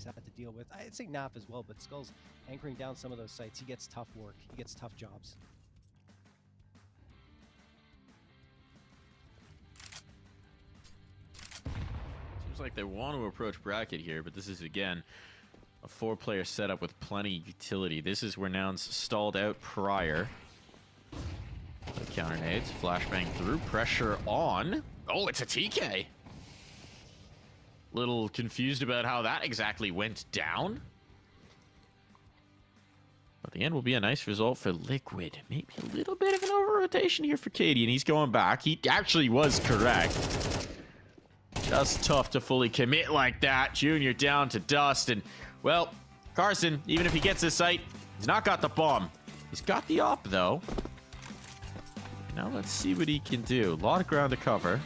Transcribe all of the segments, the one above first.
he's had to deal with. I'd say Naf as well, but Skull's anchoring down some of those sites. He gets tough work. He gets tough jobs. Seems like they want to approach bracket here, but this is, again, a 4-player setup with plenty of utility. This is where Nouns stalled out prior. Counter nades, flashbang through, pressure on. Oh, it's a TK. Little confused about how that exactly went down. But the end will be a nice result for Liquid. Maybe a little bit of an over-rotation here for Katie, and he's going back. He actually was correct. Just tough to fully commit like that. Junior down to dust, and, well, Carson, even if he gets his sight, he's not got the bomb. He's got the op, though. Now let's see what he can do. A lot of ground to cover.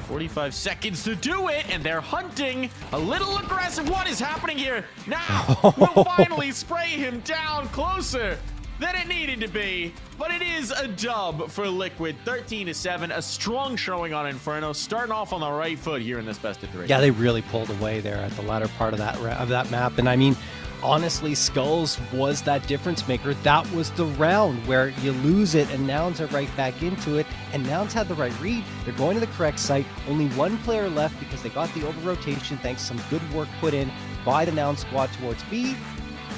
45 seconds to do it, and they're hunting. A little aggressive. What is happening here? Now we'll finally spray him down closer than it needed to be. But it is a dub for Liquid. 13-7. A strong showing on Inferno. Starting off on the right foot here in this best of 3. Yeah, they really pulled away there at the latter part of that map. And I mean, honestly, Skulls was that difference maker. That was the round where you lose it and Nouns are right back into it. And Nouns had the right read. They're going to the correct site. Only one player left because they got the over-rotation thanks to some good work put in by the Nouns squad towards B.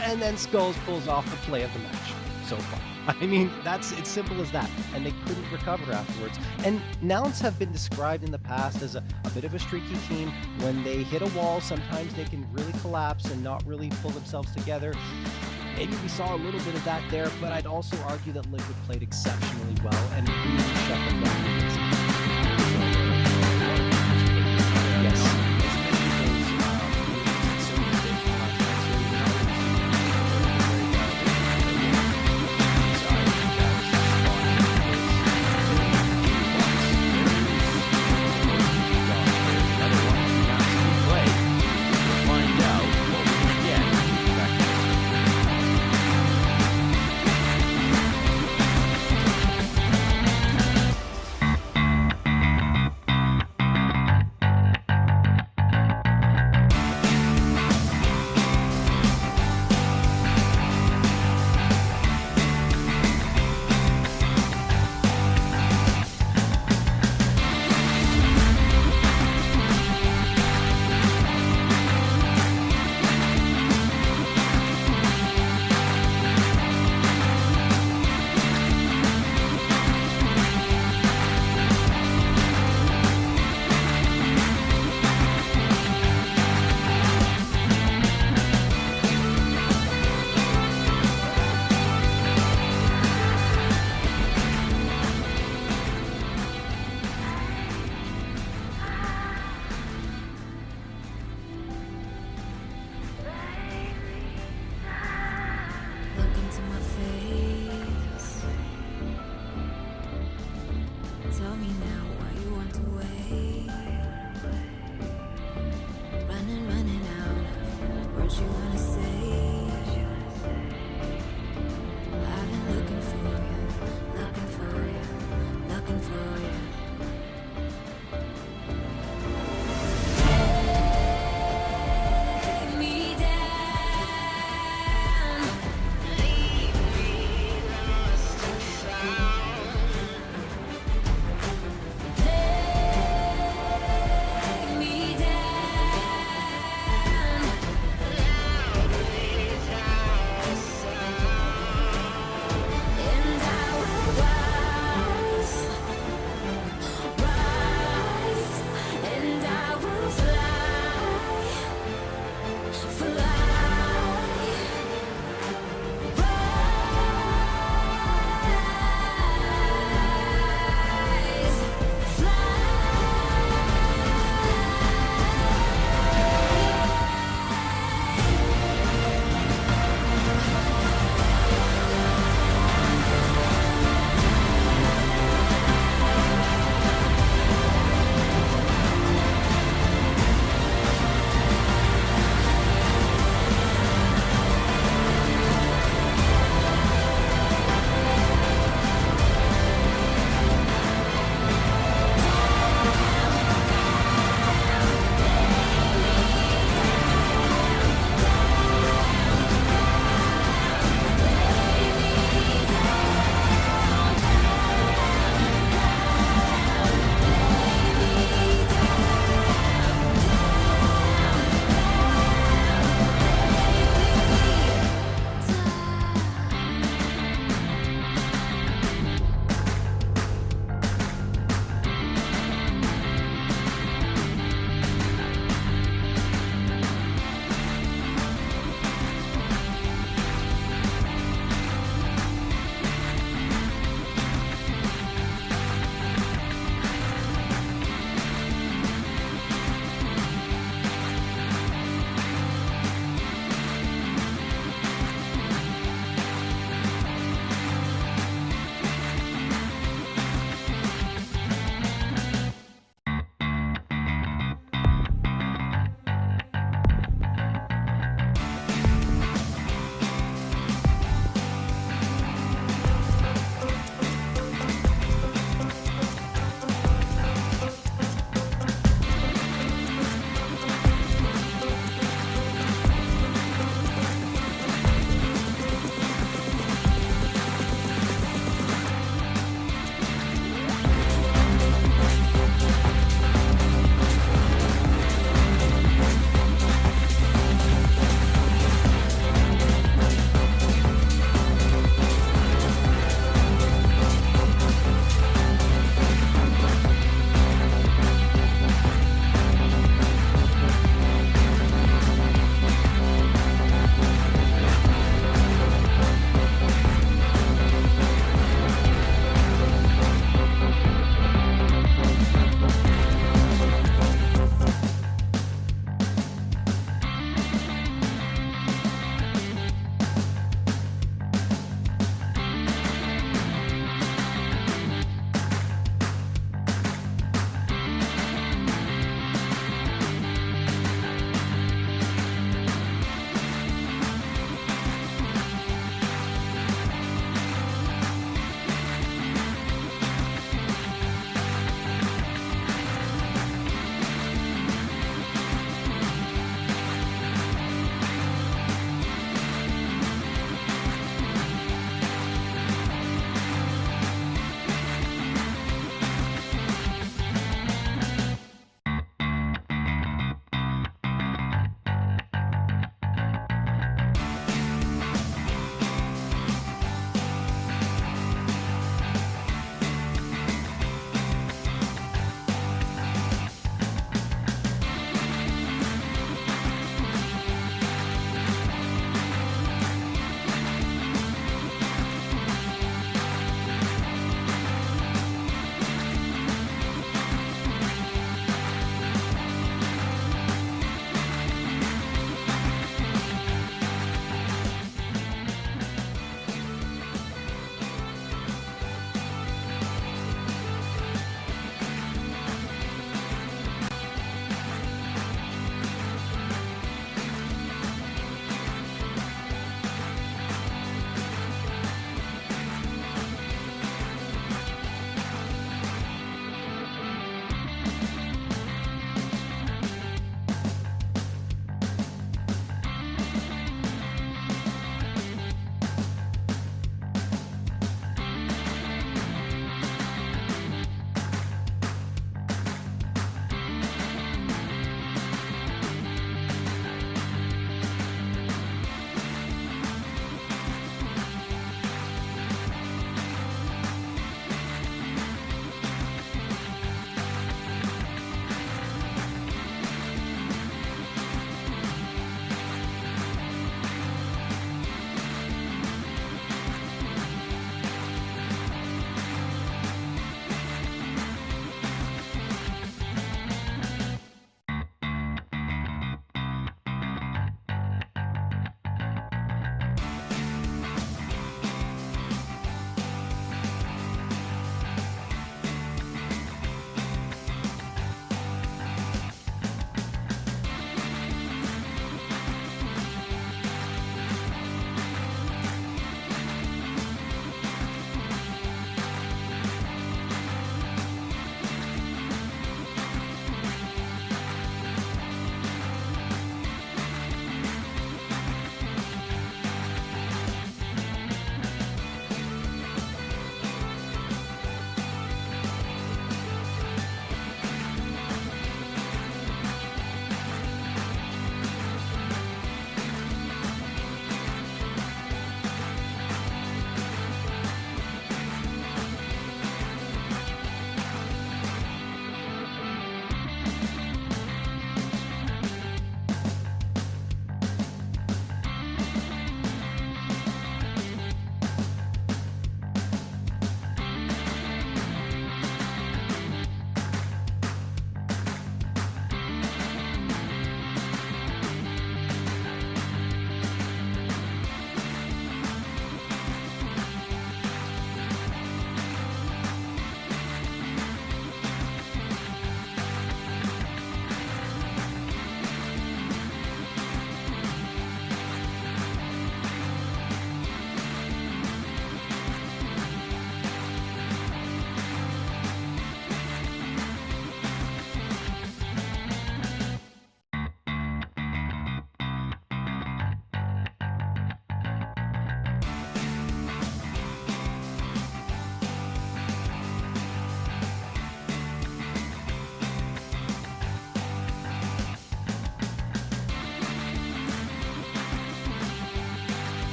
And then Skulls pulls off the play of the match so far. I mean, it's simple as that. And they couldn't recover afterwards. And Nouns have been described in the past as a bit of a streaky team. When they hit a wall, sometimes they can really collapse and not really pull themselves together. Maybe we saw a little bit of that there, but I'd also argue that Liquid played exceptionally well and really shut them down. Yes.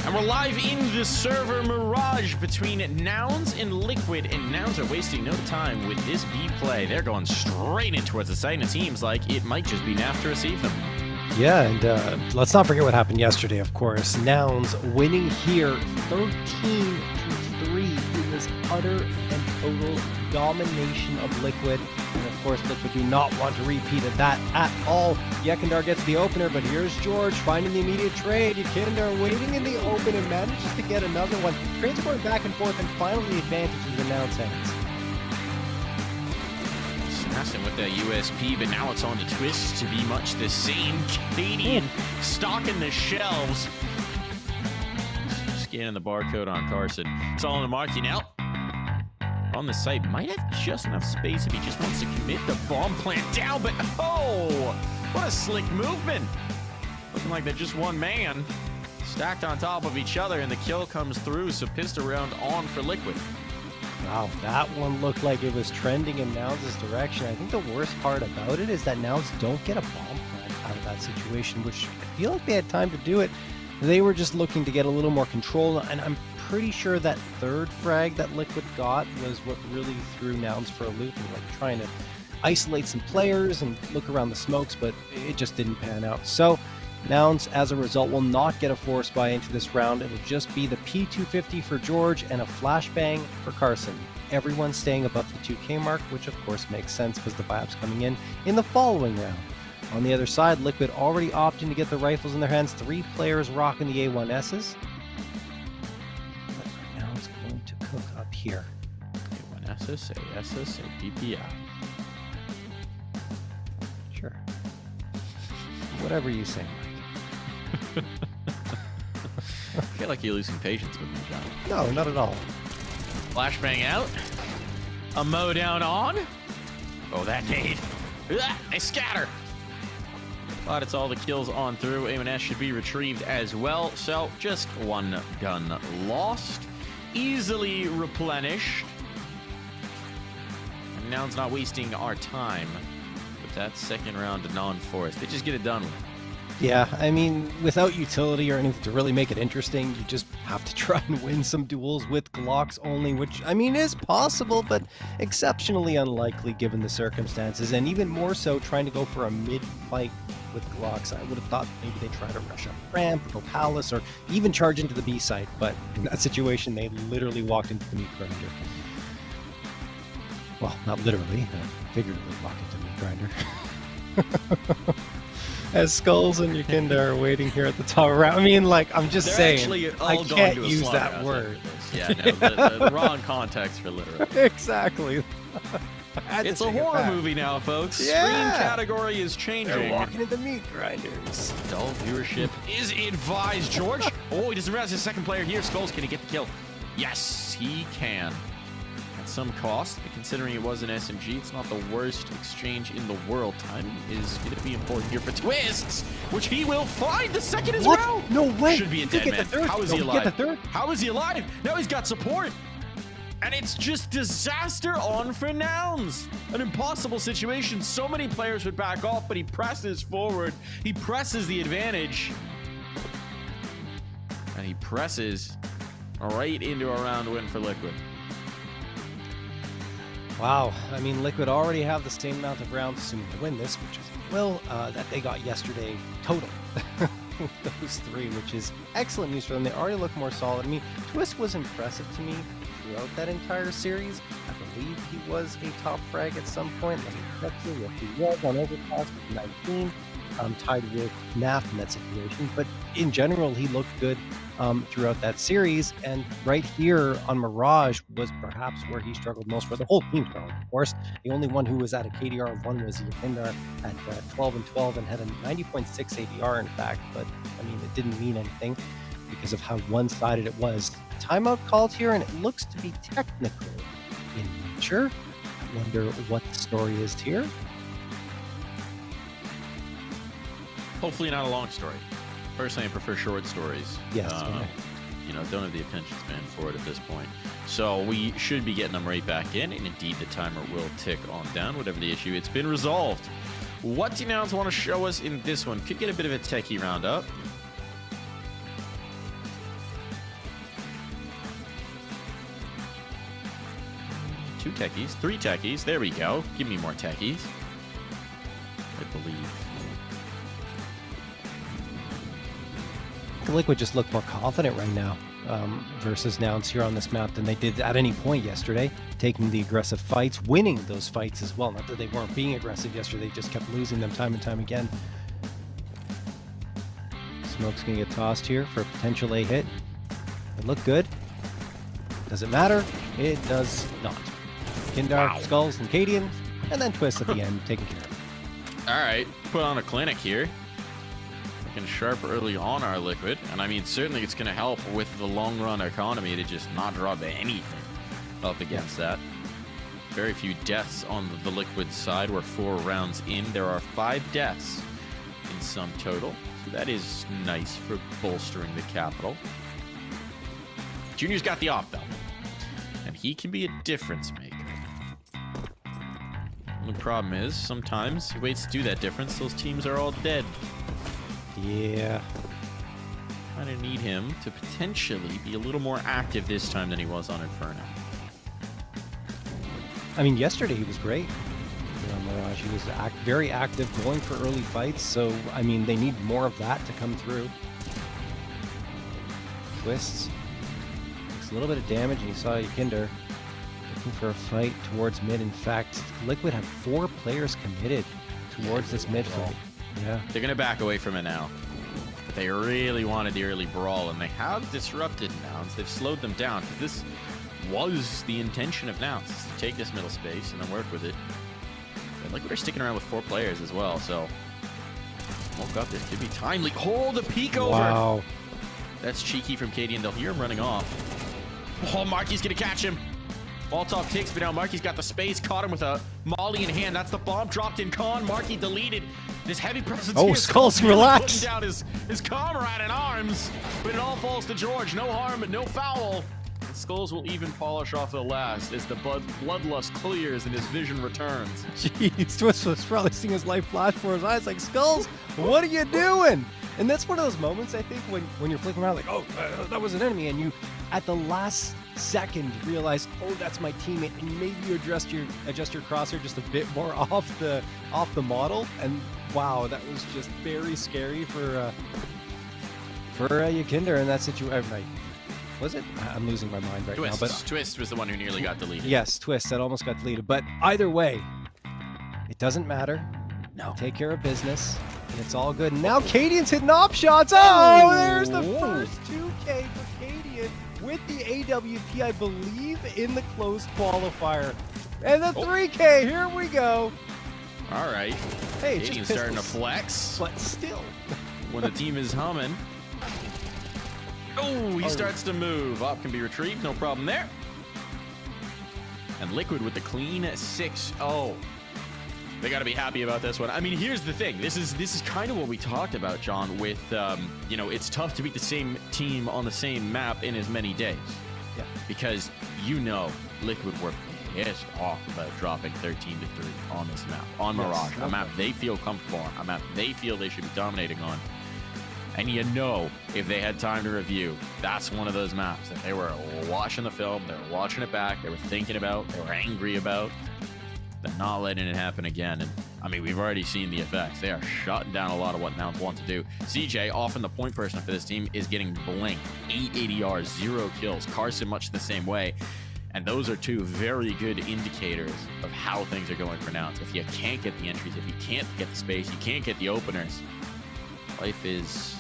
And we're live in the server Mirage between Nouns and Liquid, and Nouns are wasting no time with this B play. They're going straight in towards the site, and it seems like it might just be NAF to receive them. Yeah, and let's not forget what happened yesterday, of course. Nouns winning here 13-3 in this utter and total domination of Liquid. And of course, Liquid do not want to repeat of that at all. Yekindar gets the opener, but here's George finding the immediate trade. Yekindar waiting in the open and manages to get another one. Trades going back and forth, and finally the advantage is in Nouns' hands. Assassin with that USP, but now it's on to Twist to be much the same. Canadian stocking the shelves. Scanning the barcode on Carson. It's all in the marking now. On the site, might have just enough space if he just wants to commit the bomb plant down, but oh, what a slick movement. Looking like they're just one man stacked on top of each other, and the kill comes through, so pistol round on for Liquid. Wow, that one looked like it was trending in Nouns' direction. I think the worst part about it is that Nouns don't get a bomb plant out of that situation, which I feel like they had time to do it. They were just looking to get a little more control, and I'm pretty sure that third frag that Liquid got was what really threw Nouns for a loop, and like trying to isolate some players and look around the smokes, but it just didn't pan out. So Nouns, as a result, will not get a force buy into this round. It'll just be the P250 for George and a flashbang for Carson. Everyone's staying above the 2K mark, which of course makes sense because the buy-up's coming in the following round. On the other side, Liquid already opting to get the rifles in their hands. 3 players rocking the A1Ss. But now it's going to cook up here. A1Ss, ASS, and PPI. Sure. Whatever you say, Mike. I feel like you're losing patience with me, John. No, not at all. Flashbang out. A mow down on. Oh, that nade. They scatter. But it's all the kills on through. A1S should be retrieved as well. So just one gun lost. Easily replenished. And now it's not wasting our time with that second round of non-force. They just get it done with. Yeah, I mean, without utility or anything to really make it interesting, you just have to try and win some duels with Glocks only, which, I mean, is possible, but exceptionally unlikely given the circumstances, and even more so trying to go for a mid-fight with Glocks. I would have thought maybe they try to rush up ramp, or go palace, or even charge into the B site, but in that situation, they literally walked into the meat grinder. Well, not literally, figuratively walked into the meat grinder. As Skulls and Yekindar are waiting here at the top round. I mean, like, I'm just saying, I can't use that word. Yeah, no, the wrong context for literal. Exactly. It's a horror movie now, folks. Yeah. Screen category is changing. They're walking into meat grinders. Dull viewership is advised. George, oh, he doesn't realize his second player here. Skulls, can he get the kill? Yes, he can. At some cost, but considering it was an SMG, it's not the worst exchange in the world. Timing is going to be important here for Twists, which he will find the second as well. No way. Should be a dead man. How is he alive? How is he alive? Now he's got support. And it's just disaster on for Nouns. An impossible situation. So many players would back off, but he presses forward. He presses the advantage. And he presses right into a round win for Liquid. Wow. I mean, Liquid already have the same amount of rounds, assuming they win this, which is that they got yesterday total. Those 3, which is excellent news for them. They already look more solid. I mean, Twist was impressive to me throughout that entire series. I believe he was a top frag at some point. Let me check here. Yes, he was on Overpass with 19, tied with NAF in that situation. But in general, he looked good throughout that series. And right here on Mirage was perhaps where he struggled most, where the whole team struggled, of course. The only one who was at a KDR of 1 was Yekindar at 12-12 and had a 90.6 ADR, in fact. But, I mean, it didn't mean anything because of how one-sided it was. Timeout called here, and it looks to be technical in nature. I wonder what the story is here. Hopefully not a long story. Personally, I prefer short stories. Yes. You know, don't have the attention span for it at this point. So we should be getting them right back in, and indeed the timer will tick on down. Whatever the issue, it's been resolved. What do Nouns want to show us in this one? Could get a bit of a techie round up. techies. 3 techies. There we go. Give me more techies. I believe. Liquid just look more confident right now versus Nouns here on this map than they did at any point yesterday, taking the aggressive fights, winning those fights as well. Not that they weren't being aggressive yesterday, they just kept losing them time and time again. Smoke's gonna get tossed here for a potential A hit. It looked good. Does it matter? It does not. Kindar, Skulls, and Cadian, and then Twist at the end, taking care of it. All right, put on a clinic here. Looking sharp early on our Liquid, and I mean, certainly it's going to help with the long-run economy to just not drop anything up against that. Very few deaths on the Liquid side. We're 4 rounds in. There are 5 deaths in sum total, so that is nice for bolstering the capital. Junior's got the op, though, and he can be a difference maker. The problem is, sometimes he waits to do that difference, those teams are all dead. Yeah. Kind of need him to potentially be a little more active this time than he was on Inferno. I mean, yesterday he was great. Mirage, he was very active, going for early fights, so, I mean, they need more of that to come through. Twists. Takes a little bit of damage, and you saw Yakinder looking for a fight towards mid. In fact, Liquid have 4 players committed towards this mid fight. Yeah. They're going to back away from it now. But they really wanted the early brawl, and they have disrupted Nouns. They've slowed them down, because this was the intention of Nouns, is to take this middle space and then work with it. And Liquid are sticking around with 4 players as well, so smoke up. This could be timely. Hold the peek over. Wow. That's cheeky from Katie, and they'll hear him running off. Oh, Marky's going to catch him. Molotov takes, but now Marky's got the space, caught him with a molly in hand. That's the bomb dropped in con. Marky deleted. This heavy presence Oh, here. Skulls, really relax. putting down his comrade in arms, but it all falls to George. No harm, but no foul. And Skulls will even polish off the last as the bloodlust clears and his vision returns. Jeez, Twist was probably seeing his life flash before his eyes like, Skulls, what are you doing? And that's one of those moments, I think, when you're flicking around like, oh, that was an enemy, and you, at the last second, realize, oh, that's my teammate, and maybe you adjust your crosshair just a bit more off the model, and wow, that was just very scary for Yakinder in that situation. Was it? I'm losing my mind right now. But Twist was the one who nearly got deleted. Yes, Twist, that almost got deleted. But either way, it doesn't matter. No. Take care of business, and it's all good. And now Cadian's hitting op shots. Oh, there's the first 2K for Cadian with the AWP, I believe, in the closed qualifier. And the 3K, here we go. All right. Hey, it's Cadian's just starting to pistols, flex but still. when the team is humming. Oh, he starts to move. Op can be retrieved, no problem there. And Liquid with the clean 6-0. They got to be happy about this one. I mean, here's the thing. This is kind of what we talked about, John, with, you know, it's tough to beat the same team on the same map in as many days. Yeah. Because, you know, Liquid were pissed off about dropping 13-3 on this map, on Mirage, a map they feel comfortable on, a map they feel they should be dominating on. And you know, if they had time to review, that's one of those maps that they were watching the film, they were watching it back, they were thinking about, they were angry about. They're not letting it happen again. And I mean, we've already seen the effects. They are shutting down a lot of what Nouns want to do. CJ, often the point person for this team, is getting blanked. 8 ADRs, 0 kills. Carson much the same way. And those are 2 very good indicators of how things are going for Nouns. If you can't get the entries, if you can't get the space, you can't get the openers, life is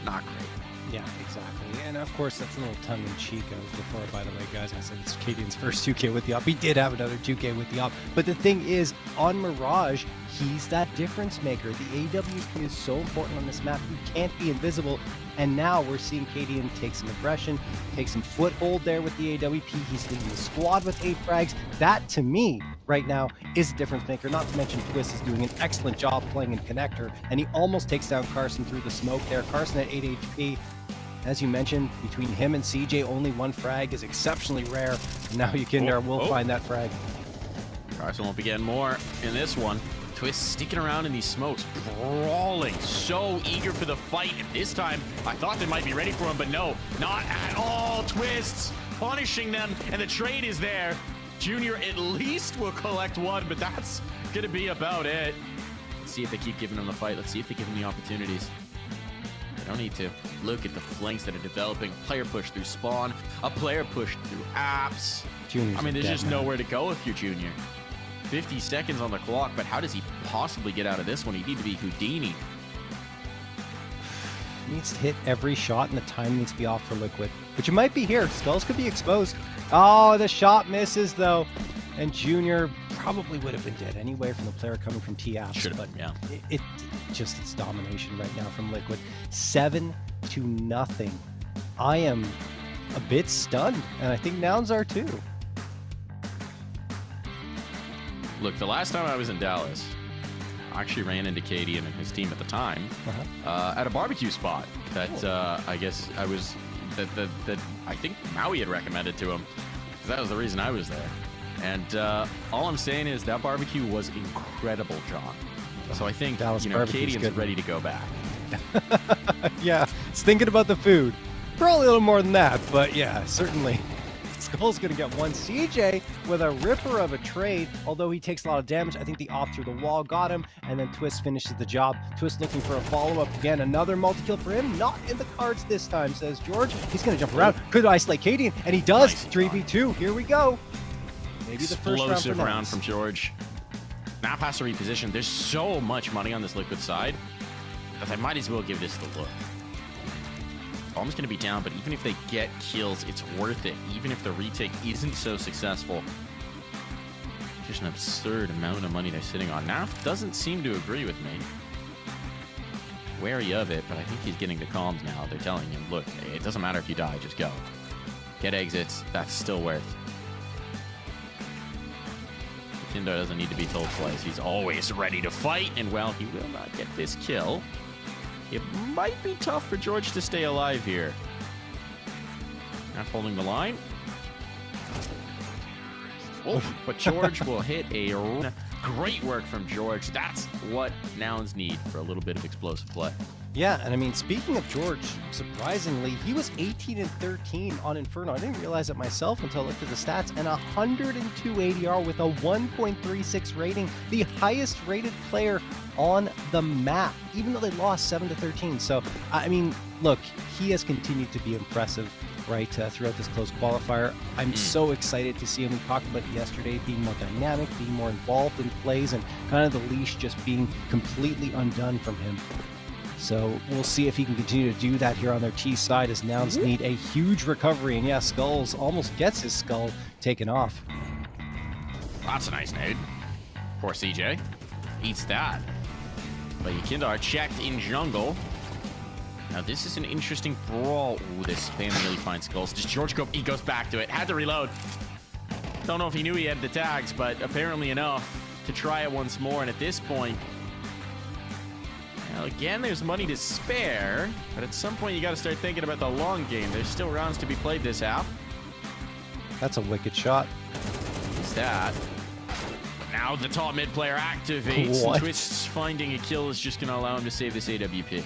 not great. Yeah, exactly. And of course, that's a little tongue-in-cheek before, by the way, guys. I said it's Cadian's first 2K with the op. He did have another 2K with the op. But the thing is, on Mirage, he's that difference maker. The AWP is so important on this map. You can't be invisible. And now we're seeing Cadian take some aggression, take some foothold there with the AWP. He's leading the squad with 8 frags. That, to me, right now, is a difference maker. Not to mention Twist is doing an excellent job playing in connector. And he almost takes down Carson through the smoke there. Carson at 8 HP. As you mentioned, between him and CJ, only 1 frag is exceptionally rare. And now Yakinder will find that frag. Carson won't be getting more in this one. Twist sticking around in these smokes, brawling, so eager for the fight. And this time, I thought they might be ready for him, but no, not at all. Twists punishing them, and the trade is there. Junior at least will collect one, but that's going to be about it. Let's see if they keep giving him the fight. Let's see if they give him the opportunities. They don't need to. Look at the flanks that are developing. A player push through spawn. A player push through apps. Junior's I mean, there's just now. nowhere to go if you're Junior. 50 seconds on the clock, but how does he possibly get out of this one? He needs to be Houdini. Needs to hit every shot, and the time needs to be off for Liquid, which it might be here. Skulls could be exposed. Oh, the shot misses, though. And Junior probably would have been dead anyway from the player coming from TF. Should have, but yeah. It's domination right now from Liquid. 7-0. I am a bit stunned, and I think Nouns are too. Look, the last time I was in Dallas, I actually ran into Katie and his team at the time at a barbecue spot that I guess I was that I think Maui had recommended to him. That was the reason I was there. And all I'm saying is that barbecue was incredible, John. So I think Dallas barbecue's Cadian's good. ready to go back. Yeah, it's thinking about the food. Probably a little more than that, but yeah, certainly. Skull's going to get one. CJ with a ripper of a trade, although he takes a lot of damage. I think the op through the wall got him, and then Twist finishes the job. Twist looking for a follow-up again. Another multi-kill for him. Not in the cards this time, says George. He's going to jump around. Could isolate Cadian, and he does. Nice 3v2. Here we go. Maybe the first Explosive round, round from George. Now has to reposition. There's so much money on this Liquid side that I might as well give this the look. Bomb's going to be down, but even if they get kills, it's worth it. Even if the retake isn't so successful. Just an absurd amount of money they're sitting on. Naf doesn't seem to agree with me. Wary of it, but I think he's getting the comms now. They're telling him, look, it doesn't matter if you die, just go. Get exits, that's still worth. Tindo doesn't need to be told twice. He's always ready to fight, and well, he will not get this kill. It might be tough for George to stay alive here. Not holding the line. Oh, but George will hit a great work from George. That's what Nouns need for a little bit of explosive play. Yeah, and I mean, speaking of George, surprisingly, he was 18-13 on Inferno. I didn't realize it myself until I looked at the stats. And 102 ADR with a 1.36 rating, the highest rated player on the map, even though they lost 7-13. So, I mean, look, he has continued to be impressive, right, throughout this close qualifier. I'm so excited to see him. We talked about it yesterday, being more dynamic, being more involved in plays, and kind of the leash just being completely undone from him. So we'll see if he can continue to do that here on their T side, as Nouns need a huge recovery. And yeah, Skulls almost gets his skull taken off. That's a nice nade. Poor CJ. Eats that. But Yakindar checked in jungle. Now this is an interesting brawl. Ooh, this spam really finds Skulls. Does George go? He goes back to it. Had to reload. Don't know if he knew he had the tags, but apparently enough to try it once more. And at this point, well, again, there's money to spare, but at some point you got to start thinking about the long game. There's still rounds to be played this half. That's a wicked shot. What's that? Now the top mid player activates. What? And Twist's finding a kill is just going to allow him to save this AWP.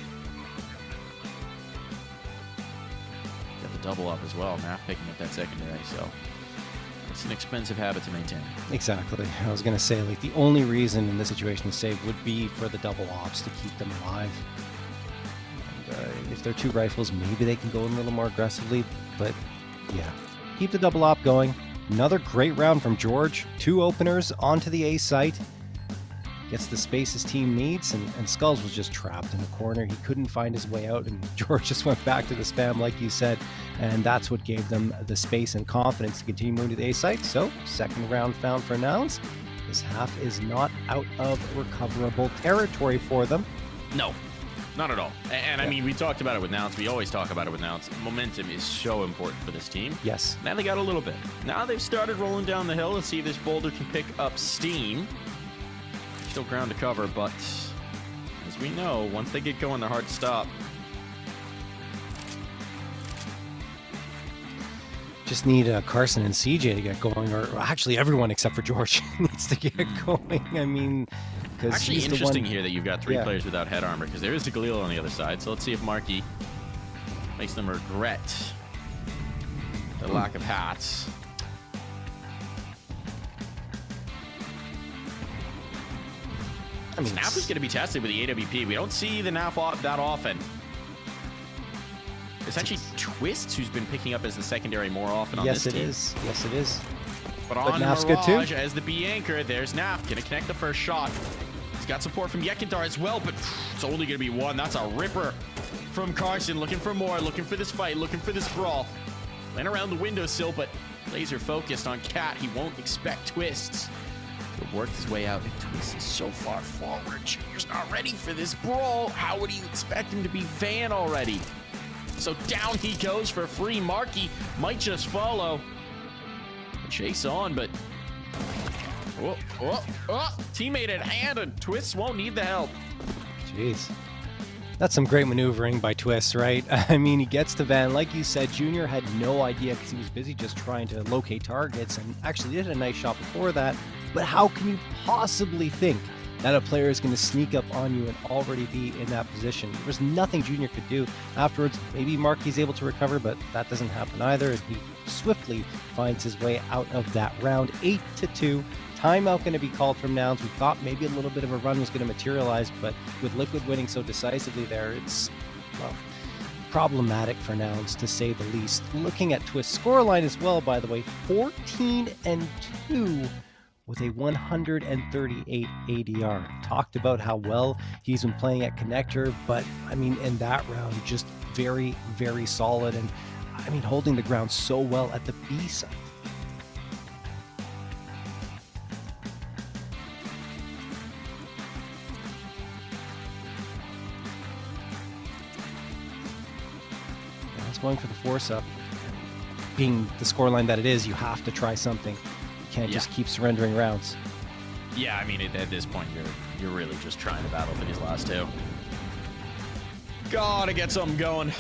Got the double up as well. Now picking up that secondary, so it's an expensive habit to maintain. Exactly. I was going to say, like, the only reason in this situation to save would be for the double ops to keep them alive. And, if they're two rifles, maybe they can go in a little more aggressively, but yeah. Keep the double op going. Another great round from George. 2 openers onto the A site. Gets the space his team needs, and Skulls was just trapped in the corner. He couldn't find his way out, and George just went back to the spam, like you said, and that's what gave them the space and confidence to continue moving to the A site. So, second round found for Nouns. This half is not out of recoverable territory for them. No, not at all. And I mean, we talked about it with Nouns. We always talk about it with Nouns. Momentum is so important for this team. Yes. Now they got a little bit. Now they've started rolling down the hill. Let's see if this boulder can pick up steam. Still ground to cover, but as we know, once they get going, they're hard to stop. Just need Carson and CJ to get going, or actually everyone except for George needs to get going. I mean, because Actually, he's interesting the one... here that you've got 3 players without head armor, because there is the Galil on the other side. So let's see if Marky makes them regret the lack of hats. I mean, Snap is going to be tested with the AWP. We don't see the NAF that often. It's actually Twist who's been picking up as the secondary more often on this team. Yes, it is. But on Naf's good Mirage too. as the B anchor, there's Naf. Going to connect the first shot. He's got support from Yekindar as well, but it's only going to be one. That's a ripper from Carson. Looking for more, looking for this fight, looking for this brawl. Went around the windowsill, but laser focused on Cat. He won't expect Twists to have worked his way out. And Twist is so far forward. Junior's not ready for this brawl. How would he expect him to be Van already? So down he goes for free. Marky might just follow. Chase on, but teammate at hand, and Twist won't need the help. Jeez. That's some great maneuvering by Twist, right? I mean, he gets to Van. Like you said, Junior had no idea because he was busy just trying to locate targets and actually did a nice shot before that. But how can you possibly think that a player is going to sneak up on you and already be in that position? There was nothing Junior could do. Afterwards, maybe Marky's able to recover, but that doesn't happen either. And he swiftly finds his way out of that round. 8-2. Timeout going to be called from Nouns. We thought maybe a little bit of a run was going to materialize, but with Liquid winning so decisively there, it's, well, problematic for Nouns to say the least. Looking at Twist's scoreline as well, by the way, 14-2 with a 138 ADR. Talked about how well he's been playing at Connector, but I mean, in that round, just very, very solid, and I mean, holding the ground so well at the B side. Going for the force up. Being the scoreline that it is, you have to try something. You can't just keep surrendering rounds. Yeah, I mean, at this point, you're really just trying to battle for these last two. Gotta get something going.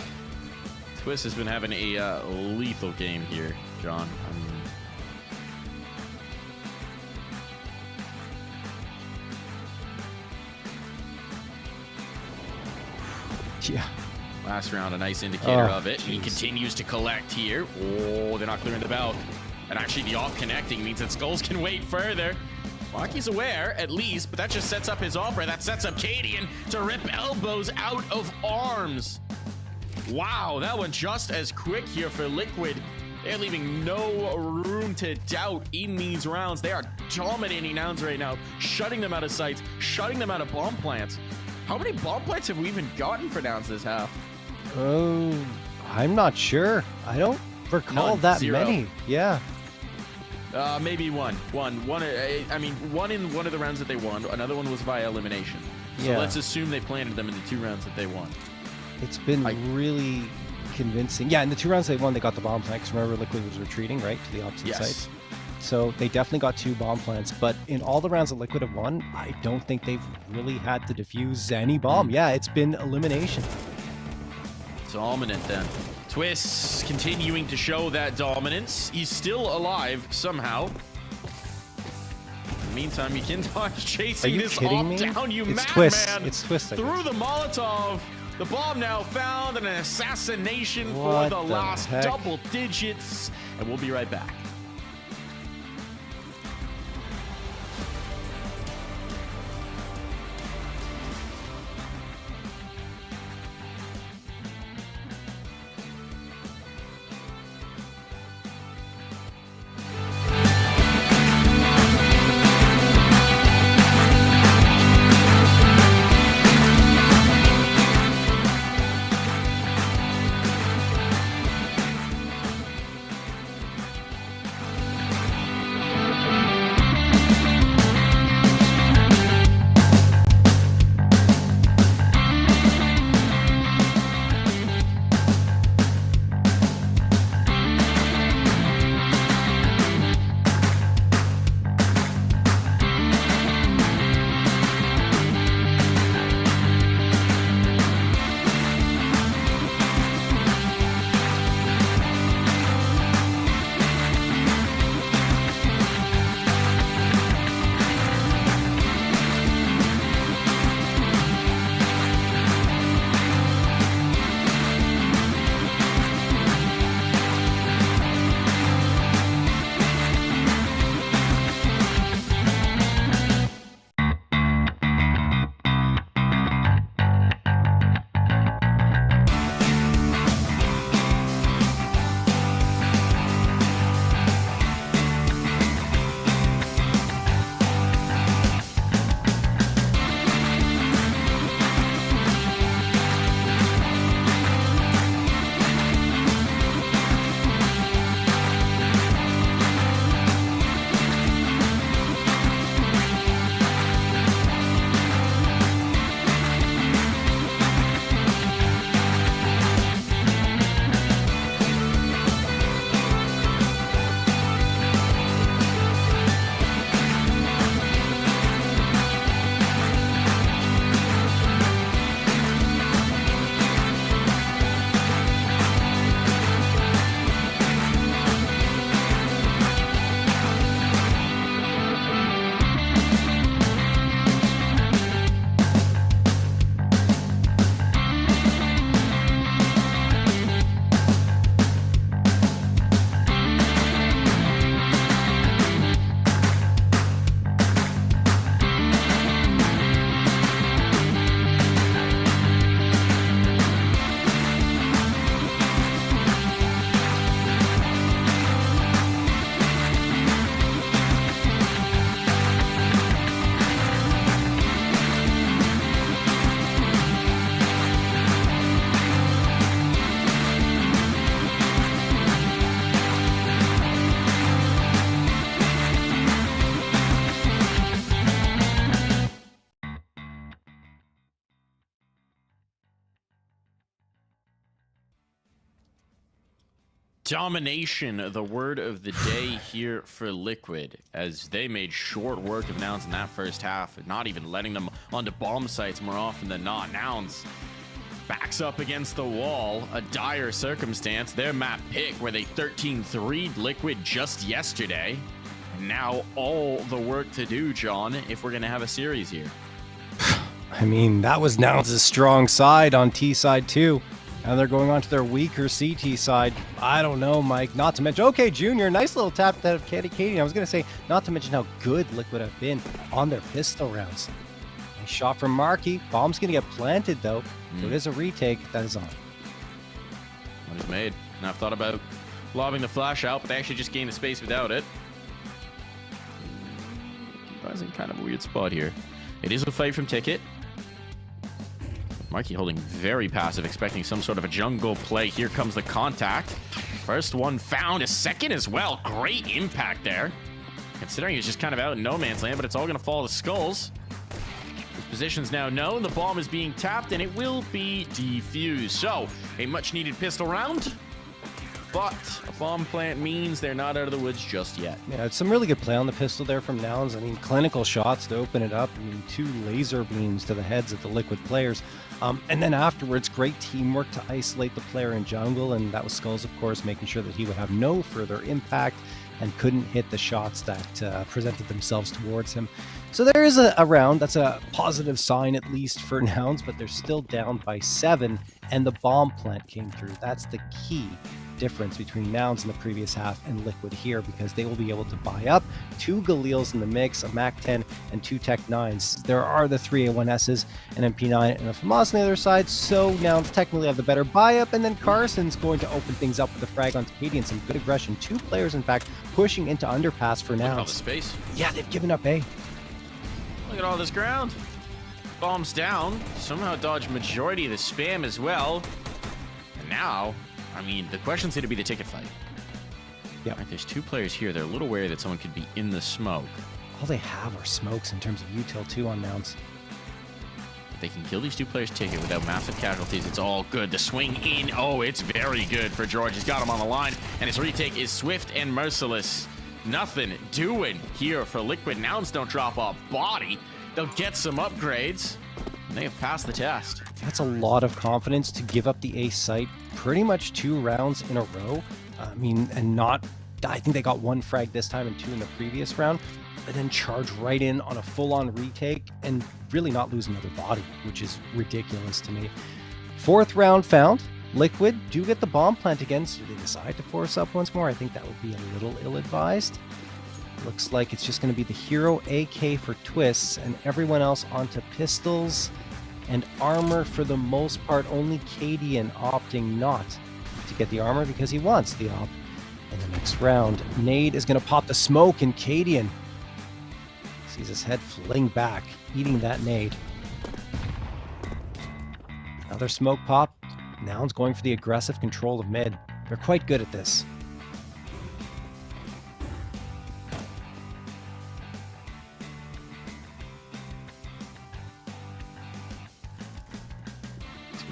Twist has been having a lethal game here, John. I mean, yeah. Last round, a nice indicator of it. Geez. He continues to collect here. Oh, they're not clearing the belt. And actually, the off connecting means that Skulls can wait further. Marky's aware, at least, but that just sets up his Opera. That sets up Cadian to rip elbows out of arms. Wow, that went just as quick here for Liquid. They're leaving no room to doubt in these rounds. They are dominating Nouns right now, shutting them out of sights, shutting them out of bomb plants. How many bomb plants have we even gotten for Nouns this half? Oh, I'm not sure. I don't recall None. that Zero. many. Yeah. Maybe one. I mean, one in one of the rounds that they won. Another one was via elimination. So Yeah. let's assume they planted them in the 2 rounds that they won. It's been really convincing. Yeah, in the 2 rounds they won, they got the bomb plant. 'Cause remember, Liquid was retreating, right, to the opposite side. So they definitely got 2 bomb plants. But in all the rounds that Liquid have won, I don't think they've really had to defuse any bomb. Yeah, it's been elimination. Dominant then. Twist continuing to show that dominance. He's still alive somehow. In the meantime, Yekindar chasing this kidding off me? down. You It's madman! Twist. It's Twist. I Through guess. the Molotov. The bomb now found, and an assassination What for the the last heck? double digits. And we'll be right back. Domination, the word of the day here for Liquid, as they made short work of Nouns in that first half, not even letting them onto bomb sites more often than not. Nouns backs up against the wall, a dire circumstance. Their map pick where they 13-3'd Liquid just yesterday. And now all the work to do, John, if we're going to have a series here. I mean, that was Nouns' strong side on T side too. Now they're going on to their weaker CT side. I don't know, Mike. Not to mention, okay, Junior, nice little tap that of Katie. I was going to say, not to mention how good Liquid have been on their pistol rounds. Nice shot from Markey. Bomb's going to get planted, though. So it is a retake. That is on. One is made. And I've thought about lobbing the flash out, but they actually just gained the space without it. Guys in kind of a weird spot here. It is a fight from Ticket. Markey holding very passive, expecting some sort of a jungle play. Here comes the contact. First one found, a second as well. Great impact there. Considering he's just kind of out in no man's land, but it's all going to fall to Skulls. His position's now known. The bomb is being tapped, and it will be defused. So, a much-needed pistol round. But a bomb plant means they're not out of the woods just yet. Yeah, it's some really good play on the pistol there from Nouns. I mean, clinical shots to open it up. I mean, 2 laser beams to the heads of the Liquid players. And then afterwards, great teamwork to isolate the player in jungle. And that was Skulls, of course, making sure that he would have no further impact and couldn't hit the shots that presented themselves towards him. So there is a round. That's a positive sign, at least for Nouns, but they're still down by 7. And the bomb plant came through. That's the key difference between Nouns in the previous half and Liquid here, because they will be able to buy up 2 Galils in the mix, a Mac 10 and 2 Tech 9s. There are the 3 A1Ss, an MP9 and a FAMAS on the other side, so Nouns technically have the better buy up, and then Carson's going to open things up with a frag on Katie and some good aggression. 2 players, in fact, pushing into underpass for Look at all the Nouns. space. Yeah, they've given up A. Look at all this ground. Bombs down. Somehow dodged majority of the spam as well. And now, I mean, the question's going to be the ticket fight. Yeah. Right, there's 2 players here. They're a little wary that someone could be in the smoke. All they have are smokes in terms of util too on Nouns. If they can kill these 2 players' ticket without massive casualties, it's all good. The swing in, oh, it's very good for George. He's got him on the line, and his retake is swift and merciless. Nothing doing here for Liquid. Nouns don't drop a body. They'll get some upgrades, and they have passed the test. That's a lot of confidence to give up the ace site pretty much 2 rounds in a row. I mean, and not, I think they got 1 frag this time and 2 in the previous round, but then charge right in on a full-on retake and really not lose another body, which is ridiculous to me. 4th round found. Liquid do get the bomb plant again, so they decide to force up once more. I think that would be a little ill-advised. Looks like it's just going to be the hero AK for twists and everyone else onto pistols and armor for the most part. Only Cadian opting not to get the armor because he wants the op in the next round. Nade is going to pop the smoke, and Cadian sees his head fling back, eating that nade. Another smoke pop. Nouns going for the aggressive control of mid. They're quite good at this.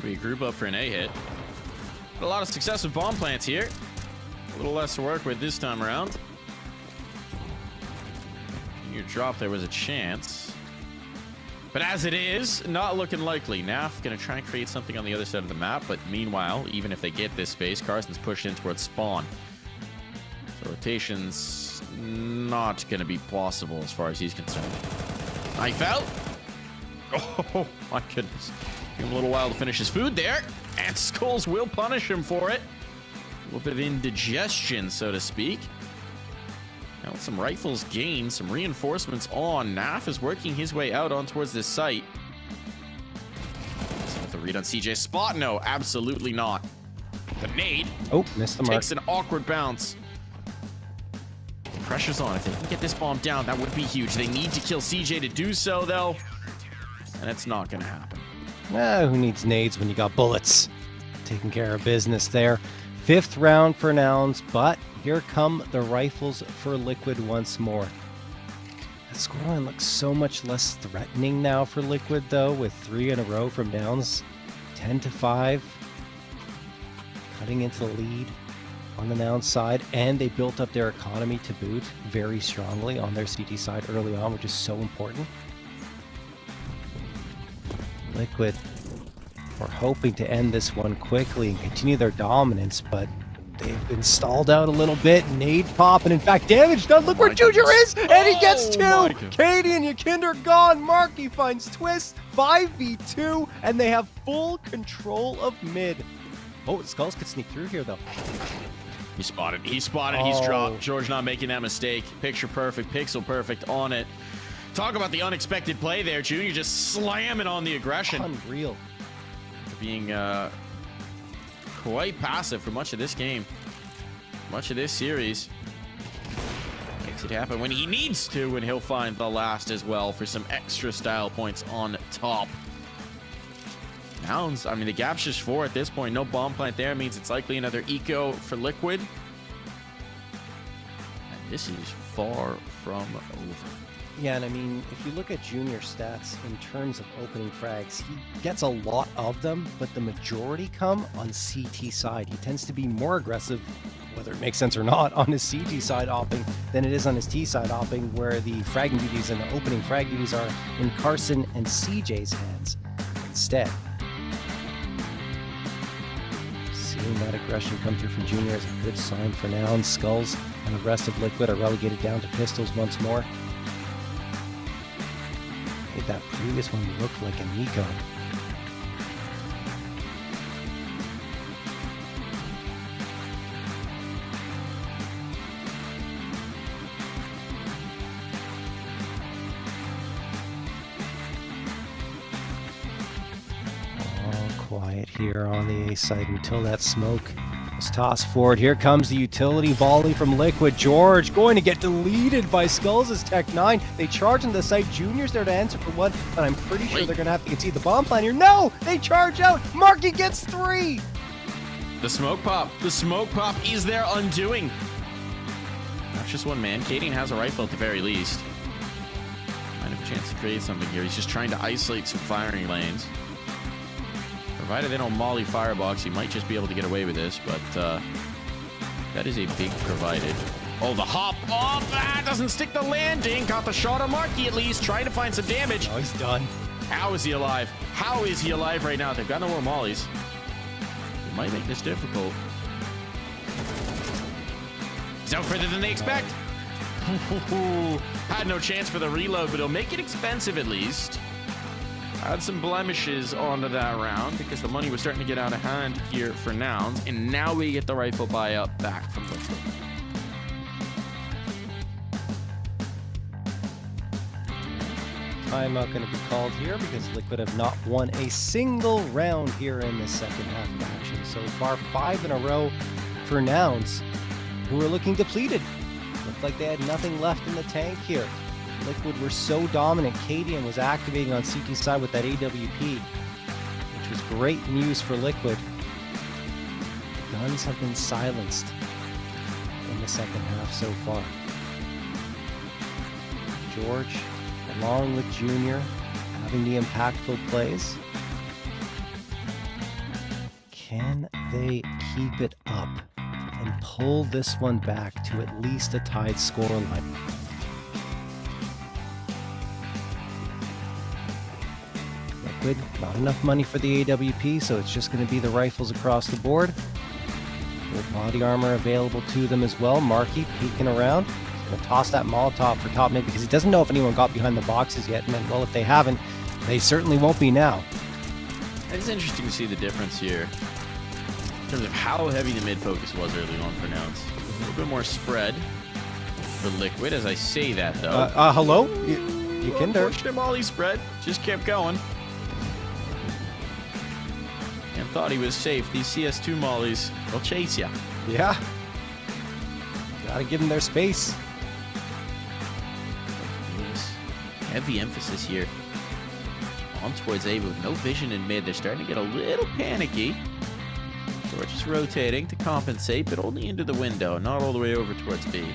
We group up for an A hit. Had a lot of success with bomb plants here. A little less to work with this time around. Your drop, there was a chance. But as it is, not looking likely. Naf going to try and create something on the other side of the map, but meanwhile, even if they get this space, Carson's pushed in towards spawn. So rotation's not going to be possible as far as he's concerned. Knife out. Oh, my goodness. Give him a little while to finish his food there, and Skulls will punish him for it. A little bit of indigestion, so to speak. Now with some rifles gained, some reinforcements on. Naf is working his way out on towards this site. With the read on CJ's spot, no, absolutely not. The nade. Oh, missed the mark. Takes an awkward bounce. Pressure's on. If they can get this bomb down, that would be huge. They need to kill CJ to do so, though. And it's not going to happen. Who needs nades when you got bullets? Taking care of business there. 5th round for Nouns, but here come the rifles for Liquid once more. That scoreline looks so much less threatening now for Liquid, though, with 3 in a row from Nouns. 10-5. Cutting into the lead. on the Noun side, and they built up their economy to boot very strongly on their CT side early on, which is so important. Liquid were hoping to end this one quickly and continue their dominance, but they've been stalled out a little bit. Nade pop, and in fact, damage done. Look where Junior is, and he gets two. Katie and Yakinder gone. Marky finds Twist, 5v2, and they have full control of mid. Oh, Skulls could sneak through here, though. He spotted. He's dropped. George not making that mistake. Picture perfect, pixel perfect on it. Talk about the unexpected play there. Junior just slamming on the aggression. Unreal. Being quite passive for much of this game, much of this series. Makes it happen when he needs to, and he'll find the last as well for some extra style points on top. Nouns, I mean, the gap's just 4 at this point. No bomb plant there means it's likely another eco for Liquid. And this is far from over. Yeah, and I mean, if you look at Junior stats in terms of opening frags, he gets a lot of them, but the majority come on CT side. He tends to be more aggressive, whether it makes sense or not, on his CT side opping than it is on his T side opping, where the fragging duties and the opening frag duties are in Carson and CJ's hands instead. Seeing that aggression come through from Junior is a good sign for now, and Skulls and the rest of Liquid are relegated down to pistols once more. Made that previous one look like an eco. All quiet here on the A site until that smoke was tossed forward. Here comes the utility volley from Liquid. George going to get deleted by Skulls' Tech 9. They charge into the site. Junior's there to answer for one, but I'm pretty sure they're going to have to concede the bomb plan here. No! They charge out! Marky gets 3! The smoke pop is their undoing. That's just one man. Katie has a rifle at the very least. Might have a chance to create something here. He's just trying to isolate some firing lanes. Provided they don't molly firebox, he might just be able to get away with this, but that is a big provided. Oh, the hop. Oh, that doesn't stick the landing. Got the shot on Marky at least, trying to find some damage. Oh, he's done. How is he alive? How is he alive right now? They've got no more mollies. It might make this difficult. He's out further than they expect. Had no chance for the reload, but he'll make it expensive at least. Add some blemishes onto that round because the money was starting to get out of hand here for Nouns, and now we get the rifle buy up back from Liquid. Timeout going to be called here because Liquid have not won a single round here in the second half of action. So far, 5 in a row for Nouns, who are looking depleted. Looked like they had nothing left in the tank here. Liquid were so dominant. Cadian was activating on CT side with that AWP, which was great news for Liquid. Guns have been silenced in the second half so far. George, along with Junior, having the impactful plays. Can they keep it up and pull this one back to at least a tied scoreline? Liquid, not enough money for the AWP, so it's just going to be the rifles across the board. Good body armor available to them as well. Marky peeking around. He's going to toss that Molotov for top mid because he doesn't know if anyone got behind the boxes yet. And well, if they haven't, they certainly won't be now. It's interesting to see the difference here in terms of how heavy the mid focus was early on for Nouns. A little bit more spread for Liquid. As I say that, though. Hello? You can do. Pushed him all he spread. Just kept going. And thought he was safe. These CS2 mollies will chase you. Yeah. Gotta give them their space. Yes. Heavy emphasis here on towards A, with no vision in mid. They're starting to get a little panicky. George is rotating to compensate, but only into the window, not all the way over towards B.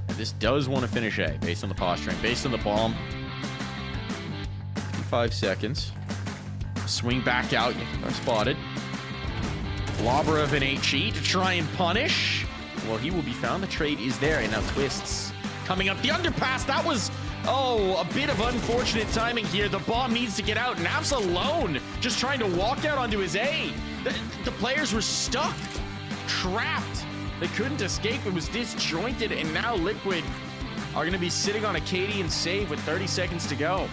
And this does want to finish A, based on the posturing, based on the bomb. 5 seconds. Swing back out. Are spotted. Lobber of an HE to try and punish. Well, he will be found. The trade is there. And now Twists coming up the underpass. That was, a bit of unfortunate timing here. The bomb needs to get out. Nav's alone, just trying to walk out onto his A. The players were stuck, trapped. They couldn't escape. It was disjointed. And now Liquid are going to be sitting on a Cadian save with 30 seconds to go.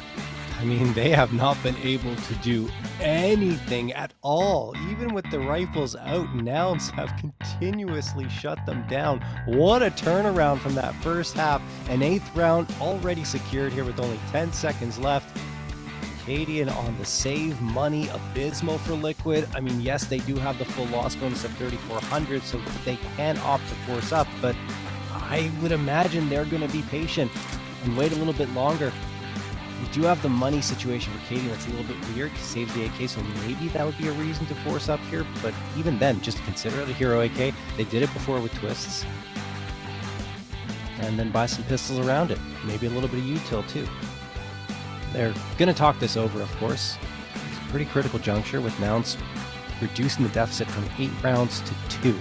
I mean, they have not been able to do anything at all. Even with the rifles out, Nouns have continuously shut them down. What a turnaround from that first half. An 8th round already secured here with only 10 seconds left. Cadian on the save money, abysmal for Liquid. I mean, yes, they do have the full loss bonus of 3,400, so they can opt to force up, but I would imagine they're going to be patient and wait a little bit longer. You do have the money situation for Cadian that's a little bit weird. Saves the AK, so maybe that would be a reason to force up here. But even then, just consider it a hero AK. They did it before with Twists. And then buy some pistols around it. Maybe a little bit of util too. They're going to talk this over, of course. It's a pretty critical juncture with Nouns reducing the deficit from 8 rounds to 2.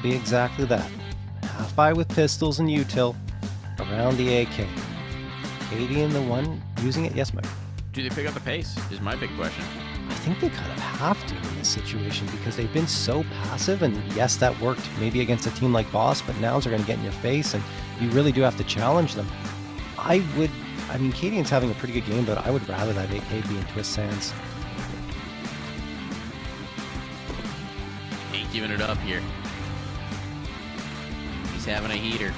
Be exactly that. Half buy with pistols and util around the AK. Cadian the one using it? Yes, Mike. Do they pick up the pace? Is my big question. I think they kind of have to in this situation because they've been so passive, and yes, that worked maybe against a team like Boss, but Nouns are going to get in your face, and you really do have to challenge them. I mean, Cadian's having a pretty good game, but I would rather that AK be in Twist's hands. Ain't giving it up here. He's having a heater,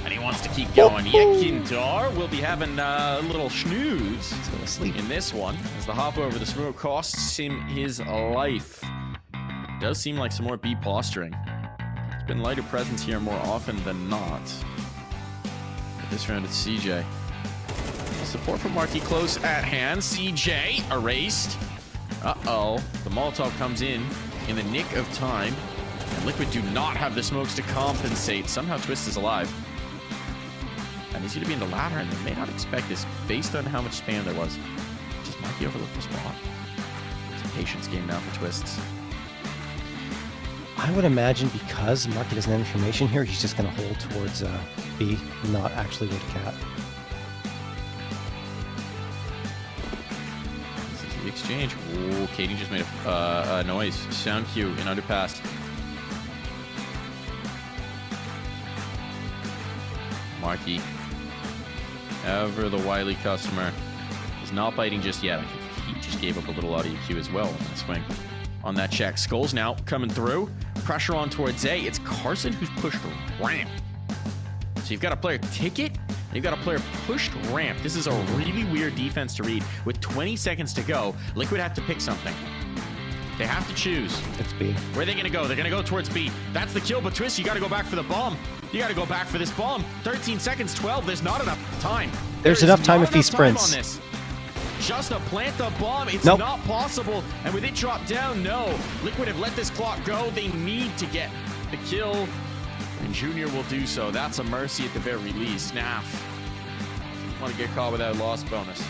and he wants to keep going. Yekindar will be having a little snooze. He's gonna sleep in this one as the hop over the smoke costs him his life. Does seem like some more B posturing. It's been lighter presence here more often than not. But this round it's CJ. Support from Marky close at hand. CJ erased. Uh-oh. The Molotov comes in the nick of time. And Liquid do not have the smokes to compensate. Somehow Twist is alive. And he's going to be in the ladder, and they may not expect this based on how much spam there was. Just Marky overlooked the spot. It's a patience game now for Twists. I would imagine because Marky doesn't have information here, he's just going to hold towards B, not actually go to Cat. This is the exchange. Oh, Katie just made a noise. Sound cue in underpass. Marky, ever the wily customer, is not biting just yet. I think he just gave up a little audio cue as well on that swing. On that check, Skulls now coming through. Pressure on towards A. It's Carson who's pushed ramp. So you've got a player ticket, and you've got a player pushed ramp. This is a really weird defense to read. With 20 seconds to go, Liquid have to pick something. They have to choose. It's B. Where are they going to go? They're going to go towards B. That's the kill, but Twist, you got to go back for the bomb. You got to go back for this bomb. 13 seconds, 12. There's not enough time. There's enough time if he sprints. Just to plant the bomb, it's not possible. And with it dropped down, no. Liquid have let this clock go. They need to get the kill. And Junior will do so. That's a mercy at the very least. Snaff. Want to get caught without loss bonus.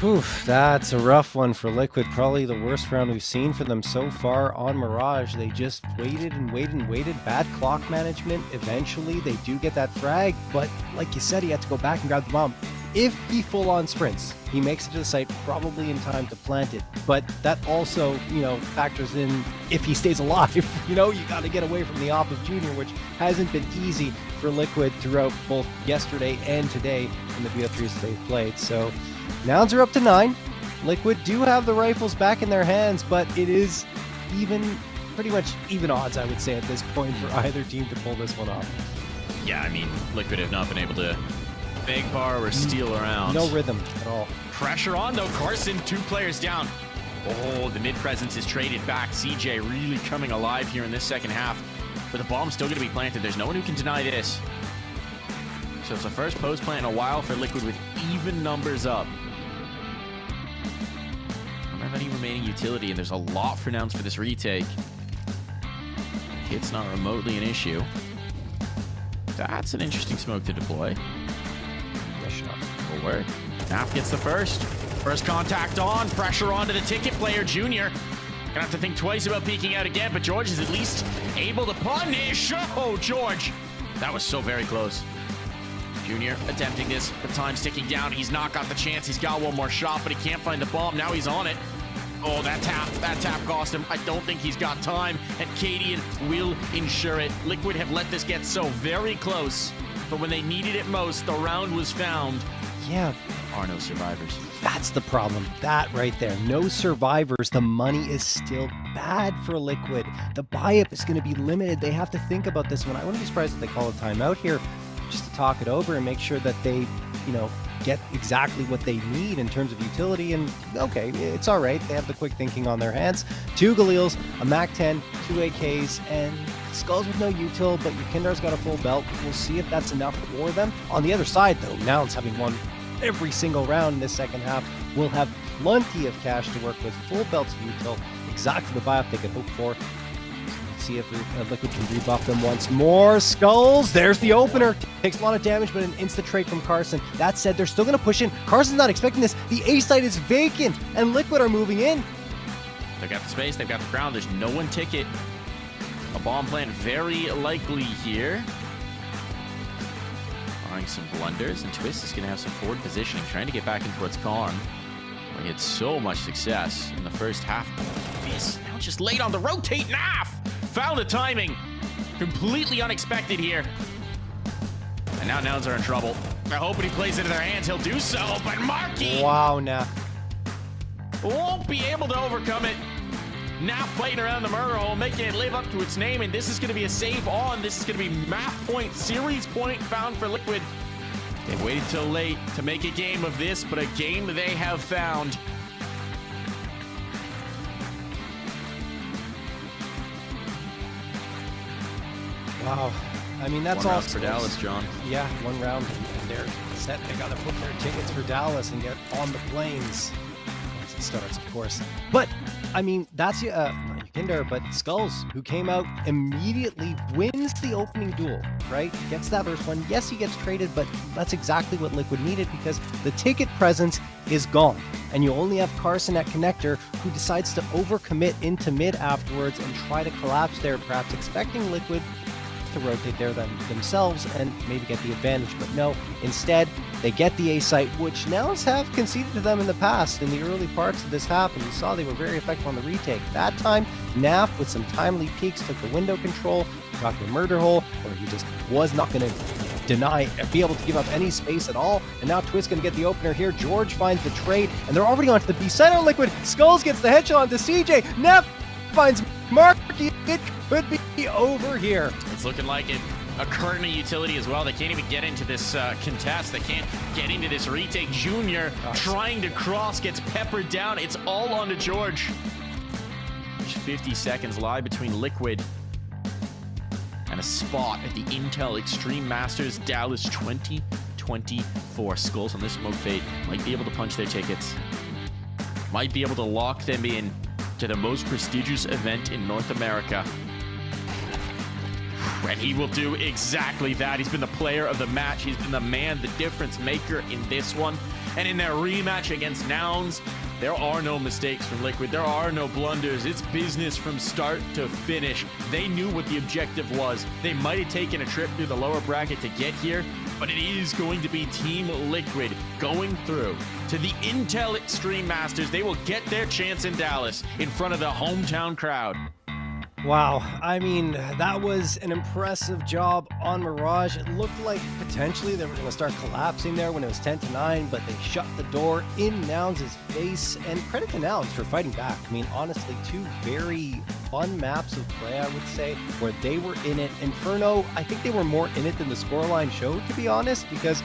Whew, that's a rough one for Liquid. Probably the worst round we've seen for them so far on Mirage. They just waited and waited and waited. Bad clock management. Eventually, they do get that frag, but like you said, he had to go back and grab the bomb. If he full-on sprints, he makes it to the site probably in time to plant it. But that also, factors in if he stays alive. You got to get away from the op of Junior, which hasn't been easy for Liquid throughout both yesterday and today in the BO3s they've played. So Nouns are up to 9. Liquid do have the rifles back in their hands, but it is pretty much even odds, I would say, at this point for either team to pull this one off. Yeah, I mean, Liquid have not been able to beg, bar, or steal around. No rhythm at all. Pressure on, though. Carson, 2 players down. Oh, the mid-presence is traded back. CJ really coming alive here in this second half. But the bomb's still going to be planted. There's no one who can deny this. So it's the first post plant in a while for Liquid with even numbers up. any remaining utility, and there's a lot for Nouns for this retake. Kit's not remotely an issue. That's an interesting smoke to deploy. Nice shot. Will work. Naf gets the first. First contact on. Pressure onto the ticket player, Junior. Gonna have to think twice about peeking out again, but George is at least able to punish. Oh, George. That was so very close. Junior attempting this, but time's ticking down. He's not got the chance. He's got one more shot, but he can't find the bomb. Now he's on it. Oh, that tap cost him. I don't think he's got time, and Cadian will ensure it. Liquid have let this get so very close, but when they needed it most, the round was found. Yeah. There are no survivors. That's the problem. That right there. No survivors. The money is still bad for Liquid. The buy-up is going to be limited. They have to think about this one. I wouldn't be surprised if they call a timeout here just to talk it over and make sure that they, get exactly what they need in terms of utility. And okay, it's all right. They have the quick thinking on their hands. 2 Galils, a MAC-10, 2 AKs, and Skulls with no util, but your Kindar's got a full belt. We'll see if that's enough for them. On the other side, though, Nouns having won every single round in this second half will have plenty of cash to work with, full belts of util, exactly the buy-up they could hope for. See if Liquid can rebuff them once more. Skulls, there's the opener. Takes a lot of damage, but an instant trade from Carson. That said, they're still going to push in. Carson's not expecting this. The A site is vacant, and Liquid are moving in. They've got the space, they've got the ground, there's no one ticket. A bomb plant very likely here. Barring some blunders, and Twist is going to have some forward positioning, trying to get back into what's gone. He had so much success in the first half. This now just late on the rotate. Naf found the timing. Completely unexpected here. And now Nouns are in trouble. I hope when he plays into their hands, he'll do so. But Markey Wow, Naf won't be able to overcome it. Naf fighting around the murder hole, making it live up to its name. And this is going to be a save on. This is going to be map point, series point found for Liquid. They waited till late to make a game of this, but a game they have found. Wow. I mean, that's one all round for Dallas, John. Yeah, 1 round, and they're set. They got to book their tickets for Dallas and get on the planes. Once it starts, of course. But, I mean, that's not Yukinder, but Skulls, who came out immediately, wins the opening duel, right? Gets that first one. Yes, he gets traded, but that's exactly what Liquid needed because the ticket presence is gone. And you only have Carson at connector, who decides to overcommit into mid afterwards and try to collapse there, perhaps expecting Liquid to rotate there themselves and maybe get the advantage, but no, instead they get the A site, which Nouns have conceded to them in the past in the early parts of this half, and you saw they were very effective on the retake. That time, Naf with some timely peeks took the window control, got the murder hole, where he just was not going to be able to give up any space at all, and now Twist going to get the opener here. George finds the trade, and they're already onto the B side on Liquid. Skulls gets the headshot onto CJ. Naf finds Marky. It could be over here. It's looking like it. A curtain of utility as well. They can't even get into this contest. They can't get into this retake. Junior trying to cross, gets peppered down. It's all onto George. There's 50 seconds lie between Liquid and a spot at the Intel Extreme Masters Dallas 2024. Skulls on this smoke fade might be able to punch their tickets. Might be able to lock them in to the most prestigious event in North America. And he will do exactly that. He's been the player of the match. He's been the man, the difference maker in this one. And in their rematch against Nouns, there are no mistakes from Liquid. There are no blunders. It's business from start to finish. They knew what the objective was. They might have taken a trip through the lower bracket to get here, but it is going to be Team Liquid going through to the Intel Extreme Masters. They will get their chance in Dallas in front of the hometown crowd. Wow, I mean, that was an impressive job on Mirage. It looked like potentially they were going to start collapsing there when it was 10-9, but they shut the door in Nouns' face. And credit to Nouns for fighting back. I mean, honestly, 2 very fun maps of play, I would say, where they were in it. Inferno, I think they were more in it than the scoreline showed, to be honest, because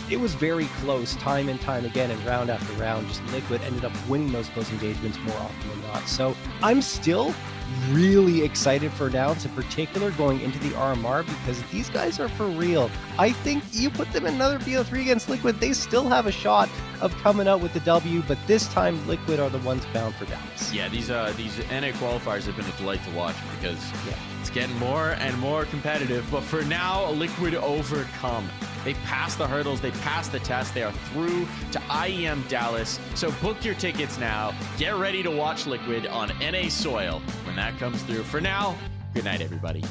it was very close time and time again, and round after round, just Liquid ended up winning those close engagements more often than not. So I'm still really excited for Nouns in particular going into the RMR, because these guys are for real. I think you put them in another BO3 against Liquid, they still have a shot of coming out with the W, but this time Liquid are the ones bound for Dallas. Yeah, these NA qualifiers have been a delight to watch, because it's getting more and more competitive. But for now, Liquid overcome. They passed the hurdles, they passed the test, they are through to IEM Dallas. So book your tickets now. Get ready to watch Liquid on NA soil when that comes through. For now, good night, everybody.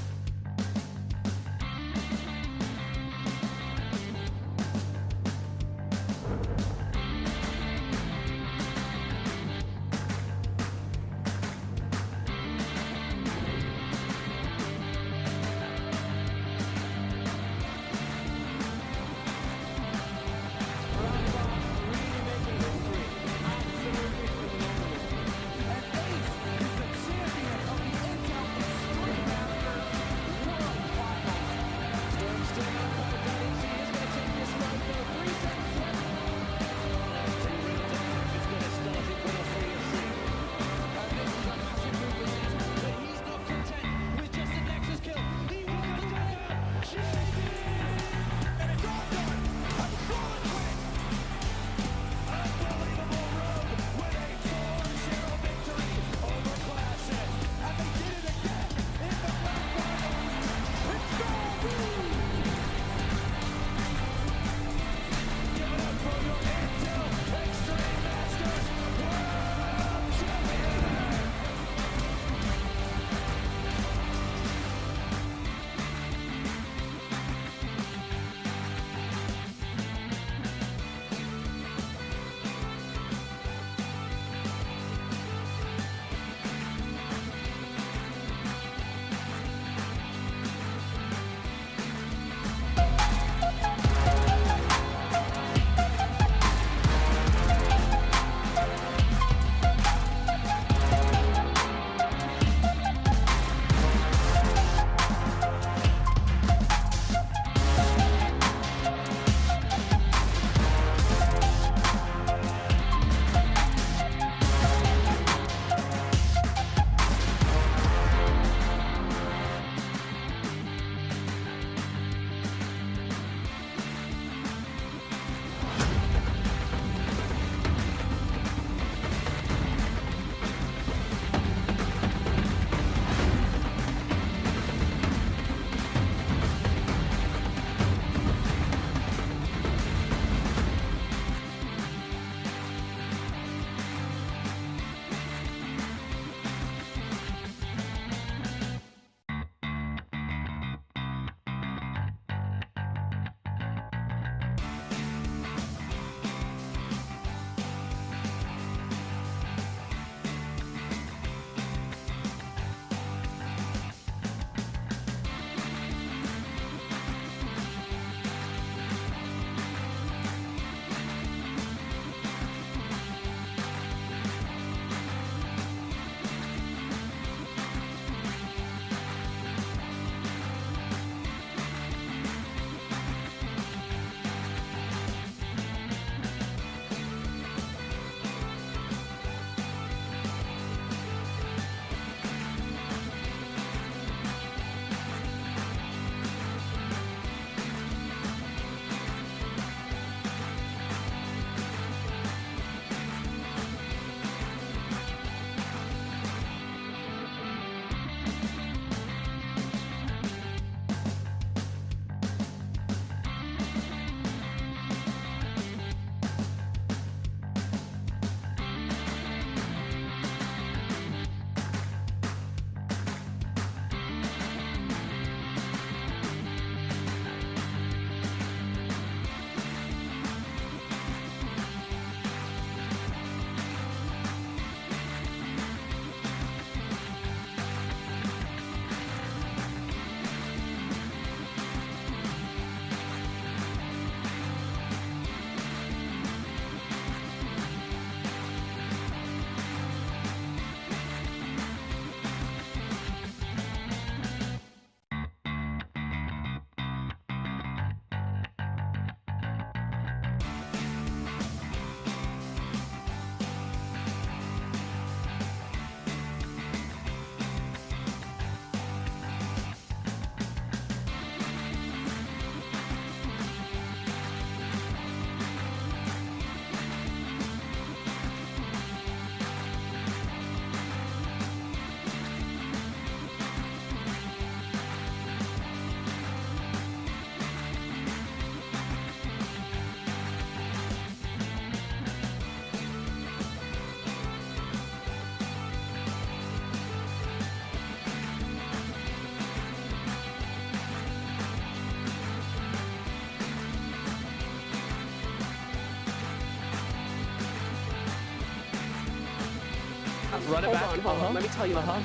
Run it back. Hold on. Let me tell you I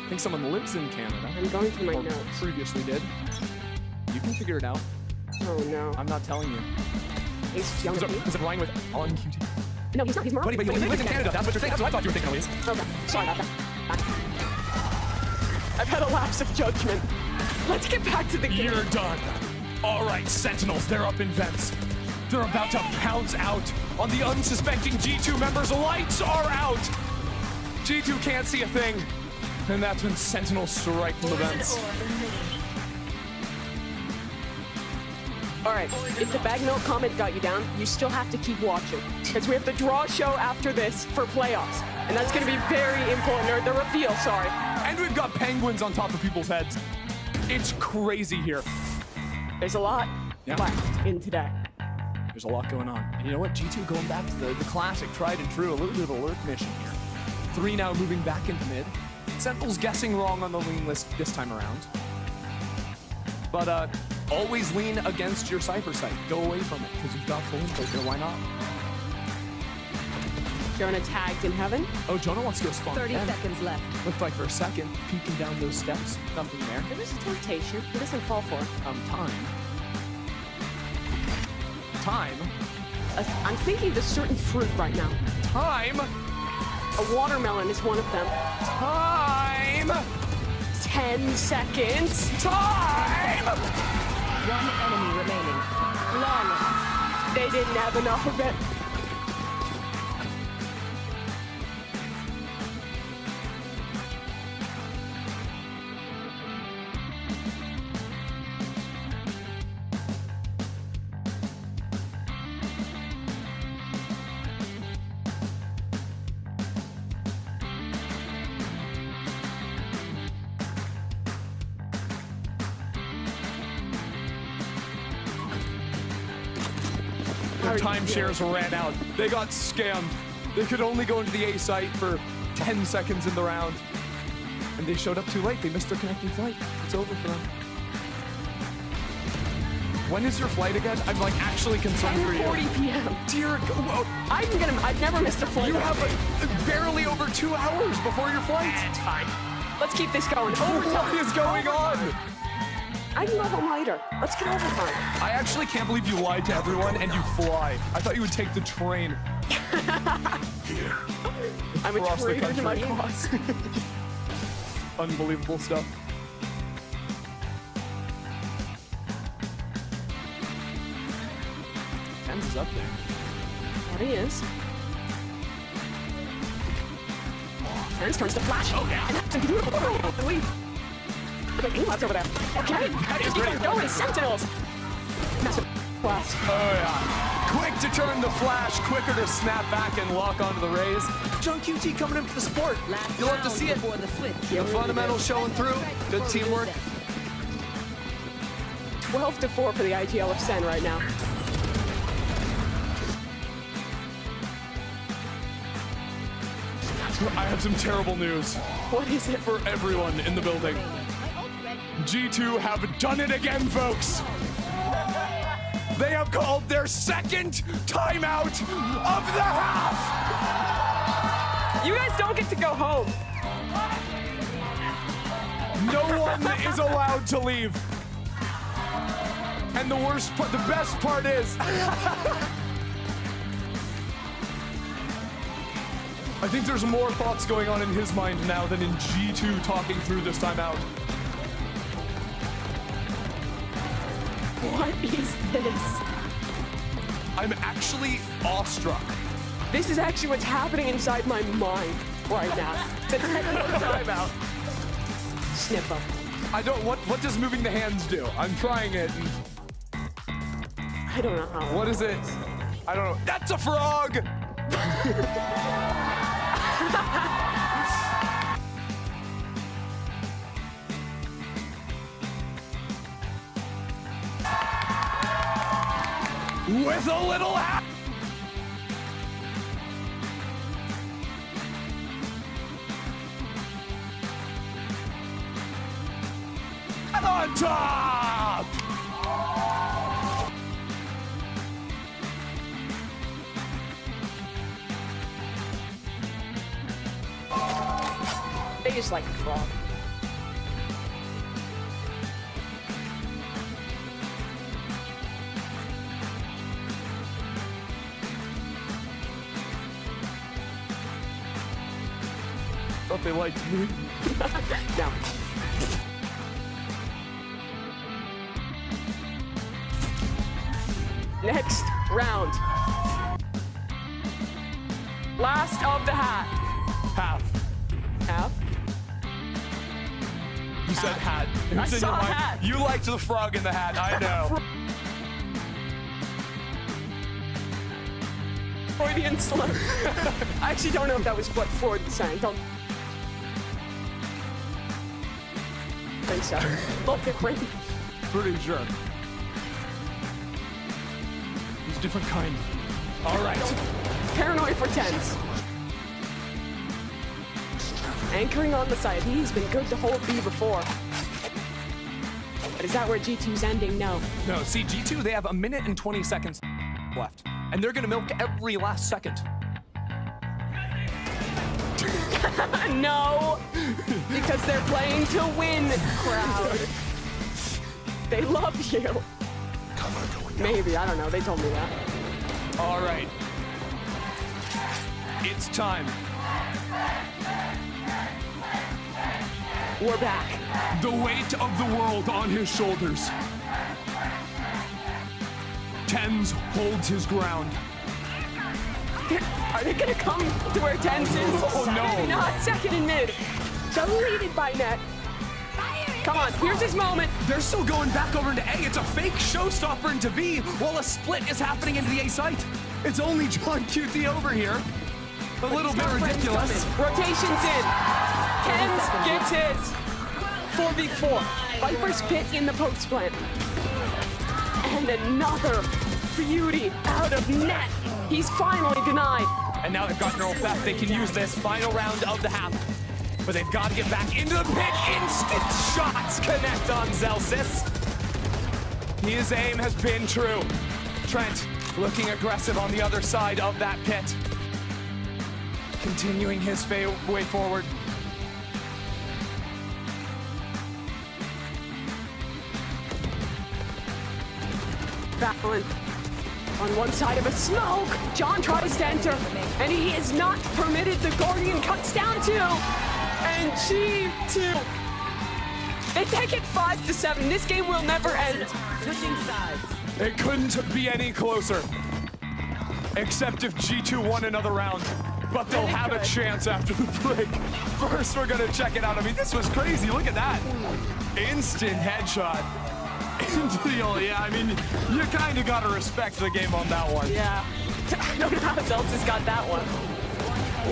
think someone lives in Canada. I'm going through my Or notes. previously did. You can figure it out. Oh no. I'm not telling you. He's young. Is it Ryan with on QT? No, he's not. He's Moroccan. But you live in Canada. That's what you're thinking. That's what I thought you were thinking, Elise. Okay. Sorry about that. I've had a lapse of judgment. Let's get back to the game. You're done. All right, Sentinels, they're up in vents. They're about to pounce out on the unsuspecting G2 members. Lights are out. G2 can't see a thing. And that's when Sentinels strike from the vents. All right, if the bag milk comment got you down, you still have to keep watching. Because we have the draw show after this for playoffs. And that's going to be very important, or the reveal, sorry. And we've got penguins on top of people's heads. It's crazy here. There's a lot left in today. There's a lot going on. And you know what? G2 going back to the classic, tried and true, a little bit of alert mission here. 3 now moving back into mid. Sentinel's guessing wrong on the lean list this time around. But always lean against your Cypher site. Go away from it, because you've got full input here. Why not? Jonah tagged in heaven. Oh, Jonah wants to go spawn 30 again. seconds left. Looked like for a second, peeking down those steps. Nothing there. It is a temptation. He doesn't fall for it. Time. I'm thinking of a certain fruit right now. Time. A watermelon is one of them. Time. 10 seconds. Time. One enemy remaining. Flawless. They didn't have enough of it. Their timeshares ran out. They got scammed. They could only go into the A site for 10 seconds in the round. And they showed up too late. They missed their connecting flight. It's over for them. When is your flight again? I'm like actually concerned for you. 10:40 p.m. Dear God. I've never missed a flight. You have barely over 2 hours before your flight. It's fine. Let's keep this going. Overtime. What is going on? I can go home later. Let's get overtime. I actually can't believe you lied to everyone and you fly. I thought you would take the train. I'm a Across the traitor to my country. cause. Unbelievable stuff. Tens is up there. There he is. Turns to flash. Oh, yeah. And that's a beautiful lead. Okay, left over there. Okay, just keep on going, Sentinels. Massive blast. Oh yeah. Quick to turn the flash, quicker to snap back and lock onto the rays. John QT coming in for the support. You'll have to see it. Before the switch. The fundamentals showing through. Good teamwork. 12-4 for the IGL of Sen right now. I have some terrible news What is it? for everyone in the building. G2 have done it again, folks. They have called their second timeout of the half. You guys don't get to go home. No one is allowed to leave. And the worst part, the best part is, I think there's more thoughts going on in his mind now than in G2 talking through this timeout. What is this? I'm actually awestruck. This is actually what's happening inside my mind right now. It's a technical timeout. Sniffer. I don't, what does moving the hands do? I'm trying it. And I don't know how. what is it? I don't know. That's a frog! With a little and on top! plays like a frog. Thought they liked me. No. Next round. Last of the hat. Half. Half. You said hat. I It's in saw your mind. hat. You liked the frog in the hat, I know. Freudian slip. I actually don't know if that was what Freud sang. Don't think so. Both different. Pretty sure. He's a different kind. All right. Paranoid for tens. Anchoring on the side. He's been good to hold B before. But is that where G2's ending? No. No, see, G2, they have a minute and 20 seconds left. And they're gonna milk every last second. No! Because they're playing to win, crowd. They love you. Maybe, I don't know. They told me that. All right. It's time. We're back. The weight of the world on his shoulders. Tens holds his ground. Are they gonna come to where Tens is? Oh, no. Maybe not. Second and mid. Deleted by net. Come on, here's his moment. They're still going back over into A. It's a fake showstopper into B while a split is happening into the A site. It's only John QT over here. A little bit ridiculous. Rotations in. Tens gets his. 4v4. Viper's pit in the post plant. And another beauty out of net. He's finally denied. And now they've got neural theft. They can use this final round of the half. But they've got to get back into the pit. Instant shots connect on Zelsis. His aim has been true. Trent looking aggressive on the other side of that pit. Continuing his way forward. Battling on one side of a smoke. John tries to enter, and he is not permitted. The Guardian cuts down 2, and G2. They take it 5-7. This game will never end. Switching sides. It couldn't be any closer. Except if G2 won another round. But they'll have a chance after the break. First, we're gonna check it out. I mean, this was crazy. Look at that. Instant headshot. Into the only, yeah, I mean, you kind of got to respect the game on that one. Yeah. I don't know how else has got that one.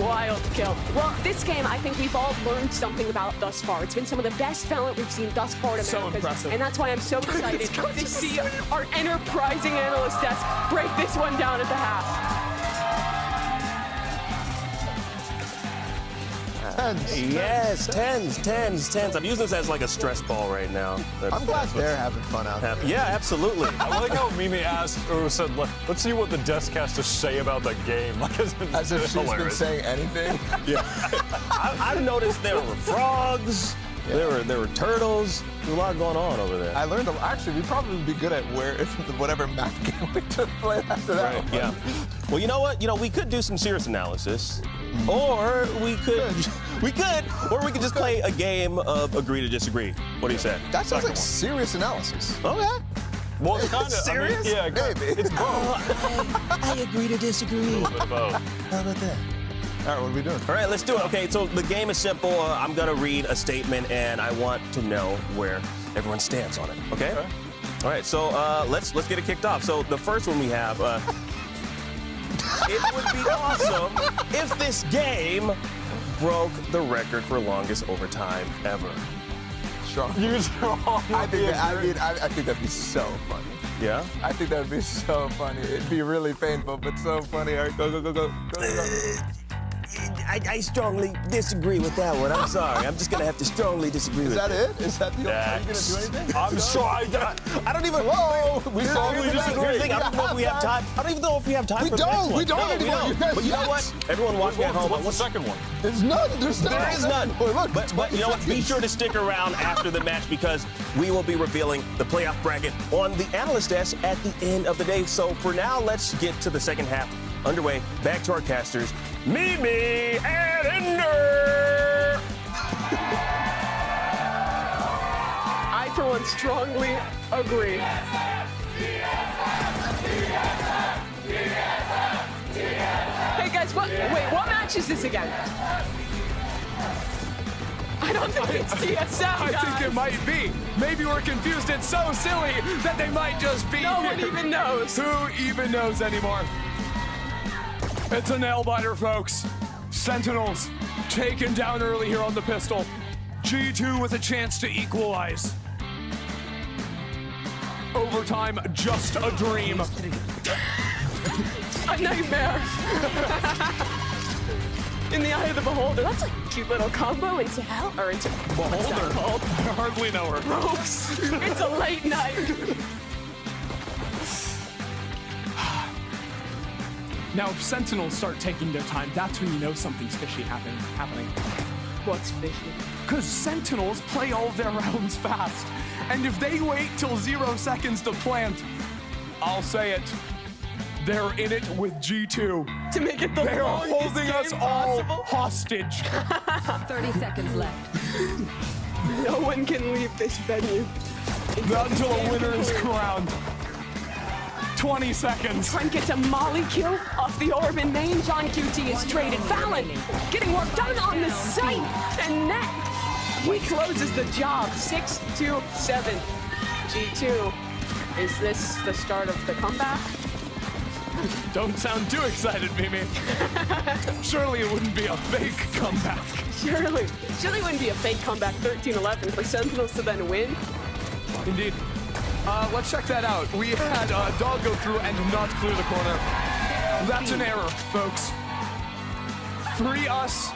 Wild kill. Well, this game, I think we've all learned something about thus far. It's been some of the best Valorant we've seen thus far in So America. impressive. And that's why I'm so excited to see our enterprising analyst desk break this one down at the half. Yes, tens. I'm using this as like a stress ball right now. I'm glad they're having fun out there. Yeah, absolutely. I like how Mimi asked or said, let's see what the desk has to say about the game. Like, As if she's been hilarious. saying anything. I've noticed there were frogs, there were turtles. There's a lot going on over there. I learned actually we'd probably be good at whatever map game we took play after that. Right, one. yeah. Well, you know what? We could do some serious analysis. Or we could just play a game of agree to disagree. What do you say? That sounds like serious analysis. Okay. Well, it's kind of Serious? yeah, Maybe. it's both. I agree to disagree. A little bit of both. How about that? All right, what are we doing? All right, let's do it. Okay, so the game is simple. I'm gonna read a statement, and I want to know where everyone stands on it. Okay. All right, so let's get it kicked off. So the first one we have. It would be awesome if this game broke the record for longest overtime ever. Strong. You're strong. I think that'd be so funny. Yeah? I think that'd be so funny. It'd be really painful, but so funny. All right, go. I strongly disagree with that one. I'm sorry. I'm just gonna have to strongly disagree with Is that it? Is that the only time you're gonna do anything? I'm sorry. I don't even. Whoa! We strongly disagree. I don't know if we have time. I don't even know if we have time We for the next don't. one. We don't No, anymore. You guys But you know yet. what? Everyone watching at home, What's the second one? There's none. There's none. there is none. Oh, look, But you know what? Be sure to stick around after the match because we will be revealing the playoff bracket on the analyst desk at the end of the day. So for now, let's get to the second half underway. Back to our casters, Mimi and Ender. I, for one, strongly agree. Hey guys, what match is this again? I don't think it's TSM, I think it might be. Maybe we're confused. It's so silly that they might just be. No one even knows. Who even knows anymore? It's a nail biter, folks. Sentinels taken down early here on the pistol. G2 with a chance to equalize. Overtime, just a dream. A nightmare. In the eye of the beholder. That's a cute little combo into hell or into what's that called? I hardly know her. Ropes. It's a late night. Now, if Sentinels start taking their time, that's when you know something's fishy happening. What's fishy? Because Sentinels play all of their rounds fast. And if they wait till 0 seconds to plant, I'll say it, they're in it with G2. To make it the They're longest holding game us all possible? hostage. 30 seconds left. No one can leave this venue. Not until a winner is crowned. 20 seconds. Trent gets a molly kill off the orb in main. John QT is traded. Fallon getting work done on the site. And net. He closes the job. 6-2-7. G2. Is this the start of the comeback? Don't sound too excited, Mimi. Surely it wouldn't be a fake comeback. Surely wouldn't be a fake comeback 13-11 for Sentinels to then win. Indeed. Let's check that out. We had Dog go through and not clear the corner. That's an error, folks. Free us.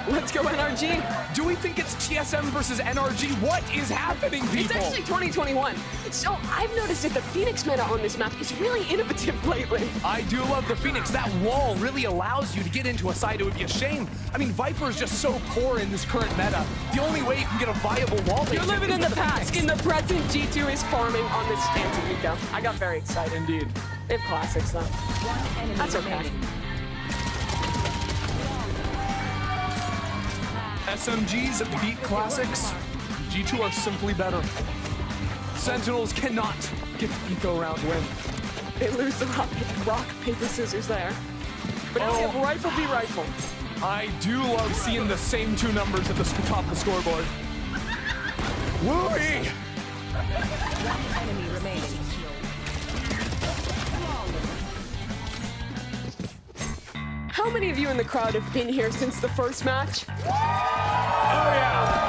Let's go NRG. Do we think it's TSM versus NRG? What is happening, people? It's actually 2021. So I've noticed that the Phoenix meta on this map is really innovative lately. I do love the Phoenix. That wall really allows you to get into a side. It would be a shame. I mean, Viper is just so poor in this current meta. The only way you can get a viable wall You're agent living is in the with past. Phoenix. In the present, G2 is farming on this Antivico. I got very excited. Indeed. They have classics though. One enemy That's okay. remaining. SMGs beat classics. G2 are simply better. Sentinels cannot get the eco round win. They lose the rock, paper, scissors there. But now we have rifle v rifle. I do love seeing the same two numbers at the top of the scoreboard. Wooey! One enemy remaining. How many of you in the crowd have been here since the first match? Oh yeah!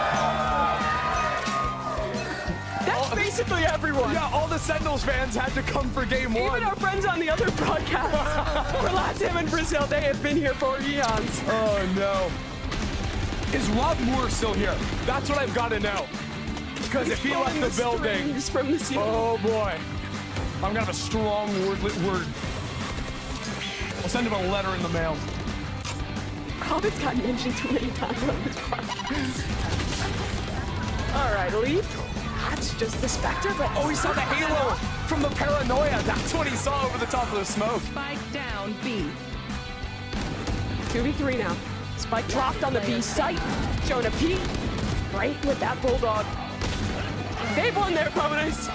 That's basically everyone. Yeah, all the Sentinels fans had to come for game one. Even our friends on the other broadcast. For Latam and Brazil, they have been here for eons. Oh no. Is Rob Moore still here? That's what I've got to know. Because if he left Pulling the building, strings from the ceiling. oh boy. I'm gonna have a strong word. I'll send him a letter in the mail. Hobbit's gotten mentioned too many times on this podcast. All right, Leaf. That's just the Spectre, but Oh, he saw the halo from the paranoia. That's what he saw over the top of the smoke. Spike down B. 2v3 now. Spike dropped on the B site. Showing a P. Right with that Bulldog. They've won their bonus.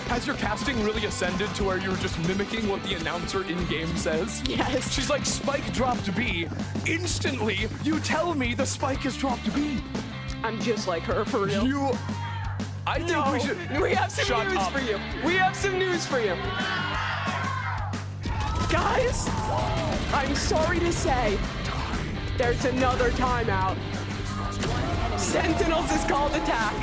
Has your casting really ascended to where you're just mimicking what the announcer in-game says? Yes. She's like, Spike dropped B. Instantly, you tell me the Spike has dropped B. I'm just like her, for real. I think No, we should. we have some Shut news up. for you. We have some news for you. Guys, I'm sorry to say, there's another timeout. Sentinels is called attack.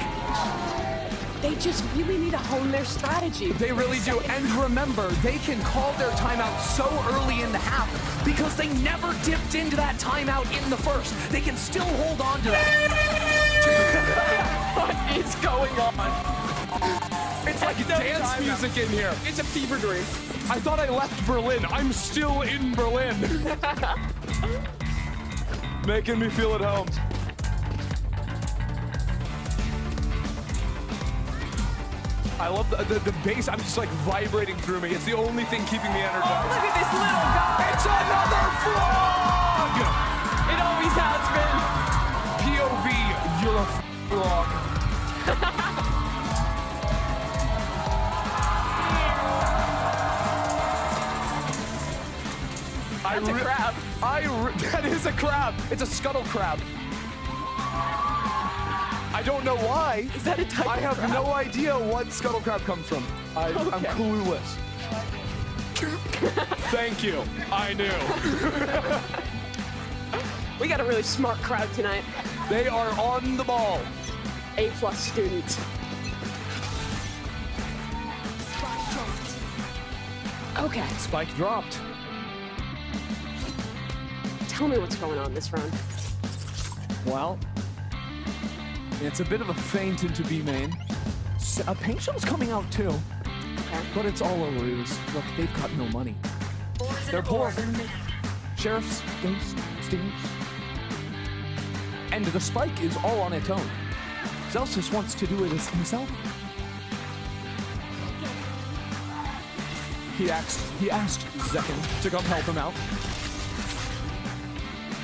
They just really need to hone their strategy. They really do. And remember, they can call their timeout so early in the half because they never dipped into that timeout in the first. They can still hold on to that. What is going on? It's like dance music in here. It's a fever dream. I thought I left Berlin. I'm still in Berlin. Making me feel at home. I love the bass. I'm just like vibrating through me. It's the only thing keeping me energized. Oh, look at this little guy. It's another frog! It always has been. POV, you're a frog. That's a crab. That is a crab. It's a scuttle crab. I don't know why. Is that a type I of have crab? no idea what scuttle crab comes from. I'm Okay. clueless. Thank you. I knew. We got a really smart crowd tonight. They are on the ball. A+ students. Okay, Spike dropped. tell me what's going on this round. Well, it's a bit of a feint into B main. A paint shell's coming out too, Okay. but it's all a ruse. Look, they've got no money. They're poor. Sheriffs, ghosts, stingers. And the spike is all on its own. Celsius wants to do it himself. He asked Zekken to come help him out.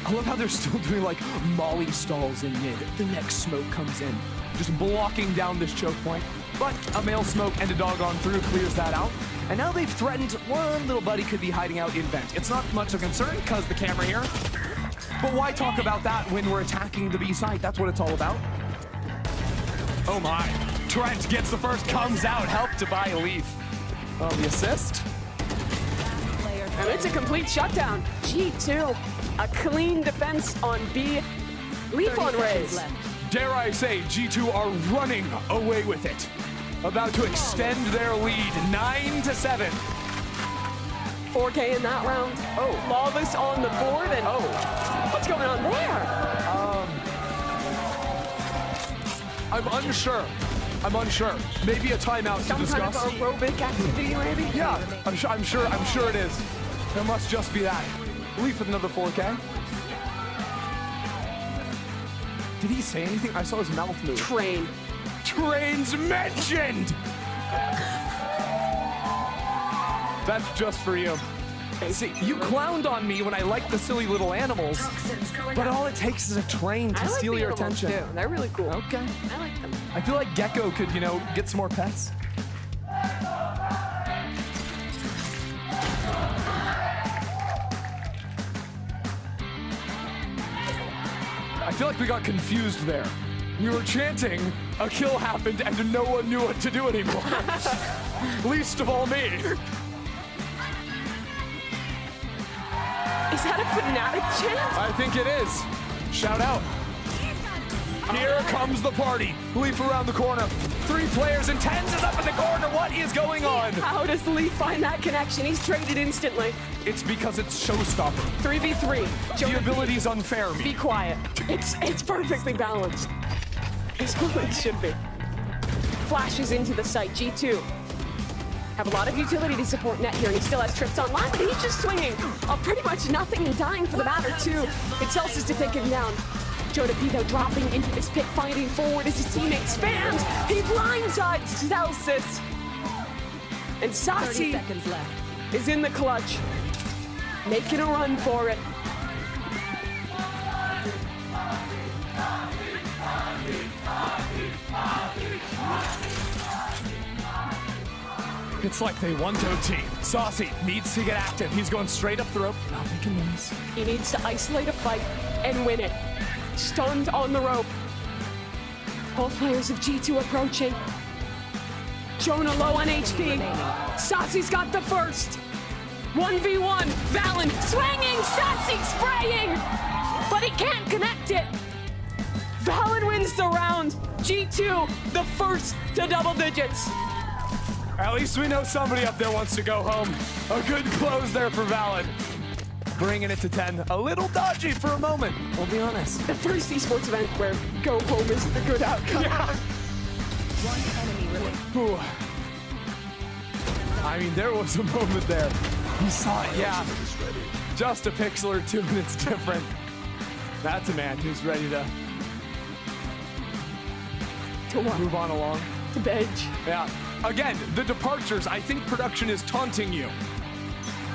I love how they're still doing like molly stalls in mid. The next smoke comes in, just blocking down this choke point. But a male smoke and a dog on through clears that out. And now they've threatened one little buddy could be hiding out in vent. It's not much of a concern because the camera here. But why talk about that when we're attacking the B site? That's what it's all about. Oh my. Trent gets the first, comes out, help to buy a leaf. Oh, the assist? And it's a complete shutdown. G2, a clean defense on B. Leaf on raise. Dare I say, G2 are running away with it. About to extend their lead, 9-7. 4K in that round. Oh, Flawless on the board, and what's going on there? I'm unsure. Maybe a timeout to Some discuss. kind of aerobic activity, maybe? Yeah, I'm sure it is. It must just be that. Leaf with another 4K. Did he say anything? I saw his mouth move. Train. Trains mentioned! That's just for you. See, you clowned on me when I liked the silly little animals, but all it takes is a train to I like steal the your animals, attention. too. They're really cool. Okay. I like them. I feel like Gecko could, get some more pets. I feel like we got confused there. We were chanting, a kill happened, and no one knew what to do anymore. Least of all me. Is that a fanatic chant? I think it is. Shout out. Here comes the party. Leaf around the corner. 3 players and Tens is up in the corner. What is going on? How does Leaf find that connection? He's traded instantly. It's because it's showstopper. 3v3. The ability is unfair. Be quiet. It's perfectly balanced. It's what it should be. Flashes into the site. G2 have a lot of utility to support net here, and he still has trips online, but he's just swinging pretty much nothing and dying for the matter too. It's Celsius to take him down. Joda P though dropping into this pit, fighting forward as his teammate spams. He blindsides Celsius. And 30 Sassy seconds left. is in the clutch, making a run for it. It's like they want OT. Saucy needs to get active. He's going straight up the rope. Not making noise. He needs to isolate a fight and win it. Stunned on the rope. Both players of G2 approaching. Jonah low on HP. Sassy's got the first. 1v1. Valen swinging. Sassy spraying. But he can't connect it. Valen wins the round. G2 the first to double digits. At least we know somebody up there wants to go home. A good close there for Valen. Bringing it to 10. A little dodgy for a moment, I'll be honest. The first esports event where go home is the good outcome. Yeah. One enemy remaining. Ooh. I mean, there was a moment there. You saw it, yeah. Just a pixel or two, and it's different. That's a man who's ready to what? move on along. To bench. Yeah. Again, the departures. I think production is taunting you.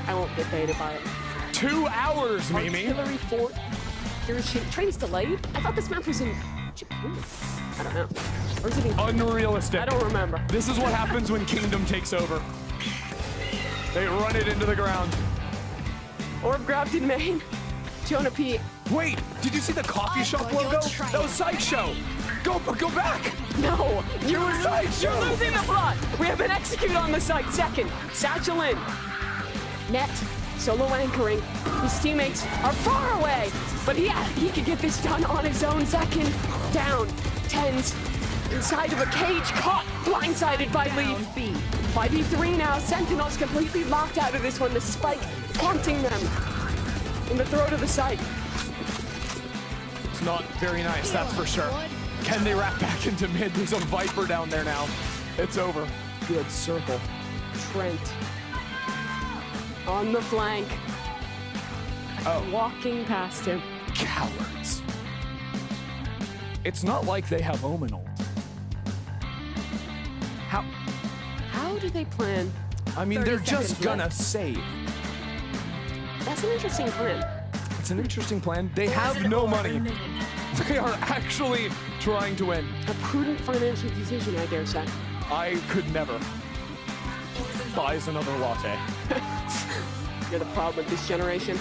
I won't get baited by it. 2 hours, Mimi. Artillery Fort. Train's delayed? I thought this map was in Japan. I don't know. Or is it in Unrealistic. I don't remember. This is what happens when Kingdom takes over. They run it into the ground. Orb grabbed in main. Jonah P. Wait, did you see the coffee shop logo? That was Sideshow. Go back. No, You were Sideshow. you're losing the plot. We have been executed on the site. Second, Satchel in. Net, solo anchoring. His teammates are far away, but he could get this done on his own. Second, down. Tens, inside of a cage, caught, blindsided by Leaf. Down B. 5v3 now. Sentinels completely locked out of this one. The spike haunting them in the throat of the site. It's not very nice, that's for sure. Can they wrap back into mid? There's a Viper down there now. It's over. Good circle. Trent on the flank. Oh. Walking past him. Cowards. It's not like they have Omen ult. How do they plan? I mean, 30 they're just seconds gonna left. save. That's an interesting plan. It's an interesting plan. They have no money. They are actually trying to win. A prudent financial decision, I dare say. I could never. Buys another latte. You're the problem with this generation.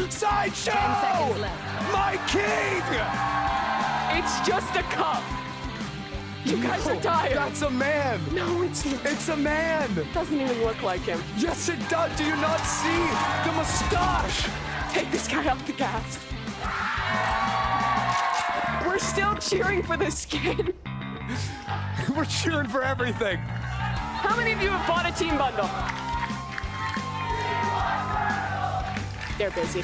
Sideshow! 10 seconds left. My king! It's just a cup. You guys are tired. That's a man. No, it's not. It's a man. Doesn't even look like him. Yes, it does. Do you not see the mustache? Take this guy off the cast. We're still cheering for the skin. We're cheering for everything. How many of you have bought a team bundle? They're busy.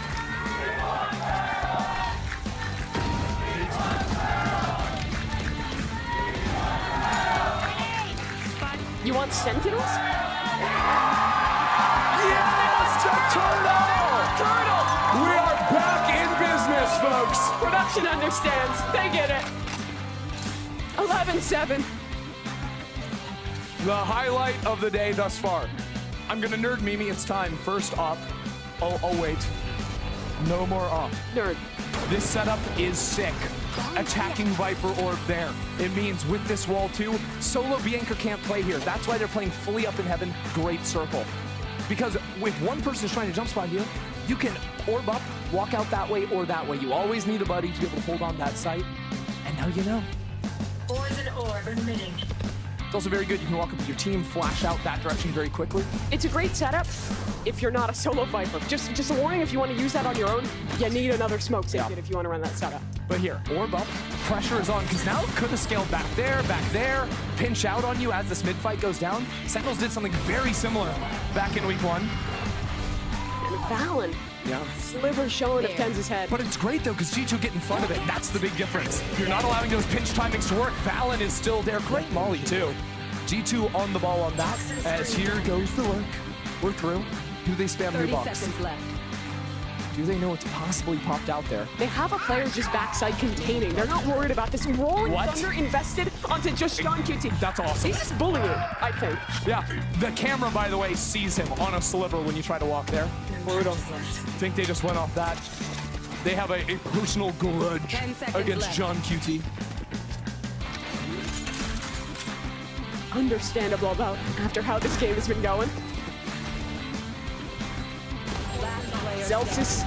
You want Sentinels? Yes, the turtle! Turtle! We are back in business, folks. Production understands. They get it. 11-7. The highlight of the day thus far. I'm gonna nerd Mimi. It's time. First op. Oh, wait. No more op. Nerd. This setup is sick. Attacking Viper Orb there. It means with this wall too, solo Bianca can't play here. That's why they're playing fully up in heaven. Great circle. Because if one person's trying to jump spot you, you can orb up, walk out that way or that way. You always need a buddy to be able to hold on that site. And now you know. Poison orb emitting. It's also very good. You can walk up with your team, flash out that direction very quickly. It's a great setup if you're not a solo Viper. Just a warning, if you want to use that on your own, you need another smoke ticket if you want to run that setup. But here, orb up, pressure is on, because now it could have scaled back there, pinch out on you as this mid fight goes down. Sentinels did something very similar back in week 1. And Valen, Yeah. sliver showing of Tenz's head. But it's great though, because G2 get in front of it. That's the big difference. You're not allowing those pinch timings to work. Valen is still there. Great Molly too. G2 on the ball on that, as here goes the work. We're through. Do they spam 30 rebuffs? seconds left. Do they know it's possibly popped out there? They have a player just backside containing. They're not worried about this. Rolling What? Thunder invested onto just John QT. That's awesome. He's just bullying, I think. Yeah, the camera, by the way, sees him on a sliver when you try to walk there. Brutal. Think they just went off that. They have a personal grudge 10 seconds against left. John QT. Understandable, though, after how this game has been going. Last player Zelsis,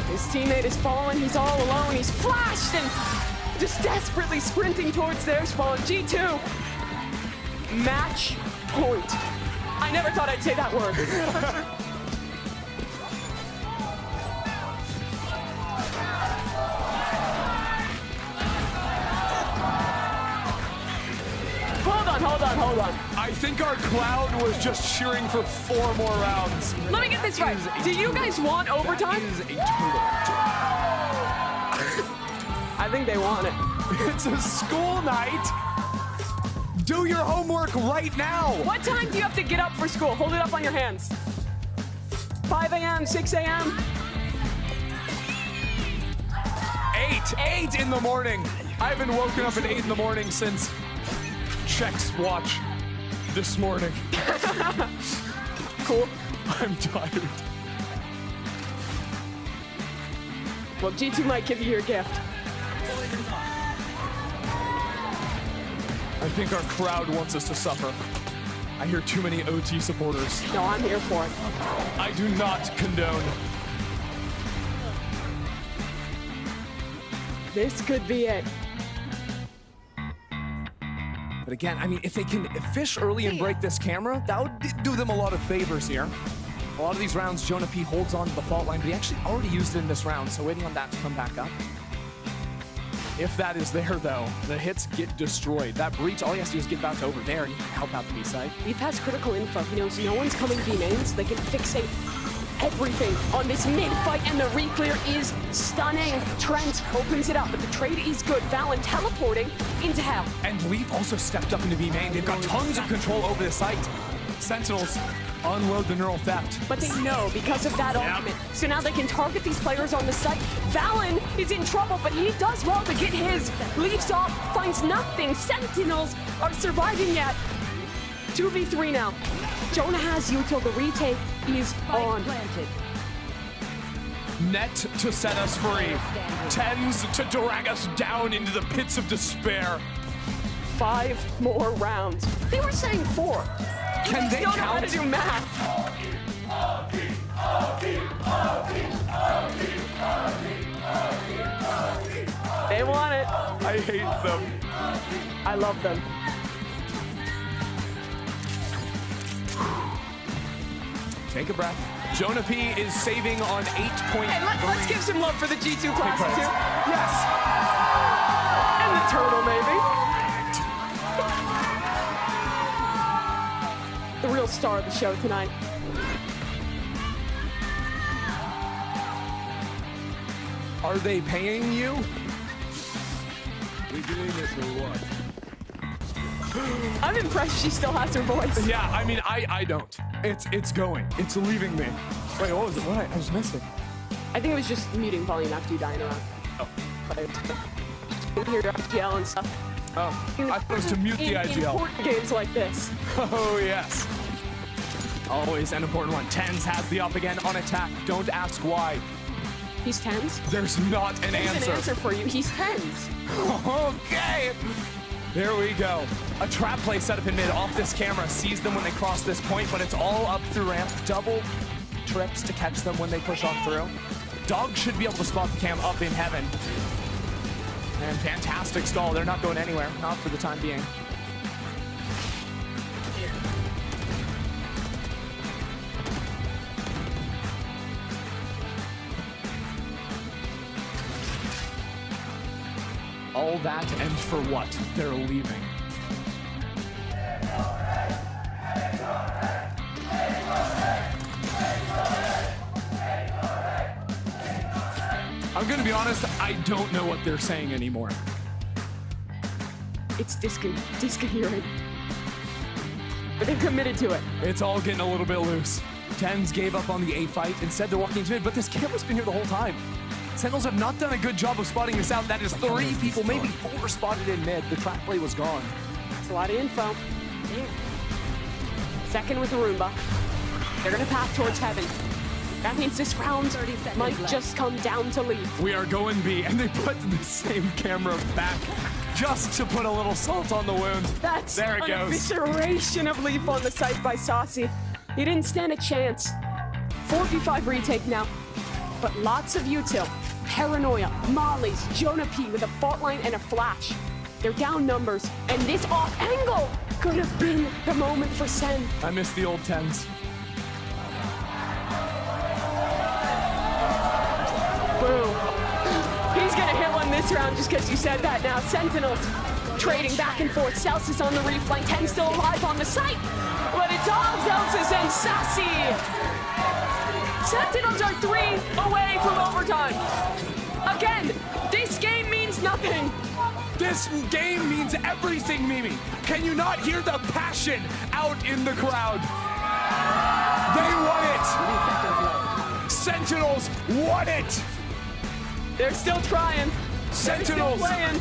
his teammate is fallen. He's all alone. He's flashed and just desperately sprinting towards their spawn. G2, match point. I never thought I'd say that word. hold on. I think our crowd was just cheering for 4 more rounds. Let me get this right. Do you guys want overtime? That is a total. I think they want it. It's a school night. Do your homework right now. What time do you have to get up for school? Hold it up on your hands. 5 a.m., 6 a.m.? 8 in the morning. I haven't woken up at 8 in the morning since Check's watch this morning. Cool. I'm tired. Well, G2 might give you your gift. I think our crowd wants us to suffer. I hear too many OT supporters. No, I'm here for it. I do not condone. This could be it. But again, I mean, if they can fish early and break this camera, that would do them a lot of favors here. A lot of these rounds, Jonah P holds on to the fault line, but he actually already used it in this round, so waiting on that to come back up. If that is there, though, the hits get destroyed. That breach, all he has to do is get back to over there and he can help out the B side. Leaf has critical info. He knows no one's coming B mains. They can fixate everything on this mid-fight, and the re-clear is stunning. Trent opens it up, but the trade is good. Valen teleporting into hell. And Leaf also stepped up into B main. They've got tons of control over the site. Sentinels unload the neural theft. But they know because of that ultimate. So now they can target these players on the site. Valen is in trouble, but he does well to get his. Leaps off, finds nothing. Sentinels are surviving yet. 2v3 now. Jonah has you till the retake is on. Net to set us free. Tens to drag us down into the pits of despair. 5 more rounds. They were saying 4. Can they don't know how to count? do math. They want it. I hate them. I love them. Take a breath. Jonah P is saving on 8.3. Hey, let's give some love for the G2 Classic too. Yes. And the turtle, maybe. The real star of the show tonight. Are they paying you? We doing this or what? I'm impressed she still has her voice. Yeah, I mean, I don't. It's going. It's leaving me. Wait, what was it? What I was missing? I think it was just muting volume after you dying around. Oh. You hear your IGL and stuff. Oh, I thought it was to mute the In IGL. important games like this. Oh, yes. Always an important one. Tens has the up again on attack. Don't ask why. He's 10s? There's not an There's answer. an answer for you. He's 10s. Okay. There we go. A trap play set up in mid off this camera. Sees them when they cross this point, but it's all up through ramp. Double trips to catch them when they push on through. Dog should be able to spot the cam up in heaven. And fantastic stall. They're not going anywhere. Not for the time being. All that and for what? They're leaving. I'm gonna be honest, I don't know what they're saying anymore. It's discoherent. But they're committed to it. It's all getting a little bit loose. Tens gave up on the A fight. Instead, they're walking into mid, but this camera's been here the whole time. Sentinels have not done a good job of spotting this out. That is 3 people, maybe 4 spotted in mid. The trap play was gone. It's a lot of info. Second with a Roomba. They're gonna path towards heaven. That means this round might just come down to Leaf. We are going B, and they put the same camera back just to put a little salt on the wound. That's there it an goes. evisceration of Leaf on the site by Saucy. He didn't stand a chance. 4v5 retake now, but lots of util. Paranoia, Molly's, Jonah P with a fault line and a flash. They're down numbers, and this off angle could have been the moment for Sen. I miss the old Tens. Boom. He's gonna hit one this round just because you said that now. Sentinels trading back and forth. Celsius on the reflank, 10 still alive on the site, but it's all Celsius and Sassy. Sentinels are 3 away from overtime. Again, this game means nothing. This game means everything, Mimi. Can you not hear the passion out in the crowd? They won it. Sentinels won it. They're still trying. Sentinels They're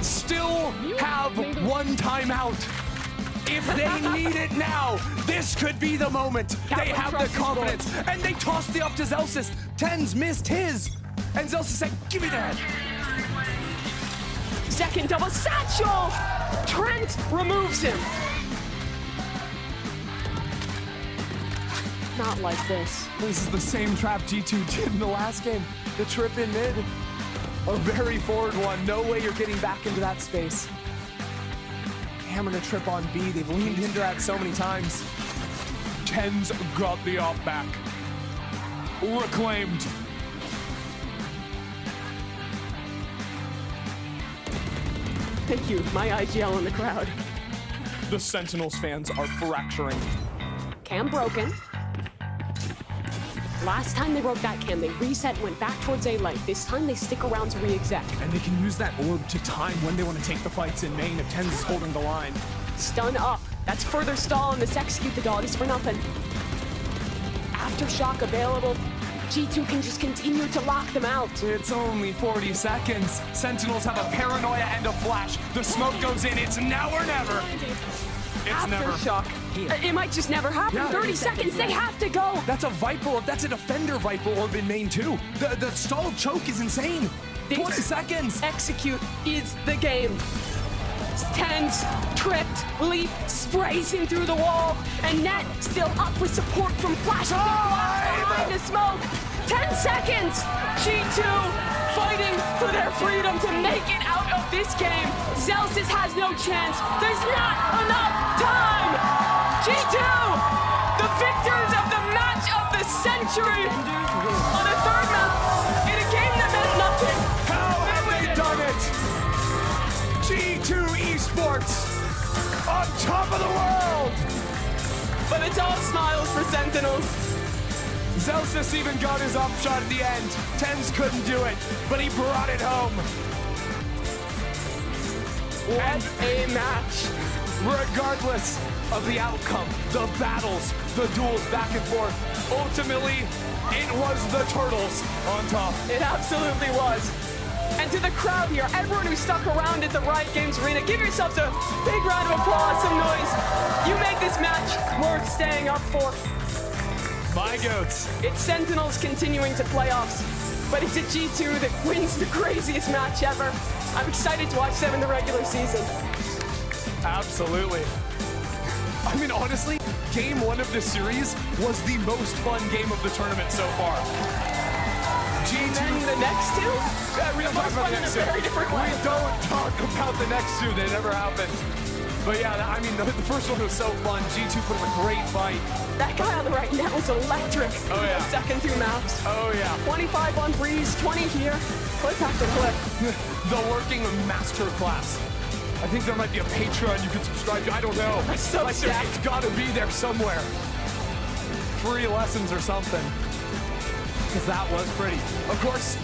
still have one timeout. If they need it now, this could be the moment. They have the confidence. And they tossed it up to Zelsis. Tens missed his. And Zelsis said, give me that. Second double satchel. Trent removes him. Not like this. This is the same trap G2 did in the last game. The trip in mid. A very forward one. No way you're getting back into that space. Hammering a trip on B. They've leaned into that so many times. Tens got the op back. Reclaimed. Thank you, my IGL in the crowd. The Sentinels fans are fracturing. Cam broken. Last time they broke that cam, they reset and went back towards A light. This time they stick around to re-exec. And they can use that orb to time when they want to take the fights in main if Tens is holding the line. Stun up. That's further stall, and this execute the dog is for nothing. Aftershock available. G2 can just continue to lock them out. It's only 40 seconds. Sentinels have a paranoia and a flash. The smoke goes in. It's now or never. It's never. Aftershock. It might just never happen. Yeah. 30 seconds, they have to go. That's a Viper orb. That's a Defender Viper orb in main too. The stalled choke is insane. 20 seconds. Execute is the game. Tens, tripped, Leaf sprays him through the wall, and Net still up with support from Flash behind the smoke. 10 seconds. G2 fighting for their freedom to make it out of this game. Celsius has no chance. There's not enough time. G2, the victors of the match of the century on a third map in a game that meant nothing. How have they done it? G2 Esports on top of the world. But it's all smiles for Sentinels. Zelsis even got his up shot at the end. Tens couldn't do it, but he brought it home. What a match. Regardless of the outcome, the battles, the duels back and forth, ultimately, it was the Turtles on top. It absolutely was. And to the crowd here, everyone who stuck around at the Riot Games Arena, give yourselves a big round of applause, some noise. You make this match worth staying up for. My goats. It's Sentinels continuing to playoffs, but it's a G2 that wins the craziest match ever. I'm excited to watch them in the regular season. Absolutely. I mean, honestly, game one of the series was the most fun game of the tournament so far. And then the next two? Yeah, we don't talk about the next two. Very different way. We don't talk about the next two. They never happened. But yeah, I mean, the first one was so fun. G2 put up a great fight. That guy on the right net was electric. Oh, yeah. The second two maps. Oh, yeah. 25 on Breeze, 20 here. Clip after clip. The working masterclass. I think there might be a Patreon you can subscribe to. I don't know. That's so stacked. It's got to be there somewhere. Free lessons or something. Because that was pretty. Of course,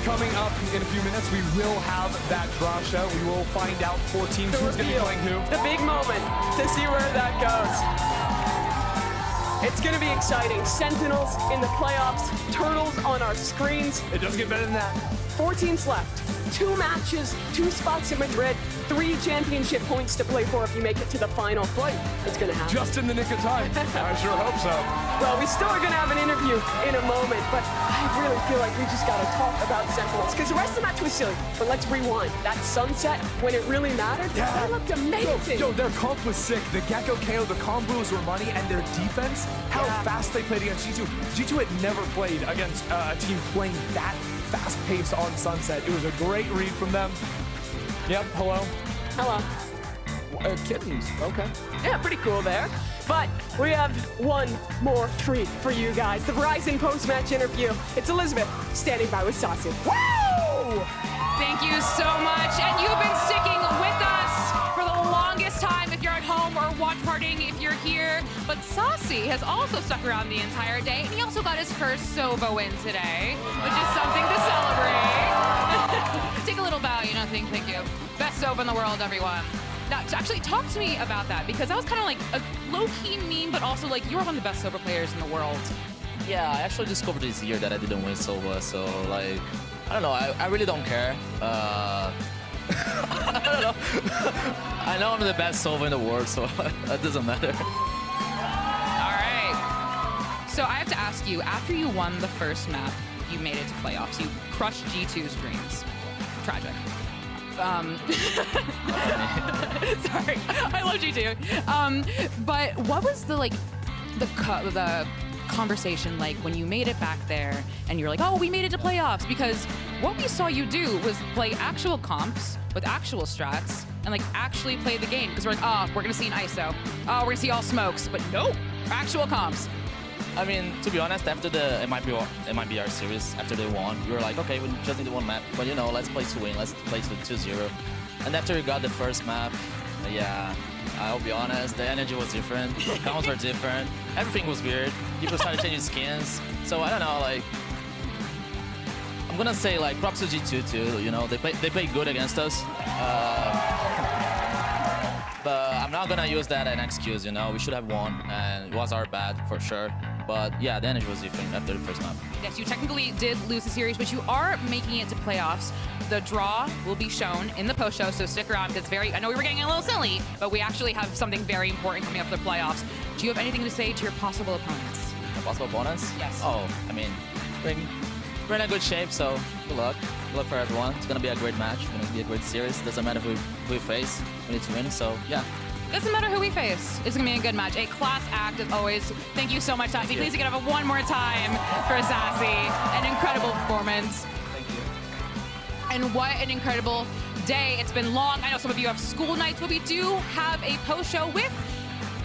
coming up in a few minutes, we will have that draw show. We will find out 4 teams who's going to be playing who. The big moment to see where that goes. It's going to be exciting. Sentinels in the playoffs, Turtles on our screens. It doesn't get better than that. 4 teams left. 2 matches, 2 spots in Madrid, 3 championship points to play for if you make it to the final. But it's going to happen. Just in the nick of time. I sure hope so. Well, we still are going to have an interview in a moment, but I really feel like we just got to talk about Sentinels, because the rest of the match was silly. But let's rewind. That sunset, when it really mattered, that looked amazing. Yo, their comp was sick. The Gecko KO, the combos were money, and their defense, how fast they played against G2. G2 had never played against a team playing that fast-paced on Sunset. It was a great read from them. Yep, hello. Hello. Kittens, okay. Yeah, pretty cool there. But we have one more treat for you guys. The Verizon post-match interview. It's Elizabeth standing by with Saucy. Woo! Thank you so much. And you've been sticking with us longest time if you're at home or watch partying if you're here. But Saucy has also stuck around the entire day, and he also got his first Sova win today, which is something to celebrate. Take a little bow, you know, thank you. Best Sova in the world, everyone. Now, actually, talk to me about that, because that was kind of like a low-key meme, but also like you were one of the best Sova players in the world. Yeah, I actually discovered this year that I didn't win Sova, so like, I don't know, I really don't care. I don't know. I know I'm the best Sova in the world, so that doesn't matter. All right. So I have to ask you, after you won the first map, you made it to playoffs. You crushed G2's dreams. Tragic. Sorry, I love G2. But what was the the conversation like when you made it back there and you're like, oh, we made it to playoffs? Because what we saw you do was play actual comps with actual strats and like actually play the game. Because we're like, oh, we're gonna see an ISO. Oh, we're gonna see all smokes. But nope, actual comps. I mean, to be honest, after the MIBR series, after they won, we were like, okay, we just need one map, but you know, let's play to win, let's play to 2-0. And after we got the first map, yeah, I'll be honest, the energy was different, counts were different, everything was weird, people started changing skins, so I don't know, like, I'm gonna say like props to G2 too, you know, they play good against us. But I'm not gonna use that as an excuse, you know, we should have won, and it was our bad for sure. But yeah, the energy was different after the first map. Yes, you technically did lose the series, but you are making it to playoffs. The draw will be shown in the post show, so stick around, because I know we were getting a little silly, but we actually have something very important coming up for the playoffs. Do you have anything to say to your possible opponents? My possible opponents? Yes. Oh, I mean, we're in a good shape, so good luck. Good luck for everyone. It's gonna be a great match, it's gonna be a great series. Doesn't matter who we face, we need to win, so yeah. Doesn't matter who we face. It's gonna be a good match. A class act as always. Thank you so much, Sassy. Please give it up one more time for Sassy. An incredible performance. Thank you. And what an incredible day. It's been long. I know some of you have school nights, but we do have a post show with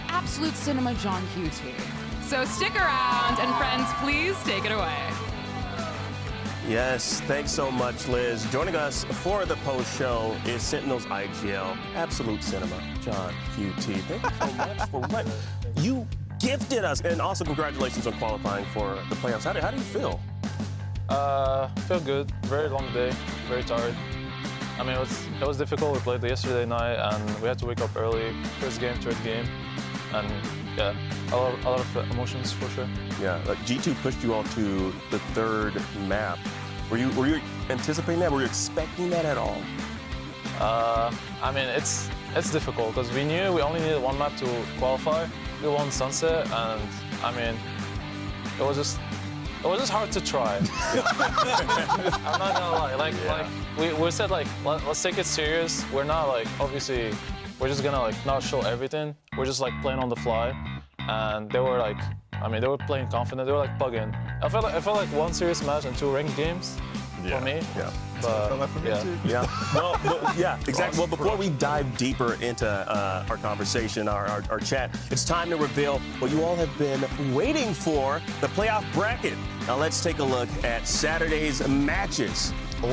Absolute Cinema John QT. So stick around, and friends, please take it away. Yes, thanks so much, Liz. Joining us for the post show is Sentinel's IGL, Absolute Cinema, John QT. Thank you so much for what you gifted us. And also congratulations on qualifying for the playoffs. How do you feel? Feel good. Very long day. Very tired. I mean, it was difficult. We played yesterday night, and we had to wake up early. First game, third game, and yeah, a lot of emotions for sure. Yeah, G2 pushed you all to the third map. Were you anticipating that? Were you expecting that at all? I mean, it's difficult because we knew we only needed one map to qualify. We won Sunset, and I mean, it was just hard to try. I'm not gonna lie. Like we said, like let's take it serious. We're not like obviously we're just gonna like not show everything. We're just like playing on the fly, and they were like. I mean, they were playing confident. They were like bugging. I felt like one serious match and 2 ranked games for me. Yeah. But for me too. Yeah. Well, yeah, exactly. Well, before we dive deeper into our conversation, our chat, it's time to reveal what you all have been waiting for, the playoff bracket. Now let's take a look at Saturday's matches. we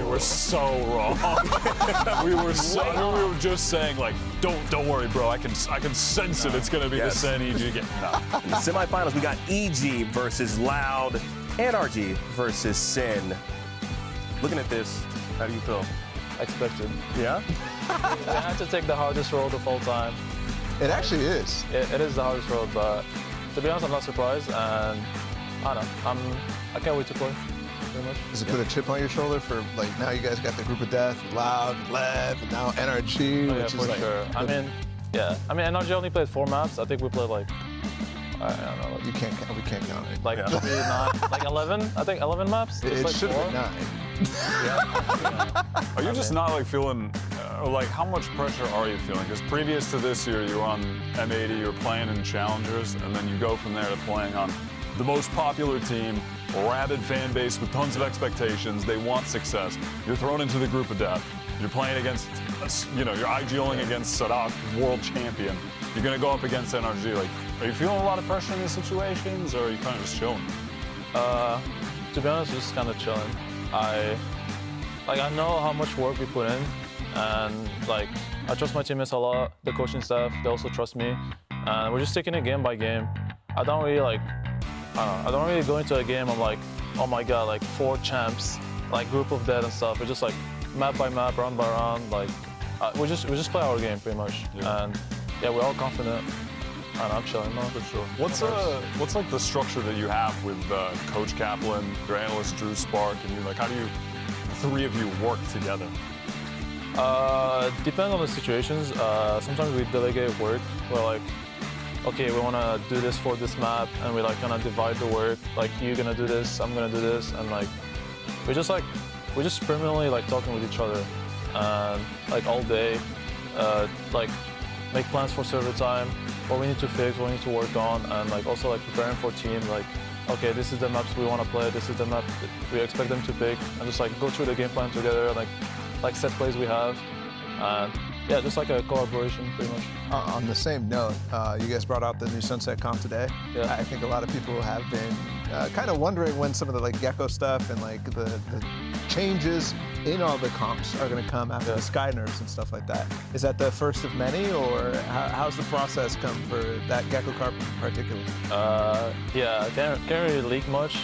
were so wrong. we were just saying like, don't worry, bro. I can sense it. It's gonna be the same EG game. No. In the semifinals, we got EG versus Loud, NRG versus Sin. Looking at this, how do you feel? Expected. Yeah? I had to take the hardest road of all time. It actually is. It is the hardest road, but to be honest, I'm not surprised, and I don't know. I can't wait to play. Pretty much. Does it put a chip on your shoulder for like now you guys got the group of death, Loud, Lev, and now NRG, Yeah, which for is like. sure. I mean, NRG only played 4 maps. I think we played like I don't know. Like, we can't count it. Like 11? I think 11 maps. It should have been 9. Are you just not like feeling? Like, how much pressure are you feeling? Because previous to this year, you were on M80, you were playing in challengers, and then you go from there to playing on the most popular team, rabid fan base with tons of expectations. They want success. You're thrown into the group of death. You're playing against, you're IGLing against Sadak, world champion. You're gonna go up against NRG. Like, are you feeling a lot of pressure in these situations, or are you kind of just chilling? To be honest, just kind of chilling. I know how much work we put in, and like I trust my teammates a lot. The coaching staff, they also trust me, and we're just taking it game by game. I don't really go into a game. I'm like, oh my god, like 4 champs, like group of dead and stuff. We're just like map by map, round by round. Like we just play our game pretty much, and yeah, we're all confident. And I'm chilling now. For sure. What's like the structure that you have with Coach Kaplan, your analyst Drew Spark, and you? Like, how do you, the 3 of you, work together? Depends on the situations. Sometimes we delegate work. We're like, okay, we want to do this for this map, and we like kind of divide the work. Like, you're gonna do this, I'm gonna do this, and like, we're just permanently like talking with each other, and like all day, like make plans for server time, what we need to fix, what we need to work on, and like also like preparing for team. Like, okay, this is the maps we want to play, this is the map that we expect them to pick, and just like go through the game plan together, and like set plays we have, and yeah, just like a collaboration pretty much. On the same note, you guys brought out the new Sunset comp today. Yeah. I think a lot of people have been kind of wondering when some of the like Gecko stuff and like the changes in all the comps are going to come after the Sky nerfs and stuff like that. Is that the first of many, or how's the process come for that Gecko carp in particular? Yeah, I can't really leak much,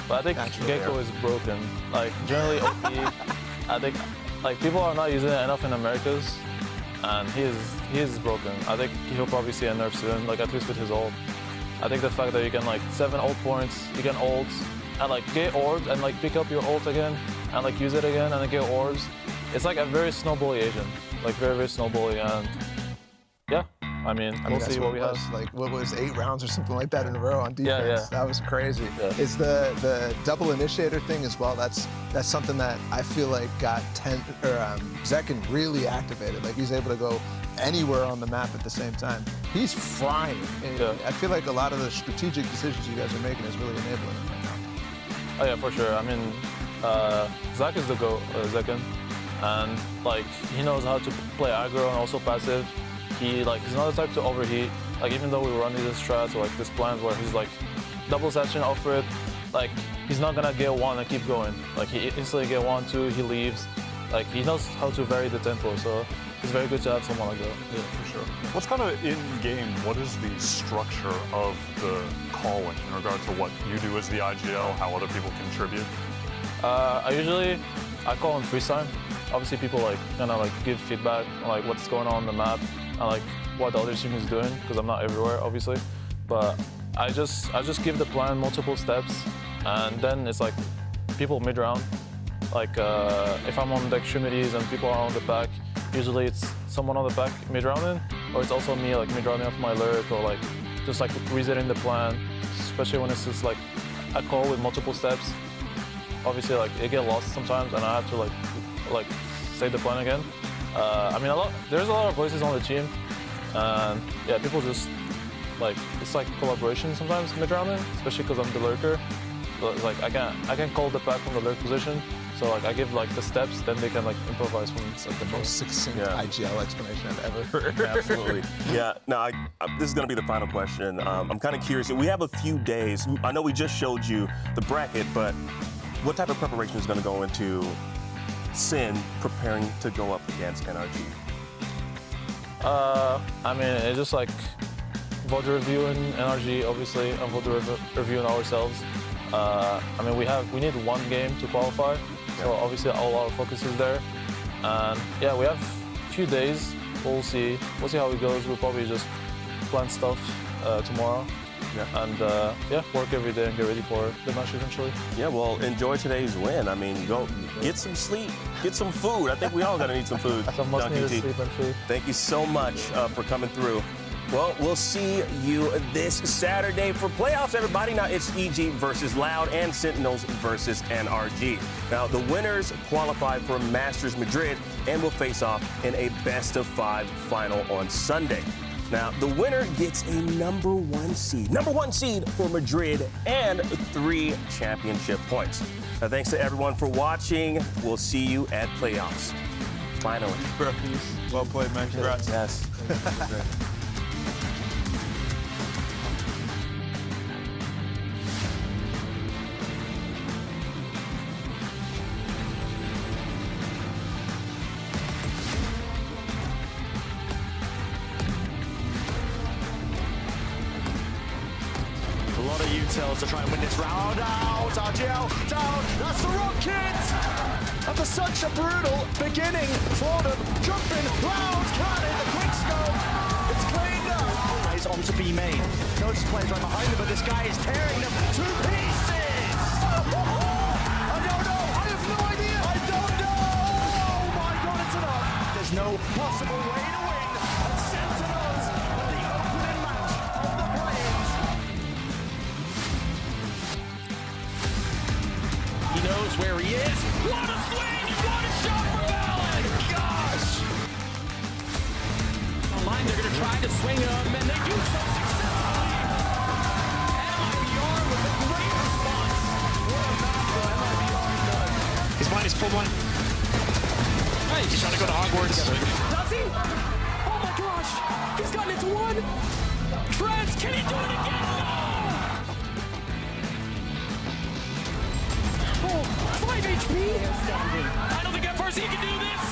but I think Gecko is broken. Like generally OP, I think like people are not using it enough in Americas, and he is broken. I think he'll probably see a nerf soon, like at least with his ult. I think the fact that you can like 7 ult points, you can ult, and like get orbs and like pick up your ult again, and like use it again and then get orbs. It's like a very snowbally agent, like very, very snowbally, and yeah. I mean, we'll see what we have. Like, what was 8 rounds or something like that in a row on defense? Yeah. That was crazy. Yeah. Is the double initiator thing as well? That's something that I feel like got Zekin really activated. Like, he's able to go anywhere on the map at the same time. He's frying. And I feel like a lot of the strategic decisions you guys are making is really enabling him right now. Oh yeah, for sure. I mean, Zach is the GOAT, Zekin, and like he knows how to play aggro and also passive. He's not the type to overheat. Like, even though we run these strats or like this plan where he's like double satching off it, like he's not gonna get 1 and keep going. Like, he instantly get 1, 2, he leaves. Like, he knows how to vary the tempo, so it's very good to have someone like that. Yeah, for sure. What's kind of in game? What is the structure of the calling in regard to what you do as the IGL, how other people contribute? I call in freeze time. Obviously, people like kind of like give feedback on like what's going on the map and like what the other team is doing, because I'm not everywhere, obviously. But I just give the plan multiple steps, and then it's like people mid round. Like if I'm on the extremities and people are on the back, usually it's someone on the back mid rounding, or it's also me like mid rounding off my lurk, or like just like resetting the plan, especially when it's just like a call with multiple steps. Obviously, like it get lost sometimes, and I have to like say the plan again. I mean, there's a lot of voices on the team, and yeah, people just like it's like collaboration sometimes mid rounding, especially because I'm the lurker. But, like I can call the pack from the lurk position, so like I give like the steps, then they can like improvise from like the most succinct IGL explanation I've ever heard. Absolutely. Yeah. Now, this is going to be the final question. I'm kind of curious. We have a few days. I know we just showed you the bracket, but what type of preparation is going to go into Sin preparing to go up against NRG? I mean, it's just like VOD reviewing NRG, obviously, and VOD reviewing ourselves. I mean, we need 1 game to qualify, so obviously all our focus is there. And yeah, we have a few days. We'll see how it goes. We'll probably just plan stuff tomorrow. Yeah. And yeah, work every day and get ready for the match eventually. Yeah, well, enjoy today's win. I mean, go get some sleep, get some food. I think we all gonna need some food. Some must need sleep and food. Thank you so much for coming through. Well, we'll see you this Saturday for playoffs, everybody. Now, it's EG versus Loud and Sentinels versus NRG. Now, the winners qualify for Masters Madrid and will face off in a best-of-5 final on Sunday. Now, the winner gets a number 1 seed for Madrid and 3 championship points. Now, thanks to everyone for watching. We'll see you at playoffs. Finally. Bro, well played, man. Congrats. Yes. utils to try and win this round out. RGL down. That's the Rockets. After such a brutal beginning for them. Jumping round. Cannon, the quick scope. It's cleaned up. He's on to B main. Notice players right behind him, but this guy is tearing them to pieces. I don't know. I have no idea. I don't know. Oh my god, it's enough. There's no possible way to win. And Sentinels are the opening match of the playoffs. He knows where he is. What a swing! What a shot for Valen! Gosh! Online, they're going to try to swing him, and they do so successfully. MIBR with a great response. What a match for MIBR does. His mind is full one. He's trying to go to Hogwarts. Does he? Oh my gosh! He's gotten it to one! Treads, can he do it again? No! Oh, 5 HP! I don't think at first he can do this!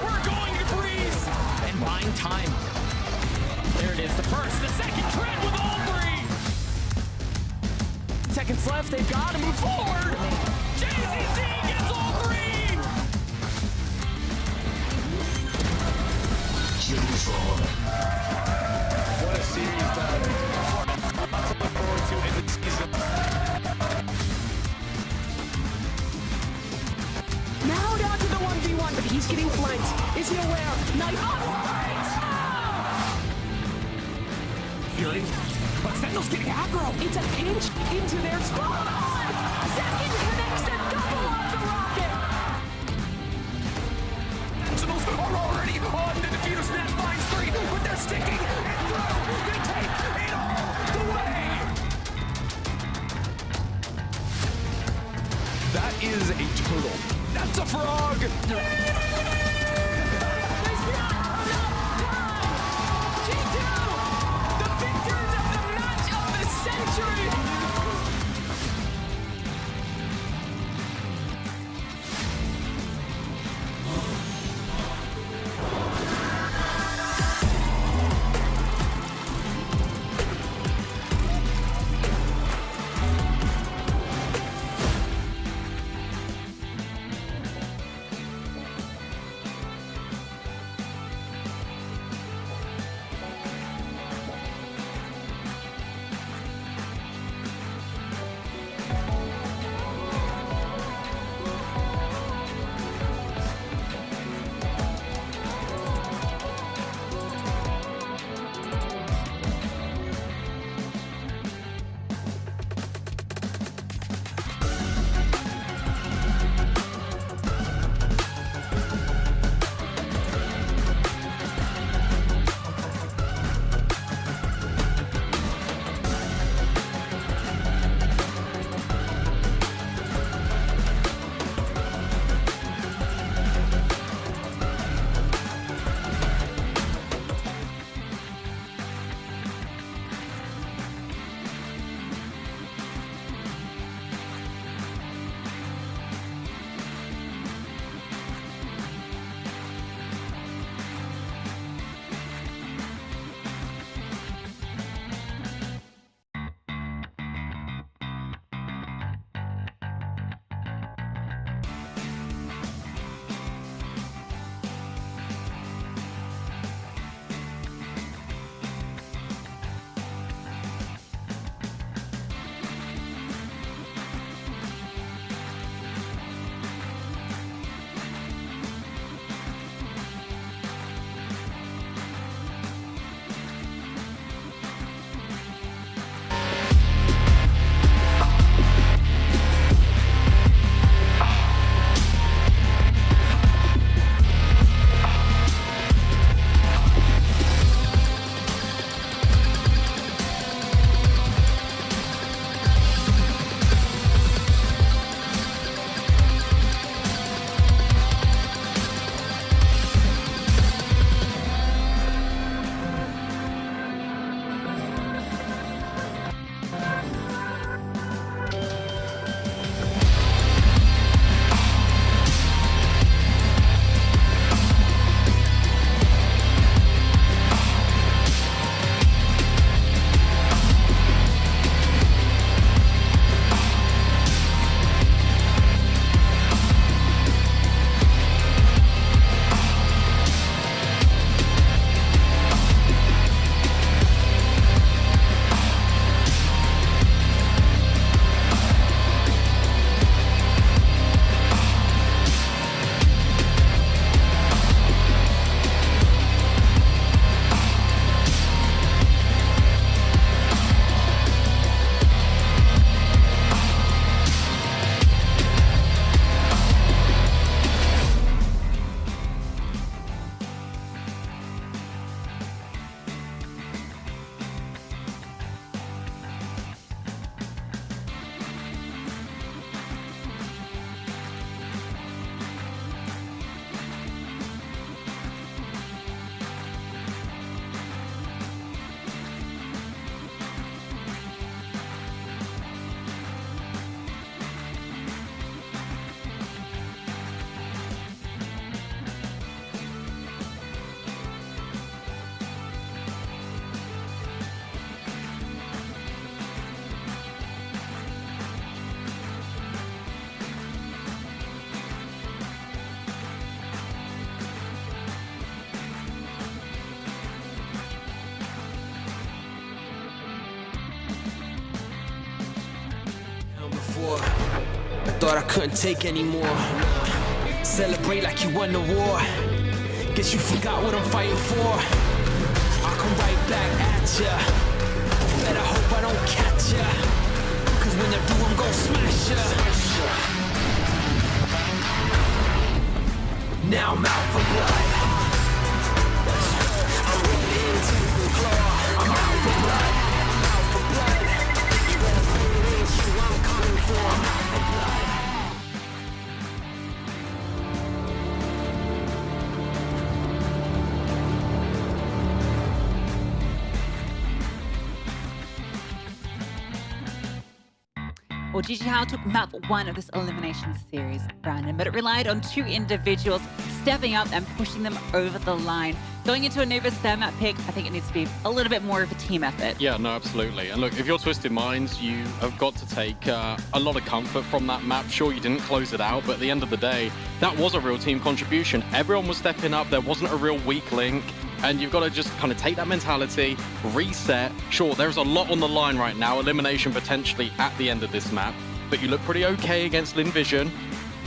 We're going to freeze! And buying time. There it is, the first, the second, Tread with all three! Seconds left, they've got to move forward! JZZ gets all three! What a series that to look forward to in the season. Now down to the 1v1, but he's getting flanked. Is he aware? Knife on right! Fury. But Sentinel's getting aggro. It's a pinch into their spot. Second connects the double off the rocket. Sentinels are already on the defeater's net. Finds three, but they're sticking and through. They take it all the way. That is a turtle. That's a frog. G2, the victors of the match of the century. for. I thought I couldn't take anymore. Celebrate like you won the war. Guess you forgot what I'm fighting for. I'll come right back at ya. Better hope I don't catch ya. Cause when I do, I'm gon' smash ya. Now I'm out for blood. I'm ripping into the claw. I'm out for blood. I'm out for blood. You better put it in queue. I'm coming for. I'm out for blood. Well, GG How took map 1 of this elimination series, Brandon, but it relied on 2 individuals stepping up and pushing them over the line. Going into Anubis, their map pick, I think it needs to be a little bit more of a team effort. Yeah, no, absolutely. And look, if you're Twisted Minds, you have got to take a lot of comfort from that map. Sure, you didn't close it out, but at the end of the day, that was a real team contribution. Everyone was stepping up. There wasn't a real weak link. And you've got to just kind of take that mentality, reset. Sure, there's a lot on the line right now, elimination potentially at the end of this map, but you look pretty okay against Lin Vision.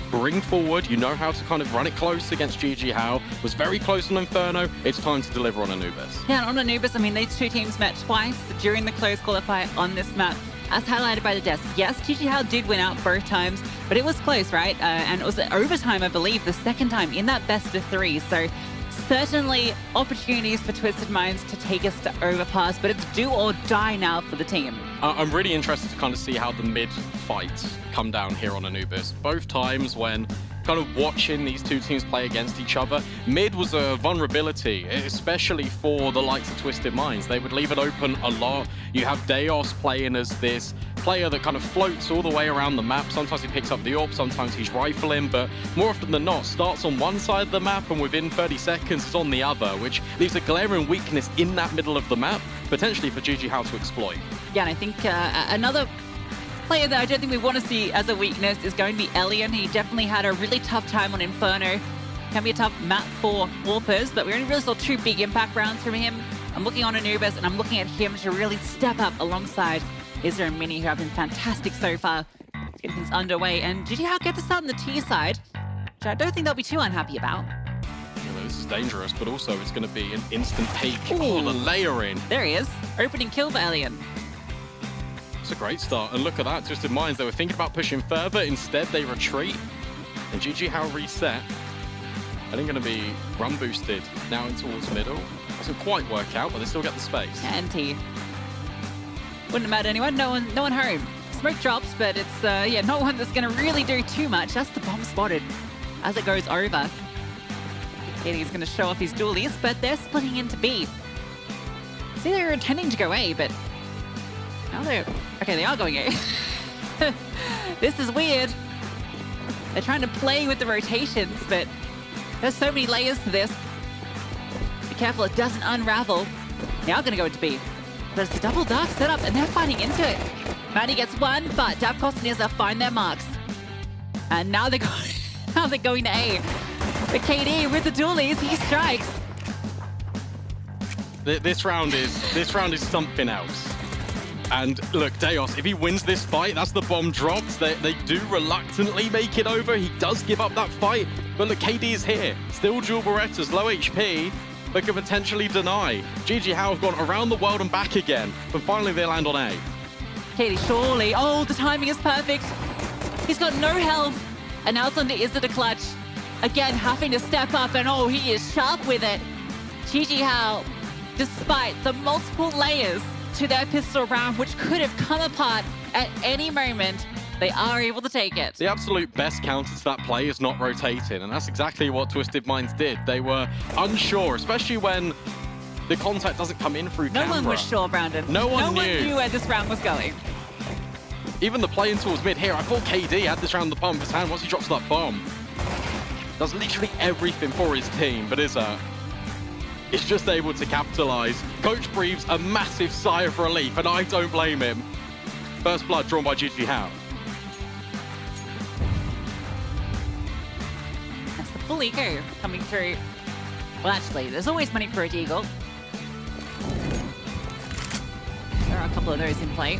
Bring forward, you know how to kind of run it close against GG How. Was very close on Inferno. It's time to deliver on Anubis. Yeah, and on Anubis, I mean, these 2 teams met twice during the close qualifier on this map. As highlighted by the desk, yes, GG How did win out both times, but it was close, right? And it was overtime, I believe, the second time in that best of 3. So certainly opportunities for Twisted Minds to take us to overpass, but it's do or die now for the team. I'm really interested to kind of see how the mid fights come down here on Anubis. Both times when kind of watching these 2 teams play against each other, mid was a vulnerability, especially for the likes of Twisted Minds. They would leave it open a lot. You have Deos playing as this player that kind of floats all the way around the map. Sometimes he picks up the AWP, sometimes he's rifling, but more often than not, starts on one side of the map and within 30 seconds is on the other, which leaves a glaring weakness in that middle of the map, potentially for GG How to exploit. Yeah, and I think another player that I don't think we want to see as a weakness is going to be Elian. He definitely had a really tough time on Inferno. Can be a tough map for Warpers, but we only really saw 2 big impact rounds from him. I'm looking on Anubis, and I'm looking at him to really step up alongside Izra and Mini, who have been fantastic so far. Let's get things underway, and GG How get to start on the T side, which I don't think they'll be too unhappy about. Yeah, this is dangerous, but also it's going to be an instant peak. Oh, the layering. There he is. Opening kill for Elian. It's a great start, and look at that, Twisted Minds, they were thinking about pushing further, instead they retreat, and GG How reset. I think going to be run boosted now in towards middle. Doesn't quite work out, but they still get the space. Yeah, NT. Wouldn't have mattered anyone, no one home. Smoke drops, but it's, yeah, not one that's going to really do too much. That's the bomb spotted as it goes over. Katie's going to show off his dualies, but they're splitting into B. See, they were intending to go A, but now they're... Okay, they are going A. This is weird. They're trying to play with the rotations, but there's so many layers to this. Be careful it doesn't unravel. They are going to go into B. But it's a double dark setup, and they're fighting into it. Maddie gets 1, but Davkos and Izza find their marks. And now they're going to A. But KD with the dualies, he strikes. This round is something else. And look, Deos, if he wins this fight, that's the bomb dropped. They do reluctantly make it over. He does give up that fight. But look, KD is here. Still dual Berettas, low HP, but can potentially deny. GG How have gone around the world and back again. But finally they land on A. KD surely. Oh, the timing is perfect. He's got no health. And now it's on to Izza to clutch. Again, having to step up, and oh, he is sharp with it. GG How, despite the multiple layers to their pistol round, which could have come apart at any moment, they are able to take it. The absolute best counter to that play is not rotating, and that's exactly what Twisted Minds did. They were unsure, especially when the contact doesn't come in through camera. No one was sure, Brandon. No one knew where this round was going. Even the play-in towards mid here, I thought KD had this round in the palm of his hand once he drops that bomb. Does literally everything for his team, but Izza is just able to capitalize. Coach breathes a massive sigh of relief, and I don't blame him. First blood drawn by GG How. That's the full eco coming through. Well, actually, there's always money for a deagle. There are a couple of those in play.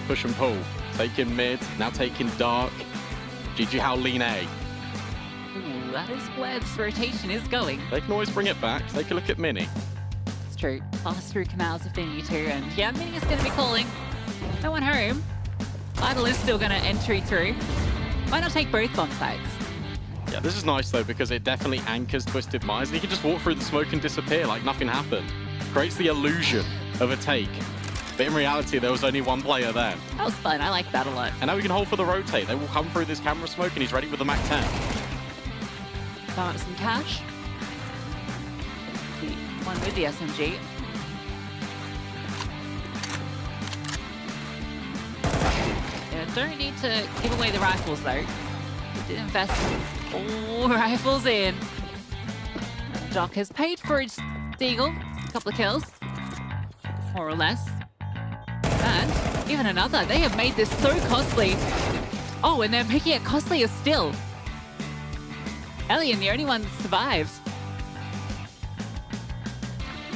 push and pull. Taking mid, now taking dark. GG How lean A. Ooh, that is where this rotation is going. They can always bring it back. Take a look at Mini. It's true. Fast through canals if they need to, and yeah, Mini is going to be calling. No one home. Idle is still going to entry through. Why not take both bomb sites? Yeah, this is nice though because it definitely anchors Twisted Minds. He can just walk through the smoke and disappear like nothing happened. Creates the illusion of a take. But in reality, there was only one player there. That was fun. I like that a lot. And now we can hold for the rotate. They will come through this camera smoke and he's ready with the Mac 10. Farm up some cash. The one with the SMG. Yeah, don't need to give away the rifles though. We did invest all rifles in. Doc has paid for his Deagle. A couple of kills. More or less. And even another. They have made this so costly. Oh, and they're making it costlier still. Alien, the only one that survived.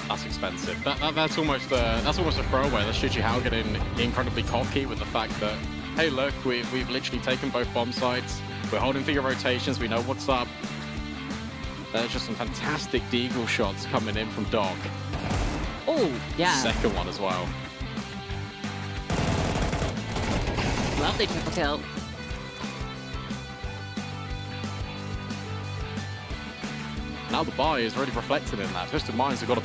That's expensive. That's almost a throwaway. That's Gigi How getting incredibly cocky with the fact that, hey, look, we've literally taken both bomb sites. We're holding for your rotations. We know what's up. There's just some fantastic Deagle shots coming in from Doc. Oh, yeah. Second one as well. Lovely triple kill. Now the buy is already reflected in that. Twisted Minds have got a...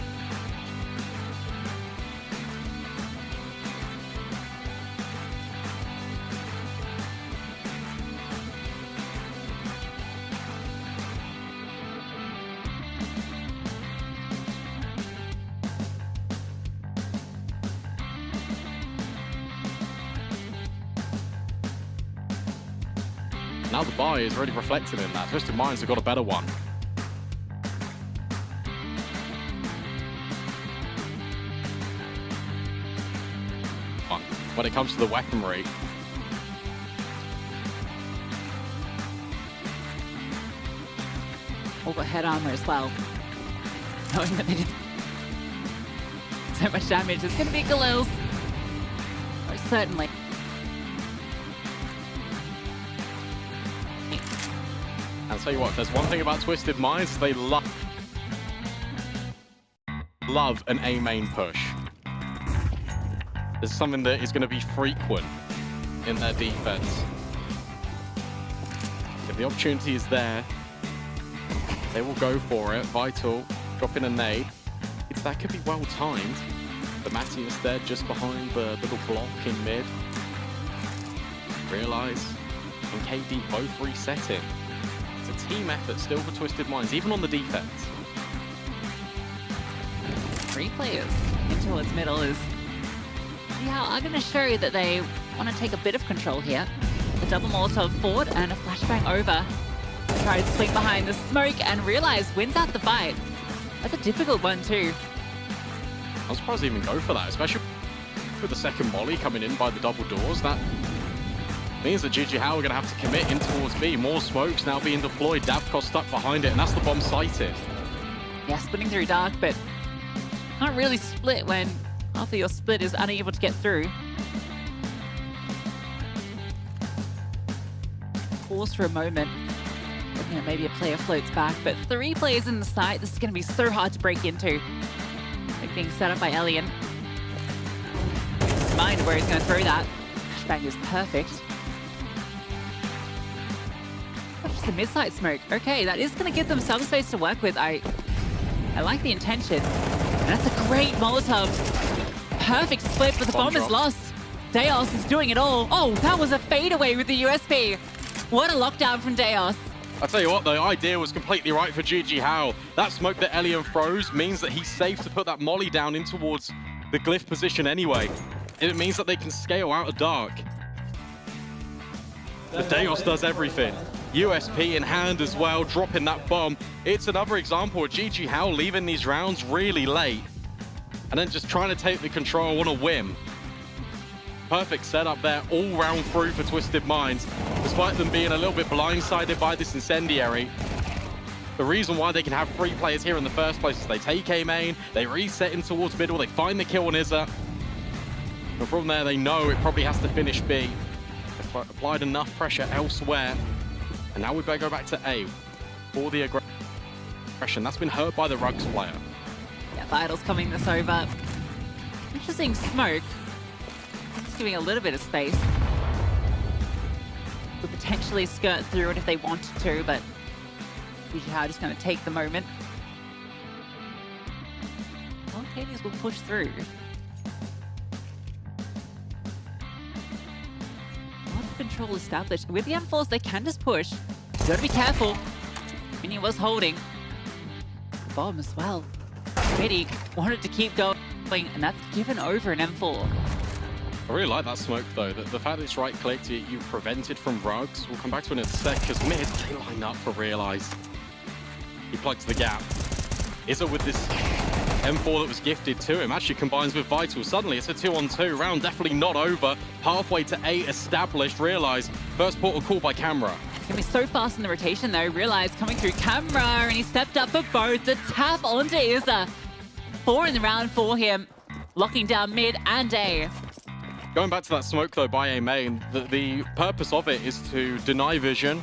Now the buy is already reflected in that. Twisted Minds have got a better one. When it comes to the weaponry. All got head armor as well. Knowing that they did so much damage, it's going to be Galil's. Most certainly. I'll tell you what, if there's one thing about Twisted Minds, they love an A main push. It's something that is going to be frequent in their defense. If the opportunity is there, they will go for it. Vital, dropping a nade. That could be well timed. But Matty instead just behind the little block in mid. Realize, and KD both resetting. It's a team effort still for Twisted Minds, even on the defense. 3 players in towards middle is... Yeah, I'm going to show you that they want to take a bit of control here. The double Molotov forward and a flashbang over. Try to swing behind the smoke and realize wins out the fight. That's a difficult one too. I'm surprised they even go for that, especially with the second molly coming in by the double doors. That means that GG How are going to have to commit in towards B. More smokes now being deployed. Davkos stuck behind it, and that's the bomb sighted. Yeah, splitting through dark, but not really split when half of your split is unable to get through. Pause for a moment. You know, maybe a player floats back, but 3 players in the site. This is going to be so hard to break into. Like being set up by Alien. Mind where he's going to throw that. Flashbang is perfect. Oh, just a mid-site smoke. Okay, that is going to give them some space to work with. I like the intention. And that's a great Molotov. Perfect split, but the bomb is lost. Deos is doing it all. Oh, that was a fadeaway with the USP. What a lockdown from Deos. I tell you what, the idea was completely right for GG How. That smoke that Elian throws means that he's safe to put that molly down in towards the glyph position anyway. And it means that they can scale out of dark. The Deos does everything. USP in hand as well, dropping that bomb. It's another example of GG How leaving these rounds really late. And then just trying to take the control on a whim. Perfect setup there, all round through for Twisted Minds. Despite them being a little bit blindsided by this incendiary. The reason why they can have 3 players here in the first place is they take A main, they reset in towards middle, they find the kill on Izza. But from there, they know it probably has to finish B. They've applied enough pressure elsewhere. And now we better go back to A. For the aggression. That's been hurt by the Rugs player. Yeah, Vital's coming this over. Interesting smoke. Just giving a little bit of space. Could potentially skirt through it if they wanted to, but GG just going to take the moment. Well, Hades will push through. A lot of control established. With the M4s, they can just push. You got to be careful. Mini was holding the bomb as well. Midi wanted to keep going, and that's given over an M4. I really like that smoke though. The fact that it's right-clicked, you prevented from Rugs. We'll come back to it in a sec, because mid, they line up for Realize. He plugs the gap. Izza with this M4 that was gifted to him actually combines with Vital. Suddenly it's a 2-on-2 round, definitely not over. Pathway to A established. Realize first portal call by Camera. It's gonna be so fast in the rotation though. Realize coming through Camera, and he stepped up for both. The tap onto Izza. 4 in the round for him, locking down mid and A. Going back to that smoke though by A main, the purpose of it is to deny vision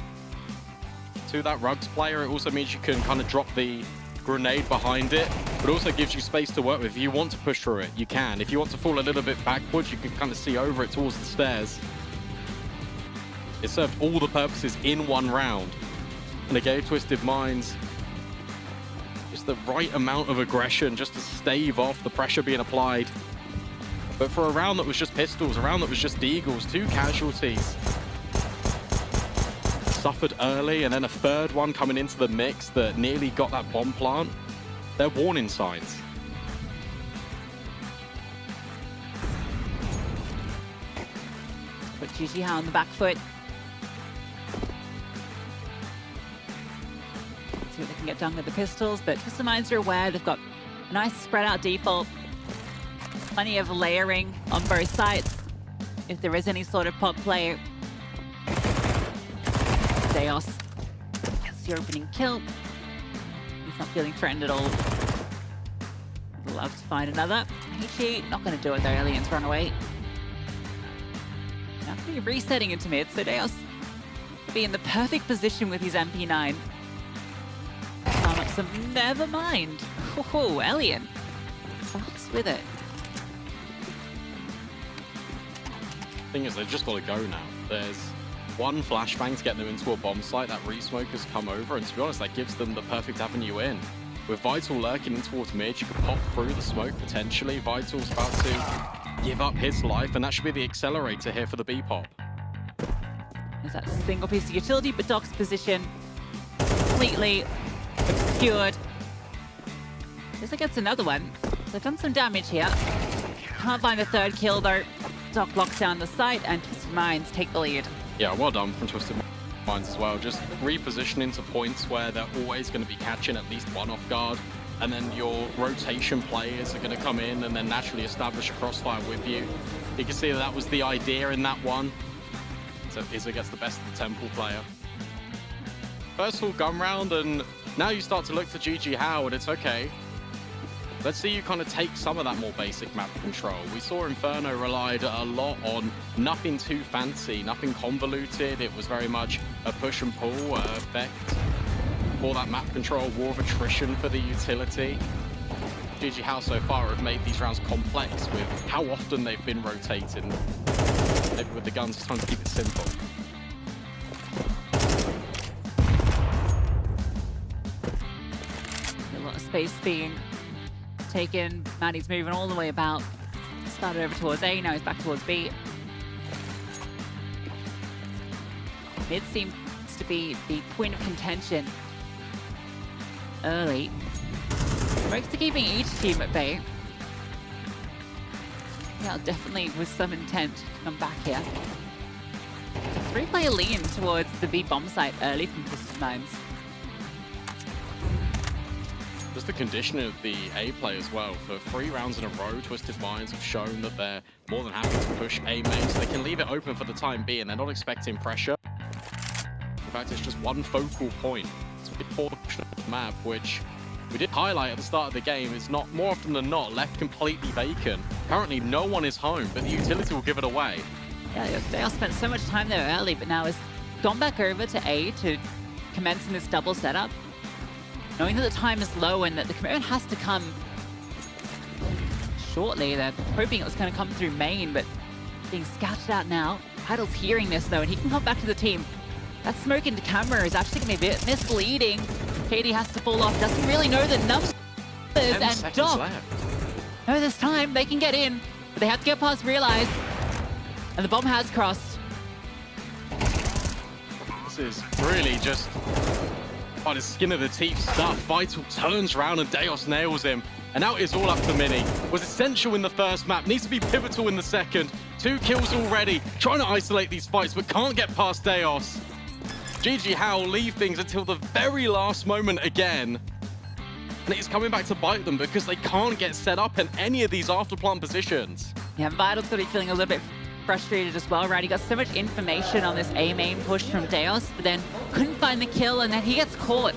to that Rugs player. It also means you can kind of drop the grenade behind it, but also gives you space to work with. If you want to push through it, you can. If you want to fall a little bit backwards, you can kind of see over it towards the stairs. It served all the purposes in one round, and it gave Twisted Minds just the right amount of aggression just to stave off the pressure being applied. But for a round that was just pistols, a round that was just deagles, 2 casualties suffered early, and then a third one coming into the mix that nearly got that bomb plant. They're warning signs. Put GG on the back foot. See what they can get done with the pistols, but Twisted Minds are aware they've got a nice spread out default. Plenty of layering on both sides if there is any sort of pop play. Deos gets the opening kill. He's not feeling threatened at all. Would love to find another. Heichi, not going to do it though. Aliens run away. Now going to be resetting into mid, so Deos will be in the perfect position with his MP9. Some never mind. Oh, Alien. Fox with it. Thing is, they've just got to go now. There's one flashbang to get them into a bomb site. That resmoke has come over, and to be honest, that gives them the perfect avenue in. With Vital lurking in towards mid, you can pop through the smoke potentially. Vital's about to give up his life, and that should be the accelerator here for the B-pop. There's that single piece of utility, but Doc's position completely obscured. Looks like it's another one. They've done some damage here. Can't find the third kill though. Doc locks down the site, and Twisted Minds take the lead. Yeah, well done from Twisted Minds as well. Just repositioning to points where they're always going to be catching at least one off guard, and then your rotation players are going to come in and then naturally establish a crossfire with you. You can see that was the idea in that one. So Izza gets the best of the Temple player. First full gun round, and now you start to look to GG How, and it's okay. Let's see you kind of take some of that more basic map control. We saw Inferno relied a lot on nothing too fancy, nothing convoluted. It was very much a push and pull effect for that map control, war of attrition for the utility. GG How so far have made these rounds complex with how often they've been rotating. Maybe with the guns, it's time to keep it simple. A lot of space being taken. Maddie's moving all the way about. Started over towards A, now he's back towards B. Mid seems to be the point of contention early. Smokes to keeping each team at bay. Yeah, definitely with some intent to come back here. 3-player lean towards the B bomb site early from Twisted Minds. Just the conditioning of the A play as well. For 3 rounds in a row, Twisted Minds have shown that they're more than happy to push A main, so they can leave it open for the time being. They're not expecting pressure. In fact, it's just one focal point. It's a big portion of the map, which we did highlight at the start of the game, it's not more often than not left completely vacant. Currently, no one is home, but the utility will give it away. Yeah, they all spent so much time there early, but now has gone back over to A to commence in this double setup. Knowing that the time is low and that the commitment has to come shortly. They're hoping it was going to come through main, but being scouted out now. Idle's hearing this though, and he can come back to the team. That smoke into camera is actually going to be a bit misleading. Katie has to fall off, doesn't really know the numbers, and Doc. No, this time they can get in, but they have to get past Realize, and the bomb has crossed. This is really just by the skin of the teeth stuff. Vital turns around and Deos nails him. And now it's all up to Mini. Was essential in the first map, needs to be pivotal in the second. 2 kills already, trying to isolate these fights, but can't get past Deos. GG Howl leave things until the very last moment again. And it's coming back to bite them because they can't get set up in any of these afterplant positions. Yeah, Vital's going to be feeling a little bit frustrated as well, right? He got so much information on this A main push from Deos, but then couldn't find the kill, and then he gets caught.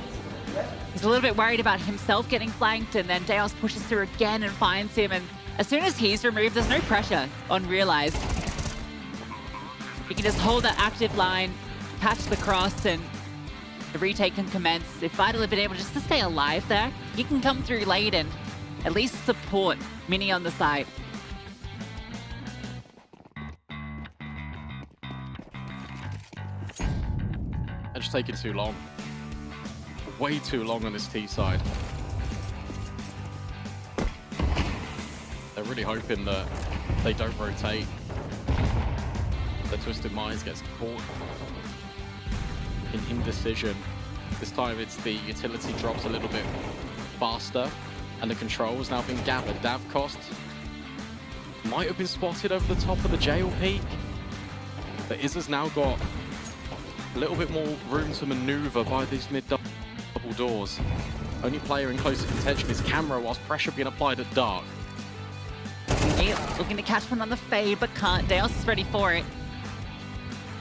He's a little bit worried about himself getting flanked, and then Deos pushes through again and finds him, and as soon as he's removed, there's no pressure on Realize. He can just hold that active line, catch the cross, and the retake can commence. If Vital had been able just to stay alive there, he can come through late and at least support Mini on the side. They're just taking too long. Way too long on this T side. They're really hoping that they don't rotate. The Twisted Minds gets caught in indecision. This time it's the utility drops a little bit faster and the control has now been gathered. Dav Cost might have been spotted over the top of the jail peak, but Izza's now got a little bit more room to maneuver by these mid-double doors. Only player in closer contention is Camera whilst pressure being applied at Dark. Looking to catch one on the fade, but can't. Deos is ready for it.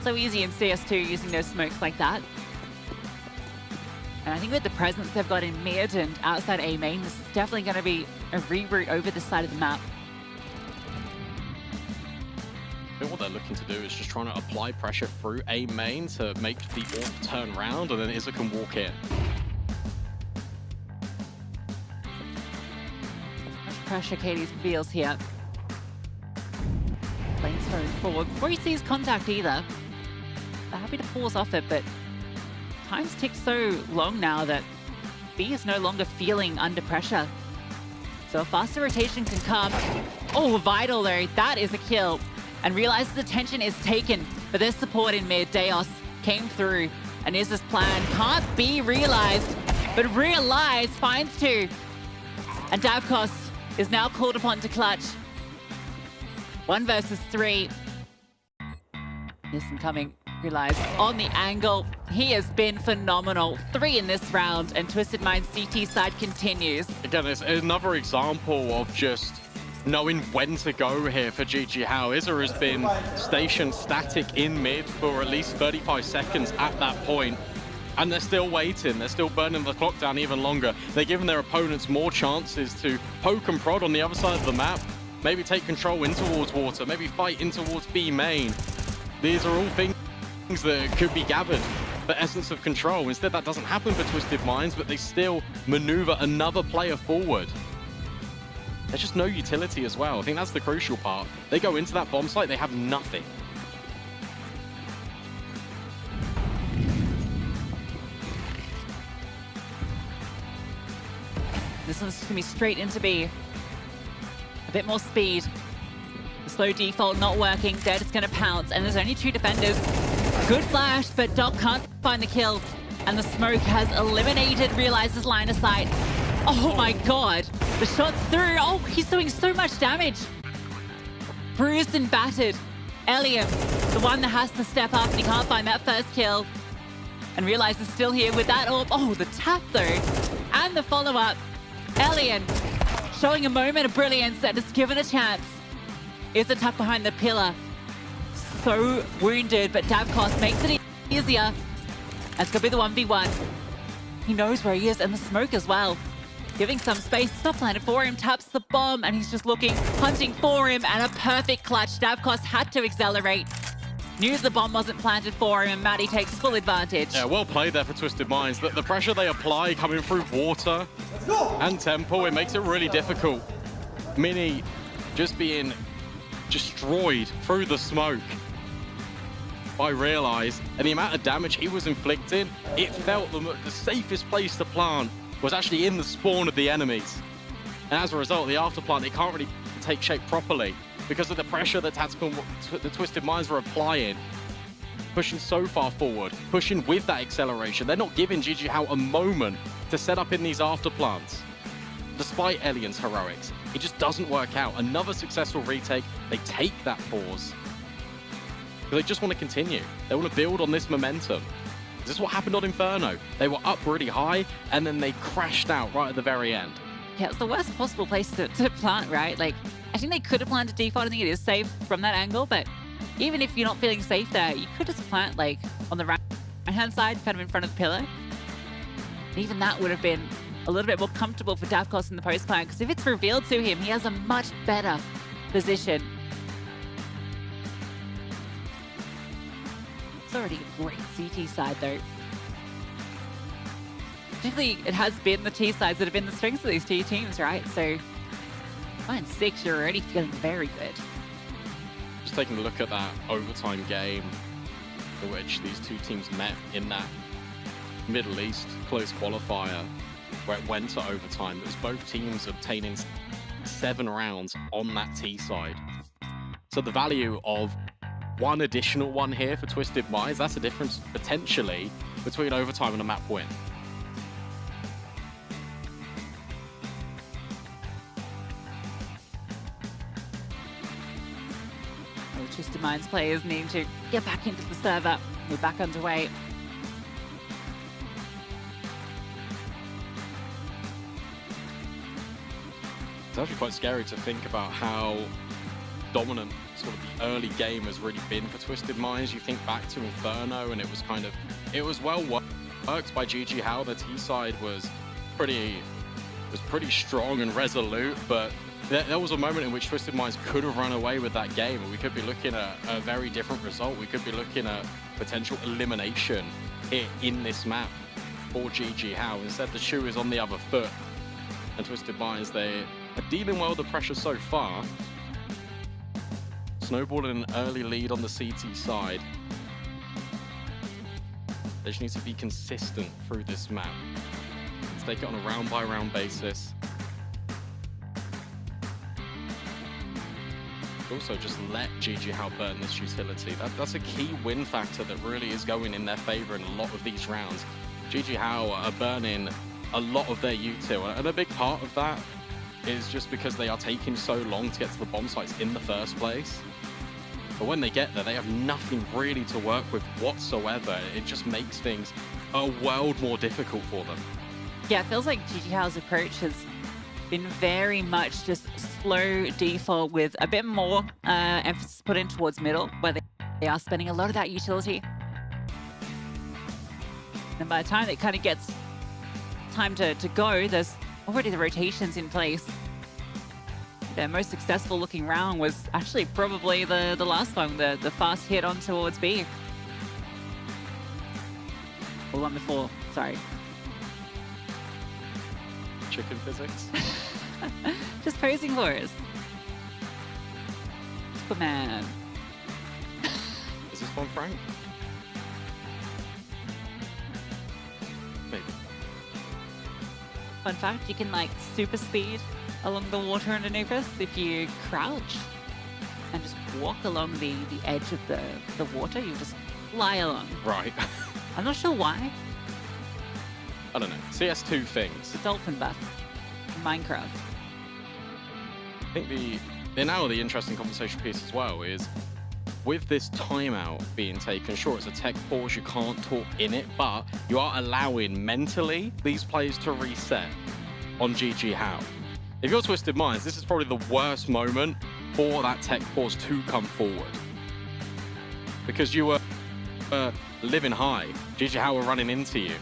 So easy in CS2 using those smokes like that. And I think with the presence they've got in mid and outside A main, this is definitely going to be a reroute over this side of the map. I think what they're looking to do is just trying to apply pressure through A main to make the AWP turn round, and then Izza can walk in. Much pressure Katie's feels here. Lane's thrown forward before he sees contact either. They're happy to pause off it, but time's ticked so long now that B is no longer feeling under pressure. So a faster rotation can come. Oh, Vital though, that is a kill. And realizes attention is taken, but their support in mid. Deos came through, and Izza's plan can't be realized, but Realize finds 2. And Davkos is now called upon to clutch. 1 versus 3. Listen coming. Realize on the angle. He has been phenomenal. 3 in this round, and Twisted Mind's CT side continues. Again, it's another example of just knowing when to go here for GG Howl. Izza has been stationed static in mid for at least 35 seconds at that point, and they're still waiting. They're still burning the clock down even longer. They're giving their opponents more chances to poke and prod on the other side of the map, maybe take control in towards water, maybe fight in towards B main. These are all things that could be gathered for essence of control. Instead, that doesn't happen for Twisted Minds, but they still maneuver another player forward. There's just no utility as well. I think that's the crucial part. They go into that bomb site, they have nothing. This one's just gonna be straight into B. A bit more speed. The slow default not working. Dead is gonna pounce, and there's only 2 defenders. Good flash, but Doc can't find the kill. And the smoke has eliminated Realize's line of sight. Oh my god. The shot's through. Oh, he's doing so much damage. Bruised and battered. Elliot, the one that has to step up, and he can't find that first kill. And Realize is still here with that AWP. Oh, the tap though. And the follow-up. Elliot showing a moment of brilliance that is given a chance. Is a tap behind the pillar. So wounded, but Davkos makes it easier. That's gonna be the 1v1. He knows where he is, and the smoke as well. giving some space. Stop planted for him, taps the bomb, and he's just looking, hunting for him, and a perfect clutch. Davkos had to accelerate. Knew the bomb wasn't planted for him, and Maddie takes full advantage. Yeah, well played there for Twisted Minds. The pressure they apply coming through water and temple, it makes it really difficult. Mini just being destroyed through the smoke by Realize, and the amount of damage he was inflicting, it felt the safest place to plant was actually in the spawn of the enemies. And as a result, the after plant, it can't really take shape properly because of the pressure that the Twisted Minds were applying, pushing so far forward, pushing with that acceleration. They're not giving GG How a moment to set up in these after plants. Despite Elian's heroics, it just doesn't work out. Another successful retake, they take that pause. They just want to continue. They want to build on this momentum. This is what happened on Inferno. They were up really high, and then they crashed out right at the very end. Yeah, it's the worst possible place to plant, right? Like, I think they could have planted default. I think it is safe from that angle, but even if you're not feeling safe there, you could just plant, like, on the right-hand side, kind of in front of the pillar. And even that would have been a little bit more comfortable for Davkos in the post-plant, because if it's revealed to him, he has a much better position. It's already a great CT side, though. Particularly, it has been the T sides that have been the strengths of these two teams, right? So, 9-6, you're already feeling very good. Just taking a look at that overtime game in which these two teams met in that Middle East close qualifier where it went to overtime. It was both teams obtaining 7 rounds on that T side. So the value of one additional one here for Twisted Minds, that's a difference potentially between overtime and a map win. Twisted Minds players need to get back into the server. We're back underway. It's actually quite scary to think about how dominant sort of the early game has really been for Twisted Minds. You think back to Inferno, and it was well worked by GG How. The T side was pretty strong and resolute, but there was a moment in which Twisted Minds could have run away with that game, and we could be looking at a very different result. We could be looking at potential elimination here in this map for GG How. Instead, the shoe is on the other foot, and Twisted Minds, they are dealing well with the pressure so far. Snowballing an early lead on the CT side. They just need to be consistent through this map. Let's take it on a round-by-round basis. Also, just let GG How burn this utility. That's a key win factor that really is going in their favor in a lot of these rounds. GG How are burning a lot of their util, and a big part of that is just because they are taking so long to get to the bomb sites in the first place. But when they get there, they have nothing really to work with whatsoever. It just makes things a world more difficult for them. Yeah, it feels like GG How's approach has been very much just slow default with a bit more emphasis put in towards middle, where they are spending a lot of that utility. And by the time it kind of gets time to go, there's already the rotations in place. Their most successful looking round was actually probably the last one, the fast hit on towards B. Or the one before, sorry. Chicken physics. Just posing for us. Superman. Is this one Frank? Maybe. Fun fact, you can like super speed along the water in Anubis if you crouch and just walk along the edge of the water. You just fly along. Right. I'm not sure why. I don't know. CS2 things. The dolphin buff in Minecraft. I think the interesting conversation piece as well is with this timeout being taken, sure, it's a tech pause, you can't talk in it, but you are allowing mentally these players to reset on GG How. If you're Twisted Minds, this is probably the worst moment for that tech pause to come forward. Because you were living high. GG How were running into you.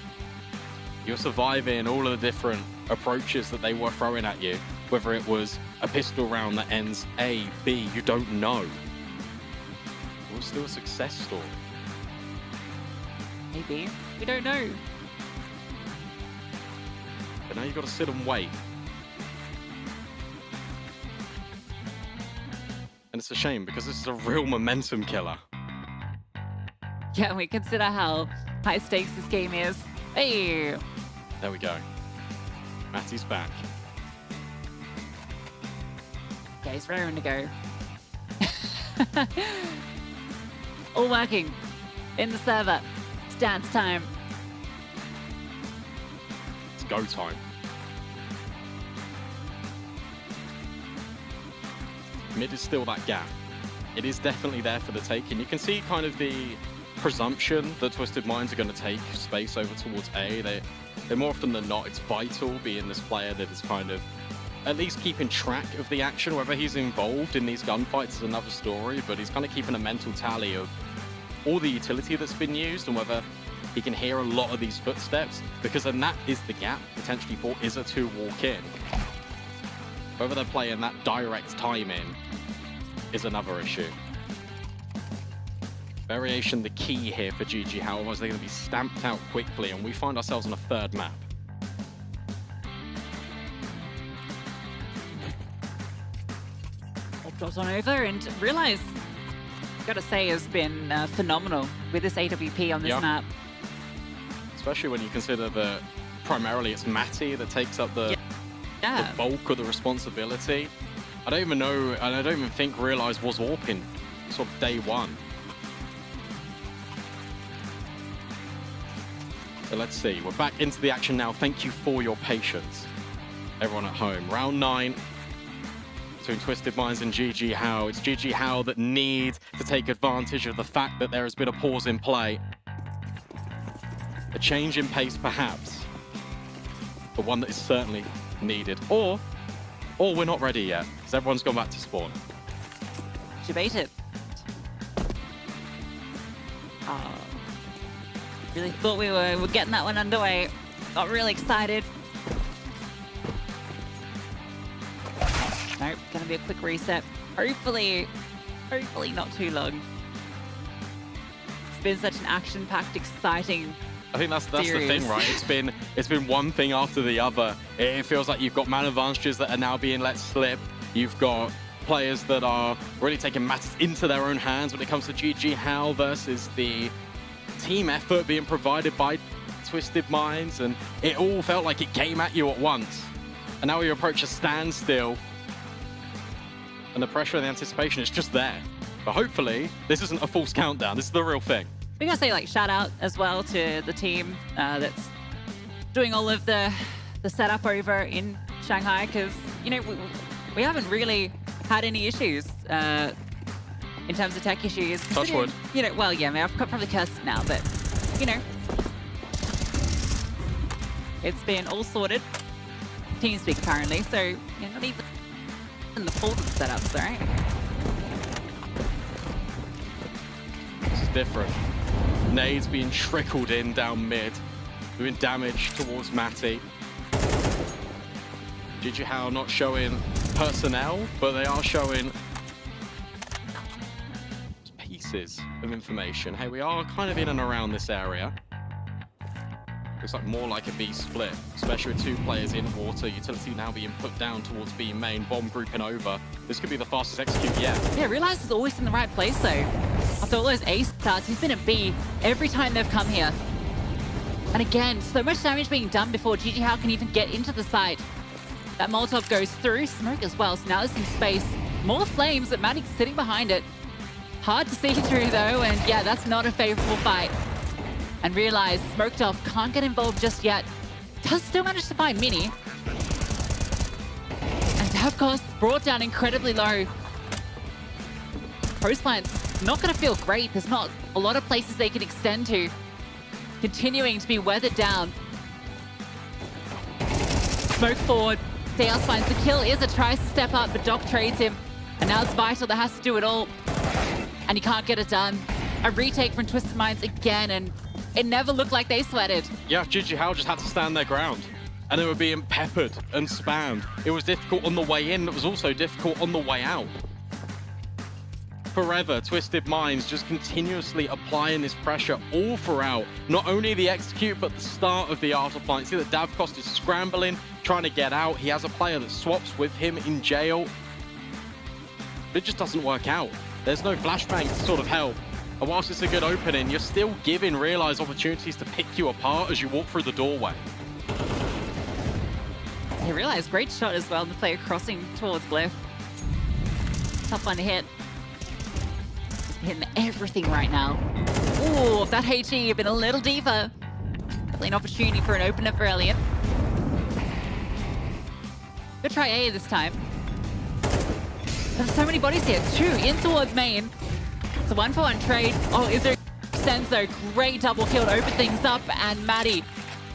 You're surviving all of the different approaches that they were throwing at you, whether it was a pistol round that ends A, B, you don't know. It was still a success story. Maybe. We don't know. But now you've got to sit and wait. And it's a shame because this is a real momentum killer. Yeah, we consider how high stakes this game is. Hey! There we go. Matty's back. Okay, he's raring to go. All working. In the server. It's dance time. It's go time. Mid is still that gap. It is definitely there for the taking. You can see kind of the presumption that Twisted Minds are going to take space over towards A. They're more often than not, it's vital being this player that is kind of at least keeping track of the action. Whether he's involved in these gunfights is another story, but he's kind of keeping a mental tally of all the utility that's been used and whether he can hear a lot of these footsteps, because then that is the gap potentially for Izza to walk in. Whether they're playing that direct timing is another issue. Variation the key here for GG, however, they're going to be stamped out quickly, and we find ourselves on a third map. Drops on over and realize, gotta say, has been phenomenal with this AWP on this map. Especially when you consider that primarily it's Matty that takes up the bulk of the responsibility. I don't even know, and I don't even think Realize was AWPing sort of day one. So let's see, we're back into the action now. Thank you for your patience, everyone at home. Round 9 between Twisted Minds and GG How. It's GG How that needs to take advantage of the fact that there has been a pause in play. A change in pace perhaps, but one that is certainly needed. Or we're not ready yet, because everyone's gone back to spawn. Debated. Really thought we were getting that one underway. Got really excited. Nope, gonna be a quick reset. Hopefully not too long. It's been such an action-packed, exciting I think that's the thing, right? It's been one thing after the other. It feels like you've got man advantages that are now being let slip. You've got players that are really taking matters into their own hands when it comes to GG How versus the team effort being provided by Twisted Minds, and it all felt like it came at you at once. And now we approach a standstill, and the pressure and the anticipation is just there. But hopefully, this isn't a false countdown. This is the real thing. We're gonna say like shout out as well to the team that's doing all of the setup over in Shanghai, because you know we haven't really had any issues in terms of tech issues. Touch wood. You know, well, yeah, I mean, I've probably cursed it now, but you know, it's been all sorted. TeamSpeak apparently, so you're not even in the full setups, right? This is different. Nades being trickled in down mid, doing damage towards Matty. GG How not showing personnel, but they are showing pieces of information. Hey, we are kind of in and around this area. Looks like more like a B split, especially with 2 players in water. Utility now being put down towards B main, bomb grouping over. This could be the fastest execute yet. Yeah, Realize is always in the right place though. After all those A starts, he's been at B every time they've come here. And again, so much damage being done before GG How can even get into the site. That Molotov goes through, smoke as well, so now there's some space. More flames, but Maddie's sitting behind it. Hard to see through though, and yeah, that's not a favorable fight. And Realize Smoked Off can't get involved just yet. Does still manage to find Mini. And of course, brought down incredibly low. Coastline's not going to feel great. There's not a lot of places they can extend to. Continuing to be weathered down. Smoke forward. Deus finds the kill. Izza tries to step up, but Doc trades him. And now it's Vital that has to do it all. And he can't get it done. A retake from Twisted Minds again, and It never looked like they sweated. Yeah, GG Hao just had to stand their ground. And they were being peppered and spammed. It was difficult on the way in, it was also difficult on the way out. Forever, Twisted Minds just continuously applying this pressure all throughout. Not only the execute, but the start of the afterflight. See that Davkost is scrambling, trying to get out. He has a player that swaps with him in jail. It just doesn't work out. There's no flashbang to sort of help. And whilst it's a good opening, you're still giving Realize opportunities to pick you apart as you walk through the doorway. You realize, great shot as well, the player crossing towards Glyph. Tough one to hit. Hitting everything right now. Ooh, if that HE had been a little deeper. Definitely an opportunity for an opener for Elliot. Good try A this time. There's so many bodies here. 2 in towards main. It's a 1-for-1 trade. Oh, is there Senso? Great double kill to open things up. And Maddie,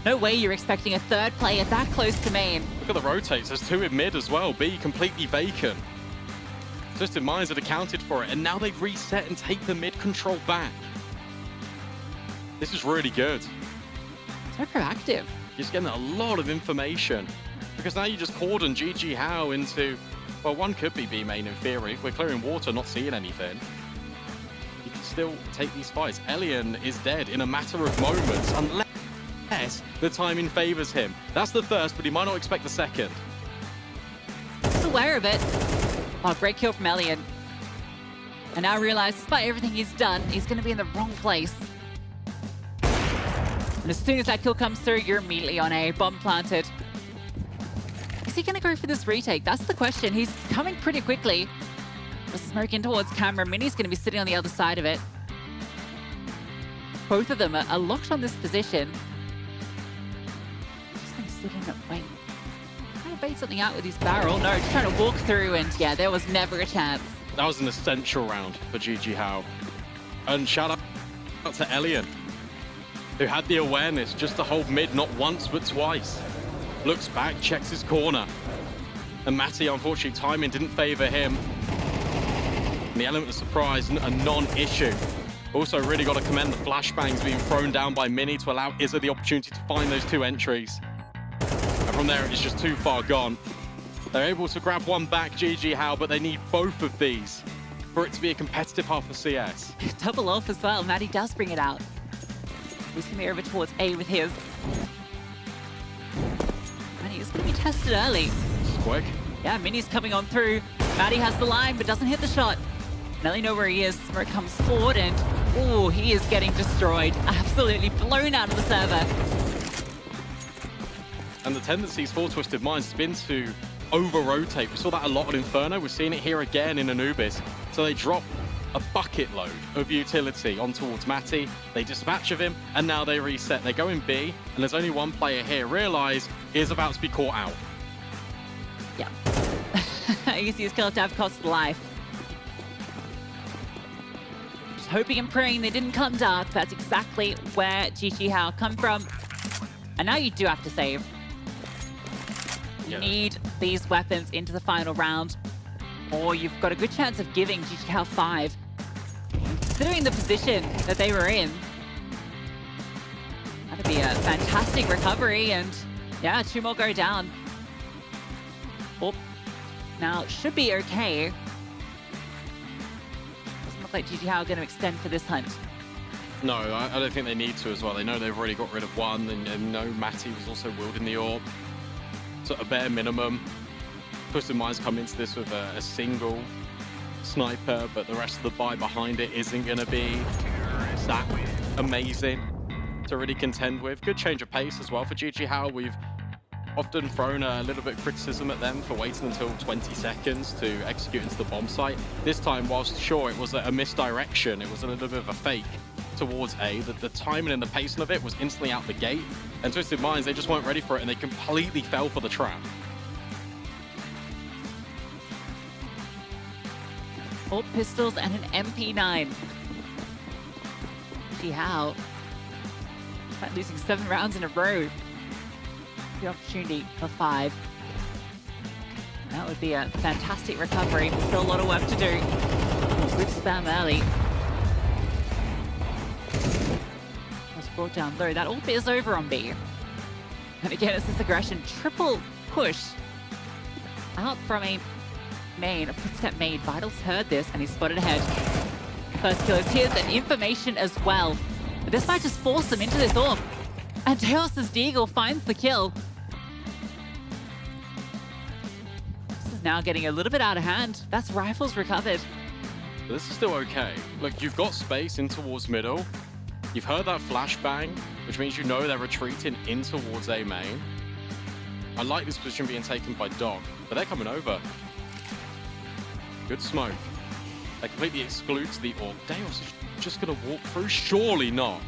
no way you're expecting a third player that close to main. Look at the rotates. There's 2 in mid as well. B completely vacant. Twisted Minds had accounted for it, and now they've reset and take the mid control back. This is really good. So proactive. You're just getting a lot of information. Because now you just cordon GG Hao into, well, one could be B main in theory. We're clearing water, not seeing anything. You can still take these fights. Elian is dead in a matter of moments, unless the timing favors him. That's the first, but he might not expect the second. Just aware of it. Oh, great kill from Elian. And now realize, despite everything he's done, he's going to be in the wrong place. And as soon as that kill comes through, you're immediately on A. Bomb planted. Is he going to go for this retake? That's the question. He's coming pretty quickly. The smoke in towards camera. Mini's going to be sitting on the other side of it. Both of them are locked on this position. Just going to sit in and wait. Trying to bait something out with his barrel. No, just trying to walk through, and yeah, there was never a chance. That was an essential round for GG Hao. And shout out to Elian, who had the awareness just to hold mid not once but twice. Looks back, checks his corner. And Matty, unfortunately, timing didn't favor him. And the element of surprise, a non-issue. Also, really got to commend the flashbangs being thrown down by Mini to allow Izza the opportunity to find those 2 entries. And from there, it's just too far gone. They're able to grab one back, GG Hao, but they need both of these for it to be a competitive half of CS. Double off as well. Maddie does bring it out. He's going to be over towards A with his. And he's going to be tested early. Quick. Yeah, Mini's coming on through. Maddie has the line, but doesn't hit the shot. Nelly know where he is. Smoke comes forward, and oh, he is getting destroyed. Absolutely blown out of the server. And the tendencies for Twisted Minds has been to over-rotate. We saw that a lot at Inferno. We're seeing it here again in Anubis. So they drop a bucket load of utility on towards Matty. They dispatch of him, and now they reset. They go in B, and there's only one player here. Realize he is about to be caught out. Yeah. Easiest kill to have cost life. Just hoping and praying they didn't come dark. That's exactly where GG Hao come from. And now you do have to save. You need these weapons into the final round, or you've got a good chance of giving GG Hao 5. Considering the position that they were in, that'd be a fantastic recovery, and yeah, 2 more go down. Oh, now it should be okay. Doesn't look like GG Hao are going to extend for this hunt. No, I don't think they need to as well. They know they've already got rid of one, and know Matty was also wielding the orb. So at a bare minimum, Twisted Minds come into this with a single sniper, but the rest of the buy behind it isn't going to be that amazing to really contend with. Good change of pace as well for GG Hao. We've often thrown a little bit of criticism at them for waiting until 20 seconds to execute into the bomb site. This time, whilst sure it was a misdirection, it was a little bit of a fake towards A, that the timing and the pacing of it was instantly out the gate, and Twisted Minds, they just weren't ready for it, and they completely fell for the trap. All pistols and an MP9. GG Hao, despite losing 7 rounds in a row, the opportunity for 5. That would be a fantastic recovery. Still a lot of work to do. Good spam early. brought down low. That all is over on B. And again, it's this aggression. Triple push out from a main, a footstep main. Vital's heard this and he's spotted ahead. First kill is his, and information as well. But this might just force them into this orb. And Deos's Deagle finds the kill. This is now getting a little bit out of hand. That's rifles recovered. This is still okay. Look, you've got space in towards middle. You've heard that flashbang, which means you know they're retreating in towards A main. I like this position being taken by Dog, but they're coming over. Good smoke. That completely excludes the orb. Deos is just going to walk through? Surely not.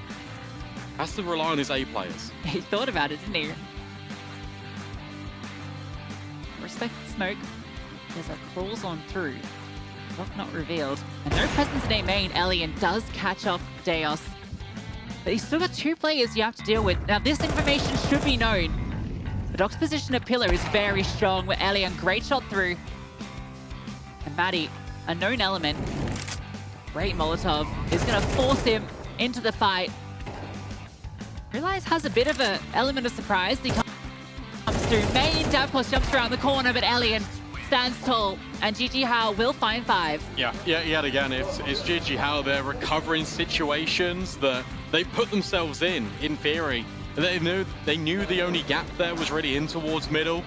Has to rely on his A players. He thought about it, didn't he? Respect the smoke. There's a crawls on through. Rock not revealed. And no presence in A main. Elian does catch off Deos. But he's still got 2 players you have to deal with. Now, this information should be known. The Doc's position at pillar is very strong with Elian. Great shot through. And Maddie, a known element. Great Molotov is going to force him into the fight. Realize has a bit of an element of surprise. He comes through main. Davkos jumps around the corner, but Elian stands tall. And GG How will find 5. Yeah, yet again, it's GG How. They're recovering situations that they put themselves in theory. They knew the only gap there was really in towards middle.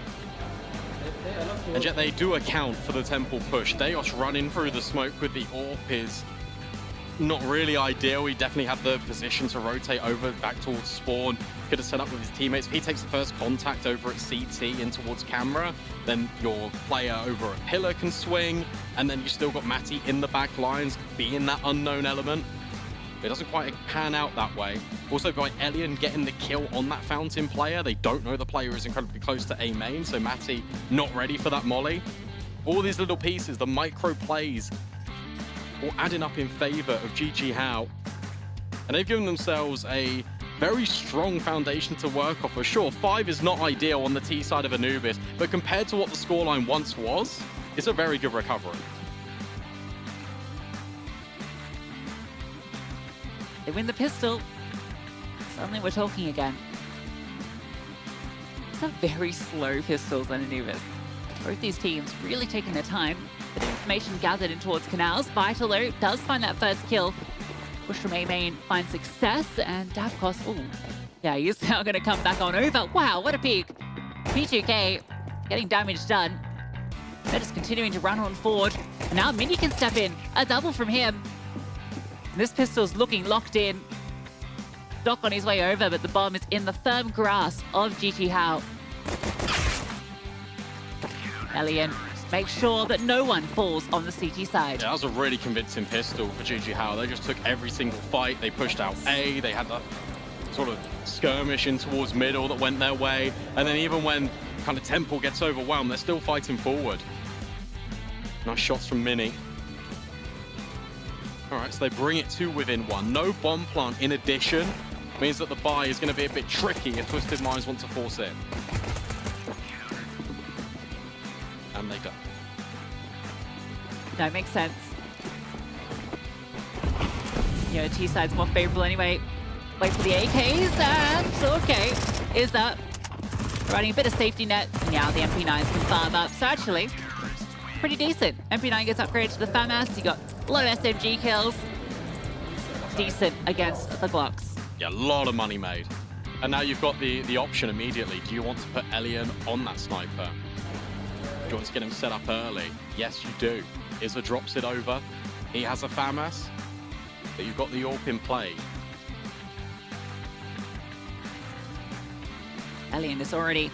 And yet they do account for the temple push. Deos running through the smoke with the AWP is not really ideal. He definitely had the position to rotate over back towards spawn. Could have set up with his teammates. If he takes the first contact over at CT in towards camera, then your player over at pillar can swing. And then you still got Matty in the back lines, being that unknown element. It doesn't quite pan out that way. Also, by Elian getting the kill on that Fountain player, they don't know the player is incredibly close to A main, so Matty not ready for that molly. All these little pieces, the micro plays, all adding up in favor of GG How. And they've given themselves a very strong foundation to work off of. Sure, 5 is not ideal on the T side of Anubis, but compared to what the scoreline once was, it's a very good recovery. They win the pistol. Suddenly we're talking again. It's a very slow pistols on Anubis. Both these teams really taking their time. But information gathered in towards canals. Vitalo does find that first kill. Push from A main finds success, and Davkos, ooh. Yeah, he's now going to come back on over. Wow, what a peek. P2K getting damage done. They're just continuing to run on forward. And now Mini can step in. A double from him. This pistol's looking locked in. Doc on his way over, but the bomb is in the firm grasp of GG How. Elian makes sure that no one falls on the CT side. Yeah, that was a really convincing pistol for GG How. They just took every single fight. They pushed out A. They had that sort of skirmish in towards middle that went their way. And then even when kind of Temple gets overwhelmed, they're still fighting forward. Nice shots from Mini. All right, so they bring it to within 1. No bomb plant in addition means that the buy is going to be a bit tricky if Twisted Minds want to force it. And they don't. That makes sense. You know, T-side's more favorable anyway. Wait for the AKs, and okay, is that providing a bit of safety net. Now the MP9s can farm up, so actually, pretty decent. MP9 gets upgraded to the FAMAS. You got low SMG kills. Decent against the Glocks. Yeah, a lot of money made. And now you've got the option immediately. Do you want to put Elian on that sniper? Do you want to get him set up early? Yes, you do. Izza drops it over. He has a FAMAS, but you've got the AWP in play. Elian is already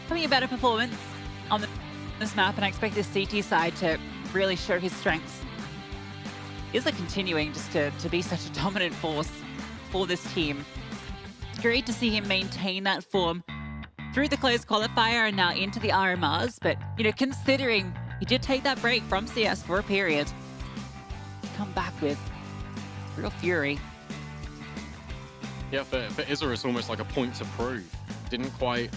having a better performance on this map, and I expect this CT side to really show his strengths. Izza continuing just to be such a dominant force for this team. It's great to see him maintain that form through the closed qualifier and now into the RMRs, but, you know, considering he did take that break from CS for a period, come back with real fury. Yeah, for Izza, it's almost like a point to prove. Didn't quite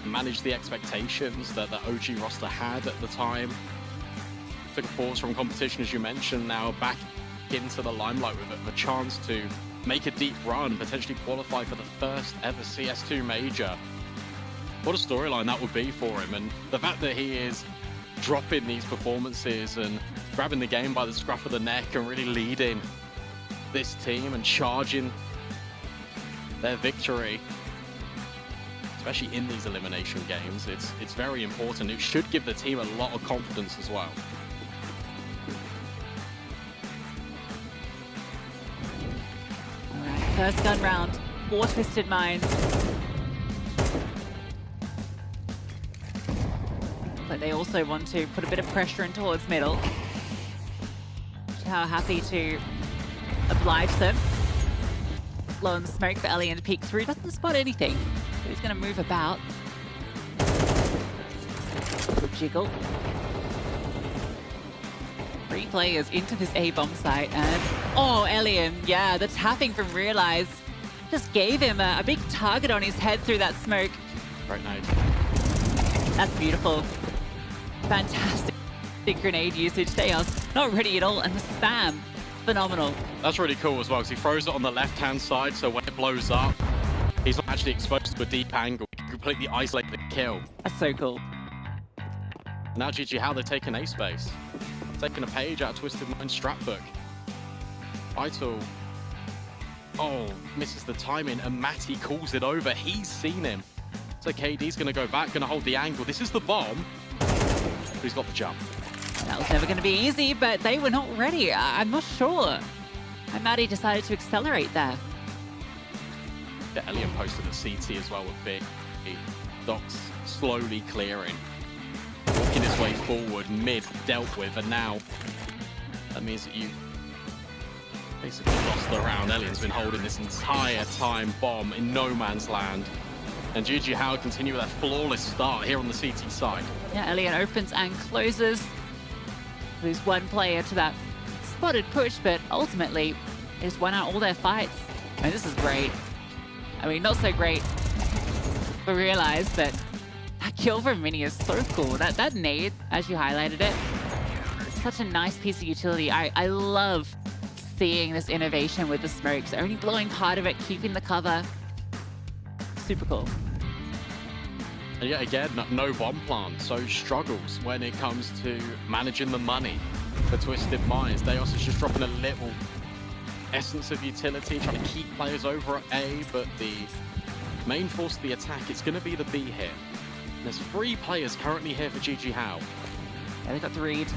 manage the expectations that the OG roster had at the time. Took a pause from competition, as you mentioned, now back into the limelight with a chance to make a deep run, potentially qualify for the first ever CS2 major. What a storyline that would be for him, and the fact that he is dropping these performances and grabbing the game by the scruff of the neck and really leading this team and charging their victory, especially in these elimination games, it's very important. It should give the team a lot of confidence as well. All right, first gun round, 4 Twisted Minds. But they also want to put a bit of pressure in towards middle. How happy to oblige them. Low in the smoke for Alien to peek through. Doesn't spot anything. So he's going to move about. Good jiggle. 3 players into this A-bomb site, and oh, Alien, yeah, the tapping from Realize just gave him a big target on his head through that smoke. Right nade. That's beautiful. Fantastic grenade usage. They are not ready at all, and the spam, phenomenal. That's really cool as well, because he throws it on the left-hand side, so when it blows up, he's not actually exposed to a deep angle. He can completely isolate the kill. That's so cool. Now GG How they're taking A space. Taking a page out of Twisted Mind's strat book. Vital. Oh, misses the timing, and Matty calls it over. He's seen him. So KD's going to go back, going to hold the angle. This is the bomb. But he's got the jump. That was never going to be easy, but they were not ready. I'm not sure. And Matty decided to accelerate there. Yeah, Alien posted a CT as well with big. Doc's slowly clearing. Walking his way forward, mid dealt with, and now that means that you basically lost the round. Alien's been holding this entire time bomb in no man's land. And GG Howard continue with that flawless start here on the CT side. Yeah, Alien opens and closes. Lose 1 player to that spotted push, but ultimately they just won out all their fights. And this is great. I mean, not so great for Realize, but that kill from Mini is so cool. That nade, as you highlighted it, such a nice piece of utility. I love seeing this innovation with the smokes. Only blowing part of it, keeping the cover. Super cool. And yet again, no bomb plant, so struggles when it comes to managing the money for Twisted Minds. They also just dropping a little essence of utility, trying to keep players over at A, but the main force of the attack, it's going to be the B here. And there's 3 players currently here for GG How. Yeah, they got the read.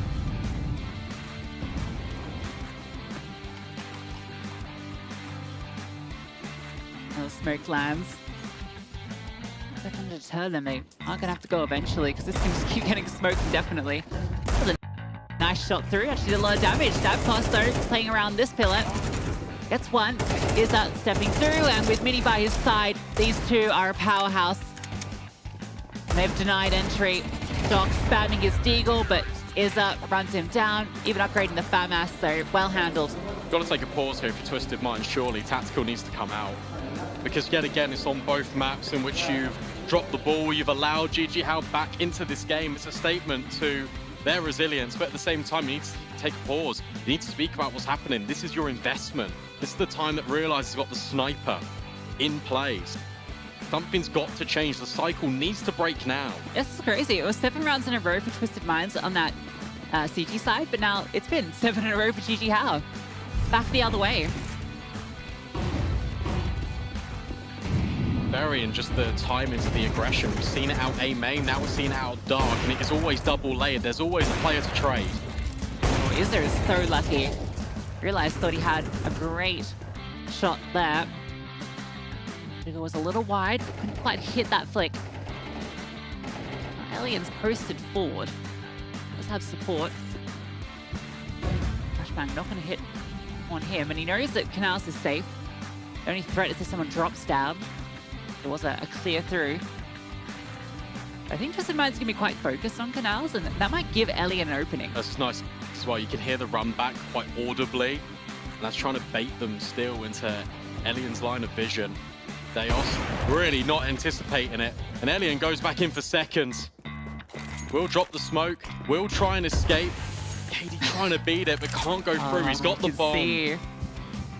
The smoke lands. They're going to deter them. They are going to have to go eventually, because this can just keep getting smoked indefinitely. That was a nice shot through. Actually did a lot of damage. That pass though, playing around this pillar. Gets 1. Is that stepping through, and with Mini by his side, these 2 are a powerhouse. They've denied entry. Doc spamming his deagle, but Izza runs him down, even upgrading the FAMAS, so well handled. Got to take a pause here for Twisted Mind, surely. Tactical needs to come out. Because yet again, it's on both maps in which you've dropped the ball, you've allowed GG How back into this game. It's a statement to their resilience, but at the same time, you need to take a pause. You need to speak about what's happening. This is your investment. This is the time that Realize has got the sniper in place. Something's got to change. The cycle needs to break now. This is crazy. It was 7 rounds in a row for Twisted Minds on that CG side, but now it's been 7 in a row for GG How. Back the other way. Varying just the time into the aggression. We've seen it out A main, now we're seeing it out dark, and it's always double layered. There's always a player to trade. Oh, Izza is so lucky. Realized thought he had a great shot there. It was a little wide, but couldn't quite hit that flick. Alien's posted forward. Does have support. Flashbang not going to hit on him, and he knows that Canals is safe. The only threat is if someone drops down. There was a clear through. I think Twisted Mind's going to be quite focused on Canals, and that might give Alien an opening. That's nice as well. You can hear the run back quite audibly, and that's trying to bait them still into Alien's line of vision. Deos really not anticipating it, and Alien goes back in for seconds. Will drop the smoke, will try and escape. KD trying to beat it, but can't go through. He's got the bomb.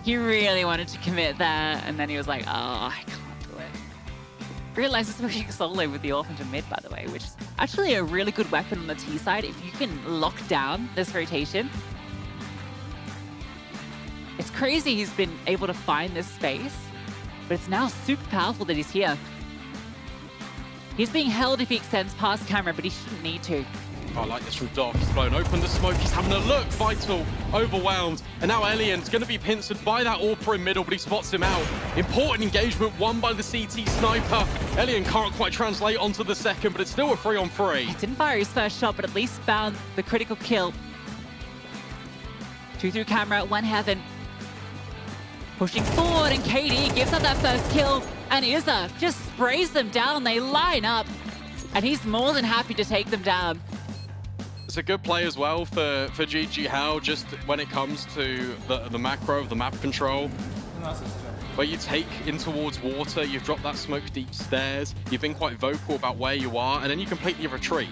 He really wanted to commit that, and then he was like, oh, I can't do it. Realized it's pushing solo with the orphan to mid, by the way, which is actually a really good weapon on the T side if you can lock down this rotation. It's crazy he's been able to find this space, but it's now super powerful that he's here. He's being held if he extends past camera, but he shouldn't need to. I like this from Doc. He's blown open the smoke. He's having a look. Vital, overwhelmed. And now Elian's going to be pincered by that AWPer in middle, but he spots him out. Important engagement won by the CT sniper. Elian can't quite translate onto the second, but it's still a 3-on-3. He didn't fire his first shot, but at least found the critical kill. 2 through camera, 1 heaven. Pushing forward, and KD gives up that first kill, and Izza just sprays them down. They line up, and he's more than happy to take them down. It's a good play as well for GG How, just when it comes to the macro of the map control. Where you take in towards water, you've dropped that smoke deep stairs, you've been quite vocal about where you are, and then you completely retreat.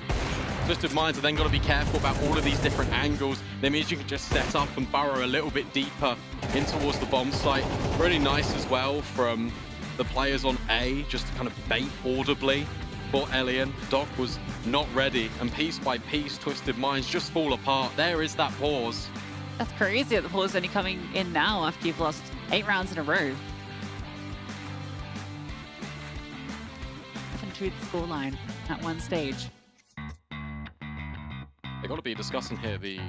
Twisted Minds are then got to be careful about all of these different angles. That means you can just set up and burrow a little bit deeper in towards the bomb site. Really nice as well from the players on A, just to kind of bait audibly for Elian. Doc was not ready, and piece by piece, Twisted Minds just fall apart. There is that pause. That's crazy that the pause is only coming in now after you've lost 8 rounds in a row. 7-2 the scoreline at one stage. They've got to be discussing here the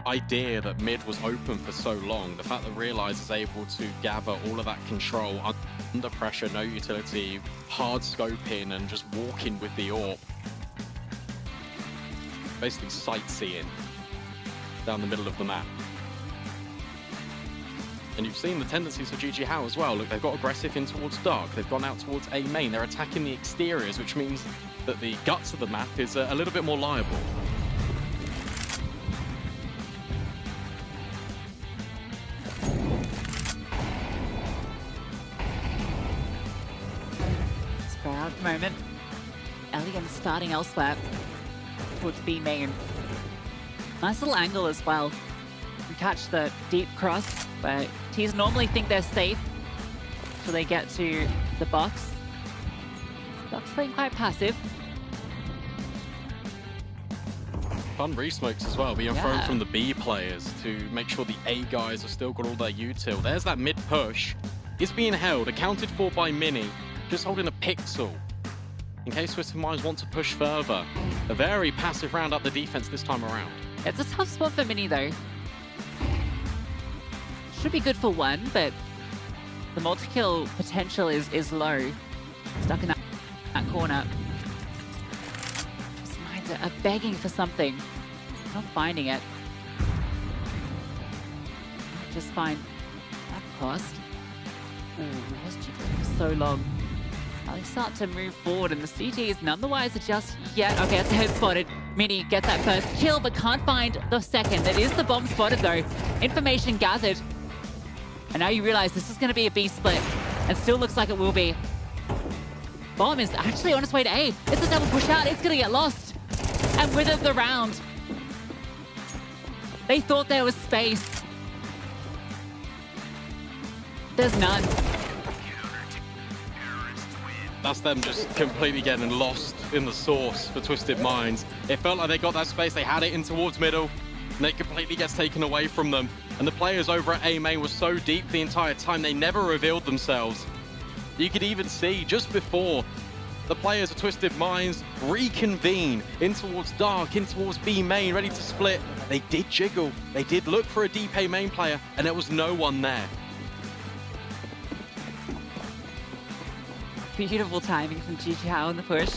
idea that mid was open for so long. The fact that Realize is able to gather all of that control under pressure, no utility, hard scoping, and just walking with the AWP. Basically sightseeing down the middle of the map. And you've seen the tendencies of GG How as well. Look, they've got aggressive in towards Dark. They've gone out towards A main. They're attacking the exteriors, which means that the guts of the map is a little bit more liable. Proud moment. Elian starting elsewhere towards B main. Nice little angle as well. You catch the deep cross, but teams normally think they're safe till they get to the box. Doc's playing quite passive. Fun re-smokes as well being thrown from the B players to make sure the A guys have still got all their util. There's that mid push. It's being held, accounted for by Mini, just holding a pixel in case Twisted Minds want to push further. A very passive round up the defense this time around. It's a tough spot for Mini though. Should be good for 1, but the multi-kill potential is low. Stuck in that corner. Twisted Minds are begging for something. Not finding it. Just find that cost. Ooh, lost you for so long. Well, they start to move forward, and the CTs none the wiser just yet. Okay, it's a head spotted. Mini gets that first kill, but can't find the second. It is the bomb spotted, though. Information gathered. And now you realize this is going to be a B split, and still looks like it will be. Bomb is actually on its way to A. It's a double push out. It's going to get lost. And with it, the round. They thought there was space. There's none. That's them just completely getting lost in the source for Twisted Minds. It felt like they got that space, they had it in towards middle, and it completely gets taken away from them. And the players over at A main were so deep the entire time, they never revealed themselves. You could even see just before the players of Twisted Minds reconvene in towards Dark, in towards B main, ready to split. They did jiggle, they did look for a deep A main player, and there was no one there. Beautiful timing from GG How in the push.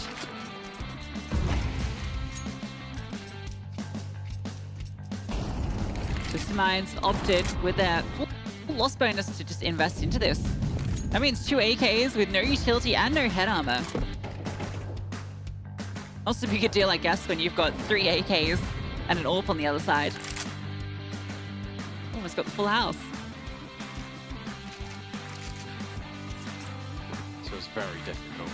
Twisted Minds opted with their full loss bonus to just invest into this. That means 2 AKs with no utility and no head armor. Also be a good deal, I guess, when you've got 3 AKs and an AWP on the other side. Almost got the full house. So it's very difficult.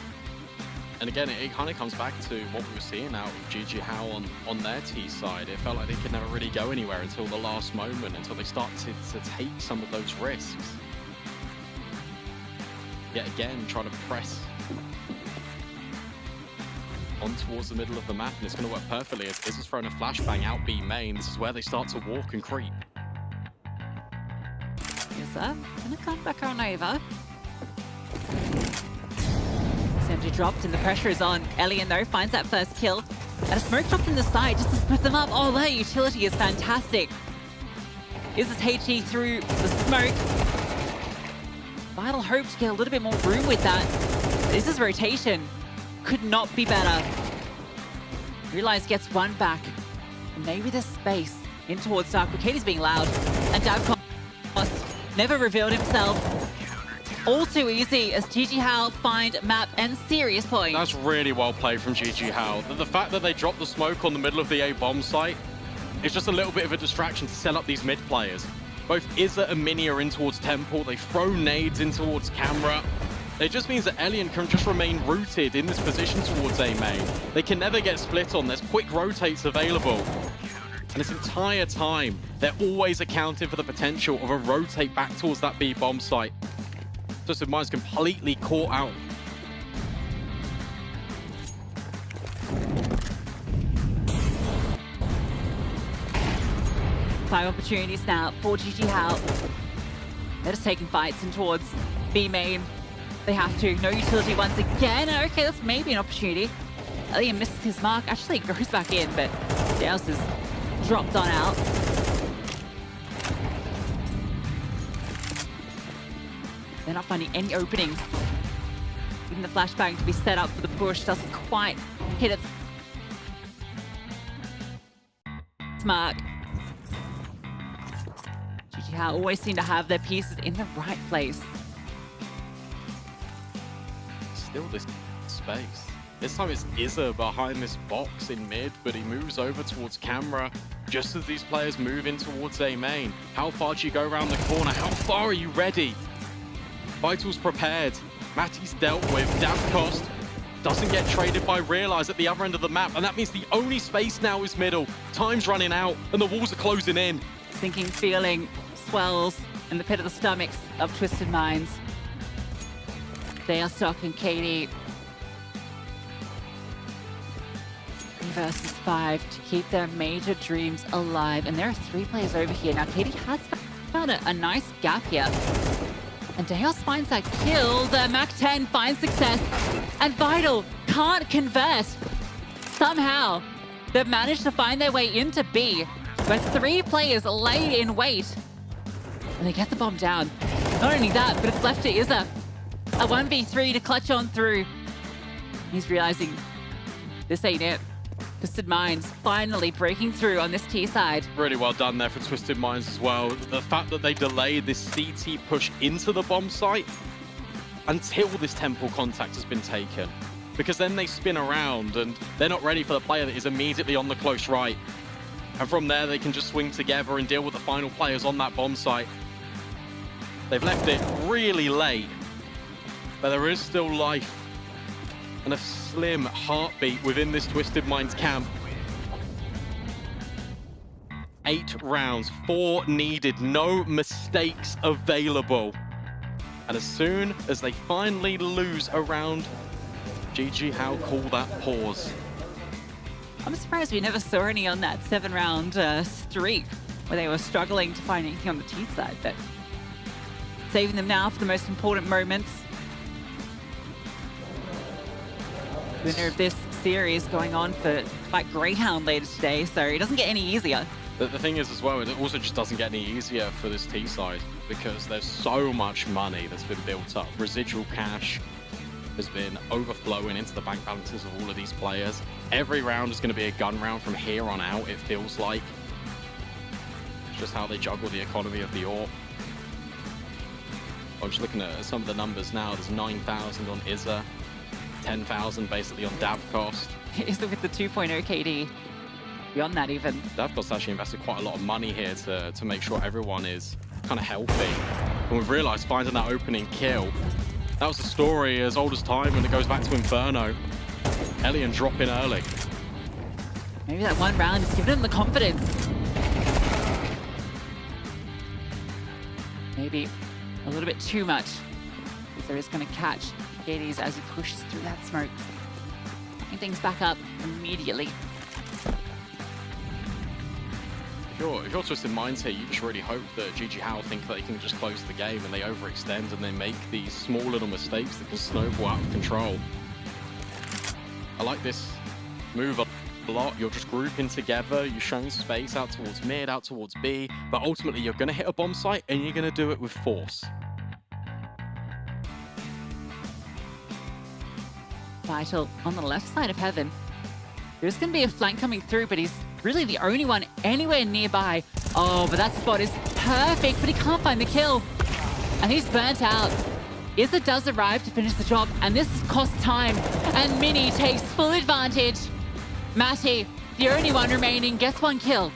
And again, it kind of comes back to what we were seeing out of GG How on their T side. It felt like they could never really go anywhere until the last moment, until they started to take some of those risks. Yet again, trying to press on towards the middle of the map, and it's going to work perfectly as Izza's throwing a flashbang out B main. This is where they start to walk and creep. Izza gonna come back on over. Sentry dropped and the pressure is on. Elian though finds that first kill. And a smoke dropped in the side just to split them up. Oh, their utility is fantastic. Izza's HE through the smoke. Vital hope to get a little bit more room with that. Izza's rotation could not be better. Realize gets one back. And maybe there's space in towards Dark, but Katie's being loud. And Davcon never revealed himself. All too easy as GG How find map and serious points. That's really well played from GG How. The fact that they dropped the smoke on the middle of the A bomb site is just a little bit of a distraction to set up these mid players. Both Izza and Mini are in towards Temple. They throw nades in towards Camera. It just means that Elian can just remain rooted in this position towards A main. They can never get split on. There's quick rotates available. And this entire time, they're always accounting for the potential of a rotate back towards that B bomb site. Twisted Mind's completely caught out. Five opportunities now for GG How. They're just taking fights in towards B main. They have to. No utility once again. Okay, that's maybe an opportunity. Elian misses his mark. Actually goes back in, but Deus is dropped on out. They're not finding any openings. Even the flashbang to be set up for the push doesn't quite hit its mark. GG How always seem to have their pieces in the right place. Still this space. This time it's Izza behind this box in mid, but he moves over towards Camera just as these players move in towards A main. How far do you go around the corner? How far are you ready? Vital's prepared. Matty's dealt with. Davcost doesn't get traded by Realize at the other end of the map, and that means the only space now is middle. Time's running out, and the walls are closing in. Sinking feeling swells in the pit of the stomachs of Twisted Minds. They are stalking Katie. 3 versus 5 to keep their major dreams alive. And there are 3 players over here. Now, Katie has found a nice gap here. And Deus finds that kill. The Mac-10 finds success. And Vital can't convert. Somehow, they've managed to find their way into B. But 3 players laid in wait. And they get the bomb down. Not only that, but it's left to Izza. A 1v3 to clutch on through. He's realizing this ain't it. Twisted Minds finally breaking through on this T side. Really well done there for Twisted Minds as well. The fact that they delayed this CT push into the bomb site until this Temple contact has been taken. Because then they spin around and they're not ready for the player that is immediately on the close right. And from there, they can just swing together and deal with the final players on that bomb site. They've left it really late, but there is still life and a slim heartbeat within this Twisted Minds camp. 8 rounds, 4 needed, no mistakes available. And as soon as they finally lose a round, GG How call that pause. I'm surprised we never saw any on that 7-round streak where they were struggling to find anything on the T side, but saving them now for the most important moments. Winner of this series going on for fight Greyhound later today, so it doesn't get any easier. The thing is as well, it also just doesn't get any easier for this T side because there's so much money that's been built up. Residual cash has been overflowing into the bank balances of all of these players. Every round is going to be a gun round from here on out, it feels like. It's just how they juggle the economy of the AWP. I'm just looking at some of the numbers now. There's 9,000 on Izza, 10,000 basically on Davcost. Izza with the 2.0 KD. Beyond that even. Davcost actually invested quite a lot of money here to make sure everyone is kind of healthy. And we've realized finding that opening kill, that was a story as old as time when it goes back to Inferno. Elian drop in early. Maybe that one round has given him the confidence. Maybe a little bit too much. So he's going to catch Hades as he pushes through that smoke. Picking things back up immediately. If you're Twisted Minds here, you just really hope that GG How think that they can just close the game and they overextend and they make these small little mistakes that can snowball out of control. I like this move a lot. You're just grouping together, you're showing space out towards mid, out towards B, but ultimately you're going to hit a bomb site and you're going to do it with force. Vital on the left side of Heaven. There's going to be a flank coming through, but he's really the only one anywhere nearby. Oh, but that spot is perfect, but he can't find the kill. And he's burnt out. Izza does arrive to finish the job, and this costs time. And Mini takes full advantage. Matty, the only one remaining, gets one kill.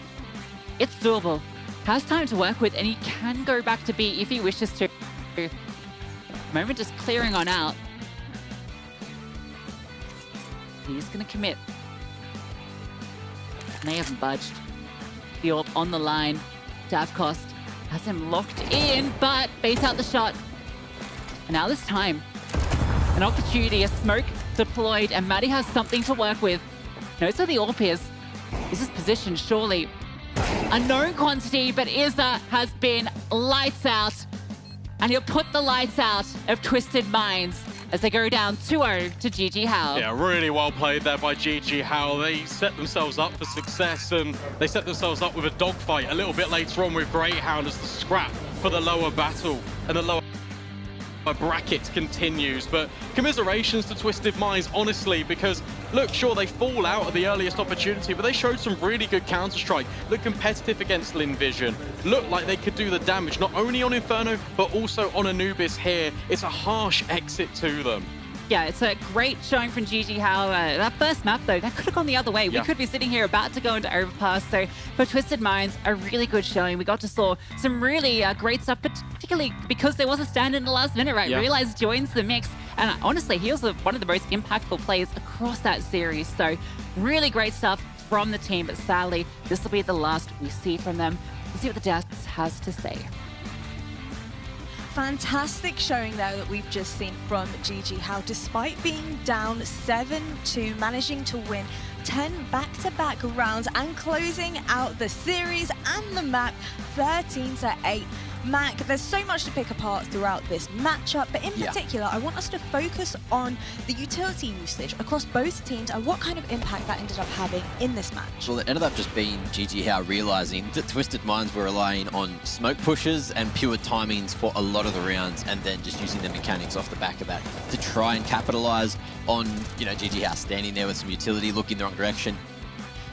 It's doable. Has time to work with, and he can go back to B if he wishes to. Moment just clearing on out. He's going to commit. And they haven't budged. The AWP on the line. Davkost has him locked in, but baits out the shot. And now this time, an opportunity, a smoke deployed, and Matty has something to work with. Knows where the AWP is. This is positioned, surely. Unknown quantity, but Izza has been lights out. And he'll put the lights out of Twisted Minds as they go down 2-0 to GG How. Yeah, really well played there by GG How. They set themselves up for success and they set themselves up with a dogfight a little bit later on with Greyhound as the scrap for the lower battle and the lower bracket continues. But commiserations to Twisted Minds, honestly, because look, sure, they fall out at the earliest opportunity, but they showed some really good Counter-Strike. Look competitive against Linvision. Looked like they could do the damage, not only on Inferno, but also on Anubis here. It's a harsh exit to them. Yeah, it's a great showing from GG How. That first map, though, that could have gone the other way. We could be sitting here about to go into Overpass. So for Twisted Minds, a really good showing. We got to saw some really great stuff, particularly because there was a stand in the last minute, right? Realize joins the mix. And honestly, he was one of the most impactful players across that series. So really great stuff from the team. But sadly, this will be the last we see from them. Let's see what the Deaths has to say. Fantastic showing there that we've just seen from GG How. Despite being down 7-2, managing to win 10 back-to-back rounds and closing out the series and the map 13-8. Mac, there's so much to pick apart throughout this matchup, but in particular, I want us to focus on the utility usage across both teams and what kind of impact that ended up having in this match. Well, it ended up just being GG How realizing that Twisted Minds were relying on smoke pushes and pure timings for a lot of the rounds, and then just using the mechanics off the back of that to try and capitalize on, GG How standing there with some utility, looking the wrong direction.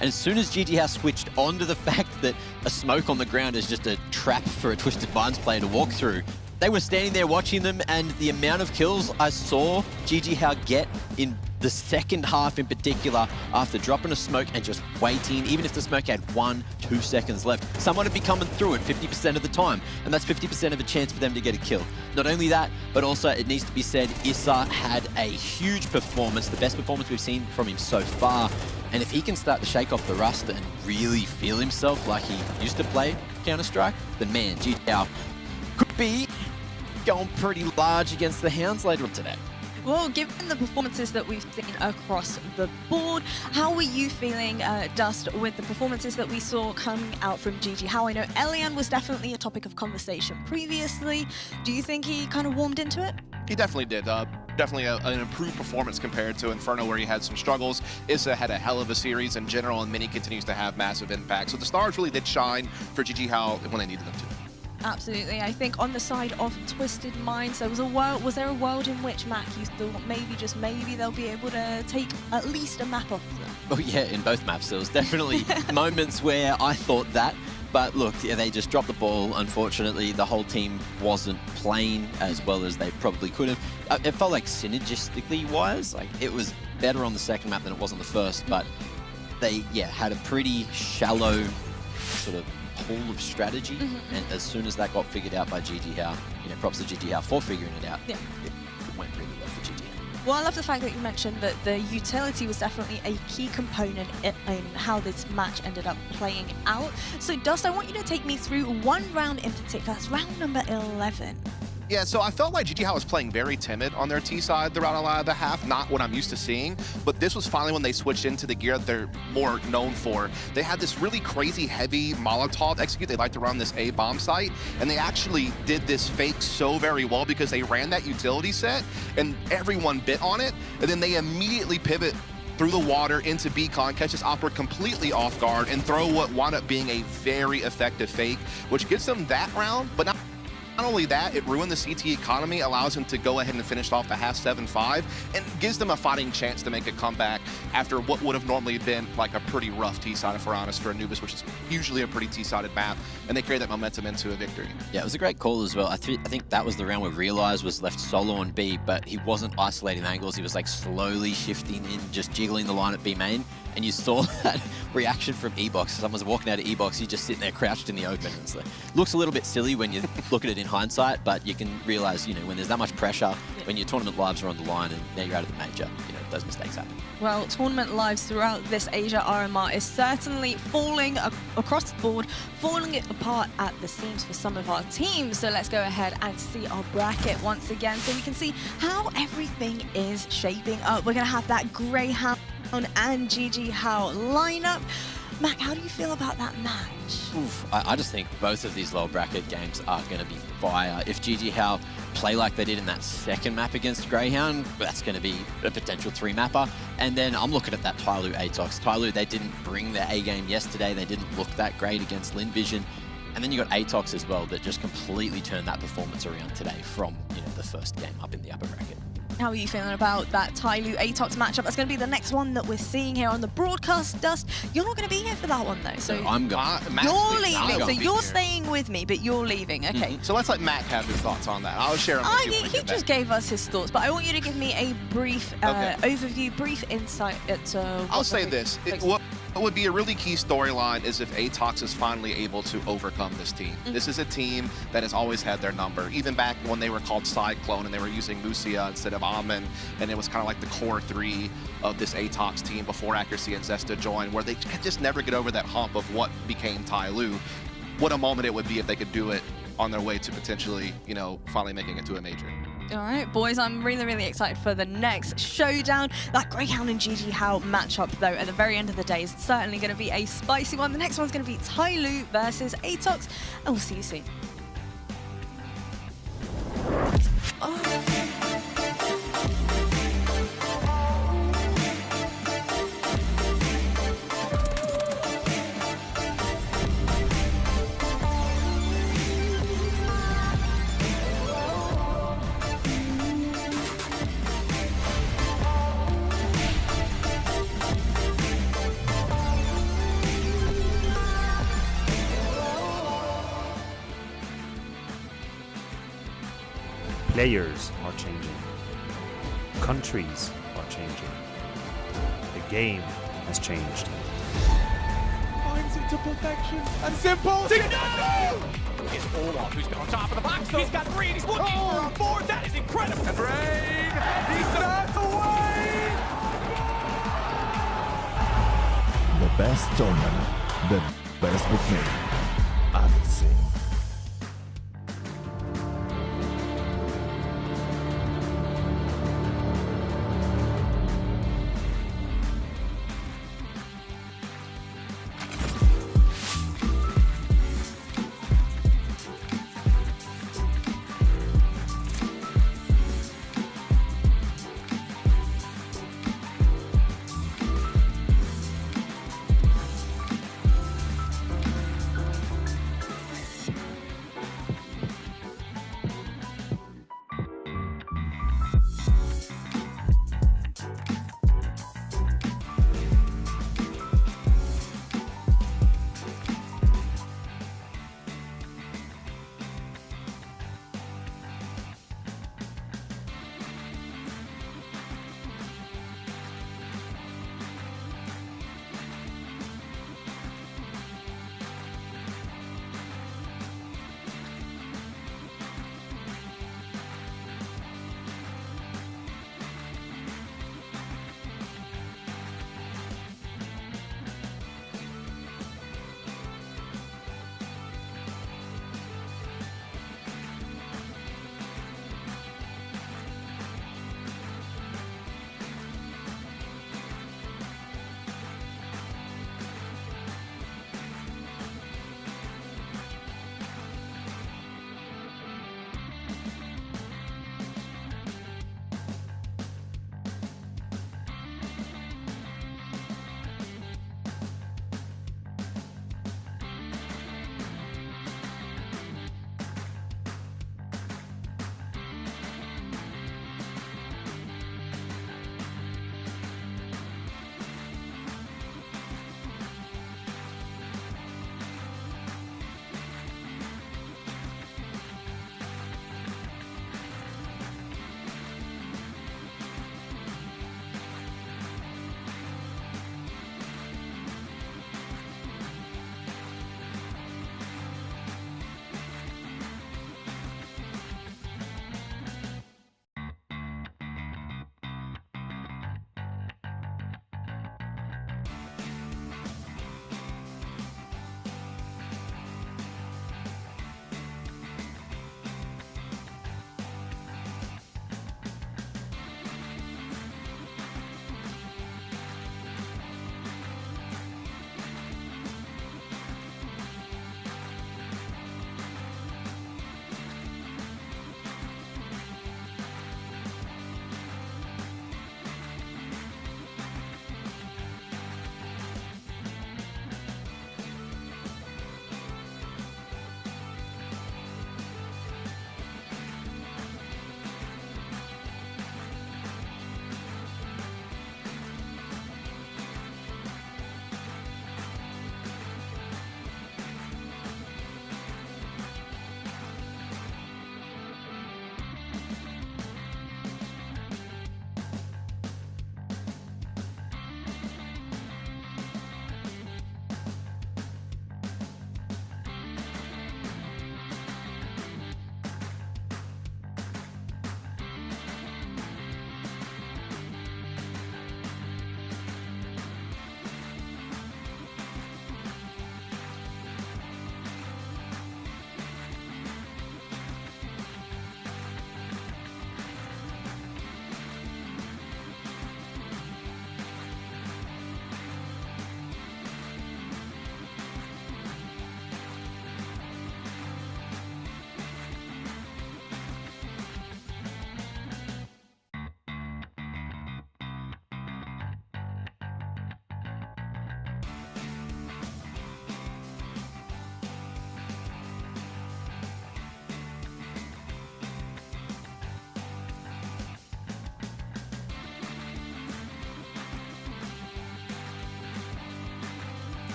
And as soon as GG How switched on to the fact that a smoke on the ground is just a trap for a Twisted Minds player to walk through, they were standing there watching them, and the amount of kills I saw GG How get in the second half in particular, after dropping a smoke and just waiting, even if the smoke had 1-2 seconds left, someone would be coming through it 50% of the time, and that's 50% of a chance for them to get a kill. Not only that, but also it needs to be said, Issa had a huge performance, the best performance we've seen from him so far. And if he can start to shake off the rust and really feel himself like he used to play Counter-Strike, then man, GG How could be going pretty large against the Hounds later on today. Well, given the performances that we've seen across the board, how were you feeling, Dust, with the performances that we saw coming out from GG How? I know Elian was definitely a topic of conversation previously. Do you think he kind of warmed into it? He definitely did. Definitely an improved performance compared to Inferno, where he had some struggles. Issa had a hell of a series in general, and Mini continues to have massive impact. So the stars really did shine for GG How when they needed them to. Absolutely. I think on the side of Twisted Minds, there was there a world in which, Mac, you thought maybe, just maybe, they'll be able to take at least a map off them? Oh yeah, in both maps. There was definitely moments where I thought that. But look, they just dropped the ball. Unfortunately, the whole team wasn't playing as well as they probably could have. It felt like synergistically wise, like it was better on the second map than it was on the first, but they, had a pretty shallow sort of pool of strategy. And as soon as that got figured out by GG How, props to GG How for figuring it out. It went really well for GG How. Well, I love the fact that you mentioned that the utility was definitely a key component in how this match ended up playing out. So, Dust, I want you to take me through one round in particular. That's round number 11. Yeah, so I felt like GG Hao was playing very timid on their T side throughout a lot of the half, not what I'm used to seeing, but this was finally when they switched into the gear that they're more known for. They had this really crazy heavy Molotov execute. They like to run this A bomb site, and they actually did this fake so very well because they ran that utility set and everyone bit on it, and then they immediately pivot through the water into Beacon, catch this Opera completely off guard, and throw what wound up being a very effective fake, which gets them that round, but not only that, it ruined the CT economy, allows them to go ahead and finish off the half 7-5, and gives them a fighting chance to make a comeback after what would have normally been like a pretty rough T-side, if we're honest, for Anubis, which is usually a pretty T-sided map, and they carry that momentum into a victory. Yeah, it was a great call as well. I think that was the round where Realize was left solo on B, but he wasn't isolating angles. He was like slowly shifting in, just jiggling the line at B main. And you saw that reaction from E-Box. Someone's walking out of E-Box, he's just sitting there crouched in the open. It's like, looks a little bit silly when you look at it in hindsight, but you can realize, you know, when there's that much pressure, when your tournament lives are on the line and now you're out of the major, you know, those mistakes happen. Well, tournament lives throughout this Asia RMR is certainly falling across the board, falling apart at the seams for some of our teams. So let's go ahead and see our bracket once again so we can see how everything is shaping up. We're going to have that Greyhound and GG Hao lineup. Mac, how do you feel about that match? Oof, I just think both of these lower bracket games are going to be fire. If GG Hao play like they did in that second map against Greyhound, that's going to be a potential 3-mapper. And then I'm looking at that Tyloo Atox. Tyloo, they didn't bring their A game yesterday. They didn't look that great against Lin Vision. And then you got Atox as well that just completely turned that performance around today from, you know, the first game up in the upper bracket. How are you feeling about that Tyloo Atox matchup? That's going to be the next one that we're seeing here on the broadcast, Dust. You're not going to be here for that one, though. So I'm going. You're leaving. So you're staying with me, but you're leaving. Okay. So let's let Matt have his thoughts on that. I'll share them with you. He just gave us his thoughts, but I want you to give me a brief overview, brief insight at I'll say this. What would be a really key storyline is if Atox is finally able to overcome this team. This is a team that has always had their number. Even back when they were called Cyclone and they were using Musia instead of Amen, and it was kind of like the core 3 of this Atox team before Accuracy and Zesta joined, where they could just never get over that hump of what became Tyloo. What a moment it would be if they could do it on their way to potentially, you know, finally making it to a major. All right, boys, I'm really, really excited for the next showdown. That Greyhound and GG Hao matchup, though, at the very end of the day is certainly going to be a spicy one. The next one's going to be Tyloo versus Atox, and we'll see you soon. Players are changing. Countries are changing. The game has changed. Finds into protection and simple. It's Orloff who's been on top of the box. He's got 3 and he's looking for a 4. That is incredible. And Rain, he's that away. The best tournament, the best bookmaker. Odyssey.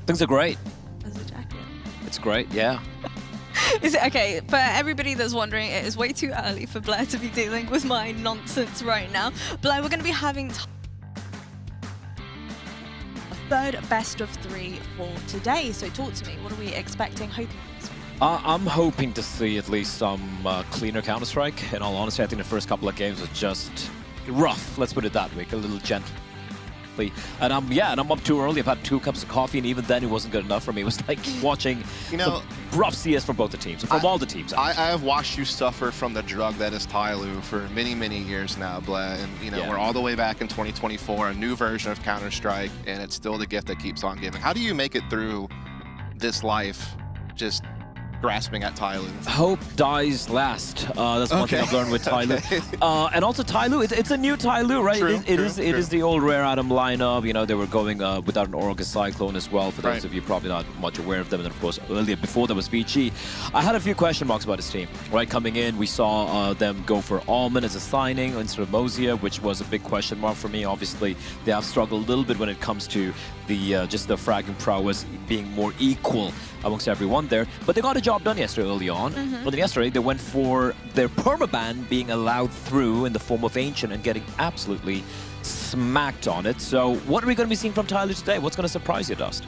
Things are great. As a jacket. It's great, yeah. Is it okay? For everybody that's wondering, it is way too early for Blair to be dealing with my nonsense right now. Blair, we're going to be having a third best of 3 for today. So talk to me. What are we expecting, hoping for this one? I'm hoping to see at least some cleaner Counter-Strike. In all honesty, I think the first couple of games was just rough. Let's put it that way, a little gentle. And I'm up too early. I've had 2 cups of coffee, and even then it wasn't good enough for me. It was like watching rough CS from both the teams, from all the teams. I have watched you suffer from the drug that is Tyloo for many, many years now, Bleh. And we're all the way back in 2024, a new version of Counter-Strike, and it's still the gift that keeps on giving. How do you make it through this life just grasping at Tyloo? Hope dies last. That's one thing I've learned with Tyloo. And also Tyloo, it's a new Tyloo, right? True, it is the old Rare Atom lineup. They were going without an Aurora Cyclone as well, for those of you probably not much aware of them. And then, of course, earlier, before that was VG. I had a few question marks about his team. Right, coming in, we saw them go for Almond as a signing instead of Mozia, which was a big question mark for me. Obviously, they have struggled a little bit when it comes to the just the fragging prowess being more equal amongst everyone there. But they got a job done yesterday early on. But then yesterday, they went for their permaban being allowed through in the form of Ancient and getting absolutely smacked on it. So what are we going to be seeing from Tyloo today? What's going to surprise you, Dust?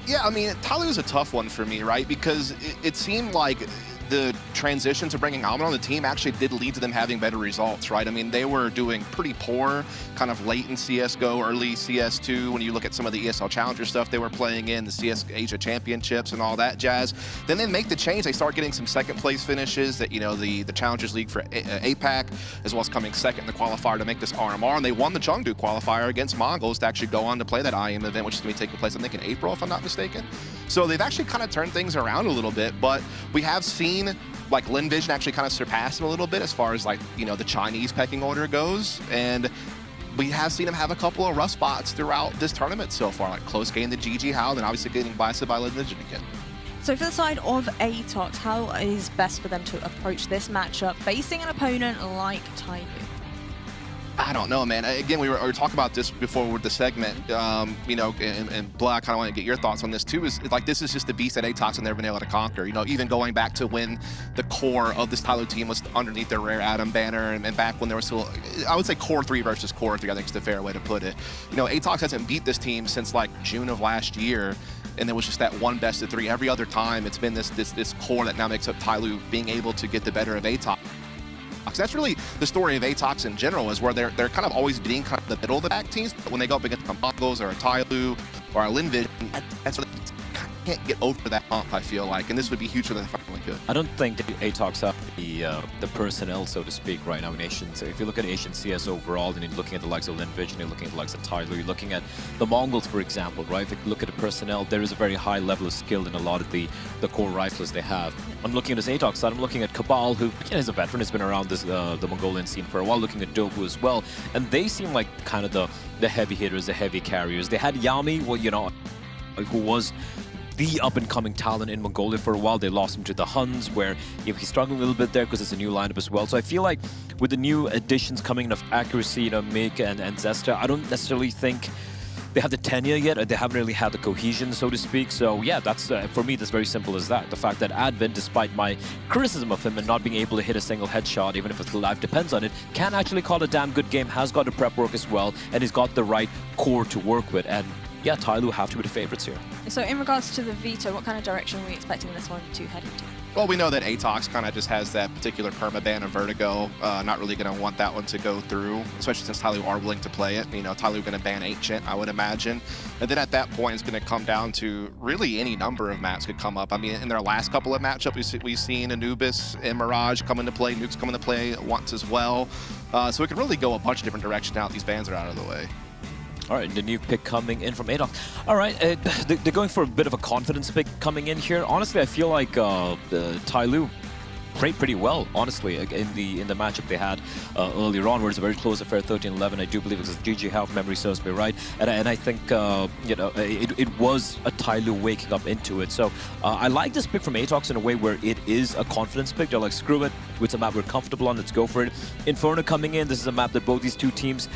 Yeah, I mean, Tyloo is a tough one for me, right? Because it seemed like the transition to bringing Almond on the team actually did lead to them having better results, right? I mean, they were doing pretty poor kind of late in CSGO, early CS2, when you look at some of the ESL Challenger stuff they were playing in, the CS Asia Championships and all that jazz. Then they make the change. They start getting some second place finishes that, the Challengers League for APAC, as well as coming second in the qualifier to make this RMR. And they won the Chengdu qualifier against Mongols to actually go on to play that IM event, which is going to be taking place, I think, in April, if I'm not mistaken. So they've actually kind of turned things around a little bit, but we have seen like LinVision actually kind of surpass him a little bit as far as the Chinese pecking order goes, and we have seen him have a couple of rough spots throughout this tournament so far, like close game to GG How, then obviously getting blasted by LinVision again. So for the side of Atox, how is best for them to approach this matchup facing an opponent like Tyloo? I don't know, man. Again, we were talking about this before with the segment, and Blah, I kind of want to get your thoughts on this too, is like this is just the beast that Atox have never been able to conquer. Even going back to when the core of this Tyloo team was underneath their Rare Atom banner, and back when there was still, I would say Core 3 versus Core 3, I think is the fair way to put it. Atox hasn't beat this team since like June of last year, and there was just that one best of 3. Every other time, it's been this core that now makes up Tyloo being able to get the better of Atox. That's really the story of Atox in general, is where they're kind of always being kind of the middle of the pack teams, but when they go up against a Mongols or a Tyloo or a LinVision, that's what they can't get over that hump, I feel like, and this would be huge for them if they finally could. I don't think that Atox have the personnel, so to speak, right now in Asian. So if you look at Asian CS overall, and you're looking at the likes of LinVision, you're looking at the likes of Tyloo, you're looking at the Mongols, for example, right? If you look at the personnel, there is a very high level of skill in a lot of the core rifles they have. I'm looking at this Atox side, I'm looking at Cabal, who is a veteran, has been around this the Mongolian scene for a while, looking at Doku as well, and they seem like kind of the heavy hitters, the heavy carriers. They had Yami, who was the up-and-coming talent in Mongolia for a while. They lost him to the Huns, where he's struggling a little bit there because it's a new lineup as well. So I feel like with the new additions coming in of accuracy, Mick and Zesta, I don't necessarily think they have the tenure yet, or they haven't really had the cohesion, so to speak. So yeah, that's for me, that's very simple as that. The fact that Advent, despite my criticism of him and not being able to hit a single headshot, even if his life depends on it, can actually call a damn good game, has got the prep work as well, and he's got the right core to work with. And yeah, Tyloo have to be the favorites here. So in regards to the veto, what kind of direction are we expecting this one to head into? Well, we know that Atox kind of just has that particular permaban of Vertigo. Not really going to want that one to go through, especially since Tyloo are willing to play it. Tyloo going to ban Ancient, I would imagine. And then at that point, it's going to come down to really any number of maps could come up. I mean, in their last couple of matchups, we've seen Anubis and Mirage come into play, Nuke's come into play once as well. So it could really go a bunch of different directions now that these bans are out of the way. All right, the new pick coming in from Atox. All right, they're going for a bit of a confidence pick coming in here. Honestly, I feel like Tyloo played pretty well, honestly, in the matchup they had earlier on, where it's a very close affair, 13-11. I do believe it was GG How, if memory serves me right, and I think you know, it was a Tyloo waking up into it. So I like this pick from Atox in a way where it is a confidence pick. They're like, screw it, it's a map we're comfortable on, let's go for it. Inferno coming in, this is a map that both these two teams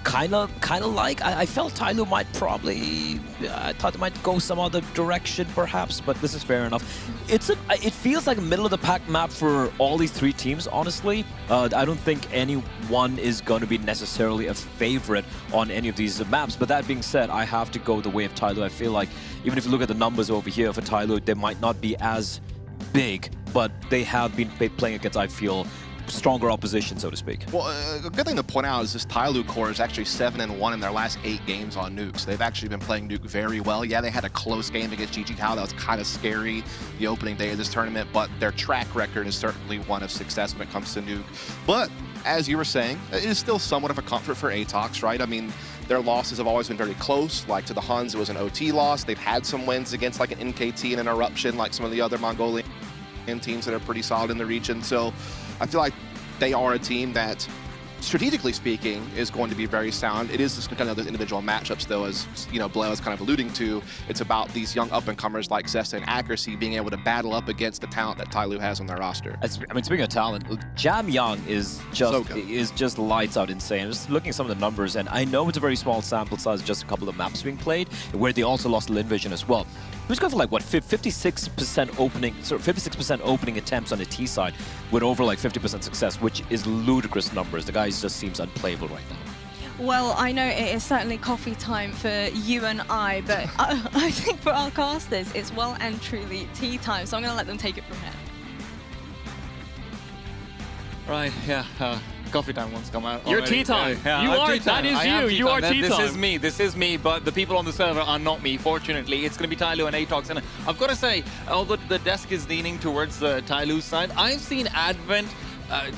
kind of like. I felt Tyloo might probably, I thought they might go some other direction perhaps, but this is fair enough. It feels like a middle of the pack map for all these three teams, honestly. I don't think anyone is going to be necessarily a favorite on any of these maps, but that being said, I have to go the way of Tyloo. I feel like even if you look at the numbers over here for Tyloo, they might not be as big, but they have been playing against, I feel, stronger opposition, so to speak. Well, a good thing to point out is this Tyloo core is actually 7-1 in their last 8 games on Nuke. So they've actually been playing Nuke very well. Yeah, they had a close game against GG How. That was kind of scary the opening day of this tournament, but their track record is certainly one of success when it comes to Nuke. But as you were saying, it is still somewhat of a comfort for Atox, right? I mean, their losses have always been very close. Like to the Huns, it was an OT loss. They've had some wins against like an NKT and an Eruption, like some of the other Mongolian teams that are pretty solid in the region. So I feel like they are a team that, strategically speaking, is going to be very sound. It is just kind of those individual matchups, though, as you know, Blair was kind of alluding to. It's about these young up-and-comers like Zesta and Accuracy being able to battle up against the talent that Tyloo has on their roster. I mean, speaking of talent, Jam Young is just lights out insane. I'm just looking at some of the numbers, and I know it's a very small sample size, just a couple of maps being played, where they also lost Lin Vision as well. He was going for like, what, 56% opening, sorry, 56% opening attempts on the T side with over like 50% success, which is ludicrous numbers. The guy just seems unplayable right now. Well, I know it is certainly coffee time for you and I, but I think for our casters, it's well and truly tea time, so I'm going to let them take it from here. Right, yeah. Coffee time wants to come out. You're already. tea time. Yeah, You I'm are. tea time. That is I am you. tea You time. are tea time. This is me, but the people on the server are not me, fortunately. It's going to be Tyloo and Atox. And I've got to say, although the desk is leaning towards the Tyloo side, I've seen Advent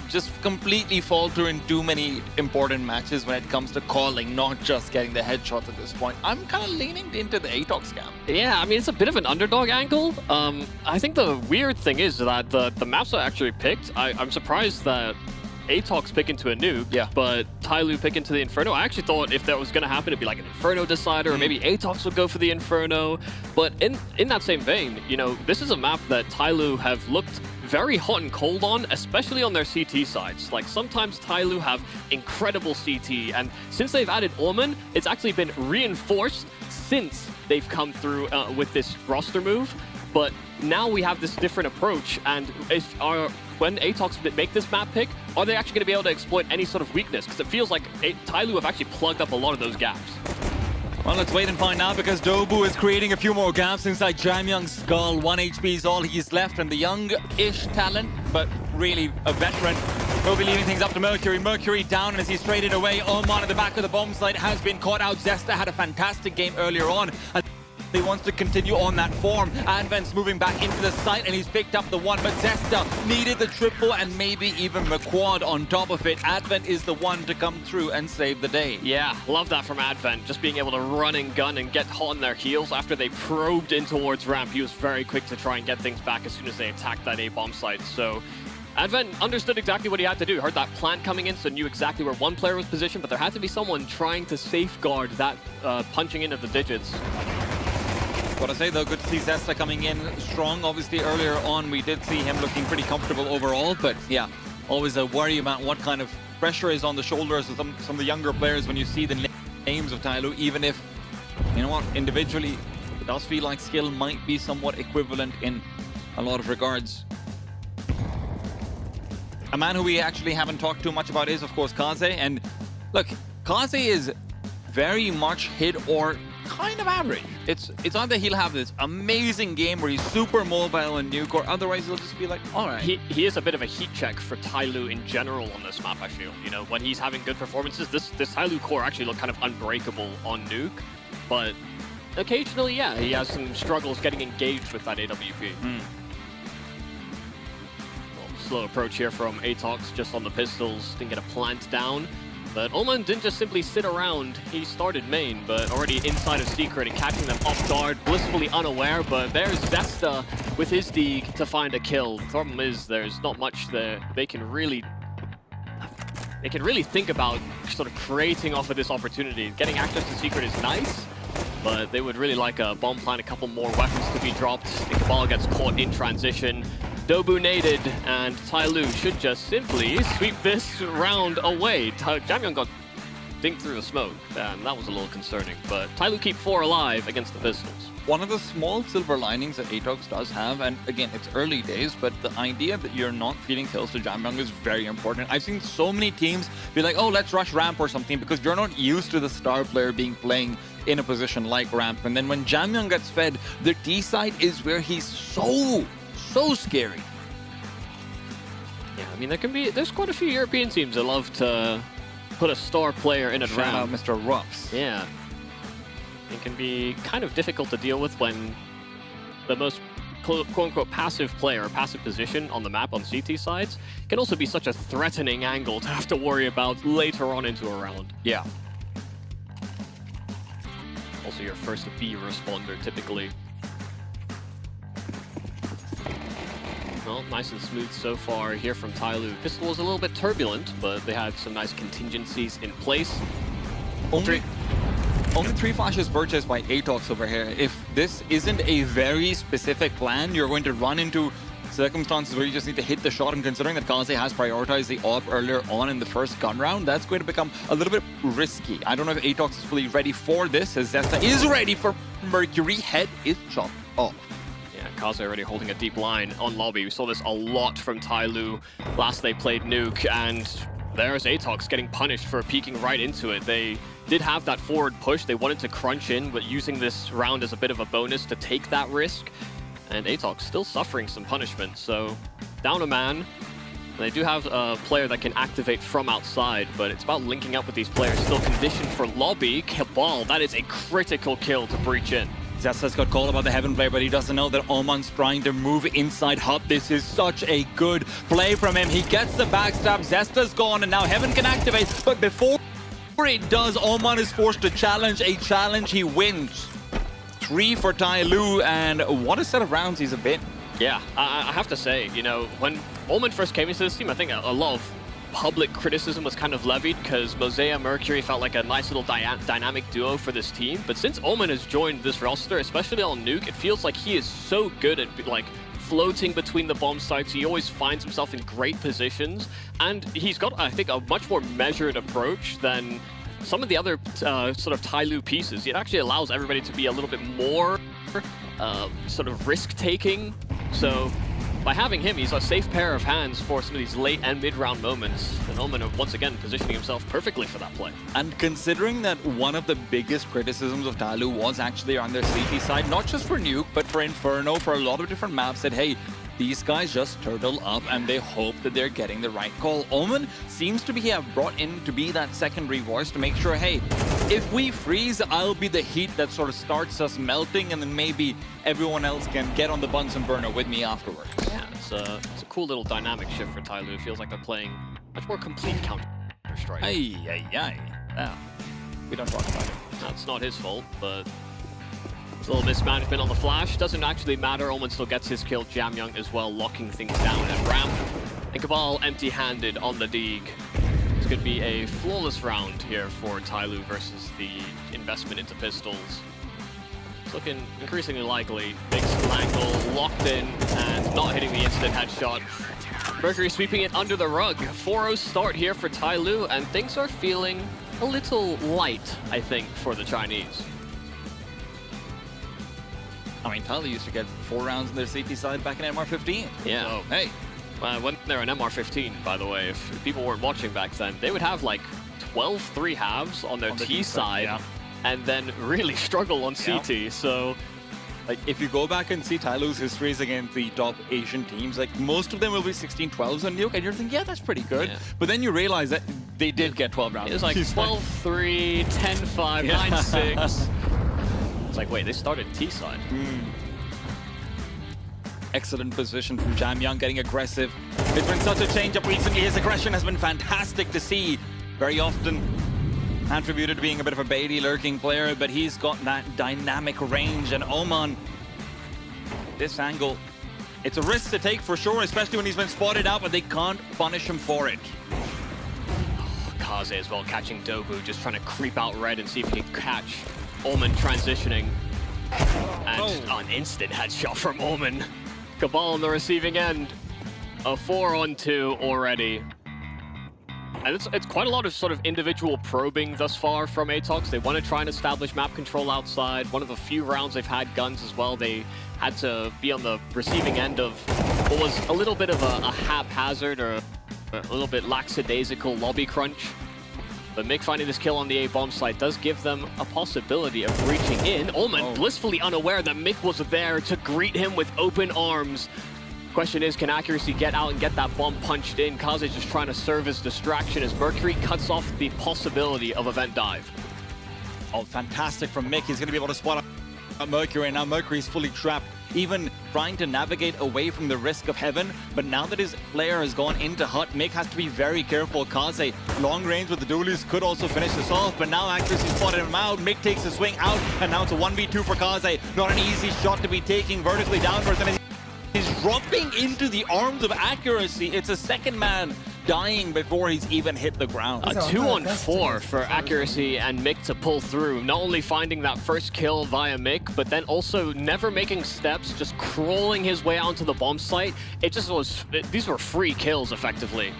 just completely falter in too many important matches when it comes to calling, not just getting the headshots at this point. I'm kind of leaning into the Atox camp. Yeah, I mean, it's a bit of an underdog angle. I think the weird thing is that the maps I actually picked, I'm surprised that Atox pick into a nuke, but Tyloo pick into the Inferno. I actually thought if that was going to happen, it'd be like an Inferno decider, or maybe Atox would go for the Inferno. But in that same vein, you know, this is a map that Tyloo have looked very hot and cold on, especially on their CT sides. Like, sometimes Tyloo have incredible CT, and since they've added Omen, it's actually been reinforced since they've come through with this roster move. But now we have this different approach, and when Atox make this map pick, are they actually going to be able to exploit any sort of weakness? Because it feels like Tyloo have actually plugged up a lot of those gaps. Well, let's wait and find now, because Dobu is creating a few more gaps inside Jamyoung's skull. 1 HP is all he's left, and the young-ish talent, but really a veteran, will be leaving things up to Mercury. Mercury down, and as he's traded away, Oman at the back of the bomb site has been caught out. Zesta had a fantastic game earlier on. He wants to continue on that form. Advent's moving back into the site, and he's picked up the one, but Zesta needed the triple and maybe even the quad on top of it. Advent is the one to come through and save the day. Yeah, love that from Advent. Just being able to run and gun and get hot on their heels after they probed in towards ramp. He was very quick to try and get things back as soon as they attacked that A-bomb site. So Advent understood exactly what he had to do. Heard that plant coming in, so knew exactly where one player was positioned, but there had to be someone trying to safeguard that punching in of the digits. Gotta say though, good to see Zesta coming in strong. Obviously earlier on we did see him looking pretty comfortable overall, but yeah, always a worry about what kind of pressure is on the shoulders of some of the younger players when you see the names of Tyloo, even if, you know what, individually it does feel like skill might be somewhat equivalent in a lot of regards. A man who we actually haven't talked too much about is of course Kaze, and look, Kaze is very much hit or kind of average. It's either he'll have this amazing game where he's super mobile and nuke, or otherwise he'll just be like, all right. He is a bit of a heat check for Tyloo in general on this map, I feel. You know, when he's having good performances, this Tyloo core actually look kind of unbreakable on nuke, but occasionally, yeah, he has some struggles getting engaged with that AWP. Slow approach here from Atox, just on the pistols, didn't get a plant down. But Oman didn't just simply sit around. He started main, but already inside of Secret and catching them off guard, blissfully unaware. But there's Zesta with his Deeg to find a kill. The problem is there's not much there they can really think about sort of creating off of this opportunity. Getting access to Secret is nice, but they would really like a bomb plant, a couple more weapons to be dropped. Iqbal gets caught in transition. Dobu naded, and Tyloo should just simply sweep this round away. Jamyang got dinked through the smoke, and that was a little concerning. But Tyloo keep 4 alive against the Pistols. One of the small silver linings that Atox does have, and again, it's early days, but the idea that you're not feeding kills to Jamyang is very important. I've seen so many teams be like, oh, let's rush ramp or something, because you're not used to the star player playing in a position like ramp. And then when Jamyang gets fed, the T side is where he's so scary. Yeah, I mean, there's quite a few European teams that love to put a star player in a Shout out round. Mr. Ruffs. Yeah. It can be kind of difficult to deal with when the most quote-unquote passive player, or passive position on the map on CT sides can also be such a threatening angle to have to worry about later on into a round. Yeah. Also your first B responder, typically. Well, nice and smooth so far here from Tyloo. Pistol was a little bit turbulent, but they had some nice contingencies in place. Only 3 flashes purchased by Atox over here. If this isn't a very specific plan, you're going to run into circumstances where you just need to hit the shot, and considering that Kaze has prioritized the AWP earlier on in the first gun round, that's going to become a little bit risky. I don't know if Atox is fully ready for this, as Zesta is ready for Mercury. Head is chopped off. Yeah, Kaze already holding a deep line on lobby. We saw this a lot from Tyloo last they played Nuke, and there's Atox getting punished for peeking right into it. They did have that forward push. They wanted to crunch in, but using this round as a bit of a bonus to take that risk. And Atox still suffering some punishment, so down a man. They do have a player that can activate from outside, but it's about linking up with these players. Still conditioned for lobby. Cabal, that is a critical kill to breach in. Zesta's got call about the Heaven play, but he doesn't know that Oman's trying to move inside hub. This is such a good play from him. He gets the backstab. Zesta's gone, and now Heaven can activate. But before it does, Oman is forced to challenge. A challenge he wins. 3 for Tyloo, and what a set of rounds he's been. Yeah, I have to say, you know, when Oman first came into this team, I think a lot of public criticism was kind of levied because Mosea Mercury felt like a nice little dynamic duo for this team. But since Oman has joined this roster, especially on Nuke, it feels like he is so good at like floating between the bomb sites. He always finds himself in great positions, and he's got, I think, a much more measured approach than some of the other sort of Tyloo pieces. It actually allows everybody to be a little bit more sort of risk-taking. So by having him, he's a safe pair of hands for some of these late and mid-round moments. And Oman once again positioning himself perfectly for that play. And considering that one of the biggest criticisms of Tyloo was actually on their CT side, not just for Nuke, but for Inferno, for a lot of different maps, that, hey, these guys just turtle up and they hope that they're getting the right call. Oman seems to have brought in to be that secondary voice to make sure, hey, if we freeze, I'll be the heat that sort of starts us melting, and then maybe everyone else can get on the Bunsen burner with me afterwards. Yeah, it's a cool little dynamic shift for Tyloo. It feels like they're playing much more complete Counter-Strike. Yeah, we don't talk about it. That's not his fault, but a little mismanagement on the flash. Doesn't actually matter. Oman still gets his kill. Jamyang as well, locking things down at ramp. And Cabal empty-handed on the Deeg. It's going to be a flawless round here for Tyloo versus the investment into pistols. It's looking increasingly likely. Big angle, locked in, and not hitting the instant headshot. Mercury sweeping it under the rug. 4-0 start here for Tyloo, and things are feeling a little light, I think, for the Chinese. I mean, Tyloo used to get 4 rounds in their CT side back in MR15. Yeah. So, hey. When they're an MR15, by the way, if people weren't watching back then, they would have like 12 3 halves on their T side, yeah, and then really struggle on CT. Yeah. So, like, if you go back and see Tyloo's histories against the top Asian teams, like, most of them will be 16-12s on Nuke, and you're thinking, yeah, that's pretty good. Yeah. But then you realize that they did get 12 rounds. It was like 12-3, 10-5, Yeah. 9-6. It's like, wait, they started T side. Excellent position from Jamyang, getting aggressive. It's been such a change-up recently. His aggression has been fantastic to see. very often attributed to being a bit of a baity lurking player, but he's got that dynamic range. And Oman, this angle, it's a risk to take for sure, especially when he's been spotted out, but they can't punish him for it. Kaze as well, catching Dobu, just trying to creep out red and see if he can catch Omen transitioning. And an instant headshot from Omen. Cabal on the receiving end. A 4-on-2 already. And it's quite a lot of sort of individual probing thus far from Atox. They want to try and establish map control outside. One of the few rounds they've had guns as well. They had to be on the receiving end of what was a little bit of a haphazard or a little bit lackadaisical lobby crunch. But Mick finding this kill on the A bomb site does give them a possibility of reaching in. Omen blissfully unaware that Mick was there to greet him with open arms. Question is, can Accuracy get out and get that bomb punched in? Kaze just trying to serve as distraction as Mercury cuts off the possibility of event dive. Oh, fantastic from Mick. He's going to be able to spot out Mercury, and now Mercury's fully trapped, even trying to navigate away from the risk of Heaven. But now that his player has gone into Hut, Mick has to be very careful. Kaze, long range with the dualies, could also finish this off, but now Accuracy spotted him out. Mick takes the swing out, and now it's a 1v2 for Kaze. Not an easy shot to be taking vertically downwards, and he's dropping into the arms of Accuracy. It's a second man dying before he's even hit the ground. A 2-on-4 for Accuracy and Mick to pull through. Not only finding that first kill via Mick, but then also never making steps, just crawling his way onto the bomb site. It just was, these were free kills effectively.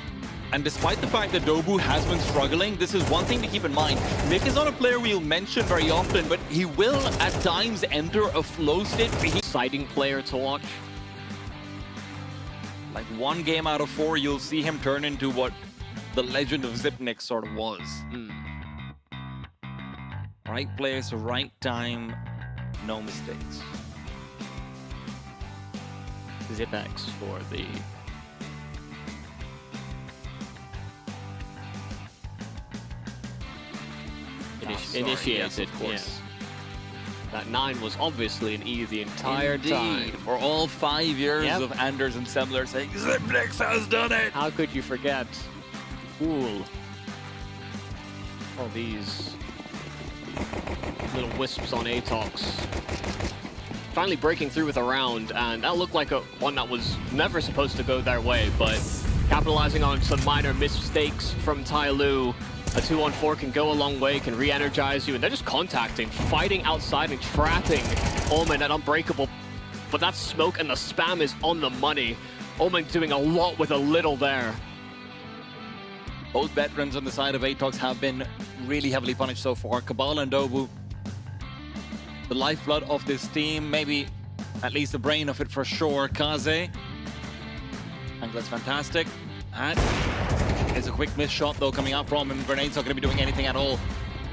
And despite the fact that Dobu has been struggling, this is one thing to keep in mind. Mick is not a player we'll mention very often, but he will at times enter a flow state. Exciting player to watch. Like 1 game out of 4, you'll see him turn into what the legend of Zipnik sort of was. Right place, right time, no mistakes. Zipex for the initiated, yes, of course. Yes. That 9 was obviously an E the entire time. Indeed. For all 5 years of Anders and Semmler saying, Zipnix has done it! How could you forget? Fool. All these little wisps on Atox. Finally breaking through with a round, and that looked like one that was never supposed to go their way, but capitalizing on some minor mistakes from Tyloo. A 2-on-4 can go a long way, can re-energize you, and they're just contacting, fighting outside and trapping Omen at Unbreakable. But that smoke and the spam is on the money. Omen doing a lot with a little there. Both veterans on the side of Atox have been really heavily punished so far. Cabal and Dobu, the lifeblood of this team, maybe at least the brain of it for sure. Kaze, and that's fantastic. And it's a quick miss shot though coming out from him. Grenade's not going to be doing anything at all.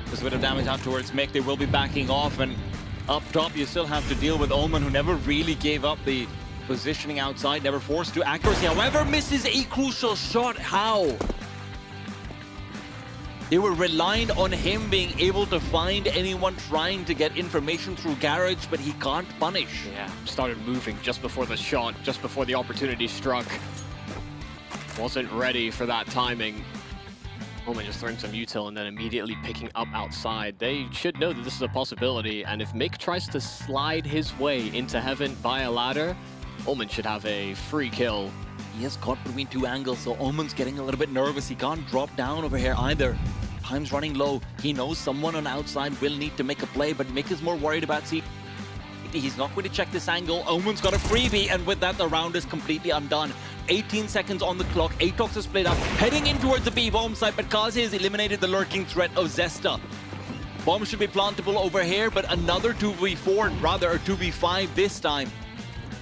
There's a bit of damage out towards Mick. They will be backing off, and up top you still have to deal with Omen, who never really gave up the positioning outside, never forced to accuracy. However, misses a crucial shot. How? They were relying on him being able to find anyone trying to get information through Garage, but he can't punish. Yeah, started moving just before the shot, just before the opportunity struck. Wasn't ready for that timing. Omen just throwing some util and then immediately picking up outside. They should know that this is a possibility, and if Mick tries to slide his way into Heaven via ladder, Omen should have a free kill. He is caught between 2 angles, so Omen's getting a little bit nervous. He can't drop down over here either. Time's running low. He knows someone on outside will need to make a play, but Mick is more worried about CT. He's not going to check this angle. Omen's got a freebie, and with that, the round is completely undone. 18 seconds on the clock. Atox is split up, heading in towards the B bomb site, but Kaze has eliminated the lurking threat of Zesta. Bomb should be plantable over here, but another 2v4, rather a 2v5 this time.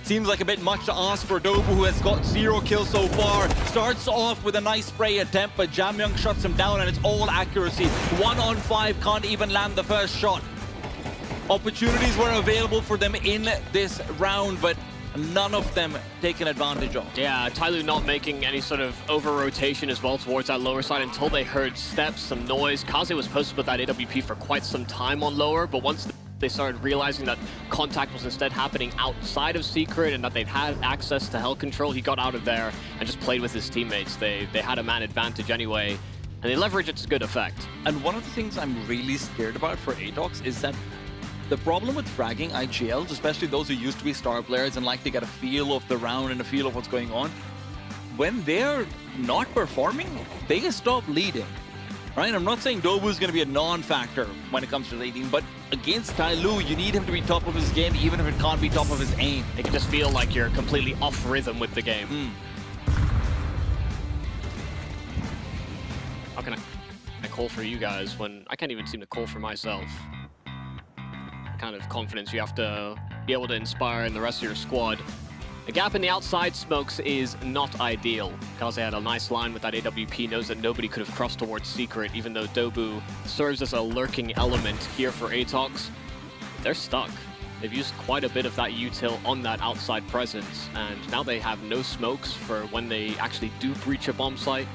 Seems like a bit much to ask for Dobu, who has got 0 kills so far. Starts off with a nice spray attempt, but Jamyoung shuts him down, and it's all accuracy. 1-on-5, can't even land the first shot. Opportunities were available for them in this round, but none of them taken advantage of. Yeah, Tyloo not making any sort of over-rotation as well towards that lower side until they heard steps, some noise. Kaze was posted with that AWP for quite some time on lower, but once they started realizing that contact was instead happening outside of Secret and that they'd had access to Hell Control, he got out of there and just played with his teammates. They had a man advantage anyway. and they leverage it to good effect. And one of the things I'm really scared about for Atox is that the problem with fragging IGLs, especially those who used to be star players and like to get a feel of the round and a feel of what's going on, when they're not performing, they stop leading. Right? I'm not saying Dobu's going to be a non-factor when it comes to leading, but against Tyloo, you need him to be top of his game, even if it can't be top of his aim. It can just feel like you're completely off rhythm with the game. How can I call for you guys when I can't even seem to call for myself? The kind of confidence you have to be able to inspire in the rest of your squad. The gap in the outside smokes is not ideal. Kaze had a nice line with that AWP, knows that nobody could have crossed towards Secret, even though Dobu serves as a lurking element here for Atox. They're stuck. They've used quite a bit of that util on that outside presence, and now they have no smokes for when they actually do breach a bomb site.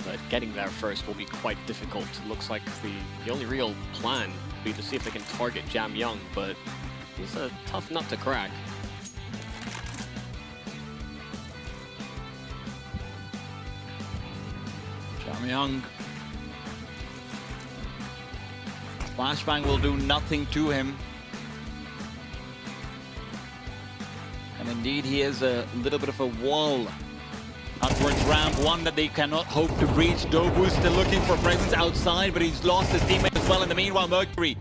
But getting there first will be quite difficult. It looks like the only real plan would be to see if they can target Jam Young, but he's a tough nut to crack. Young. Flashbang will do nothing to him. And indeed, he has a little bit of a wall out towards ramp, one that they cannot hope to breach. Dobu still looking for presence outside, but he's lost his teammate as well. In the meanwhile, Mercury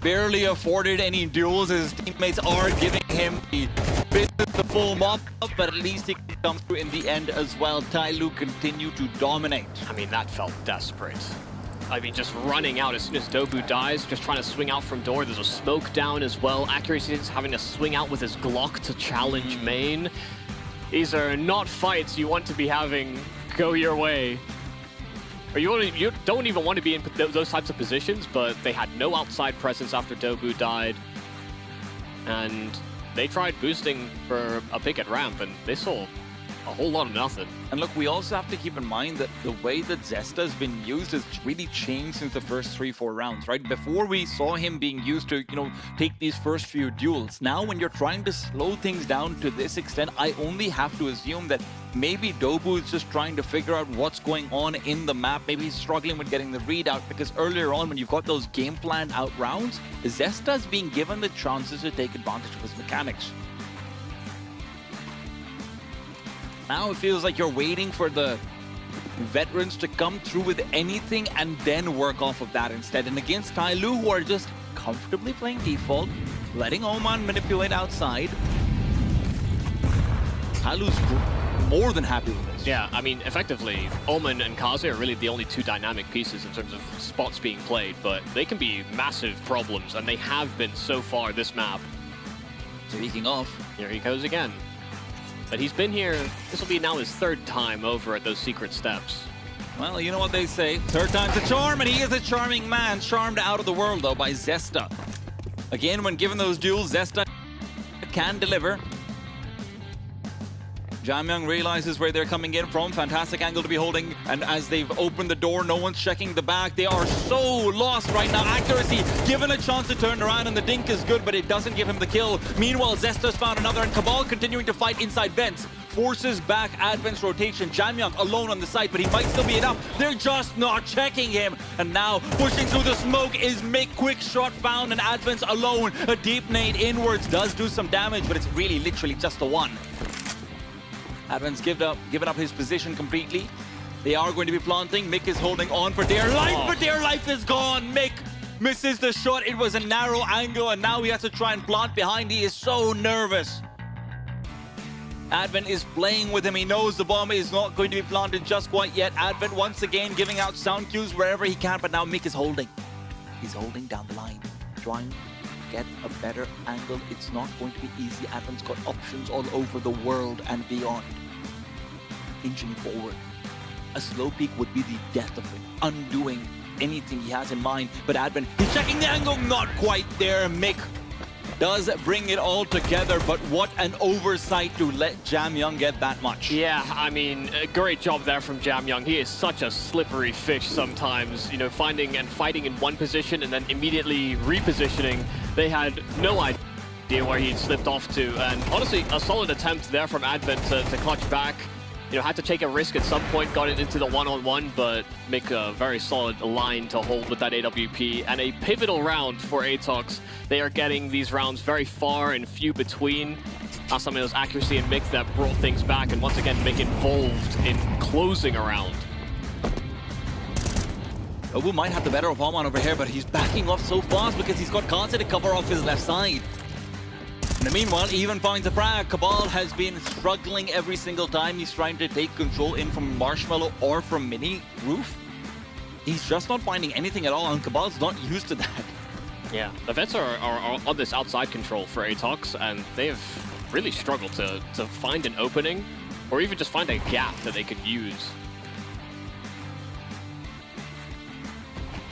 barely afforded any duels. His teammates are giving him the full mop, but at least he can come through in the end as well. Tyloo continue to dominate. I mean, that felt desperate. I mean, just running out as soon as Dobu dies, just trying to swing out from door. There's a smoke down as well. Accuracy is having to swing out with his Glock to challenge main. These are not fights you want to be having go your way. Or you don't even want to be in those types of positions, but they had no outside presence after Dobu died. And they tried boosting for a pick at ramp, and they saw a whole lot of nothing. And look, we also have to keep in mind that the way that Zesta has been used has really changed since the first 3-4 rounds, right? Before we saw him being used to, take these first few duels. Now, when you're trying to slow things down to this extent, I only have to assume that maybe Dobu is just trying to figure out what's going on in the map. Maybe he's struggling with getting the readout, because earlier on, when you've got those game planned out rounds, Zesta's being given the chances to take advantage of his mechanics. Now it feels like you're waiting for the veterans to come through with anything and then work off of that instead. And against Tyloo, who are just comfortably playing default, letting Oman manipulate outside, Tyloo's more than happy with this. Yeah, I mean, effectively, Omen and Kaze are really the only two dynamic pieces in terms of spots being played, but they can be massive problems, and they have been so far this map. Speaking of, here he goes again. But he's been here, this will be now his third time over at those secret steps. Well, you know what they say, third time's a charm, and he is a charming man, charmed out of the world, though, by Zesta. Again, when given those duels, Zesta can deliver. Jamyang realizes where they're coming in from. Fantastic angle to be holding. And as they've opened the door, no one's checking the back. They are so lost right now. Accuracy, given a chance to turn around, and the dink is good, but it doesn't give him the kill. Meanwhile, Zesta's found another, and Cabal continuing to fight inside vents. Forces back Advent's rotation. Jamyang alone on the site, but he might still be enough. They're just not checking him. And now, pushing through the smoke is Mick. Quick shot found, and Advent's alone. A deep nade inwards does do some damage, but it's really literally just the one. Advent's given up his position completely. They are going to be planting. Mick is holding on for dear life, but their life is gone. Mick misses the shot. It was a narrow angle, and now he has to try and plant behind. He is so nervous. Advent is playing with him. He knows the bomb is not going to be planted just quite yet. Advent once again giving out sound cues wherever he can, but now Mick is holding. He's holding down the line, trying to get a better angle. It's not going to be easy. Advent's got options all over the world and beyond. Inching forward. A slow peek would be the death of him, undoing anything he has in mind. But Advent, he's checking the angle, not quite there. Mick does bring it all together, but what an oversight to let Jamyang get that much. Yeah, I mean, a great job there from Jamyang. He is such a slippery fish sometimes, finding and fighting in one position and then immediately repositioning. They had no idea where he'd slipped off to, and honestly, a solid attempt there from Advent to clutch back. had to take a risk at some point, got it into the one-on-one, but make a very solid line to hold with that AWP. And a pivotal round for Atox. They are getting these rounds very far and few between. Last time it was accuracy and Mick that brought things back, and once again, Mick involved in closing a round. Dobu might have the better of Hallman over here, but he's backing off so fast because he's got Kaze to cover off his left side. In the meanwhile, even finds a frag. Cabal has been struggling every single time he's trying to take control in from Marshmallow or from Mini Roof. He's just not finding anything at all, and Cabal's not used to that. Yeah, the Vets are on this outside control for Atox, and they've really struggled to find an opening or even just find a gap that they could use.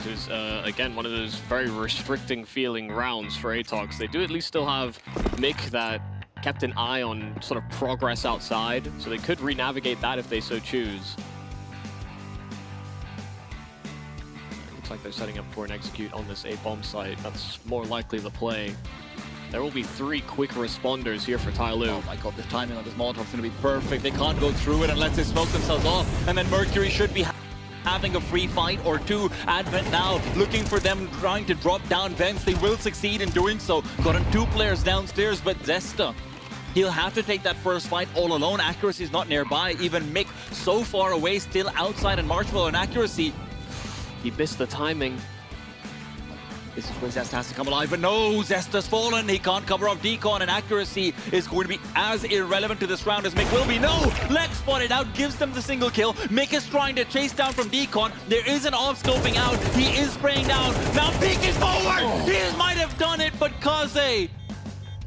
Is again one of those very restricting feeling rounds for Atox. They do at least still have Mick that kept an eye on sort of progress outside, so they could re-navigate that if they so choose. Looks like they're setting up for an execute on this A-bomb site. That's more likely the play. There will be 3 quick responders here for Tyloo. Oh my god, the timing on this Molotov's gonna be perfect. They can't go through it unless they smoke themselves off, and then Mercury should be having a free fight or two. Advent now looking for them, trying to drop down vents. They will succeed in doing so. Gotten 2 players downstairs, but Zesta, he'll have to take that first fight all alone. Accuracy is not nearby. Even Mick so far away, still outside, and Marshmallow and Accuracy. He missed the timing. This is where Zesta has to come alive, but no, Zesta's fallen. He can't cover off Decon, and Accuracy is going to be as irrelevant to this round as Mick will be. No! Leg spotted out, gives them the single kill. Mick is trying to chase down from Decon. There is an off-scoping out. He is spraying down. Now peeking forward! He might have done it, but Kaze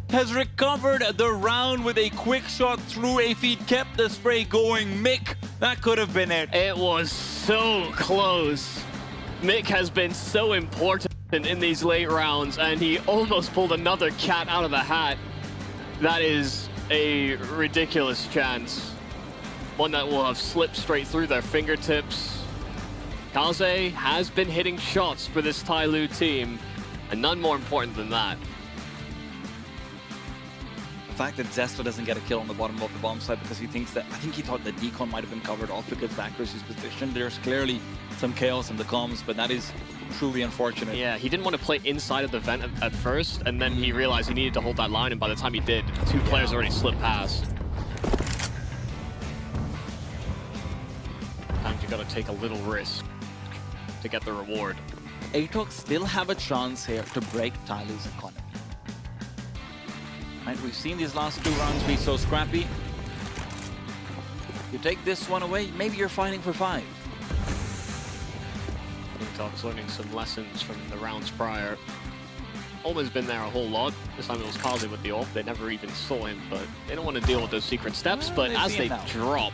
has recovered the round with a quick shot through a feed, kept the spray going. Mick, that could have been it. It was so close. Mick has been so important in these late rounds, and he almost pulled another cat out of the hat. That is a ridiculous chance. One that will have slipped straight through their fingertips. Kaze has been hitting shots for this Tyloo team, and none more important than that. The fact that Zesta doesn't get a kill on the bottom of the bomb site because he thinks that, I think he thought that Decon might have been covered off because of Accuracy's position. There's clearly some chaos in the comms, but that is truly unfortunate. Yeah, he didn't want to play inside of the vent at first, and then he realized he needed to hold that line, and by the time he did, 2 players already slipped past. Sometimes you gotta take a little risk to get the reward. Atox still have a chance here to break Tyloo's economy. Right, we've seen these last 2 rounds be so scrappy. You take this one away, maybe you're fighting for 5. Atox learning some lessons from the rounds prior. Almost been there a whole lot. This time it was Kaze with the ult. They never even saw him, but they don't want to deal with those secret steps. But as they drop,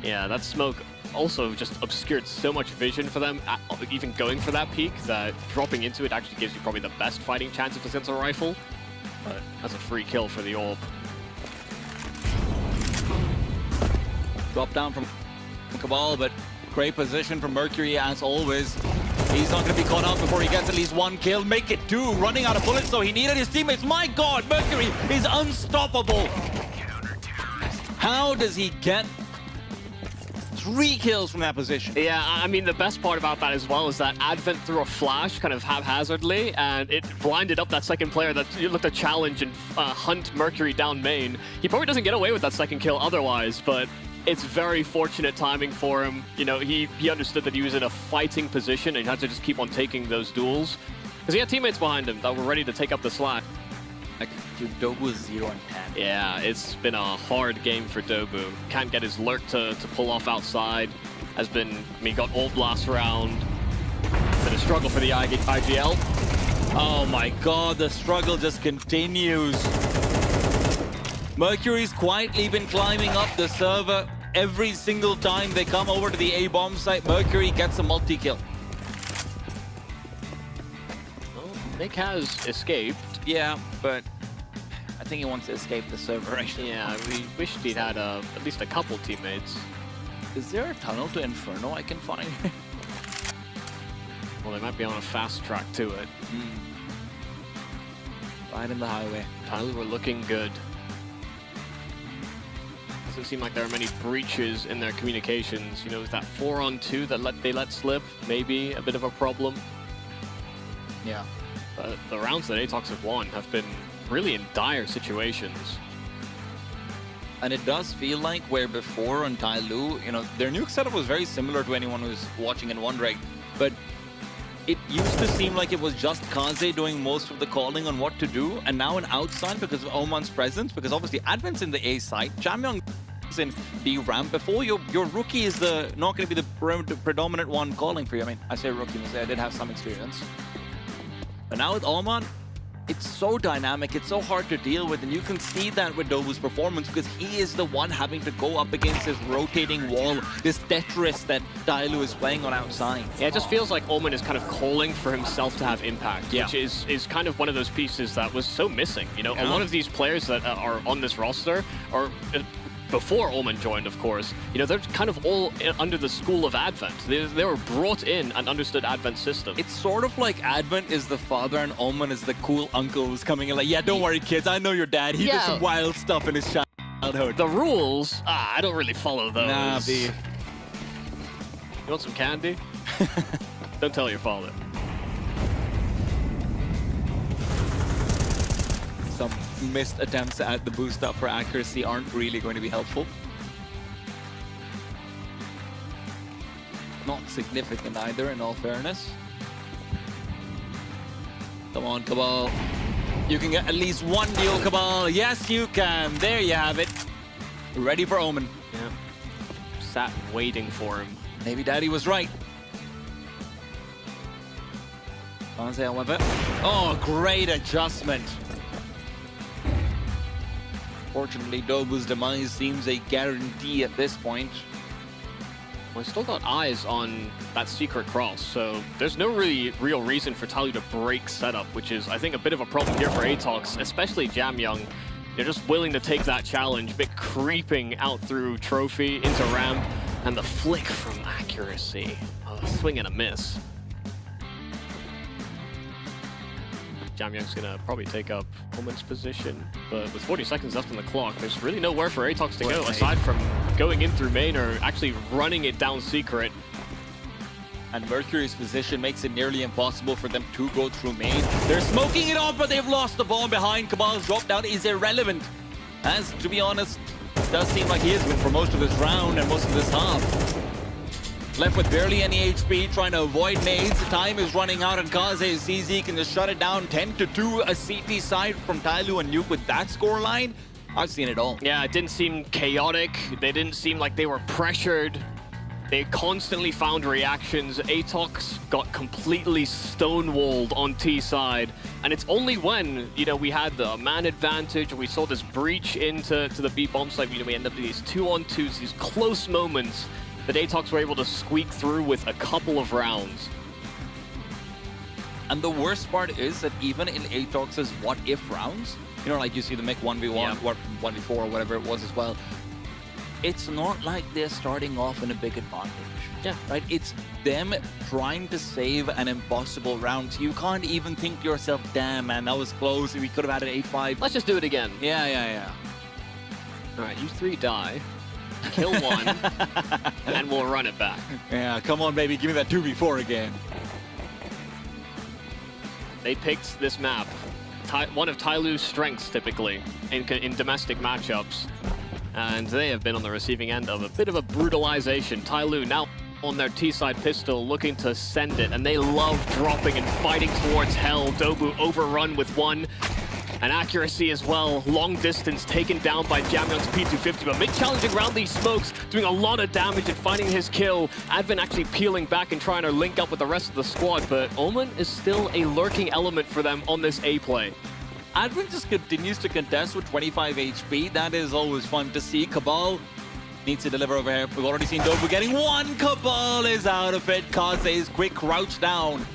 yeah, that smoke also just obscured so much vision for them, even going for that peak, that dropping into it actually gives you probably the best fighting chance if it's a rifle. But that's a free kill for the orb. Drop down from Cabal, but great position from Mercury as always. He's not going to be caught out before he gets at least 1 kill. Make it 2, running out of bullets, so he needed his teammates. My god, Mercury is unstoppable. How does he get 3 kills from that position? Yeah, I mean, the best part about that as well is that Advent threw a flash kind of haphazardly, and it blinded up that second player that looked to challenge and hunt Mercury down main. He probably doesn't get away with that second kill otherwise, but it's very fortunate timing for him. You know, he understood that he was in a fighting position and he had to just keep on taking those duels. Because he had teammates behind him that were ready to take up the slack. Dude, Dobu is 0 and 10. Yeah, it's been a hard game for Dobu. Can't get his lurk to pull off outside. Has been, I mean, got ult last round. Been a struggle for the IGL. Oh my god, the struggle just continues. Mercury's quietly been climbing up the server. Every single time they come over to the A-bomb site, Mercury gets a multi-kill. Well, Nick has escaped. Yeah, but I think he wants to escape the server right now. Yeah, we wished he'd had at least a couple teammates. Is there a tunnel to Inferno I can find? Well, they might be on a fast track to it. Right in the highway. Tyloo were looking good. Doesn't seem like there are many breaches in their communications. You know, is that 4-on-2 that they let slip maybe a bit of a problem? Yeah. But the rounds that Atox have won have been really in dire situations. And it does feel like where before on Tyloo, you know, their nuke setup was very similar to anyone who's watching and wondering, but it used to seem like it was just Kaze doing most of the calling on what to do, and now in outside because of Oman's presence, because obviously Advent's in the A side, Jamyong is in B ramp. Before your rookie is not going to be the predominant one calling for you. I mean, I say rookie, I did have some experience. But now with Oman, it's so dynamic, it's so hard to deal with, and you can see that with Dobu's performance because he is the one having to go up against this rotating wall, this Tetris that Tyloo is playing on outside. Yeah, it just feels like Oman is kind of calling for himself to have impact, which is kind of one of those pieces that was so missing. You know, a lot of these players that are on this roster are... before Oman joined, of course, you know, they're kind of all under the school of Advent. They were brought in and understood Advent's system. It's sort of like Advent is the father and Oman is the cool uncle who's coming in like, yeah, don't worry, kids, I know your dad. He did some wild stuff in his childhood. The rules, I don't really follow those. Nah, B. You want some candy? Don't tell your father. Some missed attempts at the boost up for accuracy aren't really going to be helpful. Not significant either, in all fairness. Come on, Cabal. You can get at least one deal, Cabal. Yes, you can. There you have it. Ready for Omen. Yeah. Sat waiting for him. Maybe Daddy was right. However. Oh, great adjustment. Fortunately, Dobu's demise seems a guarantee at this point. Well, I still got eyes on that secret cross, so there's no real reason for Tyloo to break setup, which is, I think, a bit of a problem here for Atox, especially Jamyong. They're just willing to take that challenge, bit creeping out through Trophy into ramp, and the flick from accuracy. A swing and a miss. Jamyong's gonna probably take up Oman's position, but with 40 seconds left on the clock, there's really nowhere for Atox to go aside from going in through main or actually running it down secret. And Mercury's position makes it nearly impossible for them to go through main. They're smoking it off, but they've lost the ball behind. Cabal's drop down is irrelevant. As, to be honest, it does seem like he has been for most of this round and most of this half. Left with barely any HP, trying to avoid nades. Time is running out, and Kaze sees he can just shut it down 10-2. A CT side from Tyloo and Nuke with that scoreline. I've seen it all. Yeah, it didn't seem chaotic. They didn't seem like they were pressured. They constantly found reactions. Atox got completely stonewalled on T side. And it's only when, you know, we had the man advantage and we saw this breach into the B bomb site, you know, we end up with these 2-on-2s, these close moments that Atox were able to squeak through with a couple of rounds. And the worst part is that even in Atox's what-if rounds, you know, like you see the Mick 1v1, 1v4, or whatever it was as well, it's not like they're starting off in a big advantage. Yeah. Right? It's them trying to save an impossible round. So you can't even think to yourself, damn, man, that was close. We could have had an 8-5. Let's just do it again. Yeah. All right, you three die. Kill one, and we'll run it back. Yeah, come on, baby. Give me that 2v4 again. They picked this map. One of Tyloo's strengths, typically, in domestic matchups. And they have been on the receiving end of a bit of a brutalization. Tyloo now on their T-side pistol, looking to send it. And they love dropping and fighting towards hell. Dobu overrun with one. And accuracy as well, long distance taken down by Jamyong's P250, but mid-challenging around these smokes, doing a lot of damage and finding his kill. Advent actually peeling back and trying to link up with the rest of the squad, but Omen is still a lurking element for them on this A play. Advent just continues to contest with 25 HP. That is always fun to see. Cabal needs to deliver over here. We've already seen Dobu getting one. Cabal is out of it. Kaze's quick crouch down.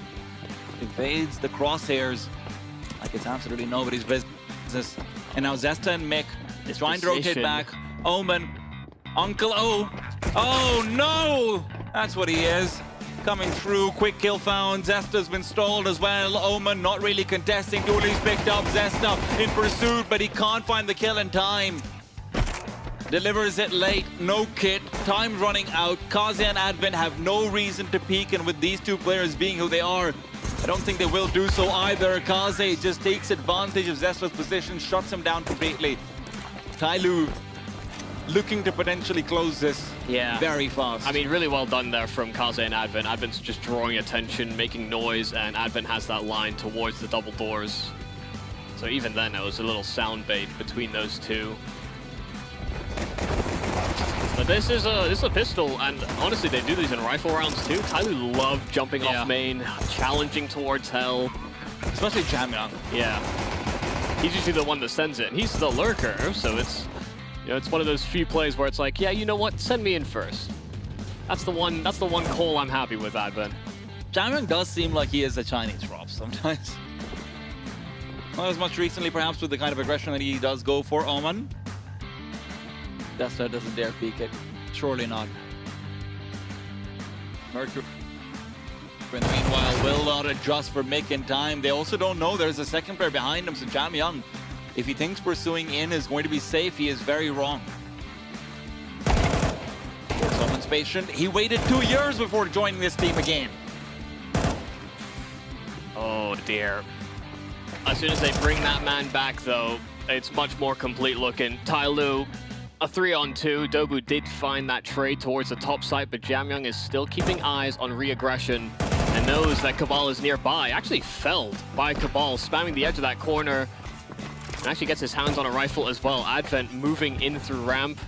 Evades the crosshairs like it's absolutely nobody's business. And now Zesta and Mick is trying to rotate back. Omen, Uncle O. Oh no! That's what he is. Coming through, quick kill found. Zesta's been stalled as well. Omen not really contesting. Dooley's picked up Zesta in pursuit, but he can't find the kill in time. delivers it late, no kit, time's running out. Kaze and Advent have no reason to peek, and with these two players being who they are, I don't think they will do so either. Kaze just takes advantage of Zestra's position, shuts him down completely. Tyloo looking to potentially close this very fast. I mean, really well done there from Kaze and Advent. Advent's just drawing attention, making noise, and Advent has that line towards the double doors. So even then, it was a little sound bait between those two. But this is a pistol, and honestly, they do these in rifle rounds too. Tyloo loved jumping off main, challenging towards hell. Especially Jamyang. Yeah. He's usually the one that sends it, and he's the lurker, so it's, you know, it's one of those few plays where it's like, yeah, you know what, send me in first. That's the one call I'm happy with, Advent. Jamyang does seem like he is a Chinese Rob sometimes. Not as much recently, perhaps, with the kind of aggression that he does go for. Omen. Destra doesn't dare peek it. Surely not. Mercury, in the meanwhile, will not adjust for Mick in time. They also don't know there's a second player behind him, so Jamyang, if he thinks pursuing in is going to be safe, he is very wrong. Someone's patient. He waited 2 years before joining this team again. Oh dear. As soon as they bring that man back, though, it's much more complete looking. Tyloo, a 3-on-2. Dobu did find that trade towards the top site, but Jamyang is still keeping eyes on re-aggression and knows that Cabal is nearby. Actually felled by Cabal, spamming the edge of that corner. And actually gets his hands on a rifle as well. Advent moving in through ramp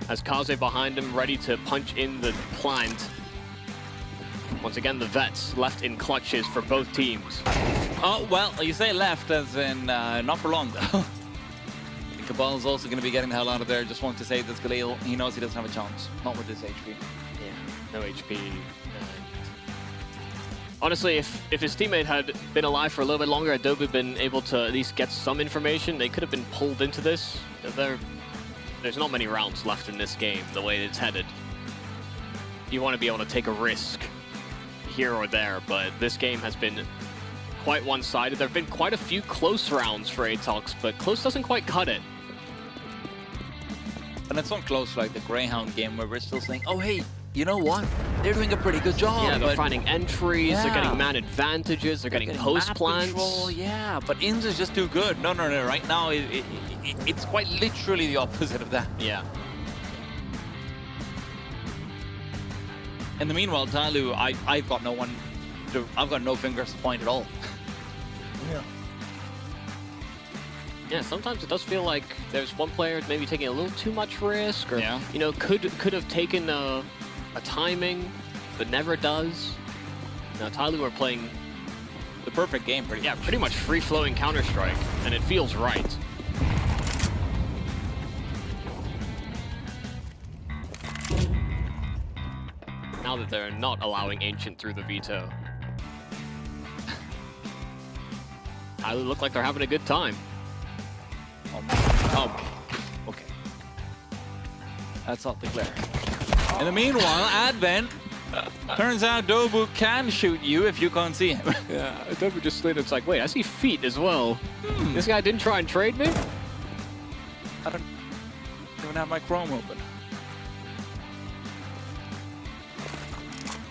as Kaze behind him, ready to punch in the plant. Once again, the vets left in clutches for both teams. Oh, well, you say left as in not for long, though. Cabal's also going to be getting the hell out of there. Just want to say that Galil, he knows he doesn't have a chance. Not with his HP. Yeah, no HP. Honestly, if his teammate had been alive for a little bit longer, had Dobu been able to at least get some information, they could have been pulled into this. There's not many rounds left in this game, the way it's headed. You want to be able to take a risk here or there, but this game has been quite one-sided. There have been quite a few close rounds for Atox, but close doesn't quite cut it. And it's not close like the Greyhound game where we're still saying, oh, hey, you know what? They're doing a pretty good job. Yeah, they're finding entries, they're getting man advantages, they're getting post plants. Yeah, but Inns is just too good. No. Right now, it's quite literally the opposite of that. Yeah. In the meanwhile, Tyloo, I've got no fingers to point at all. Yeah. Yeah, sometimes it does feel like there's one player maybe taking a little too much risk, or you know, could have taken a timing, but never does. Now Tyloo are playing the perfect game, pretty much free-flowing Counter-Strike, and it feels right. Now that they're not allowing Ancient through the veto. Tyloo look like they're having a good time. Oh, okay. That's not declared. In the meanwhile, Advent, turns out Dobu can shoot you if you can't see him. Yeah, Dobu just slid. It's like, wait, I see feet as well. This guy didn't try and trade me? I don't even have my Chrome open.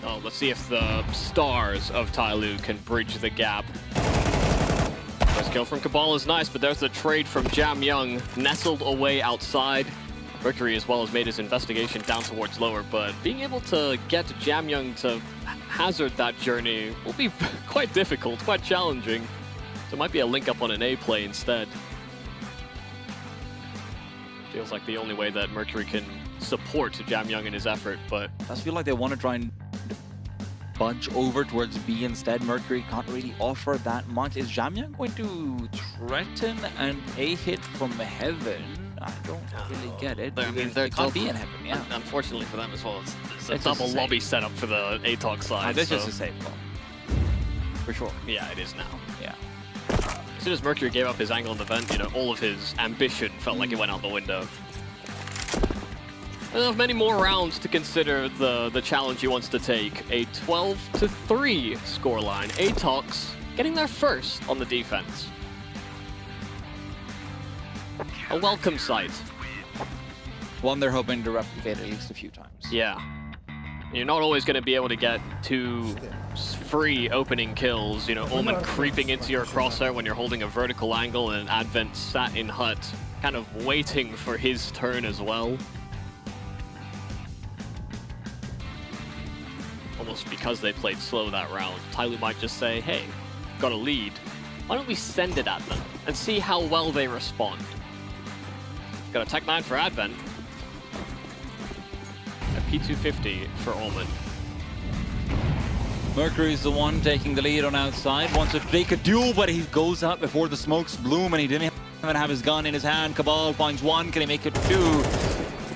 Oh, let's see if the stars of Tyloo can bridge the gap. First kill from Cabal is nice, but there's the trade from Jamyang, nestled away outside. Mercury as well has made his investigation down towards lower, but being able to get Jamyang to hazard that journey will be quite difficult, quite challenging. So it might be a link up on an A play instead. Feels like the only way that Mercury can support Jamyang in his effort, but I just feel like they want to try and bunch over towards B instead. Mercury can't really offer that much. Is Jamyang going to threaten an A hit from heaven? I don't really get it. I mean, they can't be in heaven, yeah. Unfortunately for them as well, it's a double lobby setup for the ATOG side. This is a safe call. For sure. Yeah, it is now. Yeah. As soon as Mercury gave up his angle in the vent, you know, all of his ambition felt like it went out the window. There's many more rounds to consider the challenge he wants to take. A 12-3 scoreline. ATOX getting there first on the defense. A welcome sight. one they're hoping to replicate at least a few times. Yeah. You're not always going to be able to get 2 free opening kills. You know, Omen creeping into your crosshair when you're holding a vertical angle, and Advent sat in hut, kind of waiting for his turn as well. Almost because they played slow that round, Tyloo might just say, hey, got a lead. Why don't we send it at them and see how well they respond? Got a Tech 9 for Advent. A P250 for Omen. Mercury's the one taking the lead on outside. Wants to make a duel, but he goes out before the smokes bloom, and he didn't even have his gun in his hand. Cabal finds 1. Can he make it 2?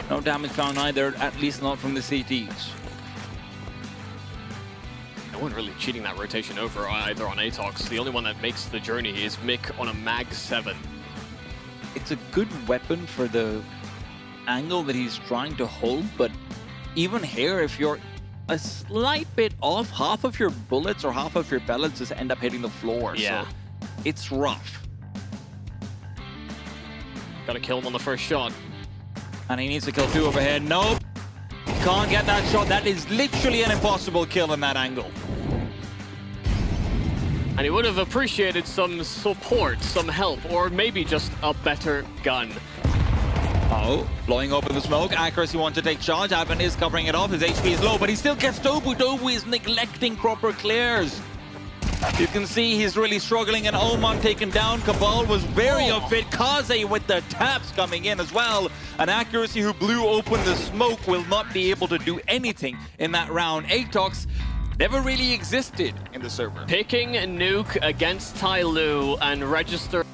No damage found either, at least not from the CTs. No one really cheating that rotation over either on Atox. The only one that makes the journey is Mick on a Mag 7. It's a good weapon for the angle that he's trying to hold, but even here, if you're a slight bit off, half of your bullets or half of your pellets just end up hitting the floor. Yeah. So it's rough. Gotta kill him on the first shot. And he needs to kill 2 overhead. Nope. Can't get that shot. That is literally an impossible kill in that angle. And he would have appreciated some support, some help, or maybe just a better gun. Oh, blowing open the smoke. Accuracy wants to take charge. Advent is covering it off. His HP is low, but he still gets Dobu. Dobu is neglecting proper clears. You can see he's really struggling, and Oman taken down. Cabal was very unfit. Kaze with the taps coming in as well. An Accuracy who blew open the smoke will not be able to do anything in that round. Atox never really existed in the server. Picking Nuke against Tyloo and registering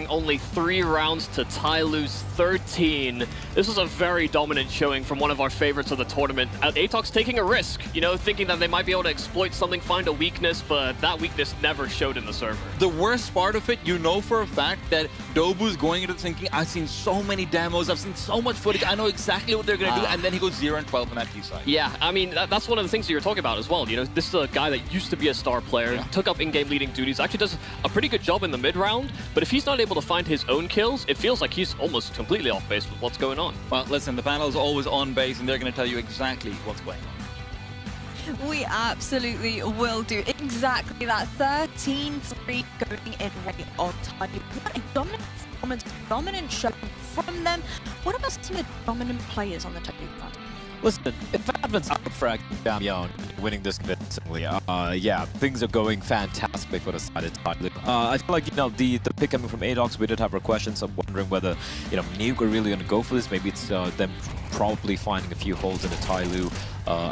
only 3 rounds to Tyloo's 13. This was a very dominant showing from one of our favorites of the tournament. Atox taking a risk, you know, thinking that they might be able to exploit something, find a weakness, but that weakness never showed in the server. The worst part of it, you know for a fact that Dobu's going into thinking, I've seen so many demos, I've seen so much footage, I know exactly what they're going to do, and then he goes 0 and 12 on that T side. Yeah, I mean, that's one of the things that you were talking about as well. You know, this is a guy that used to be a star player, took up in-game leading duties, actually does a pretty good job in the mid-round, but if he's not able to find his own kills, it feels like he's almost completely off base with what's going on. Well, listen, the panel is always on base, and they're going to tell you exactly what's going on. We absolutely will do exactly that. 13-3 going in rate on Tyloo. What a dominant performance, dominant show from them. What about some of the dominant players on the Tyloo front? Listen, if Advent's outfrag Young winning this convincingly, yeah, things are going fantastically for the side of Tyloo. I feel like, you know, the pick coming from Atox, we did have our questions. I'm wondering whether, you know, Nuke are really going to go for this. Maybe it's them probably finding a few holes in the Tyloo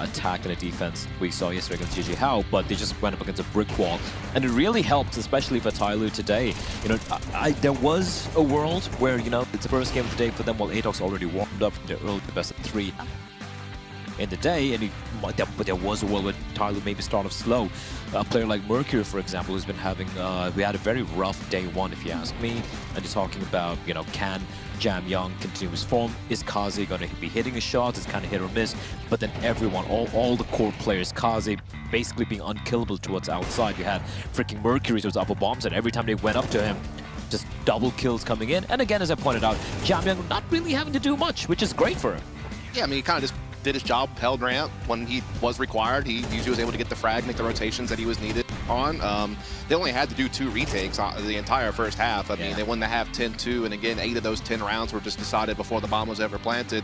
attack and the defense we saw yesterday against GG How, but they just went up against a brick wall. And it really helped, especially for Tyloo today. You know, there was a world where, you know, it's the first game of the day for them while Atox already warmed up from their early best of 3 in the day, and but there was a world where Tyloo maybe start off slow. A player like Mercury, for example, who's been having, we had a very rough day 1, if you ask me. And you're talking about, you know, can Jam Young continue his form? Is Kaze going to be hitting his shots? It's kind of hit or miss. But then everyone, all the core players, Kaze basically being unkillable towards outside. You had freaking Mercury towards upper bombs, and every time they went up to him, just double kills coming in. And again, as I pointed out, Jam Young not really having to do much, which is great for him. Yeah, I mean, he kind of just did his job, held ramp when he was required. He usually was able to get the frag, make the rotations that he was needed on. They only had to do 2 retakes the entire first half. I mean, they won the half 10-2, and again, 8 of those 10 rounds were just decided before the bomb was ever planted.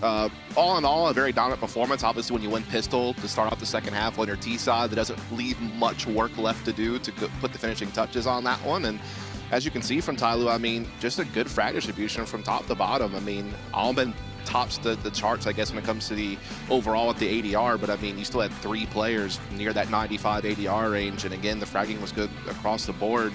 All in all, a very dominant performance. Obviously, when you win pistol to start off the second half on your T side, that doesn't leave much work left to do to put the finishing touches on that one. And as you can see from Tyloo, I mean, just a good frag distribution from top to bottom. I mean, Alban tops the charts, I guess, when it comes to the overall at the ADR, but I mean, you still had 3 players near that 95 ADR range, and again, the fragging was good across the board.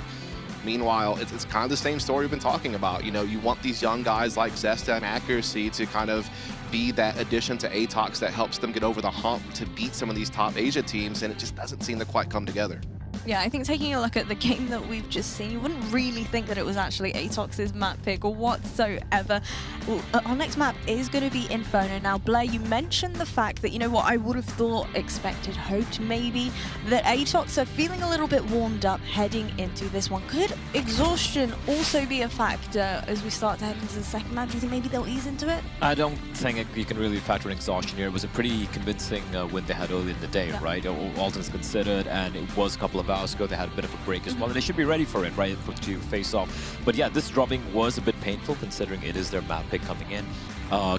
Meanwhile, it's kind of the same story we've been talking about. You know, you want these young guys like Zesta and Accuracy to kind of be that addition to Atox that helps them get over the hump to beat some of these top Asia teams, and it just doesn't seem to quite come together. Yeah, I think taking a look at the game that we've just seen, you wouldn't really think that it was actually Atox's map pick or whatsoever. Well, our next map is going to be Inferno. Now, Blair, you mentioned the fact that, you know what, I would have thought, expected, hoped maybe, that Atox are feeling a little bit warmed up heading into this one. Could exhaustion also be a factor as we start to head into the second map? Do you think maybe they'll ease into it? I don't think you can really factor in exhaustion here. It was a pretty convincing win they had early in the day, right? All things considered, and it was a couple of hours ago. They had a bit of a break as well, and they should be ready for it, right, to face off. But yeah, this dropping was a bit painful considering it is their map pick coming in.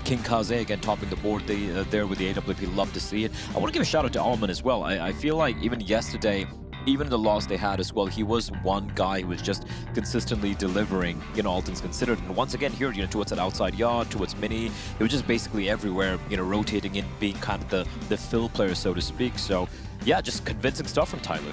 King Kaze again topping the board there with the AWP. Love to see it. I want to give a shout out to Alman as well. I feel like even yesterday, even the loss they had as well, he was one guy who was just consistently delivering, you know, all things considered. And once again here, you know, towards that outside yard, towards mini, he was just basically everywhere, you know, rotating in, being kind of the fill player, so to speak. So yeah, just convincing stuff from Tyler.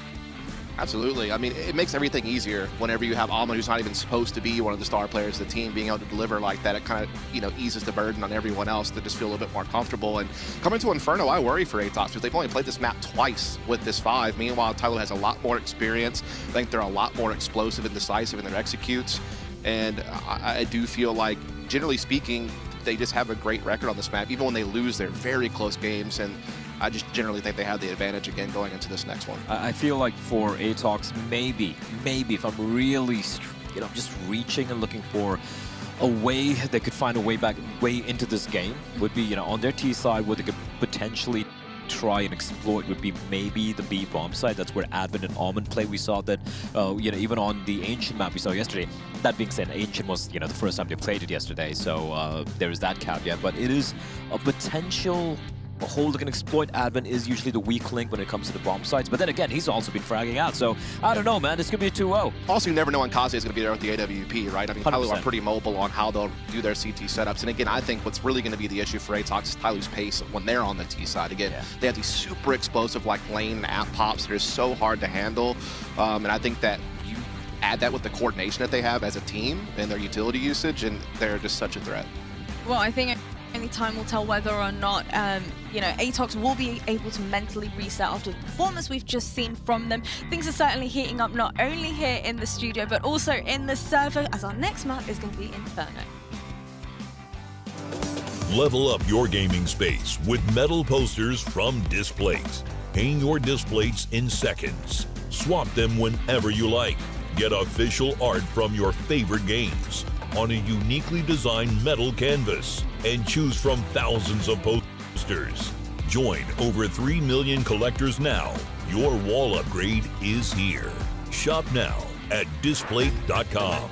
Absolutely. I mean, it makes everything easier whenever you have Alman, who's not even supposed to be one of the star players of the team, being able to deliver like that. It kind of, you know, eases the burden on everyone else to just feel a little bit more comfortable. And coming to Inferno, I worry for Atox because they've only played this map twice with this 5. Meanwhile, Tyler has a lot more experience. I think they're a lot more explosive and decisive in their executes. And I do feel like, generally speaking, they just have a great record on this map. Even when they lose, they're very close games. And I just generally think they have the advantage again going into this next one. I feel like for Atox, maybe if I'm really, you know, just reaching and looking for a way they could find a way into this game would be, you know, on their T side where they could potentially try and exploit would be maybe the B bomb side. That's where Advent and Almond play. We saw that, you know, even on the Ancient map we saw yesterday. That being said, Ancient was, you know, the first time they played it yesterday, so there is that caveat. But it is a potential hole that can exploit. Advent is usually the weak link when it comes to the bomb sites, but then again, he's also been fragging out, so I don't know, man. This could be a 2-0. Also, you never know when Kaze is going to be there with the AWP, right? I mean, Tyloo 100%. are pretty mobile on how they'll do their CT setups. And again, I think what's really going to be the issue for Atox is Tyloo's pace when they're on the T side. Again, they have these super explosive like lane and app pops that are so hard to handle. And I think that you add that with the coordination that they have as a team and their utility usage, and they're just such a threat. Well, I think only time will tell whether or not, you know, Atox will be able to mentally reset after the performance we've just seen from them. Things are certainly heating up, not only here in the studio, but also in the server, as our next map is going to be Inferno. Level up your gaming space with metal posters from Displates. Hang your Displates in seconds. Swap them whenever you like. Get official art from your favorite games on a uniquely designed metal canvas and choose from thousands of posters. Join over 3 million collectors now. Your wall upgrade is here. Shop now at Displate.com.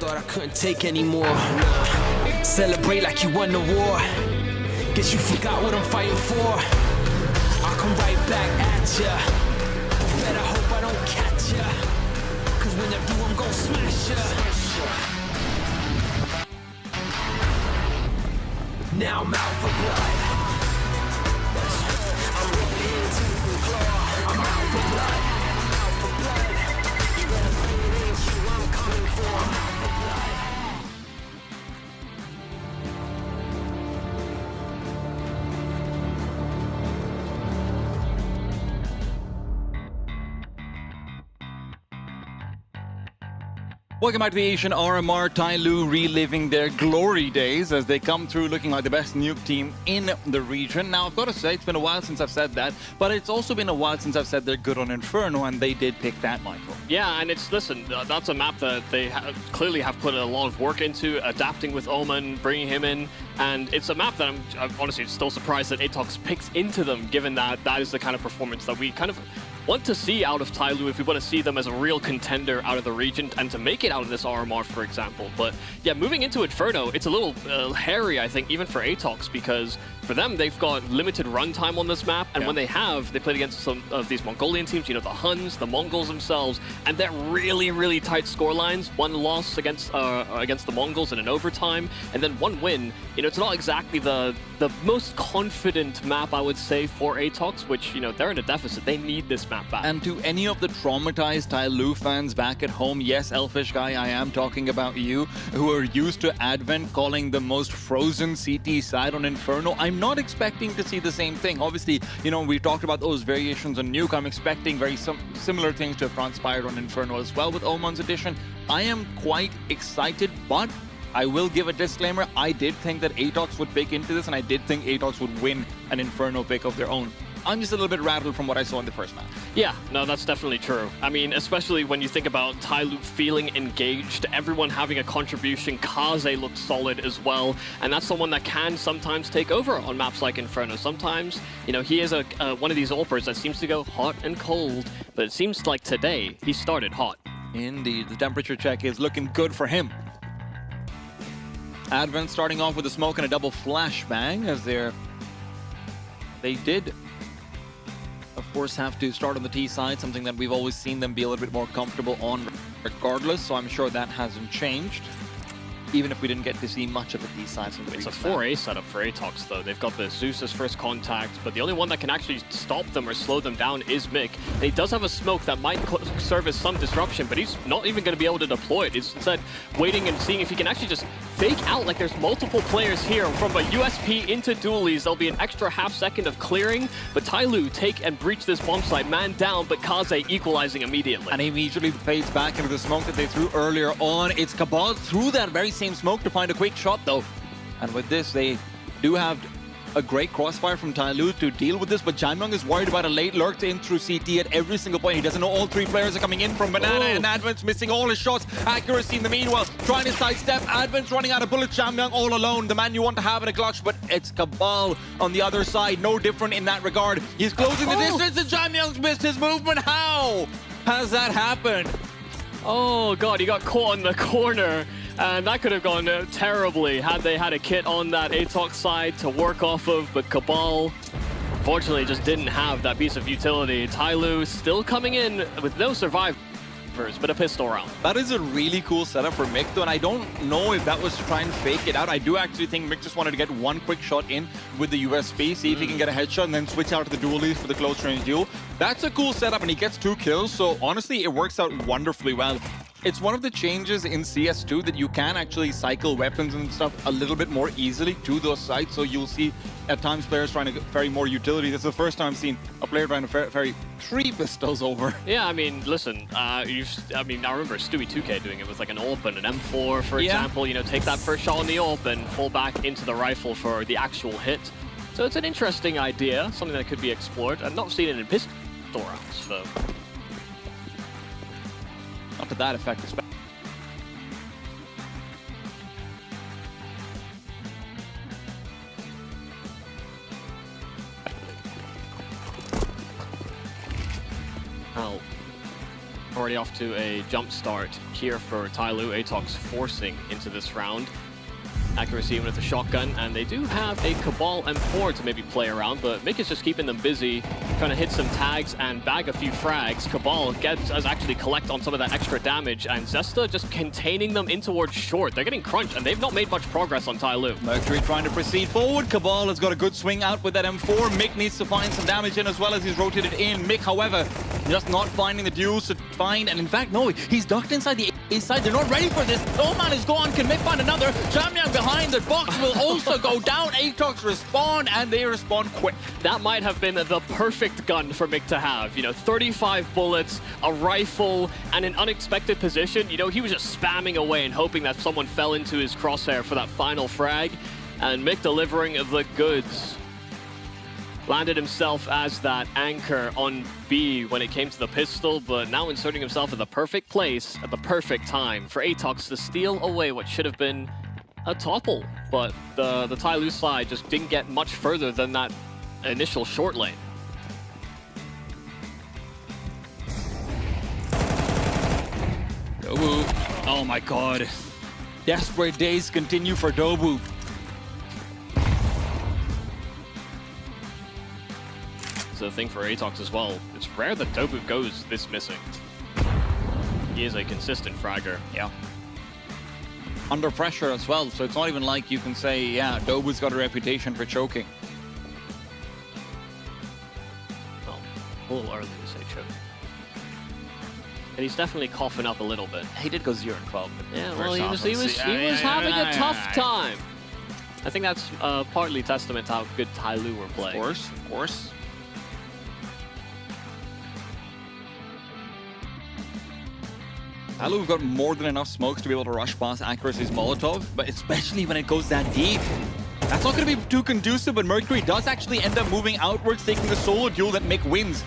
thought I couldn't take anymore. Nah. Celebrate like you won the war. Guess you forgot what I'm fighting for. I'll come right back at ya. Better hope I don't catch ya. Cause when I do, I'm gon' smash ya. Now I'm out for blood. I'm ripping into the claw. I'm out for blood. Out for blood. You better bring it in, Q. I'm coming for. I'm out for blood. Welcome back to the Asian RMR. Tyloo reliving their glory days as they come through looking like the best nuke team in the region. Now, I've got to say, it's been a while since I've said that, but it's also been a while since I've said they're good on Inferno, and they did pick that, Michael. Yeah, and listen, that's a map that they clearly have put a lot of work into, adapting with Omen, bringing him in, and it's a map that I'm honestly still surprised that Atox picks into them, given that that is the kind of performance that we kind of want to see out of Tyloo if we want to see them as a real contender out of the region and to make it out of this RMR, for example. But yeah, moving into Inferno, it's a little hairy, I think, even for Atox, because for them, they've got limited runtime on this map, and when they have, they played against some of these Mongolian teams, you know, the Huns, the Mongols themselves, and they're really, really tight score lines. One loss against the Mongols in an overtime, and then one win. You know, it's not exactly the most confident map, I would say, for Atox, which, you know, they're in a deficit. They need this map back. And to any of the traumatized Tyloo fans back at home, yes, Elfish Guy, I am talking about you, who are used to Advent calling the most frozen CT side on Inferno. I'm not expecting to see the same thing. Obviously, you know, we talked about those variations on Nuke. I'm expecting very similar things to have transpired on Inferno as well with Oman's edition. I am quite excited, but I will give a disclaimer. I did think that Atox would pick into this, and I did think Atox would win an Inferno pick of their own. I'm just a little bit rattled from what I saw in the first match. Yeah, no, that's definitely true. I mean, especially when you think about Tyloo feeling engaged, everyone having a contribution. Kaze looks solid as well, and that's someone that can sometimes take over on maps like Inferno. Sometimes, you know, he is one of these AWPers that seems to go hot and cold, but it seems like today he started hot. Indeed, the temperature check is looking good for him. Advent starting off with a smoke and a double flashbang as they did, of course, have to start on the T side, something that we've always seen them be a little bit more comfortable on regardless, so I'm sure that hasn't changed, even if we didn't get to see much of the T side from the It's a 4A setup for Atox, though. They've got the Zeus's first contact, but the only one that can actually stop them or slow them down is Mick. And he does have a smoke that might serve as some disruption, but he's not even going to be able to deploy it. He's instead waiting and seeing if he can actually just fake out like there's multiple players here. From a USP into dualies, there'll be an extra half second of clearing, but Tyloo take and breach this bomb site, man down, but Kaze equalizing immediately. And he immediately fades back into the smoke that they threw earlier on. It's Cabal through that very same smoke to find a quick shot, though. And with this, they do have a great crossfire from Tyloo to deal with this, but Jaimyung is worried about a late lurk in through CT at every single point. He doesn't know all three players are coming in from Banana, and Advent's missing all his shots. Accuracy in the meanwhile, trying to sidestep. Advent's running out of bullets. Jaimyung all alone, the man you want to have in a clutch, but it's Cabal on the other side. No different in that regard. He's closing the distance, and Jaimyung's missed his movement. How has that happened? Oh god, he got caught in the corner, and that could have gone terribly had they had a kit on that Atox side to work off of, but Cabal unfortunately just didn't have that piece of utility. Tyloo still coming in with no survivors, but a pistol round. That is a really cool setup for Mick, though, and I don't know if that was to try and fake it out. I do actually think Mick just wanted to get one quick shot in with the USP, see if he can get a headshot, and then switch out to the dualies for the close range duel. That's a cool setup, and he gets 2 kills, so honestly, it works out wonderfully well. It's one of the changes in CS2 that you can actually cycle weapons and stuff a little bit more easily to those sites, so you'll see at times players trying to ferry more utility. This is the first time I've seen a player trying to ferry 3 pistols over. Yeah, I mean, listen, I remember Stewie 2K doing it with like an AWP and an M4, for example. You know, take that first shot on the AWP and fall back into the rifle for the actual hit. So it's an interesting idea, something that could be explored. I've not seen it in pistol rounds, so... Not to that effect, already off to a jump start here for Tyloo. Atox forcing into this round. Accuracy with the shotgun, and they do have a Cabal M4 to maybe play around, but Mick is just keeping them busy, trying to hit some tags and bag a few frags. Cabal gets as actually collect on some of that extra damage, and Zesta just containing them in towards short. They're getting crunched, and they've not made much progress on Tyloo. Mercury trying to proceed forward. Cabal has got a good swing out with that M4. Mick needs to find some damage in as well as he's rotated in. Mick, however, just not finding the duels to find, and in fact, no, he's ducked inside the A side. They're not ready for this. Oman is gone. Can Mick find another? Jamyang behind. The box will also go down. Atox respond, and they respond quick. That might have been the perfect gun for Mick to have. You know, 35 bullets, a rifle, and an unexpected position. You know, he was just spamming away and hoping that someone fell into his crosshair for that final frag. And Mick delivering the goods. Landed himself as that anchor on B when it came to the pistol, but now inserting himself in the perfect place at the perfect time for Atox to steal away what should have been a topple. But the Tyloo side just didn't get much further than that initial short lane. Dobu. Oh my god. Desperate days continue for Dobu. It's a thing for Atox as well. It's rare that Dobu goes this missing. He is a consistent fragger. Yeah. Under pressure as well, so it's not even like you can say, yeah, Dobu's got a reputation for choking. Well, a little early to say choking. And he's definitely coughing up a little bit. He did go 0-12. Yeah, well, he was having a tough time. I think that's partly testament to how good Tyloo were playing. Of course. Tyloo've got more than enough smokes to be able to rush past Accuracy's Molotov, but especially when it goes that deep. That's not going to be too conducive, but Mercury does actually end up moving outwards, taking the solo duel that Mick wins.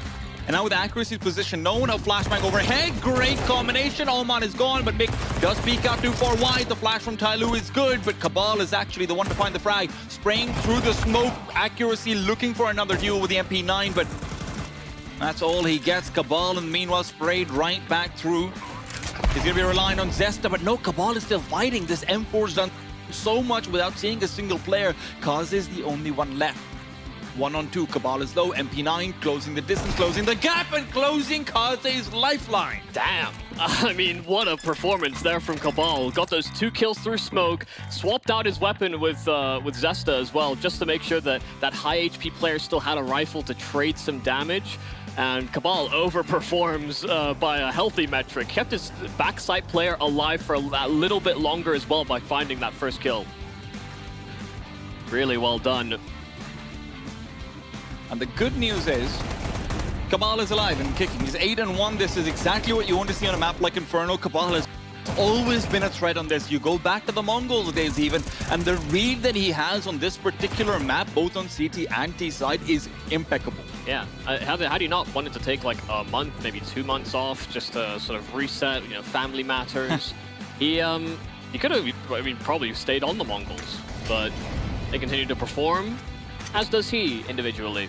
And now with Accuracy's position known, a flashbang overhead, great combination. Oman is gone, but Mick does peek out too far wide. The flash from Tyloo is good, but Cabal is actually the one to find the frag. Spraying through the smoke, Accuracy looking for another duel with the MP9, but that's all he gets. Cabal, and meanwhile, sprayed right back through. He's going to be relying on Zesta, but no, Cabal is still fighting. This M4's done so much without seeing a single player. Kaz is the only one left. 1-on-2, Cabal is low. MP9 closing the distance, closing the gap, and closing Kaze's lifeline. Damn. I mean, what a performance there from Cabal. Got those 2 kills through smoke, swapped out his weapon with Zesta as well, just to make sure that that high HP player still had a rifle to trade some damage. And Cabal overperforms by a healthy metric. Kept his backside player alive for a little bit longer as well by finding that first kill. Really well done. And the good news is, Cabal is alive and kicking. He's 8-1. This is exactly what you want to see on a map like Inferno. Cabal has always been a threat on this. You go back to the Mongols days even, and the read that he has on this particular map, both on CT and T side, is impeccable. Yeah, how do you not want it to take like a month, maybe 2 months off, just to sort of reset, you know, family matters? he could have, I mean, probably stayed on the Mongols, but they continue to perform, as does he individually.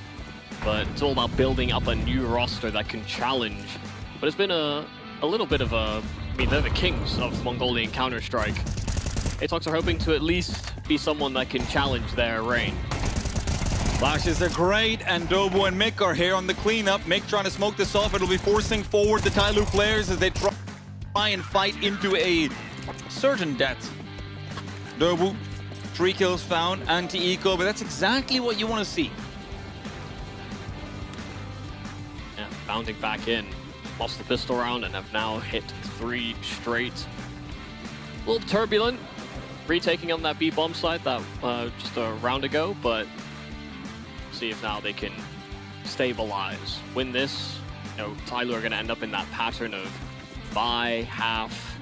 But it's all about building up a new roster that can challenge. But it's been a little bit of a, I mean, they're the kings of Mongolian Counter-Strike. Atox are hoping to at least be someone that can challenge their reign. Flashes are great, and Dobu and Mick are here on the cleanup. Mick trying to smoke this off. It'll be forcing forward the Tyloo players as they try and fight into a certain death. Dobu, 3 kills found, anti-eco, but that's exactly what you want to see. Yeah, bounding back in. Lost the pistol round and have now hit 3 straight. A little turbulent. Retaking on that B bomb site that just a round ago, but see if now they can stabilize. Win this, you know, Tyloo are going to end up in that pattern of buy, half.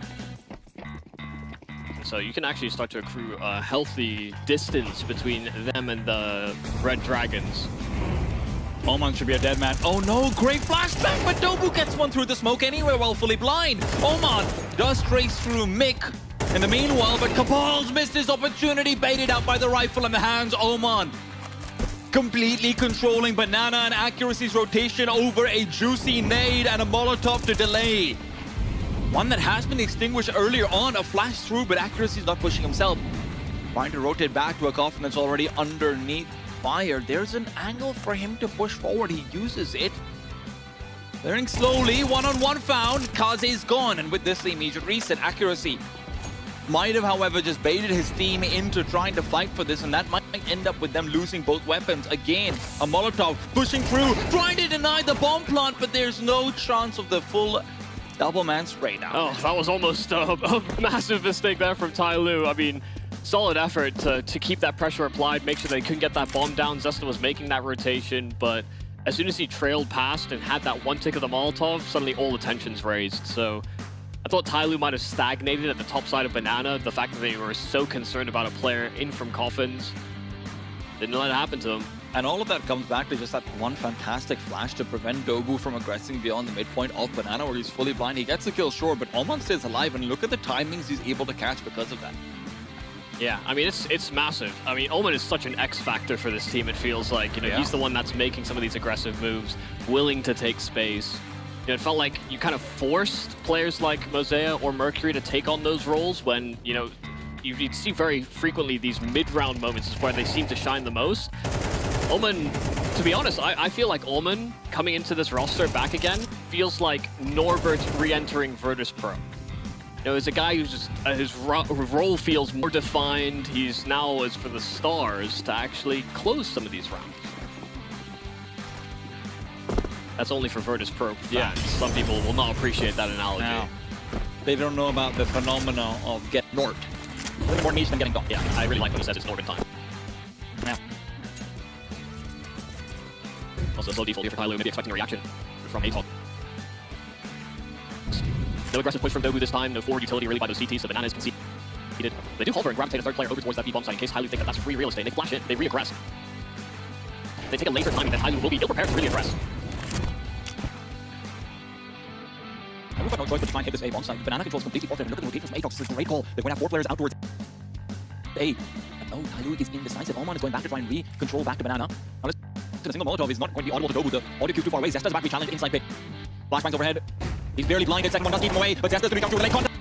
And so you can actually start to accrue a healthy distance between them and the Red Dragons. Oman should be a dead man. Oh no, great flashback, but Dobu gets one through the smoke anywhere while fully blind. Oman does trace through Mick in the meanwhile, but Cabal's missed his opportunity, baited out by the rifle in the hands. Oman completely controlling Banana and Accuracy's rotation over a juicy nade and a Molotov to delay. One that has been extinguished earlier on, a flash through, but accuracy is not pushing himself. Trying to rotate back to a coffin that's already underneath fire. There's an angle for him to push forward. He uses it. Learning slowly, one-on-one found. Kaze is gone, and with this, the immediate reset. Accuracy might have, however, just baited his team into trying to fight for this, and that might end up with them losing both weapons. Again, a Molotov pushing through, trying to deny the bomb plant, but there's no chance of the full double man spray now. Oh, that was almost a massive mistake there from Tai Lu. I mean, solid effort to keep that pressure applied, make sure they couldn't get that bomb down. Zesta was making that rotation, but as soon as he trailed past and had that one tick of the Molotov, suddenly all the tensions raised. So I thought Tai Lu might have stagnated at the top side of Banana. The fact that they were so concerned about a player in from coffins didn't let it happen to them. And all of that comes back to just that one fantastic flash to prevent Dobu from aggressing beyond the midpoint of Banana, where he's fully blind. He gets the kill, sure, but Oman stays alive, and look at the timings he's able to catch because of that. Yeah, I mean, it's massive. I mean, Oman is such an X factor for this team, it feels like. You know, he's the one that's making some of these aggressive moves, willing to take space. You know, it felt like you kind of forced players like Mosea or Mercury to take on those roles when, you know, you'd see very frequently these mid-round moments is where they seem to shine the most. Oman, to be honest, I feel like Oman coming into this roster back again feels like Norbert re-entering Virtus Pro. You know, as a guy who's just, his role feels more defined. He's now, as for the stars, to actually close some of these rounds. That's only for Virtus Pro fans. Yeah. Some people will not appreciate that analogy. Now, they don't know about the phenomena of get Nort. A little more niche than getting gone. Yeah, I really like when he says it's Norbert time. Yeah. Also, slow default here for Tai Lu, maybe expecting a reaction from Atoll. No aggressive push from Dobu this time, no forward utility really by those CTs, so Banana is conceded. They do hover and gravitate a third player over towards that B bomb site in case Tai Lu think that that's free real estate. They flash in, they re-aggress. They take a laser timing that Tai Lu will be ill-prepared to really aggress. I have no choice but to try and hit this A bomb site. Banana controls completely forfeit, and look at the rotation from Atox. This is a great call. They're going to have 4 players out towards A. Oh, Tai Lu is indecisive. Oman is going back to try and re-control back to Banana. Now, the single Molotov is not going to be audible to Dobu. The audio queue too far away. Zesta's about to be challenged inside pit. Flashbangs overhead. He's barely blinded. Second one does keep him away, but Zesta's going to be through the lane contact.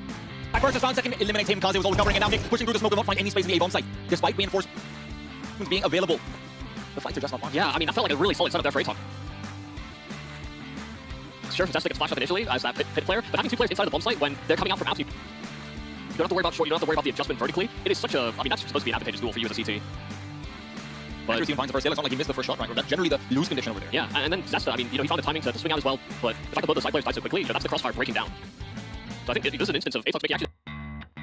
At first, is found. Second eliminates him. Kaze was always covering, and now Nick pushing through the smoke will not find any space in the A bomb site, despite reinforcements being available. The fights are just not on. Yeah, I mean, I felt like a really solid setup there for Atoll. Sure, Zesta gets flashed up initially as that pit player, but having 2 players inside the bomb site when they're coming out from out, you don't have to worry about short, you don't have to worry about the adjustment vertically. It is such a, I mean, that's supposed to be an advantageous duel for you as a CT. But accuracy finds the first kill. It's not like he missed the first shot, right? That's generally the lose condition over there. Yeah, and then Zesta, I mean, you know, he found the timing to swing out as well, but the fact that both those side players died so quickly, you know, that's the crossfire breaking down. So I think this is an instance of Atox making actually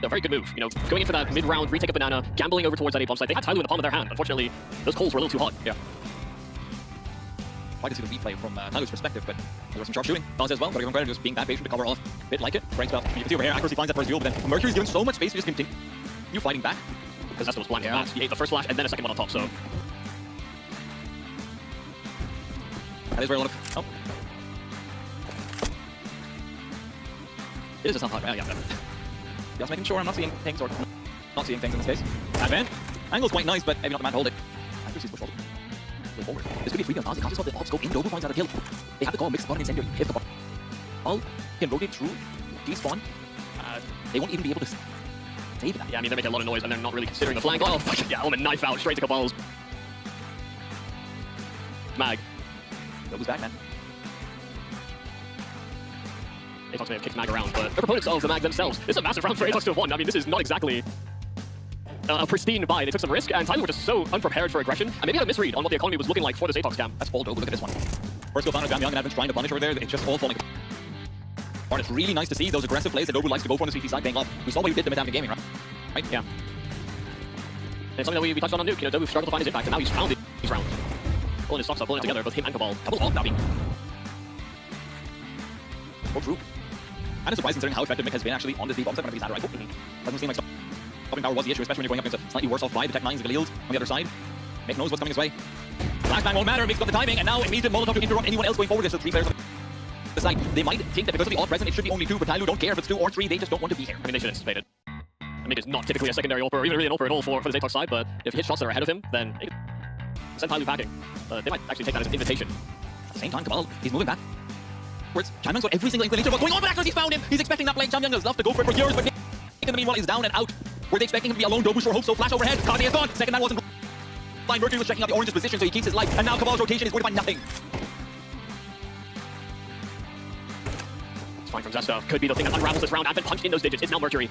a very good move. You know, going in for that mid-round retake of Banana, gambling over towards that A bomb site. They had Tai Lu in the palm of their hand. Unfortunately, those coals were a little too hot. Yeah. I can see the replay from Tai Lu's perspective, but there was some sharp shooting. Kaze as well, but I give him credit just being that patient to cover off. Bit like it. Brain spell. You can see over here, accuracy finds that first duel, but then Mercury's given so much space to just continue fighting back. Because Zesta was blind from that. He ate the first flash and then a second one on top, so. That is where a lot of... Oh. It is just not hot. Yeah. Just making sure I'm not seeing things, or not seeing things in this case. Advan. Angle's quite nice, but maybe not the man to hold it. Accuracy's pushed forward. This could be a free on Kaze. Kaze's got the off scope in. Dobu finds out a kill. They have the call, mixed button incendiary. Hit the button. All can rotate through. Despawn. They won't even be able to save that. Yeah, I mean, they're making a lot of noise and they're not really considering the flank. Oh, yeah, Omen knife out straight to Cabal's. Mag. Dobu's back, man. Atox may have kicked Mag around, but the proponents of the Mag themselves. This is a massive round for Atox to have won. I mean, this is not exactly a pristine buy. They took some risk, and Tai Lu were just so unprepared for aggression, and maybe had a misread on what the economy was looking like for this Atox camp. That's all Dobu. Look at this one. First kill found on Young, and Advan's trying to punish over there. It's just all falling. And it's really nice to see those aggressive plays that Dobu likes to go for on the CT side paying off. We saw what he did to mid-half gaming, right? Right? Yeah. And something that we touched on Nuke. You know, Dobu struggled to find his impact, and now he's found these rounds. Pulling his socks up, pulling it together, both him and Cabal. Double off dabbing. Oh, true. And it's surprising considering how effective Mick has been actually on this B bomb site whenever he's had a rifle. Doesn't seem like stopping power was the issue, especially when you're going up against a slightly worse off buy. The Tech 9s and Galil's on the other side. Mick knows what's coming his way. Flashbang won't matter. Mick's got the timing, and now it needs to Molotov to interrupt anyone else going forward. There's still 3 players on the side. They might think that because of the off present, it should be only 2, but Tai Lu don't care if it's 2 or 3. They just don't want to be here. I mean, they should anticipate it. I mean, it's not typically a secondary AWP or even really an AWP at all for the Atox side, but if he hits shots that are ahead of him, then they send Tai Lu packing. They might actually take that as an invitation. At the same time, Cabal, he's moving back. backwards. Jamyang's got every single inclination of what's going on, but Accuracy's found him. He's expecting that play. Jamyang has loved to go for it for years, but Nick in the meanwhile is down and out. Were they expecting him to be alone? Dobu sure hopes so. Flash overhead. Kazi is gone. Second man wasn't blind. Mercury was checking out the Orange's position, so he keeps his life. And now Cabal's rotation is going to find nothing. It's fine from Zesta. Could be the thing that unravels this round. Advent punched in those digits. It's now Mercury.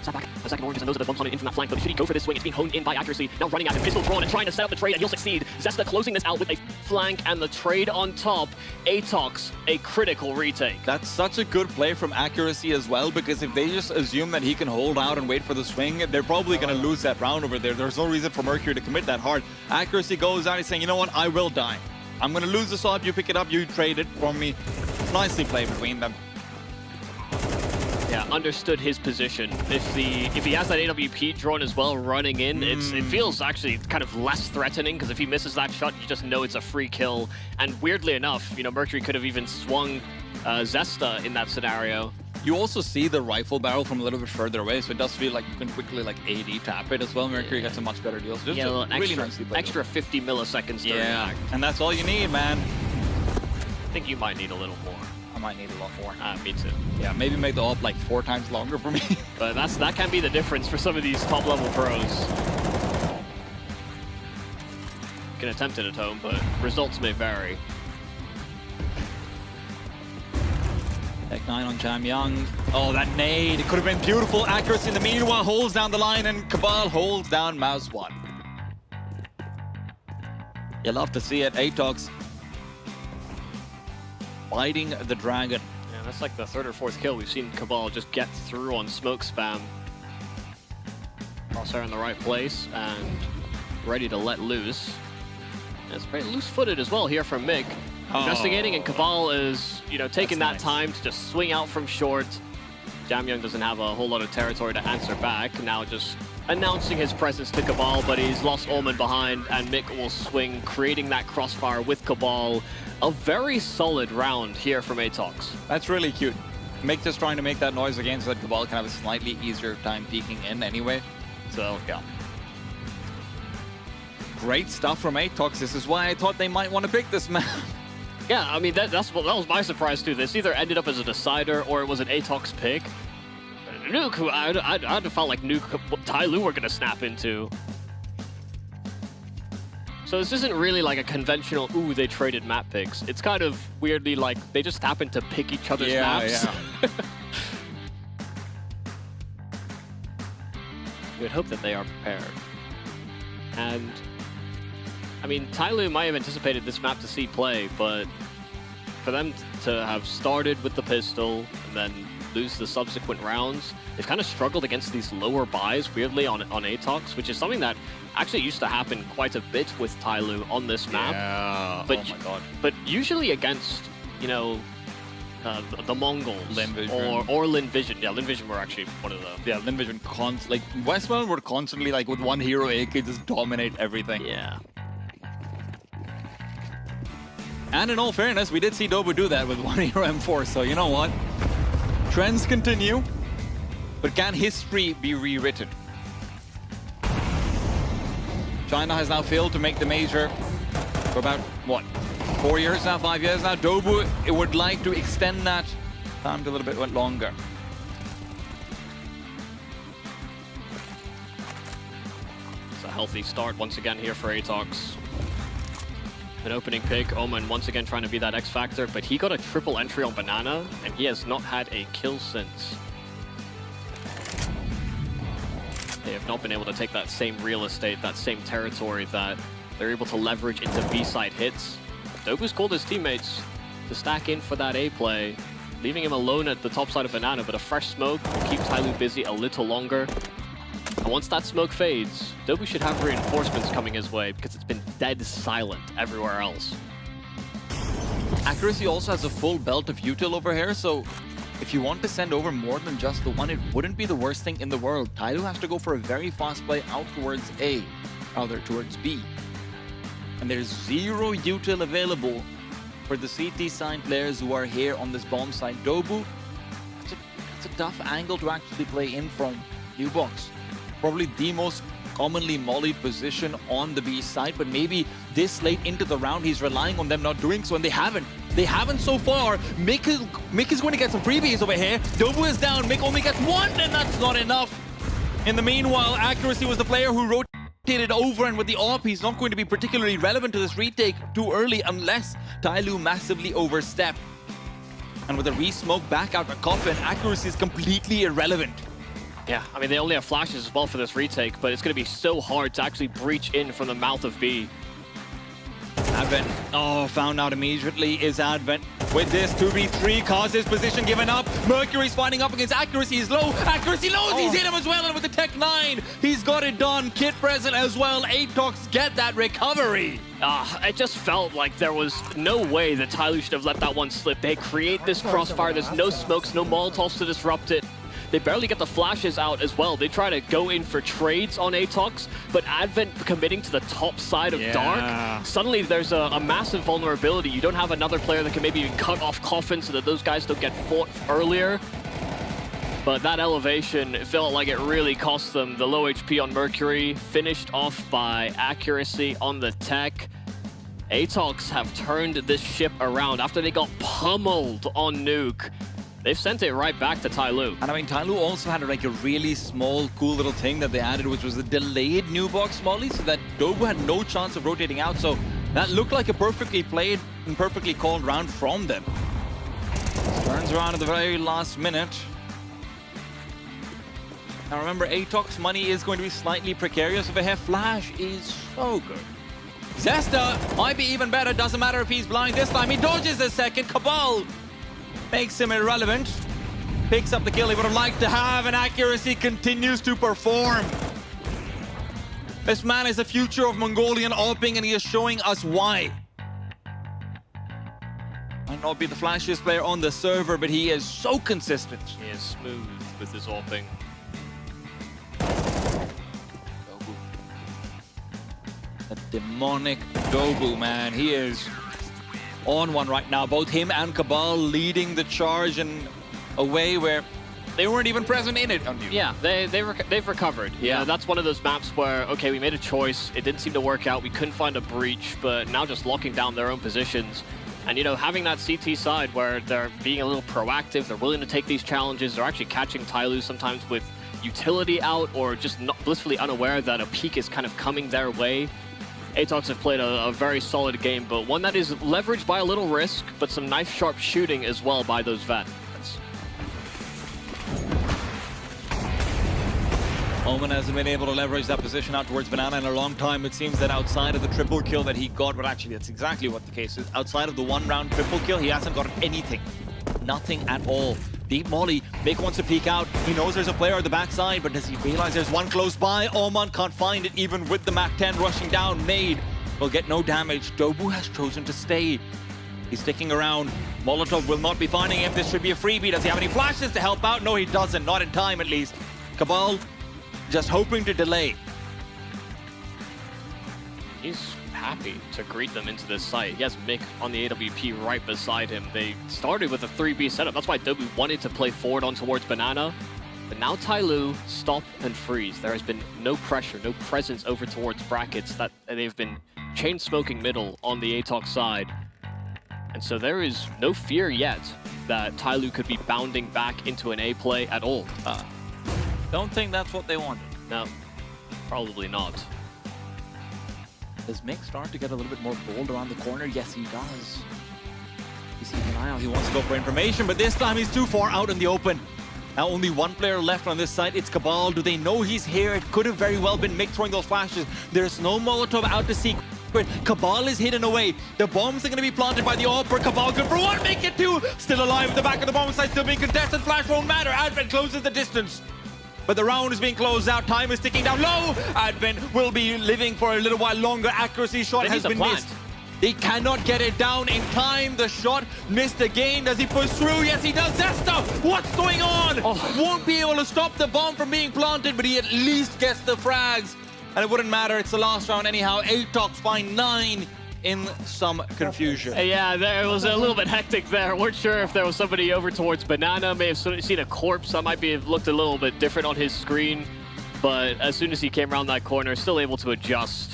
Step back. The second Oranges and those are the ones on in from that flank. But should he go for this swing? It's being honed in by Accuracy. Now running at him. Pistol drawn and trying to set up the trade, and he'll succeed. Zesta closing this out with a flank and the trade on top. Atox, a critical retake. That's such a good play from Accuracy as well, because if they just assume that he can hold out and wait for the swing, they're probably going to lose that round over there. There's no reason for Mercury to commit that hard. Accuracy goes out, he's saying, you know what, I will die. I'm going to lose this up, you pick it up, you trade it for me. Nicely played between them. Yeah, understood his position. If he has that AWP drawn as well running in, it feels actually kind of less threatening, because if he misses that shot, you just know it's a free kill. And weirdly enough, you know, Mercury could have even swung Zesta in that scenario. You also see the rifle barrel from a little bit further away, so it does feel like you can quickly like AD tap it as well. Mercury gets a much better deal. So Yeah, really nicely played. extra 50 milliseconds during the act. And that's all you need, man. I think you might need a little more. I might need a lot more. Me too. Yeah, maybe make the op like 4 times longer for me. But that can be the difference for some of these top-level pros. You can attempt it at home, but results may vary. Tech 9 on Jamyang. Oh, that nade. It could have been beautiful. Accuracy in the meanwhile holds down the line, and Cabal holds down Mouse 1. You love to see it. Atox biting the dragon. Yeah, that's like the third or fourth kill. We've seen Cabal just get through on smoke spam. Crosshair in the right place and ready to let loose. And it's very loose-footed as well here from Mick. Investigating, and Cabal is, you know, taking that time to just swing out from short. Jamyang doesn't have a whole lot of territory to answer back. Now just announcing his presence to Cabal, but he's lost Omen behind, and Mick will swing, creating that crossfire with Cabal. A very solid round here from Atox. That's really cute. Mick just trying to make that noise again so that Cabal can have a slightly easier time peeking in anyway. So, yeah. Great stuff from Atox. This is why I thought they might want to pick this map. Yeah, I mean, that was my surprise too. This either ended up as a decider or it was an Atox pick. Nuke, who I'd have felt like Nuke, Tyloo were going to snap into. So this isn't really like a conventional, ooh, they traded map picks. It's kind of weirdly like they just happen to pick each other's maps. Yeah. You would hope that they are prepared. And I mean, Tyloo might have anticipated this map to see play, but for them to have started with the pistol and then lose the subsequent rounds, they've kind of struggled against these lower buys, weirdly, on Atox, which is something that actually used to happen quite a bit with Tyloo on this map. Yeah, but, oh my god. But usually against, you know, the Mongols or Lin Vision. Yeah, Lin Vision were actually one of the... Yeah, Lin Vision, like, Westbound would constantly, like, with one hero AK, just dominate everything. Yeah. And in all fairness, we did see Dobu do that with one hero M4, so you know what? Trends continue, but can history be rewritten? China has now failed to make the major for about, what, 4 years now, 5 years now? Dobu, it would like to extend that time to a little bit longer. It's a healthy start once again here for Atox. An opening pick, Omen once again trying to be that X Factor, but he got a triple entry on Banana, and he has not had a kill since. They have not been able to take that same real estate, that same territory that they're able to leverage into B-side hits. Dobu's called his teammates to stack in for that A play, leaving him alone at the top side of Banana, but a fresh smoke will keep Tyloo busy a little longer. And once that smoke fades, Dobu should have reinforcements coming his way because it's been dead silent everywhere else. Accuracy also has a full belt of util over here, so if you want to send over more than just the one, it wouldn't be the worst thing in the world. Tyloo has to go for a very fast play out towards A, rather towards B. And there's zero util available for the CT side players who are here on this bomb site. Dobu, that's a tough angle to actually play in from U-Box. Probably the most commonly mollied position on the B side, but maybe this late into the round, he's relying on them not doing so, and they haven't. They haven't so far. Mick is going to get some freebies over here. Dobu is down. Mick only gets one, and that's not enough. In the meanwhile, Accuracy was the player who rotated over, and with the AWP, he's not going to be particularly relevant to this retake too early unless Tyloo massively overstepped. And with a re-smoke back out of Coffin, Accuracy is completely irrelevant. Yeah, I mean, they only have flashes as well for this retake, but it's going to be so hard to actually breach in from the mouth of B. Advent, found out immediately is Advent. With this 2v3, causes position given up. Mercury's fighting up against Accuracy, is low. Accuracy lows, he's hit him as well, and with the Tech 9, he's got it done. Kit present as well. Atox get that recovery. It just felt like there was no way that Tyloo should have let that one slip. They create this crossfire, there's no smokes, no Molotovs to disrupt it. They barely get the flashes out as well. They try to go in for trades on Atox, but Advent committing to the top side of Dark, suddenly there's a massive vulnerability. You don't have another player that can maybe even cut off Coffin so that those guys don't get fought earlier. But that elevation, it felt like it really cost them. The low HP on Mercury, finished off by Accuracy on the Tech. Atox have turned this ship around after they got pummeled on Nuke. They've sent it right back to Tyloo. And I mean, Tyloo also had like a really small, cool little thing that they added, which was a delayed new box molly, so that Dobu had no chance of rotating out. So that looked like a perfectly played and perfectly called round from them. Turns around at the very last minute. Now remember, Atox money is going to be slightly precarious. If a hair flash is so good. Zesta might be even better. Doesn't matter if he's blind this time. He dodges a second. Cabal makes him irrelevant. Picks up the kill he would have liked to have, and Accuracy continues to perform. This man is the future of Mongolian AWPing, and he is showing us why. Might not be the flashiest player on the server, but he is so consistent. He is smooth with his AWPing. A demonic Dobu, man. He is on one right now. Both him and Cabal leading the charge in a way where they weren't even present in it. Yeah, they've recovered. Yeah, that's one of those maps where, okay, we made a choice. It didn't seem to work out. We couldn't find a breach, but now just locking down their own positions. And, you know, having that CT side where they're being a little proactive, they're willing to take these challenges. They're actually catching Tyloo sometimes with utility out or just not blissfully unaware that a peak is kind of coming their way. Atox have played a very solid game, but one that is leveraged by a little risk, but some nice sharp shooting as well by those vets. Omen hasn't been able to leverage that position out towards Banana in a long time. It seems that outside of the triple kill that he got, but actually that's exactly what the case is. Outside of the one-round triple kill, he hasn't gotten anything. Nothing at all. Deep molly. Mick wants to peek out. He knows there's a player at the backside, but does he realize there's one close by? Oman can't find it even with the MAC-10 rushing down. Nade will get no damage. Dobu has chosen to stay. He's sticking around. Molotov will not be finding him. This should be a freebie. Does he have any flashes to help out? No, he doesn't. Not in time, at least. Cabal just hoping to delay. He's happy to greet them into this site. He has Mick on the AWP right beside him. They started with a 3B setup. That's why Dobu wanted to play forward on towards Banana. But now Tyloo stop and freeze. There has been no pressure, no presence over towards brackets. That they've been chain smoking middle on the Atox side. And so there is no fear yet that Tyloo could be bounding back into an A play at all. Don't think that's what they wanted. No, probably not. Does Mick start to get a little bit more bold around the corner? Yes, he does. He's keeping an eye out. He wants to go for information, but this time he's too far out in the open. Now only one player left on this side. It's Cabal. Do they know he's here? It could have very well been Mick throwing those flashes. There's no Molotov out to seek. Cabal is hidden away. The bombs are going to be planted by the AWP. Cabal good for one. Make it two. Still alive at the back of the bomb site. Still being contested. Flash won't matter. Advent closes the distance. But the round is being closed out. Time is ticking down low. Advent will be living for a little while longer. Accuracy shot has been missed. They cannot get it down in time. The shot missed again. Does he push through? Yes, he does. Zesta, what's going on? Won't be able to stop the bomb from being planted, but he at least gets the frags. And it wouldn't matter. It's the last round anyhow. Atox find 9 in some confusion. Yeah, there was a little bit hectic there. Weren't sure if there was somebody over towards Banana. May have seen a corpse. That might be looked a little bit different on his screen. But as soon as he came around that corner, still able to adjust.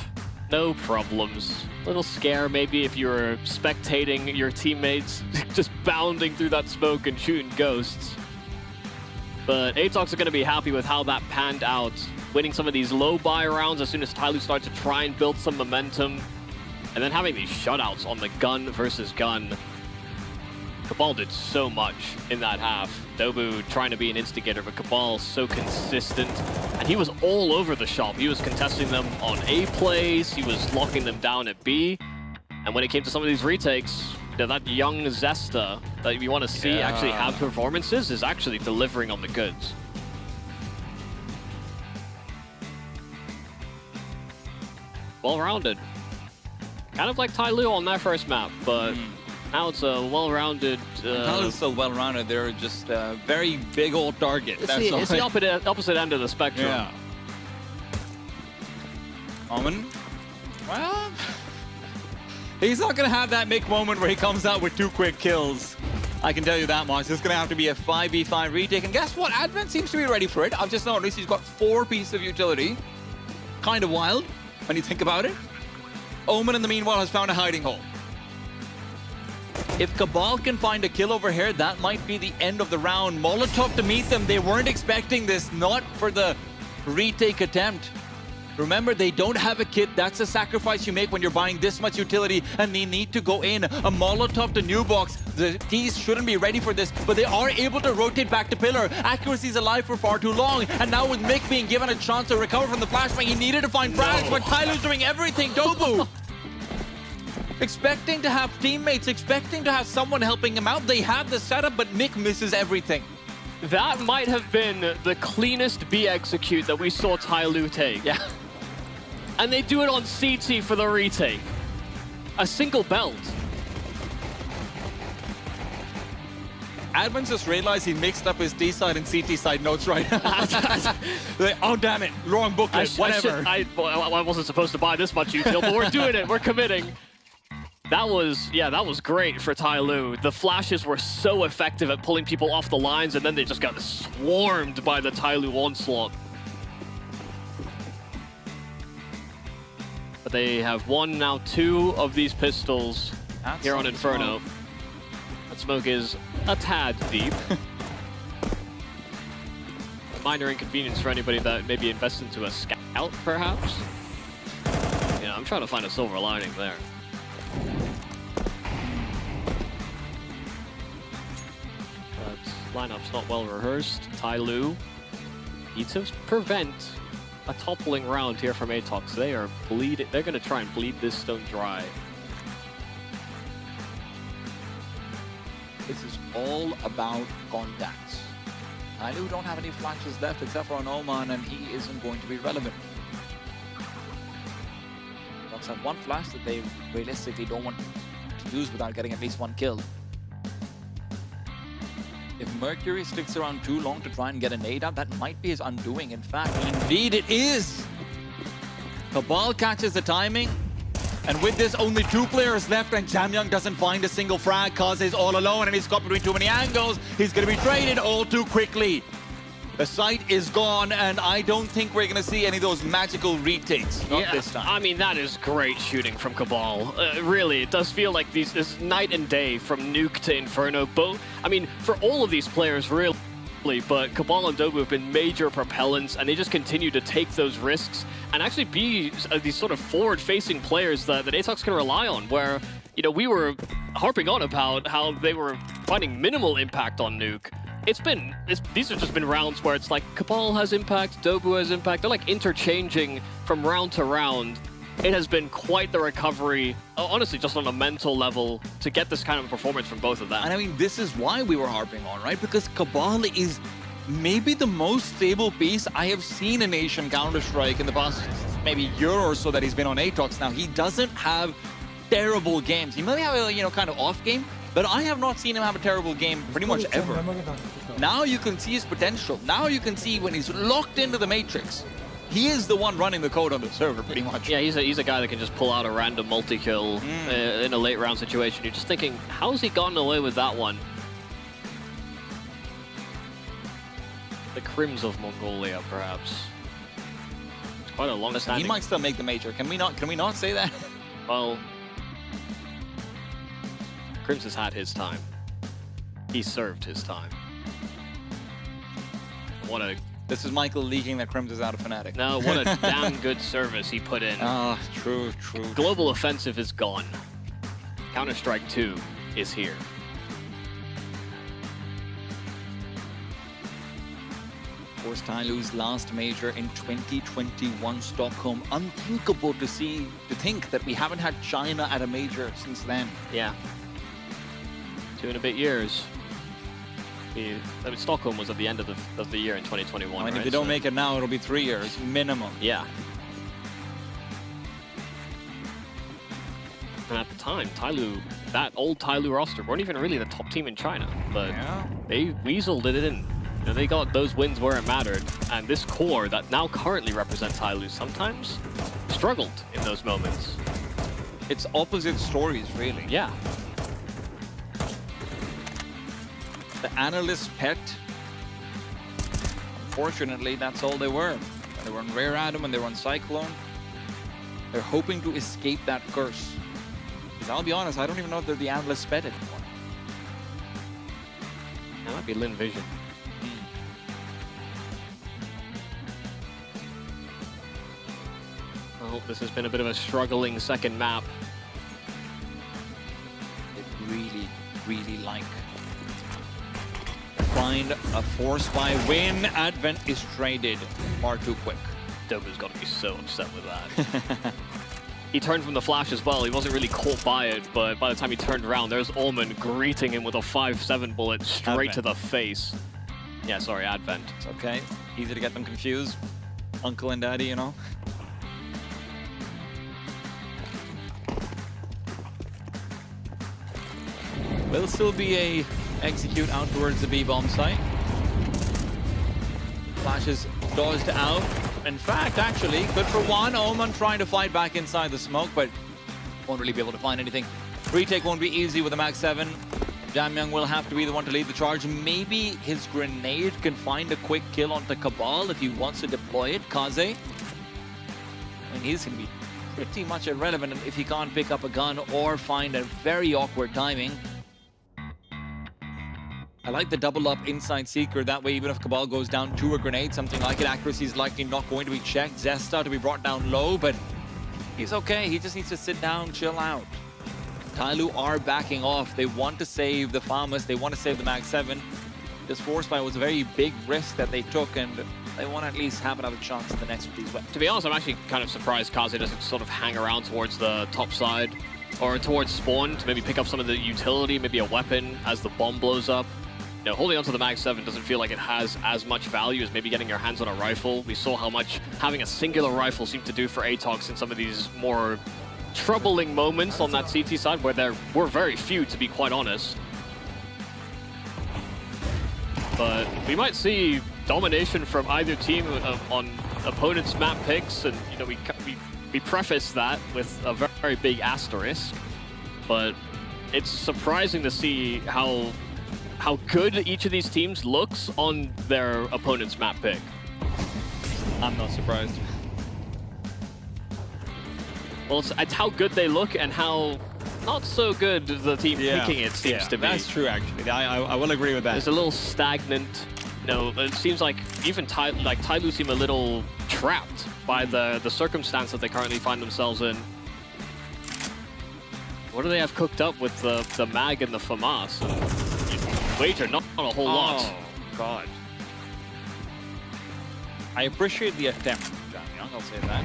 No problems. Little scare maybe if you were spectating your teammates just bounding through that smoke and shooting ghosts. But Atox are going to be happy with how that panned out. Winning some of these low buy rounds as soon as Tyloo starts to try and build some momentum. And then having these shutouts on the gun versus gun. Cabal did so much in that half. Dobu trying to be an instigator, but Cabal so consistent. And he was all over the shop. He was contesting them on A plays. He was locking them down at B. And when it came to some of these retakes, that young Zesta that we want to see actually have performances is actually delivering on the goods. Well-rounded. Kind of like Tyloo on that first map, but now it's a well-rounded... Tyloo's so well-rounded, they're just a very big old target. It's the opposite end of the spectrum. Yeah. Omen? Well... He's not going to have that Mick moment where he comes out with 2 quick kills. I can tell you that much. It's going to have to be a 5v5 retake. And guess what? Advent seems to be ready for it. I've just noticed he's got 4 pieces of utility. Kind of wild when you think about it. Omen, in the meanwhile, has found a hiding hole. If Cabal can find a kill over here, that might be the end of the round. Molotov to meet them. They weren't expecting this, not for the retake attempt. Remember, they don't have a kit. That's a sacrifice you make when you're buying this much utility, and they need to go in. A Molotov to new box. The T's shouldn't be ready for this, but they are able to rotate back to pillar. Accuracy's alive for far too long, and now with Mick being given a chance to recover from the flashbang, he needed to find frags, but Tyloo's doing everything. Dobu! Expecting to have teammates, expecting to have someone helping him out. They have the setup, but Mick misses everything. That might have been the cleanest B execute that we saw Tyloo take. Yeah. And they do it on CT for the retake. A single belt. Advent just realized he mixed up his D side and CT side notes right now. Like, oh, damn it. Wrong booklet. Whatever. I wasn't supposed to buy this much util, but we're doing it. We're committing. That was great for Tyloo. The flashes were so effective at pulling people off the lines, and then they just got swarmed by the Tyloo onslaught. But they have won now 2 of these pistols here on Inferno. That smoke is a tad deep. Minor inconvenience for anybody that maybe invests into a scout, perhaps. Yeah, I'm trying to find a silver lining there. But lineup's not well rehearsed. Tyloo needs to prevent a toppling round here from Atox. They are bleeding. They're going to try and bleed this stone dry. This is all about contacts. Tyloo don't have any flashes left except for an Oman, and he isn't going to be relevant. Atox have 1 flash that they realistically don't want to use without getting at least 1 kill. If Mercury sticks around too long to try and get a nade out, that might be his undoing. In fact, indeed it is. Cabal catches the timing. And with this, only 2 players left, and Jamyoung doesn't find a single frag cause he's all alone and he's caught between too many angles. He's going to be traded all too quickly. The sight is gone, and I don't think we're going to see any of those magical retakes. Not this time. I mean, that is great shooting from Cabal. Really, it does feel like this night and day from Nuke to Inferno. Both, I mean, for all of these players, really, but Cabal and Dobu have been major propellants, and they just continue to take those risks and actually be these sort of forward-facing players that Atox can rely on, where, you know, we were harping on about how they were finding minimal impact on Nuke. These have just been rounds where it's like Cabal has impact, Dobu has impact. They're like interchanging from round to round. It has been quite the recovery, honestly, just on a mental level, to get this kind of performance from both of them. And I mean, this is why we were harping on, right? Because Cabal is maybe the most stable piece I have seen in Asian Counter-Strike in the past maybe year or so that he's been on Atox. Now, he doesn't have terrible games. He may have a, you know, kind of off game, but I have not seen him have a terrible game pretty much ever. Now you can see his potential. Now you can see when he's locked into the matrix. He is the one running the code on the server, pretty much. Yeah, he's a guy that can just pull out a random multi-kill in a late round situation. You're just thinking, how's he gotten away with that one? The Crims of Mongolia, perhaps. Quite a long Listen, he might still make the major. Can we not say that? Well, Crims has had his time. He served his time. What a... This is Michael leaking that Crims is out of Fnatic. No, what a damn good service he put in. Ah, true. Global offensive is gone. Counter-Strike 2 is here. Of course, Tyloo's last major in 2021 Stockholm. Unthinkable to think that we haven't had China at a major since then. Yeah. 2 and a bit years. I mean, Stockholm was at the end of the year in 2021. I mean, right? if they don't make it now, it'll be 3 years minimum. Yeah. And at the time, that old Tyloo roster weren't even really the top team in China, but they weaseled it in. You know, they got those wins where it mattered, and this core that now currently represents Tyloo sometimes struggled in those moments. It's opposite stories, really. Yeah. The analyst's pet, unfortunately, that's all they were. When they were on Rare Atom and they were on Cyclone, they're hoping to escape that curse. Because I'll be honest, I don't even know if they're the analyst's pet anymore. That might be Lin Vision. Well, this has been a bit of a struggling second map. They really like find a force by win. Advent is traded far too quick. Dobu's got to be so upset with that. He turned from the flash as well. He wasn't really caught by it, but by the time he turned around, there's Orman greeting him with a 5-7 bullet straight to the face. Yeah, sorry, Advent. It's okay. Easy to get them confused. Uncle and daddy, you know. Will still be a execute out towards the B-bomb site. Flashes dodged out. In fact, actually, good for one. Oman trying to fight back inside the smoke, but won't really be able to find anything. Retake won't be easy with a Max 7. Jamyang will have to be the one to lead the charge. Maybe his grenade can find a quick kill onto Cabal if he wants to deploy it. Kaze. I mean, he's going to be pretty much irrelevant if he can't pick up a gun or find a very awkward timing. I like the double up inside Seeker. That way, even if Cabal goes down to a grenade, something like it, accuracy is likely not going to be checked. Zesta to be brought down low, but he's okay. He just needs to sit down, chill out. Tyloo are backing off. They want to save the Farmers. They want to save the Mag 7. This force fire was a very big risk that they took, and they want to at least have another chance in the next of these weapons. To be honest, I'm actually kind of surprised Kaze doesn't sort of hang around towards the top side or towards spawn to maybe pick up some of the utility, maybe a weapon as the bomb blows up. You know, holding onto the Mag 7 doesn't feel like it has as much value as maybe getting your hands on a rifle. We saw how much having a singular rifle seemed to do for Atox in some of these more troubling moments on that CT side, where there were very few, to be quite honest. But we might see domination from either team on opponents' map picks, and you know, we preface that with a very big asterisk. But it's surprising to see how good each of these teams looks on their opponent's map pick. I'm not surprised. Well, it's how good they look and how not so good the team picking it seems to be. That's true, actually. I will agree with that. It's a little stagnant. You know, it seems like even Tyloo seem a little trapped by the circumstance that they currently find themselves in. What do they have cooked up with the Mag and the FAMAS? Wager, not a whole lot. Oh, God. I appreciate the attempt, Jamyang, I'll say that.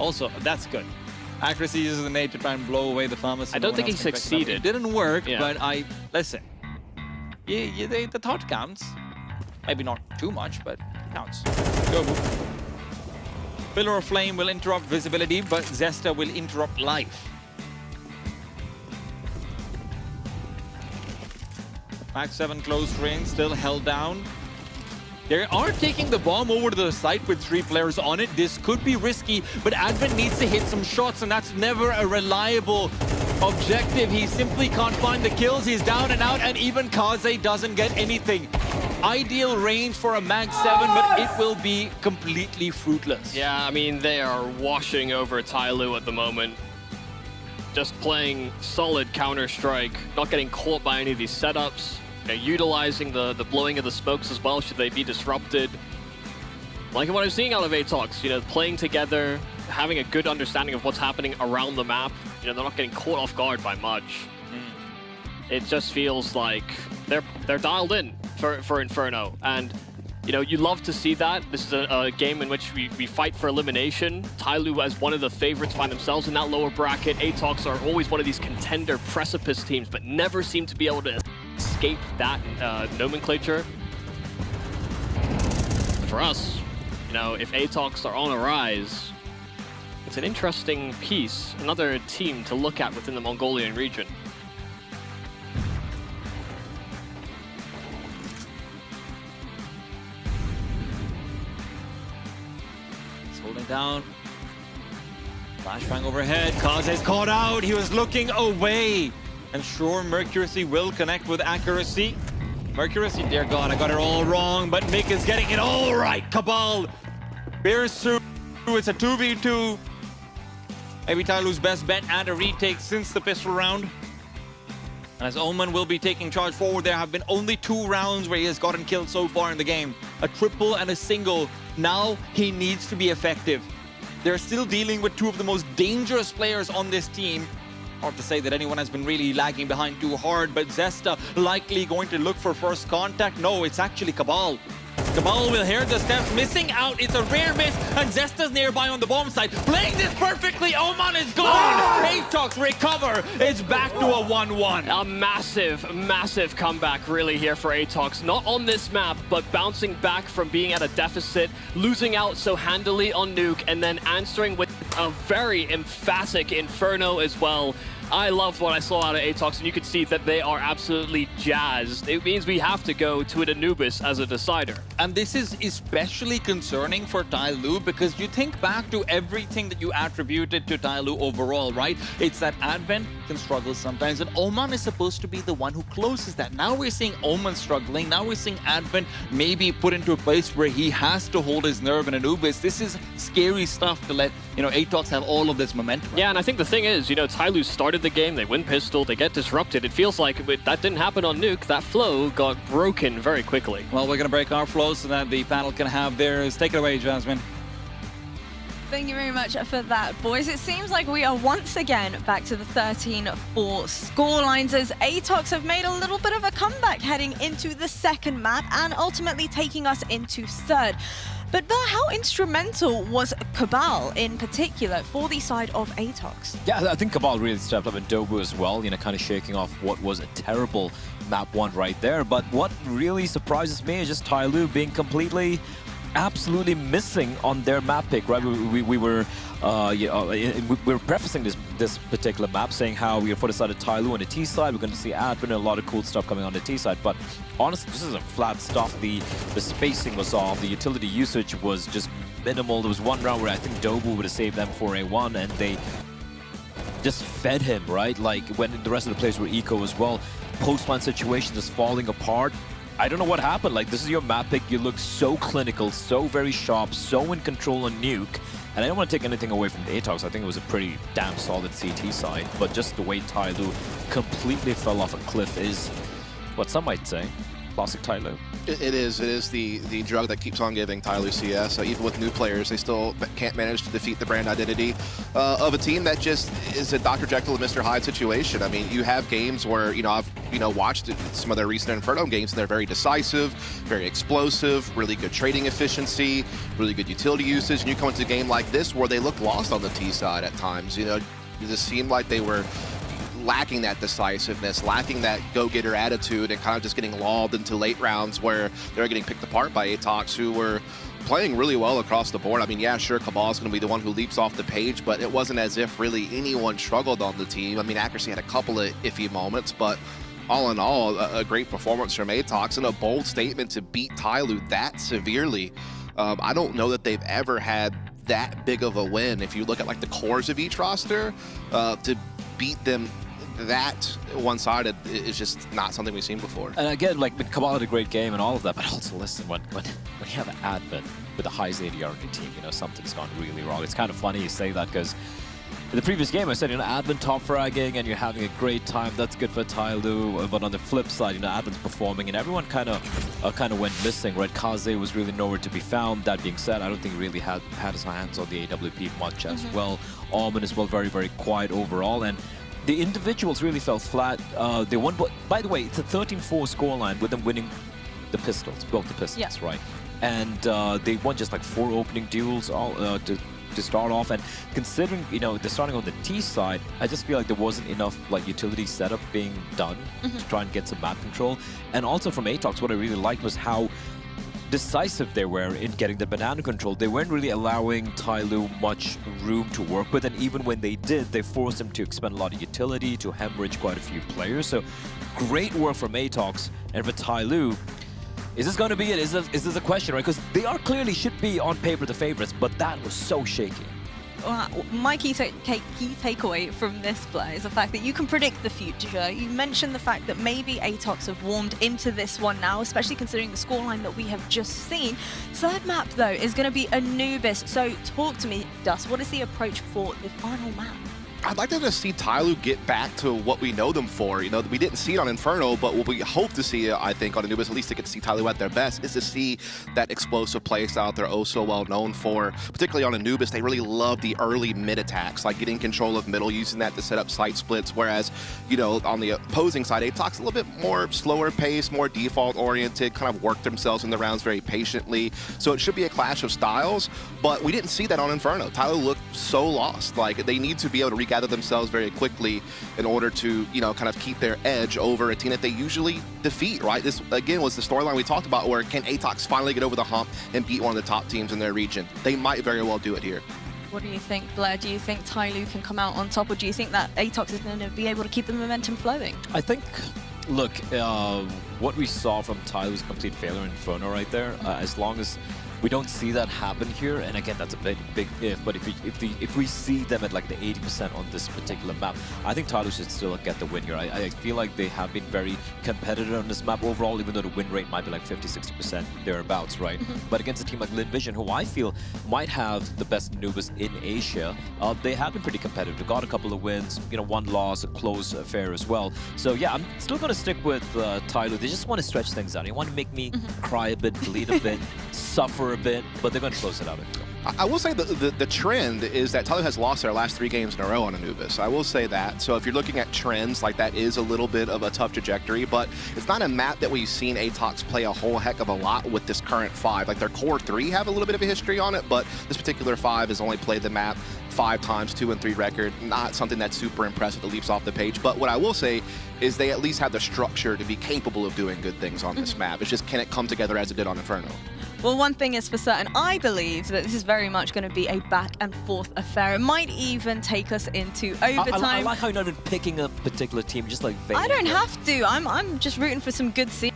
Also, that's good. Accuracy uses the nade to try and blow away the Farmers. I don't think he succeeded. It didn't work, yeah. But listen. The thought counts. Maybe not too much, but it counts. Go. Pillar of Flame will interrupt visibility, but Zesta will interrupt life. Max 7 close range, still held down. They are taking the bomb over to the site with 3 players on it. This could be risky, but Advent needs to hit some shots, and that's never a reliable objective. He simply can't find the kills. He's down and out, and even Kaze doesn't get anything. ideal range for a Mag 7, but it will be completely fruitless. Yeah, I mean, they are washing over Tyloo at the moment. Just playing solid Counter-Strike, not getting caught by any of these setups, utilizing the blowing of the smokes as well should they be disrupted. Like what I'm seeing out of Atox, playing together, having a good understanding of what's happening around the map. They're not getting caught off guard by much. It just feels like they're dialed in for Inferno, and you love to see that. This is a game in which we fight for elimination. Tyloo, as one of the favorites, find themselves in that lower bracket. Atox are always one of these contender precipice teams, but never seem to be able to escape that nomenclature. For us, if Atox are on a rise, it's an interesting piece, another team to look at within the Mongolian region. Holding down. Flashbang overhead. Kaze's caught out. He was looking away. And sure, Mercuracy will connect with accuracy. Mercuracy, dear God, I got it all wrong, but Mick is getting it all right. Cabal, Beersu, it's a 2v2. Maybe Tyloo's best bet and a retake since the pistol round. And as Omen will be taking charge forward, there have been only 2 rounds where he has gotten killed so far in the game. A triple and a single. Now he needs to be effective. They're still dealing with 2 of the most dangerous players on this team. Hard to say that anyone has been really lagging behind too hard, but Zesta likely going to look for first contact. No, it's actually Cabal. Cabal will hear the steps, missing out. It's a rare miss, and Zesta's nearby on the bomb site. Playing this perfectly, Oman is gone! Atox recover, it's back to a 1-1. A massive comeback really here for Atox. Not on this map, but bouncing back from being at a deficit, losing out so handily on Nuke, and then answering with a very emphatic Inferno as well. I loved what I saw out of Atox, and you can see that they are absolutely jazzed. It means we have to go to an Anubis as a decider. And this is especially concerning for Tyloo because you think back to everything that you attributed to Tyloo overall, right? It's that Advent can struggle sometimes, and Oman is supposed to be the one who closes that. Now we're seeing Oman struggling. Now we're seeing Advent maybe put into a place where he has to hold his nerve in Anubis. This is scary stuff to let, Atox have all of this momentum. Yeah, and I think the thing is, Tyloo started the game, they win pistol, they get disrupted. It feels like that didn't happen on Nuke. That flow got broken very quickly. Well, we're going to break our flow so that the panel can have theirs. Take it away, Jasmine. Thank you very much for that, boys. It seems like we are once again back to the 13-4 scorelines as Atox have made a little bit of a comeback heading into the second map and ultimately taking us into third. But how instrumental was Cabal in particular for the side of Atox? Yeah, I think Cabal really stepped up in Dobu as well, kind of shaking off what was a terrible map 1 right there. But what really surprises me is just Tyloo being completely, absolutely missing on their map pick, right? We were prefacing this particular map saying how we for the side of Tyloo on the T side, we're going to see Advent and a lot of cool stuff coming on the T side. But honestly, this is a flat stuff. The spacing was off. The utility usage was just minimal. There was one round where I think Dobu would have saved them for a 1, and they just fed him, right? Like when the rest of the players were eco as well. Post-plan situation just falling apart. I don't know what happened. Like, this is your map pick. You look so clinical, so very sharp, so in control on Nuke. And I don't want to take anything away from the Atox. I think it was a pretty damn solid CT side. But just the way Tyloo completely fell off a cliff is what some might say classic Tyloo. It is the drug that keeps on giving Tyloo CS. Even with new players, they still can't manage to defeat the brand identity of a team that just is a Dr. Jekyll and Mr. Hyde situation. I mean, you have games where, I've watched some of their recent Inferno games, and they're very decisive, very explosive, really good trading efficiency, really good utility usage. And you come into a game like this where they look lost on the T side at times. It just seemed like they were lacking that decisiveness, lacking that go-getter attitude, and kind of just getting lulled into late rounds where they're getting picked apart by Atox, who were playing really well across the board. I mean, yeah, sure, Cabal's going to be the one who leaps off the page, but it wasn't as if really anyone struggled on the team. I mean, Accuracy had a couple of iffy moments, but all in all, a great performance from Atox and a bold statement to beat Tyloo that severely. I don't know that they've ever had that big of a win. If you look at like the cores of each roster, to beat them that one-sided is just not something we've seen before. And again, like, Kabal had a great game and all of that, but also listen, when you have an advent with the highest ADR on your team, you know, something's gone really wrong. It's kind of funny you say that because in the previous game I said, you know, Advent top fragging and you're having a great time, that's good for Tyloo, but on the flip side, you know, Advent's performing and everyone kind of went missing, right? Kaze was really nowhere to be found. That being said, I don't think he really had his hands on the AWP much as well. Almond as well, very, very quiet overall, and the individuals really fell flat. They won, but by the way, it's a 13-4 scoreline with them winning the pistols, both the pistols, right? And they won just like 4 opening duels all to start off. And considering, you know, they're starting on the T side, I just feel like there wasn't enough like utility setup being done to try and get some map control. And also from Atox, what I really liked was how decisive they were in getting the banana control. They weren't really allowing Tyloo much room to work with, and even when they did, they forced him to expend a lot of utility, to hemorrhage quite a few players. So great work from Atox. And for Tyloo, is this going to be it? Is this a question, right? Because they are clearly should be on paper the favorites, but that was so shaky. My key takeaway from this play is the fact that you can predict the future. You mentioned the fact that maybe Atox have warmed into this one now, especially considering the scoreline that we have just seen. Third map, though, is going to be Anubis. So talk to me, Dust. What is the approach for the final map? I'd like to just see Tyloo get back to what we know them for. You know, we didn't see it on Inferno, but what we hope to see, I think, on Anubis, at least to get to see Tyloo at their best, is to see that explosive play style they're oh so well known for. Particularly on Anubis, they really love the early mid attacks, like getting control of middle, using that to set up site splits. Whereas, you know, on the opposing side, Atox a little bit more slower pace, more default oriented, kind of work themselves in the rounds very patiently. So it should be a clash of styles, but we didn't see that on Inferno. Tyloo looked so lost. Like, they need to be able to gather themselves very quickly in order to, you know, kind of keep their edge over a team that they usually defeat, right? This, again, was the storyline we talked about, where can Atox finally get over the hump and beat one of the top teams in their region? They might very well do it here. What do you think, Blair? Do you think Tyloo can come out on top, or do you think that Atox is going to be able to keep the momentum flowing? I think, look, what we saw from Tyloo was a complete failure in Inferno right there. As long as we don't see that happen here, and again, that's a big if, but if we see them at like the 80% on this particular map, I think Tyloo should still get the win here. I feel like they have been very competitive on this map overall, even though the win rate might be like 50-60% thereafter, right? But against a team like Lin Vision, who I feel might have the best Anubis in Asia, they have been pretty competitive. They got a couple of wins, you know, 1 loss, a close affair as well. So yeah, I'm still going to stick with Tyloo. They just want to stretch things out. They want to make me cry a bit, bleed a bit, suffer a bit, but they're going to close it out. I will say the trend is that Tyloo has lost their last 3 games in a row on Anubis. I will say that. So if you're looking at trends, like, that is a little bit of a tough trajectory, but it's not a map that we've seen Atox play a whole heck of a lot with this current 5. Like, their core 3 have a little bit of a history on it, but this particular 5 has only played the map 5 times, 2-3 record. Not something that's super impressive that leaps off the page. But what I will say is they at least have the structure to be capable of doing good things on this map. It's just, can it come together as it did on Inferno? Well, one thing is for certain, I believe that this is very much going to be a back and forth affair. It might even take us into overtime. I like how you're not even picking a particular team, just like I don't have to. I'm just rooting for some good scenes.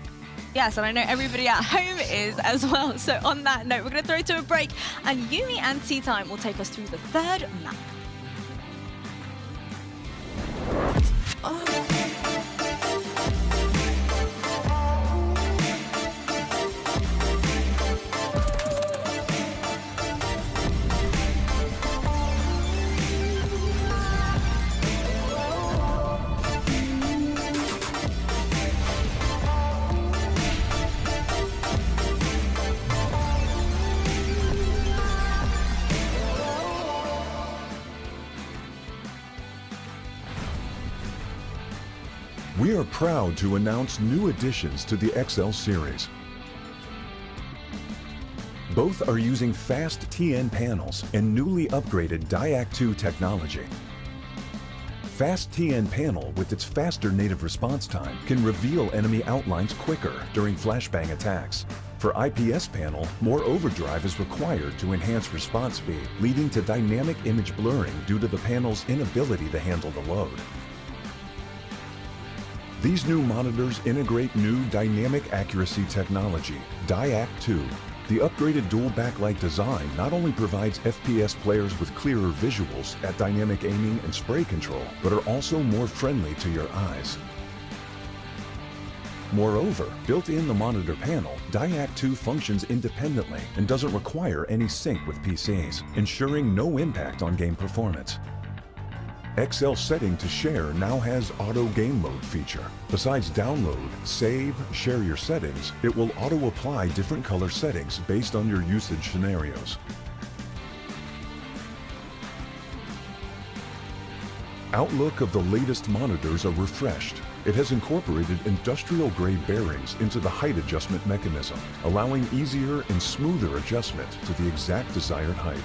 Yes, and I know everybody at home is as well. So on that note, we're going to throw to a break, and Yumi and Tea Time will take us through the 3rd map. We are proud to announce new additions to the XL series. Both are using fast TN panels and newly upgraded Diac 2 technology. Fast TN panel, with its faster native response time, can reveal enemy outlines quicker during flashbang attacks. For IPS panel, more overdrive is required to enhance response speed, leading to dynamic image blurring due to the panel's inability to handle the load. These new monitors integrate new dynamic accuracy technology, Diac 2, The upgraded dual backlight design not only provides FPS players with clearer visuals at dynamic aiming and spray control, but are also more friendly to your eyes. Moreover, built in the monitor panel, Diac 2 functions independently and doesn't require any sync with PCs, ensuring no impact on game performance. XL Setting to Share now has Auto Game Mode feature. Besides download, save, share your settings, it will auto-apply different color settings based on your usage scenarios. Outlook of the latest monitors are refreshed. It has incorporated industrial-grade bearings into the height adjustment mechanism, allowing easier and smoother adjustment to the exact desired height.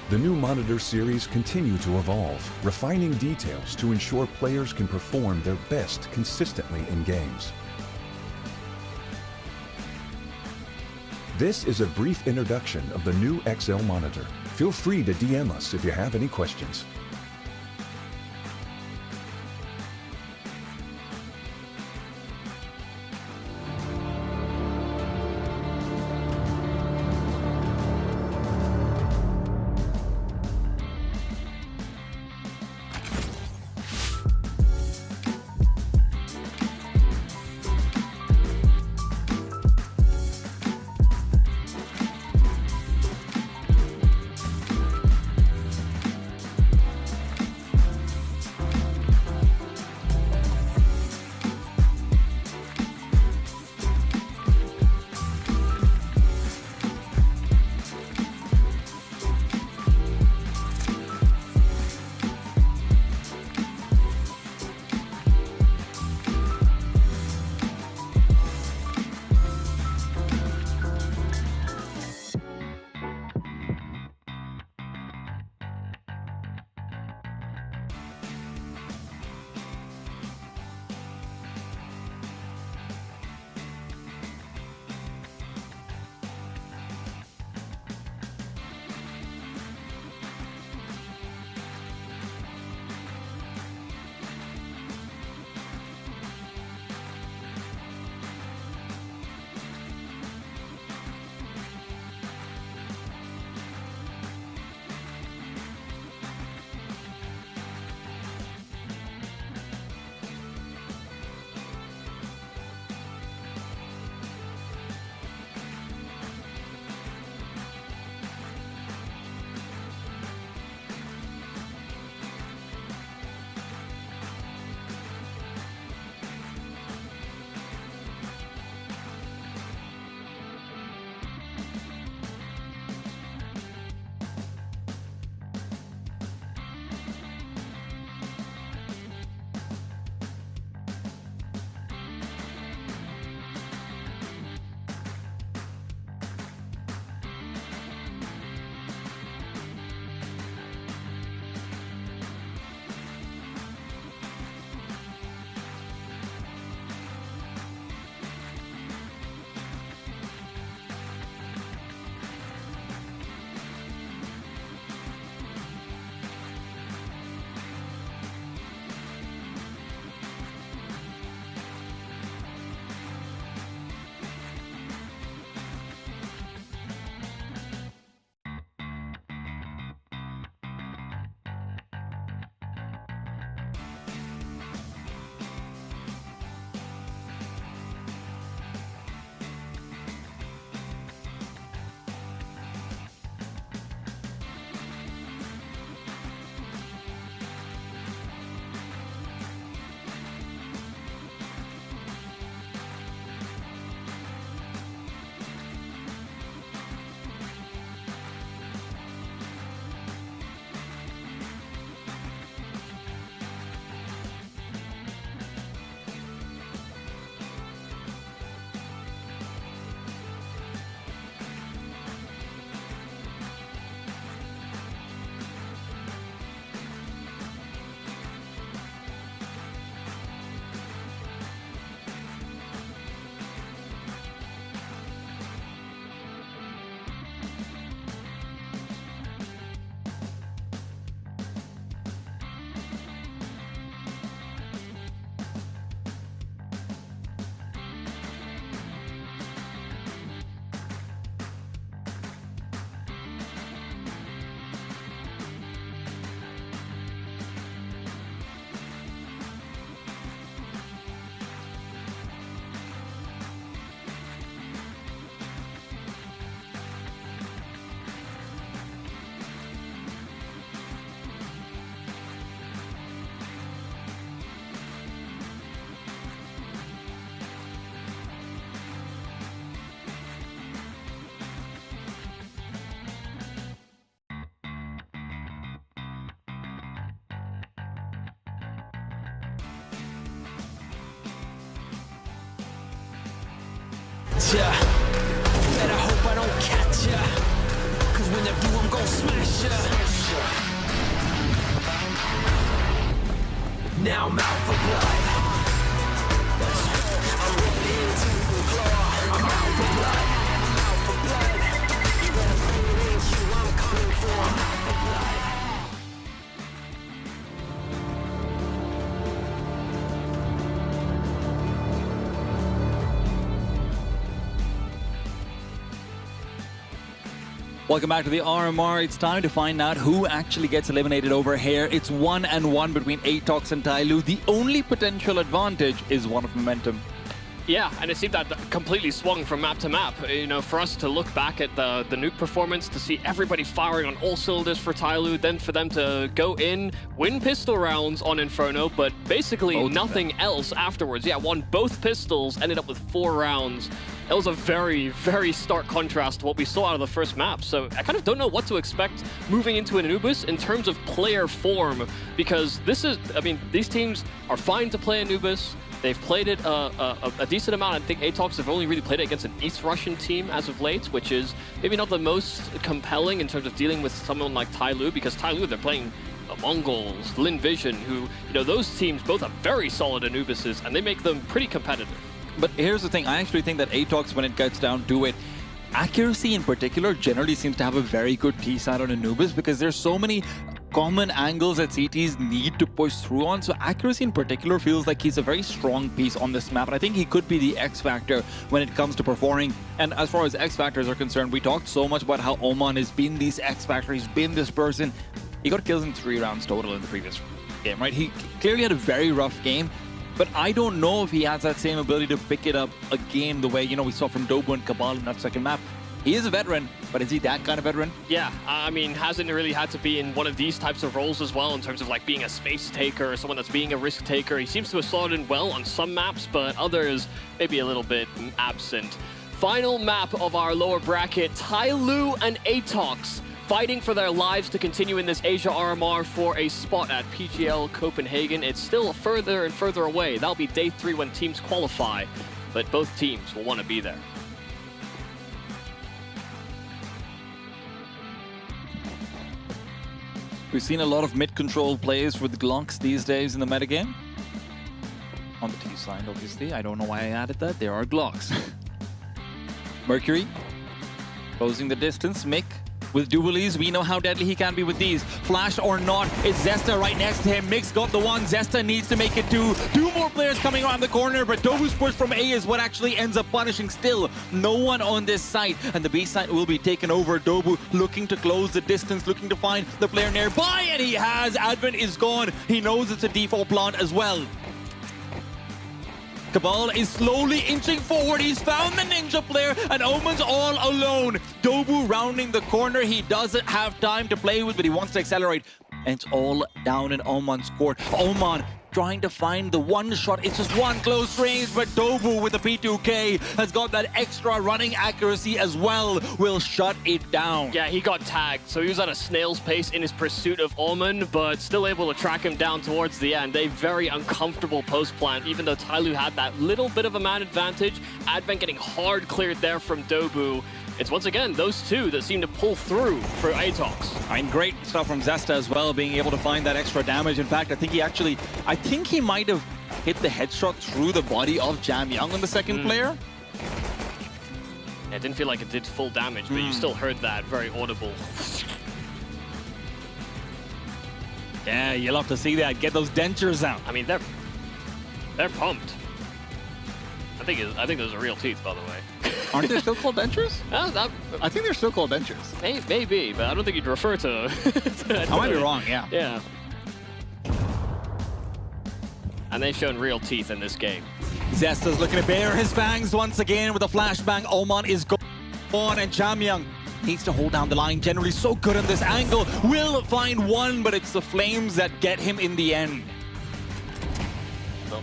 The new monitor series continue to evolve, refining details to ensure players can perform their best consistently in games. This is a brief introduction of the new XL monitor. Feel free to DM us if you have any questions. ya. Better hope I don't catch ya. Cause when I do, I'm gon' smash ya. Now I'm out for blood. I'm ready into the claw. I'm out for blood. I'm out for blood. You better bring it in, Q. I'm coming for. I'm out for blood. Welcome back to the RMR. It's time to find out who actually gets eliminated over here. It's 1-1 between Atox and Tyloo. The only potential advantage is one of momentum. Yeah, and it seemed that completely swung from map to map. You know, for us to look back at the nuke performance, to see everybody firing on all cylinders for Tyloo, then for them to go in, win pistol rounds on Inferno, but basically nothing else afterwards. Yeah, won both pistols, ended up with 4 rounds. That was a very, very stark contrast to what we saw out of the first map. So I kind of don't know what to expect moving into an Anubis in terms of player form, because this is, I mean, these teams are fine to play Anubis. They've played it a decent amount. I think Atox have only really played it against an East Russian team as of late, which is maybe not the most compelling in terms of dealing with someone like Tyloo, because Tyloo, they're playing the Mongols, Lin Vision, who, you know, those teams both have very solid Anubises, and they make them pretty competitive. But here's the thing, I actually think that Atox, when it gets down to it, accuracy in particular generally seems to have a very good piece out on Anubis, because there's so many common angles that CTs need to push through on. So accuracy in particular feels like he's a very strong piece on this map. And I think he could be the X factor when it comes to performing. And as far as X factors are concerned, we talked so much about how Oman has been this X factor. He's been this person. He got kills in 3 rounds total in the previous game, right? He clearly had a very rough game. But I don't know if he has that same ability to pick it up again the way, you know, we saw from Dobu and Cabal in that second map. He is a veteran, but is he that kind of veteran? Yeah, I mean, hasn't really had to be in one of these types of roles as well in terms of like being a space taker or someone that's being a risk taker. He seems to have slotted in well on some maps, but others maybe a little bit absent. Final map of our lower bracket, Tyloo and Atox fighting for their lives to continue in this Asia RMR for a spot at PGL Copenhagen. It's still further and further away. That'll be day 3 when teams qualify, but both teams will want to be there. We've seen a lot of mid-control plays with Glocks these days in the metagame. On the T side, obviously. I don't know why I added that. There are Glocks. Mercury closing the distance. Mick with dualies, we know how deadly he can be with these. Flash or not, it's Zesta right next to him. Mick's got the one. Zesta needs to make it 2. 2 more players coming around the corner, but Dobu's push from A is what actually ends up punishing. Still, no one on this site, and the B site will be taken over. Dobu looking to close the distance, looking to find the player nearby, and he has. Advent is gone. He knows it's a default plant as well. Cabal is slowly inching forward. He's found the ninja player, and Oman's all alone. Dobu rounding the corner. He doesn't have time to play with, but he wants to accelerate. And it's all down in Oman's court. Oman trying to find the one shot. It's just one close range, but Dobu with the P2K has got that extra running accuracy as well. Will shut it down. Yeah, he got tagged, so he was at a snail's pace in his pursuit of Oman, but still able to track him down towards the end. A very uncomfortable post plant, even though Tyloo had that little bit of a man advantage. Advent getting hard cleared there from Dobu. It's once again those two that seem to pull through for Atox. I mean, great stuff from Zesta as well, being able to find that extra damage. In fact, I think he might have hit the headshot through the body of Jam Young on the second player. Yeah, it didn't feel like it did full damage, but you still heard that very audible. Yeah, you'll have to see that. Get those dentures out. I mean, they're pumped. I think those are real teeth, by the way. Aren't they still called dentures? I think they're still called dentures. Maybe, but I don't think you'd refer to. I might be wrong. Yeah. Yeah. And they've shown real teeth in this game. Zesta's looking to bare his fangs once again with a flashbang. Oman is gone, and Jamyang needs to hold down the line. Generally so good on this angle. Will find one, but it's the flames that get him in the end.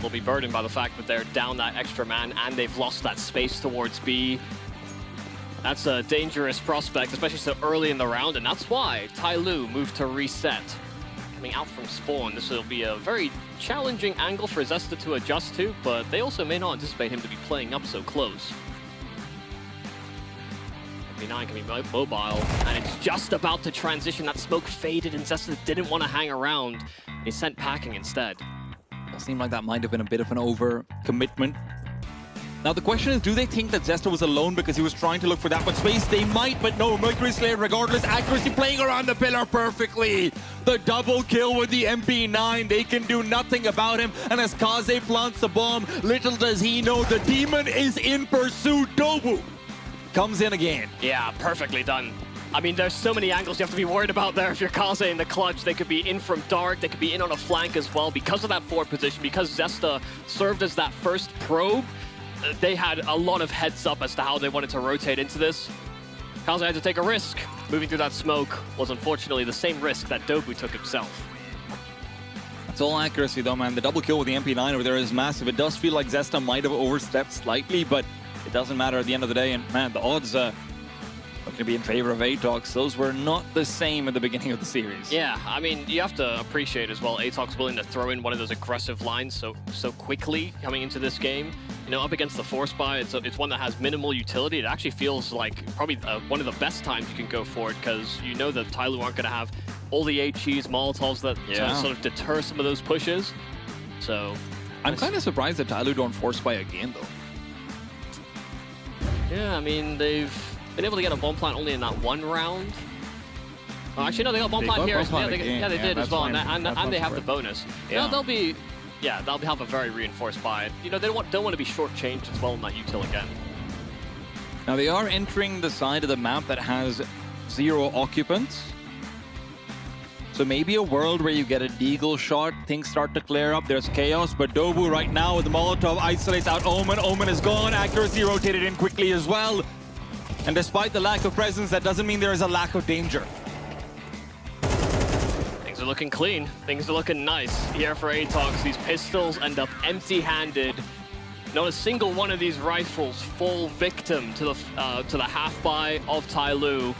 They'll be burdened by the fact that they're down that extra man and they've lost that space towards B. That's a dangerous prospect, especially so early in the round, and that's why Tyloo moved to reset. Coming out from spawn, this will be a very challenging angle for Zesta to adjust to, but they also may not anticipate him to be playing up so close. MP9 can be mobile, and it's just about to transition. That smoke faded, and Zesta didn't want to hang around. He sent packing instead. It seemed like that might have been a bit of an over-commitment. Now the question is, do they think that Zesta was alone because he was trying to look for that much space? They might, but no, Mercury Slayer, regardless, accuracy playing around the pillar perfectly. The double kill with the MP9, they can do nothing about him. And as Kaze plants the bomb, little does he know the demon is in pursuit. Dobu comes in again. Yeah, perfectly done. I mean, there's so many angles you have to be worried about there. If you're Kaze in the clutch, they could be in from dark, they could be in on a flank as well. Because of that forward position, because Zesta served as that first probe, they had a lot of heads up as to how they wanted to rotate into this. Kaze had to take a risk. Moving through that smoke was unfortunately the same risk that Dobu took himself. It's all accuracy though, man. The double kill with the MP9 over there is massive. It does feel like Zesta might have overstepped slightly, but it doesn't matter at the end of the day. And man, the odds are going to be in favor of Atox. Those were not the same at the beginning of the series. Yeah, I mean, you have to appreciate as well, Atox willing to throw in one of those aggressive lines so quickly coming into this game. You know, up against the Force Buy, it's one that has minimal utility. It actually feels like probably one of the best times you can go for it, because you know that Tyloo aren't going to have all the HEs, Molotovs that to sort of deter some of those pushes. So I'm kind of surprised that Tyloo don't Force Buy again, though. Yeah, I mean, they've been able to get a bomb plant only in that one round. Oh, actually, no, they got bomb plant here. Yeah, they did as well, and they have the bonus. Yeah, they'll have a very reinforced buy. You know, they don't want to be shortchanged as well in that util again. Now they are entering the side of the map that has 0 occupants. So maybe a world where you get a deagle shot, things start to clear up, there's chaos, but Dobu right now with the Molotov isolates out Omen. Omen is gone, accuracy rotated in quickly as well. And despite the lack of presence, that doesn't mean there is a lack of danger. Things are looking clean. Things are looking nice here for Atox. These pistols end up empty-handed. Not a single one of these rifles fall victim to the half-buy of Tyloo.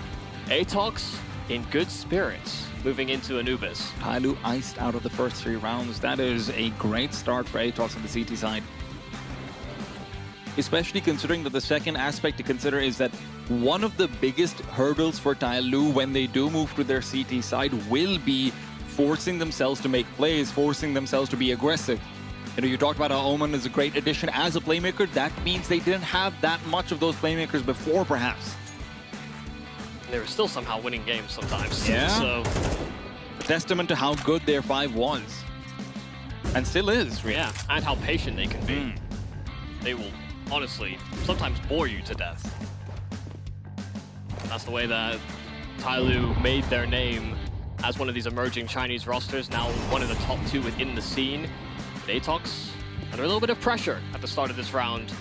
Atox in good spirits moving into Anubis. Tyloo iced out of the first 3 rounds. That is a great start for Atox on the CT side. Especially considering that the second aspect to consider is that one of the biggest hurdles for Tyloo when they do move to their CT side will be forcing themselves to make plays, forcing themselves to be aggressive. You know, you talked about how Omen is a great addition as a playmaker. That means they didn't have that much of those playmakers before, perhaps. They were still somehow winning games sometimes. Yeah. So, testament to how good their 5 was. And still is, really. Yeah, and how patient they can be. They will honestly sometimes bore you to death. That's the way that Tyloo made their name as one of these emerging Chinese rosters, now one of the top 2 within the scene. But Atox under a little bit of pressure at the start of this round.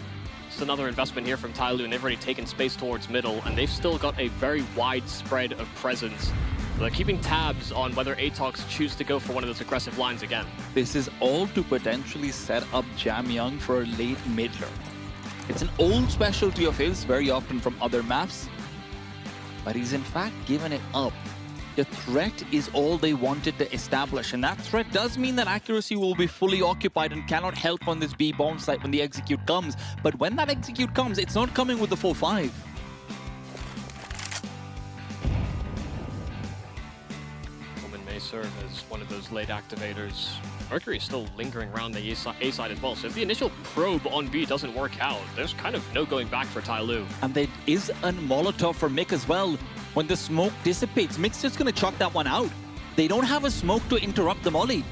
It's another investment here from Tyloo, and they've already taken space towards middle, and they've still got a very wide spread of presence. So they're keeping tabs on whether Atox choose to go for one of those aggressive lines again. This is all to potentially set up Jamyang for a late midler. It's an old specialty of his, very often from other maps, but he's in fact given it up. The threat is all they wanted to establish, and that threat does mean that accuracy will be fully occupied and cannot help on this B bomb site when the execute comes. But when that execute comes, it's not coming with the full 5. Omen may serve as one of those late activators. Mercury is still lingering around the A side as well, so if the initial probe on B doesn't work out, there's kind of no going back for Tyloo. And there is a Molotov for Mick as well. When the smoke dissipates, Mick's just going to chuck that one out. They don't have a smoke to interrupt the molly.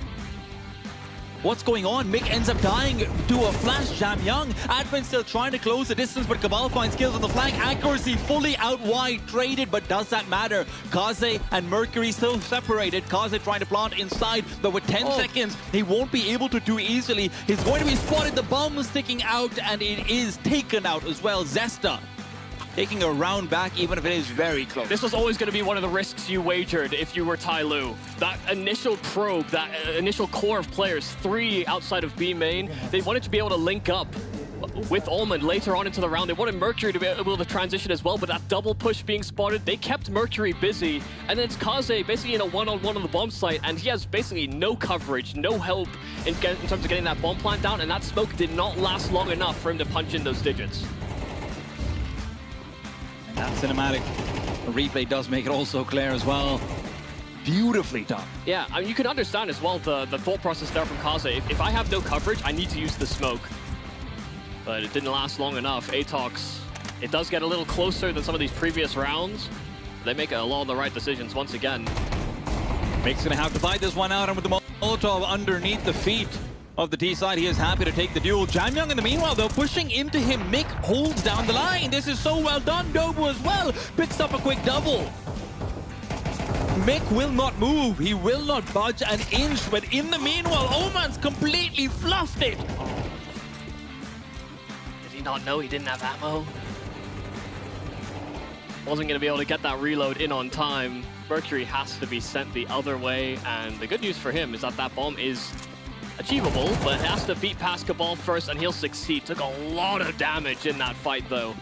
What's going on? Mick ends up dying to a flash. Jamyang. Advent still trying to close the distance, but Cabal finds kills on the flank. Accuracy fully out wide, traded, but does that matter? Kaze and Mercury still separated. Kaze trying to plant inside, but with 10 seconds, he won't be able to do easily. He's going to be spotted. The bomb is sticking out, and it is taken out as well. Zesta taking a round back, even if it is very close. This was always going to be one of the risks you wagered if you were Tyloo. That initial probe, that initial core of players, 3 outside of B main, they wanted to be able to link up with Omen later on into the round. They wanted Mercury to be able to transition as well, but that double push being spotted, they kept Mercury busy. And then it's Kaze basically in a one-on-one on the bomb site, and he has basically no coverage, no help in terms of getting that bomb plant down, and that smoke did not last long enough for him to punch in those digits. That cinematic replay does make it all so clear as well. Beautifully done. Yeah, I mean, you can understand as well the thought process there from Kaza. If I have no coverage, I need to use the smoke. But it didn't last long enough. Atox, it does get a little closer than some of these previous rounds. They make a lot of the right decisions once again. Mick's gonna have to fight this one out, and with the Molotov underneath the feet of the T side, he is happy to take the duel. Jamyoung in the meanwhile, though, pushing into him. Mick holds down the line. This is so well done. Dobu as well picks up a quick double. Mick will not move. He will not budge an inch, but in the meanwhile, Oman's completely fluffed it. Did he not know he didn't have ammo? Wasn't going to be able to get that reload in on time. Mercury has to be sent the other way, and the good news for him is that that bomb is achievable, but it has to beat past Cabal first, and he'll succeed. Took a lot of damage in that fight, though.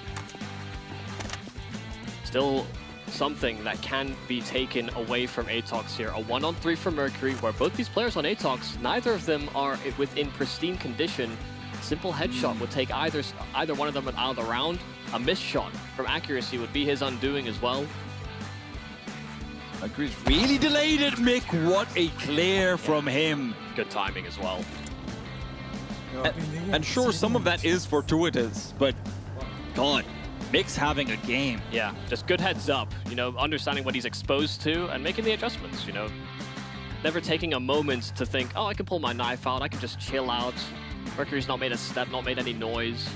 Still something that can be taken away from Atox here. A 1-on-3 for Mercury, where both these players on Atox, neither of them are within pristine condition. Simple headshot would take either one of them out of the round. A missed shot from accuracy would be his undoing as well. Mercury's really delayed it, Mick. What a clear from him. Good timing as well. And sure, some of that is fortuitous, but God, Mick's having a game. Yeah, just good heads up, you know, understanding what he's exposed to and making the adjustments, you know. Never taking a moment to think, oh, I can pull my knife out, I can just chill out. Mercury's not made a step, not made any noise.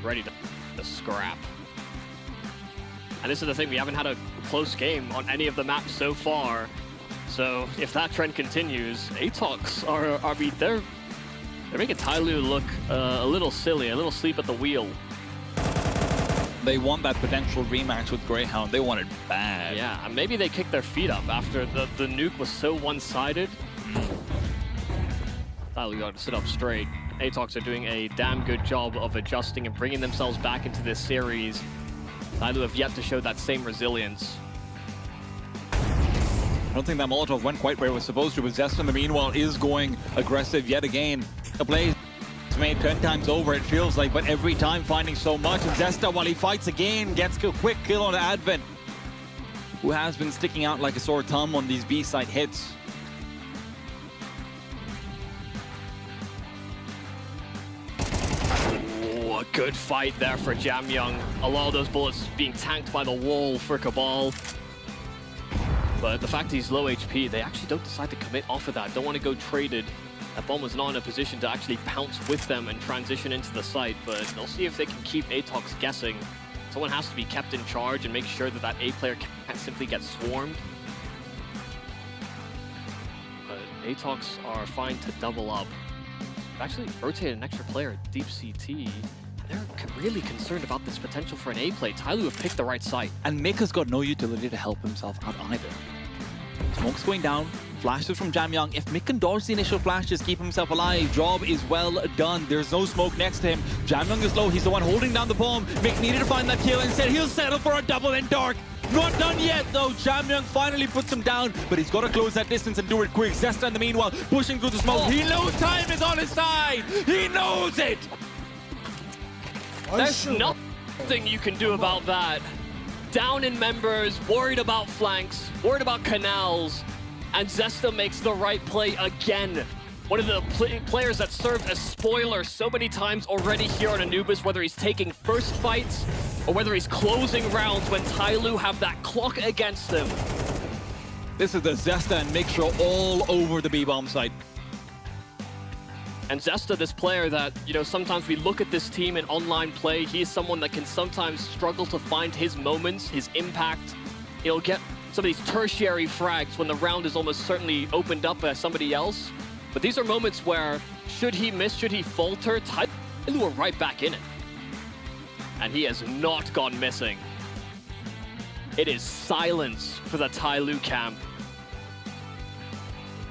Ready to scrap. And this is the thing, we haven't had a close game on any of the maps so far. So if that trend continues, Atox they're making Tyloo look a little silly, a little sleep at the wheel. They want that potential rematch with Greyhound. They want it bad. Yeah, and maybe they kicked their feet up after the nuke was so one-sided. Tyloo got to sit up straight. Atox are doing a damn good job of adjusting and bringing themselves back into this series. Tyloo have yet to show that same resilience. I don't think that Molotov went quite where it was supposed to, but Zesta in the meanwhile is going aggressive yet again. The play is made 10 times over, it feels like, but every time finding so much. And Zesta, while he fights again, gets a quick kill on Advent, who has been sticking out like a sore thumb on these B-side hits. A good fight there for Jamyoung. A lot of those bullets being tanked by the wall for Cabal. But the fact he's low HP, they actually don't decide to commit off of that. Don't want to go traded. That bomb was not in a position to actually pounce with them and transition into the site, but they'll see if they can keep Atox guessing. Someone has to be kept in charge and make sure that that A player can't simply get swarmed. But Atox are fine to double up. Actually rotated an extra player at Deep CT. They're really concerned about this potential for an A play. Tyloo have picked the right site. And Mick has got no utility to help himself out either. Smoke's going down, flashes from Jamyoung. If Mick can dodge the initial flashes, keep himself alive, job is well done. There's no smoke next to him. Jamyoung is low, he's the one holding down the bomb. Mick needed to find that kill, instead he'll settle for a double in dark. Not done yet though, Jamyoung finally puts him down, but he's got to close that distance and do it quick. Zesta in the meanwhile, pushing through the smoke. He knows time is on his side! He knows it! There's nothing you can do about that. Down in members, worried about flanks, worried about canals, and Zesta makes the right play again. One of the players that served as spoiler so many times already here on Anubis, whether he's taking first fights or whether he's closing rounds when Tyloo have that clock against him. This is the Zesta and Mick show all over the B-bomb site. And Zesta, this player that, you know, sometimes we look at this team in online play, he is someone that can sometimes struggle to find his moments, his impact. He'll get some of these tertiary frags when the round is almost certainly opened up by somebody else. But these are moments where, should he miss, should he falter, Tyloo are right back in it. And he has not gone missing. It is silence for the Tyloo camp.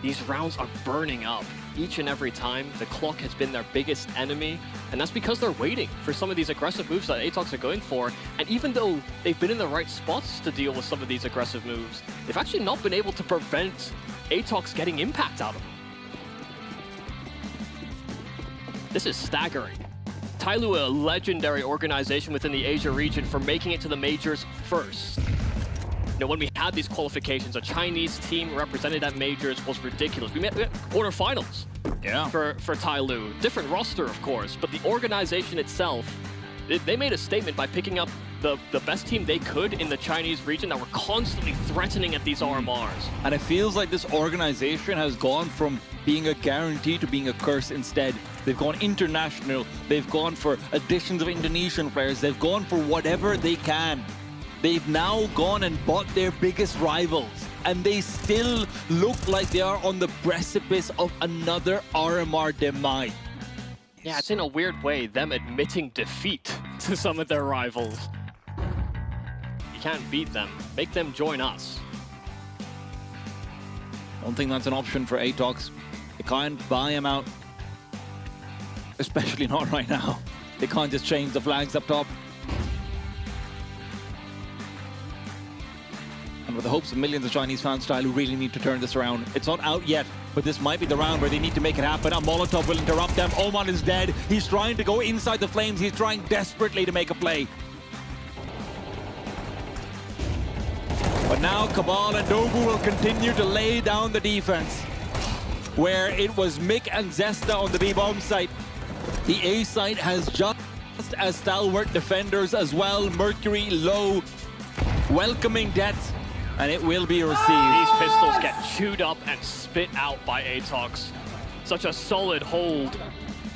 These rounds are burning up. Each and every time, the clock has been their biggest enemy, and that's because they're waiting for some of these aggressive moves that Atox are going for, and even though they've been in the right spots to deal with some of these aggressive moves, they've actually not been able to prevent Atox getting impact out of them. This is staggering. Tyloo, a legendary organization within the Asia region for making it to the majors first. You know, when we had these qualifications, a Chinese team represented at majors was ridiculous. We met quarterfinals for Tyloo. Different roster, of course, but the organization itself, they made a statement by picking up the best team they could in the Chinese region that were constantly threatening at these RMRs. And it feels like this organization has gone from being a guarantee to being a curse instead. They've gone international. They've gone for additions of Indonesian players. They've gone for whatever they can. They've now gone and bought their biggest rivals, and they still look like they are on the precipice of another RMR demise. Yeah, it's in a weird way, them admitting defeat to some of their rivals. You can't beat them. Make them join us. I don't think that's an option for Atox. They can't buy him out. Especially not right now. They can't just change the flags up top. And with the hopes of millions of Chinese fans, Tyloo really need to turn this around. It's not out yet, but this might be the round where they need to make it happen. A Molotov will interrupt them. Oman is dead. He's trying to go inside the flames. He's trying desperately to make a play. But now Cabal and Dobu will continue to lay down the defense, where it was Mick and Zesta on the B-bomb site. The A site has just as stalwart defenders as well. Mercury low, welcoming death. And it will be received. These pistols get chewed up and spit out by Atox. Such a solid hold.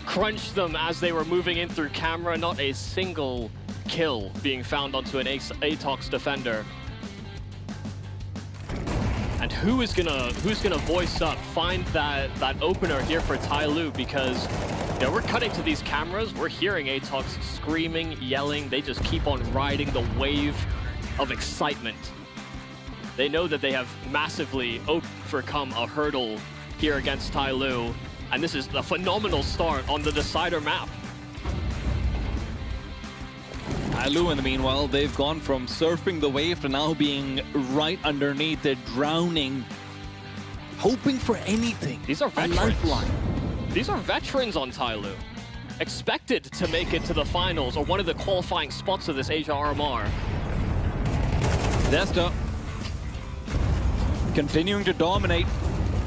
Crunched them as they were moving in through camera. Not a single kill being found onto an Atox defender. And who's gonna voice up, find that opener here for Tyloo, because you know, we're cutting to these cameras, we're hearing Atox screaming, yelling. They just keep on riding the wave of excitement. They know that they have massively overcome a hurdle here against Tyloo, and this is a phenomenal start on the decider map. Tyloo, in the meanwhile, they've gone from surfing the wave to now being right underneath it, drowning, hoping for anything. These are veterans. A lifeline. These are veterans on Tyloo. Expected to make it to the finals or one of the qualifying spots of this Asia RMR. Zesta continuing to dominate,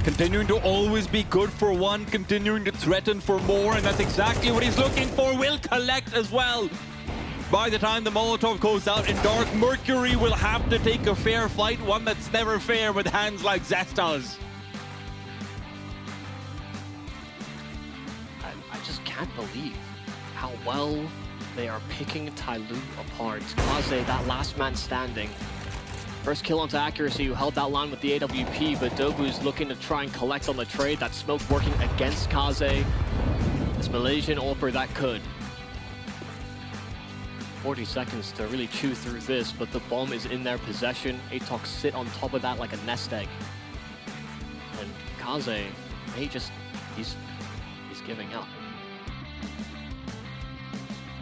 continuing to always be good for one, continuing to threaten for more, and that's exactly what he's looking for. Will collect as well. By the time the Molotov goes out in dark, Mercury will have to take a fair fight, one that's never fair with hands like Zesta's. I just can't believe how well they are picking Tyloo apart. Kaze, that last man standing. First kill onto Accuracy, who held that line with the AWP, but Dobu's looking to try and collect on the trade. That smoke working against Kaze. This Malaysian AWPer that could. 40 seconds to really chew through this, but the bomb is in their possession. Atox sit on top of that like a nest egg. And Kaze, he's giving up.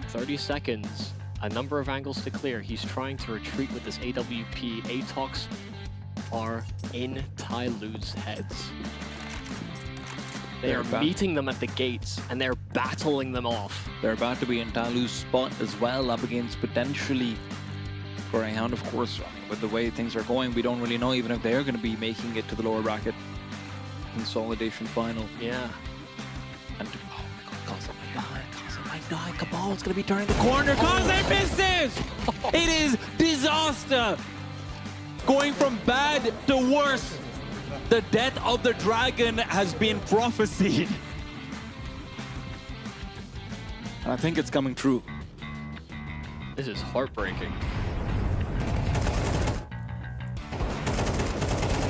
30 seconds. A number of angles to clear. He's trying to retreat with this AWP. Atox are in Tyloo's heads. They are meeting them at the gates, and they're battling them off. They're about to be in Tyloo's spot as well, up against potentially Greyhound, of course. I mean, with the way things are going, we don't really know even if they're going to be making it to the lower bracket consolidation final. Yeah. And oh my God, Kaze might die. Kaze might die. Cabal's going to be turning the corner. Kaze misses! It is disaster! Going from bad to worse. The death of the dragon has been prophesied. And I think it's coming true. This is heartbreaking.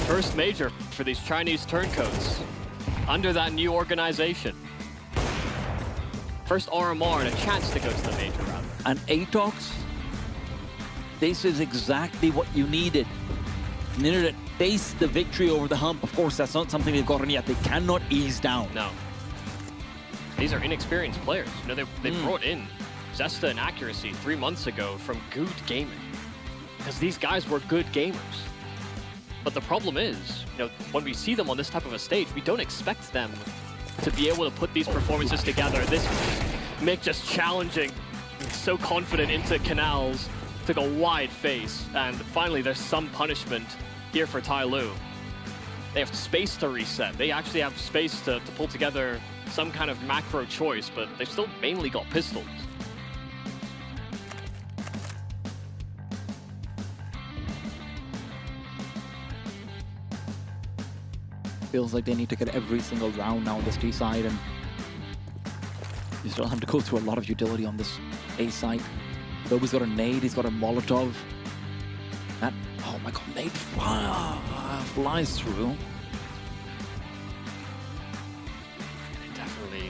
First major for these Chinese turncoats under that new organization. First RMR and a chance to go to the major round. And Atox, this is exactly what you needed. You needed to taste the victory over the hump. Of course, that's not something they've gotten yet. They cannot ease down. No. These are inexperienced players. You know, they brought in Zesta and Accuracy 3 months ago from Good Gaming. Because these guys were good gamers. But the problem is, you know, when we see them on this type of a stage, we don't expect them to be able to put these performances together. Mick just challenging, so confident into Canals, took a wide face, and finally there's some punishment here for Tyloo. They have space to reset. They actually have space to pull together some kind of macro choice, but they've still mainly got pistols. Feels like they need to get every single round now on this D side, and you still have to go through a lot of utility on this A side. Dobu's got a nade, he's got a Molotov. That, oh my god, nade flies through. Definitely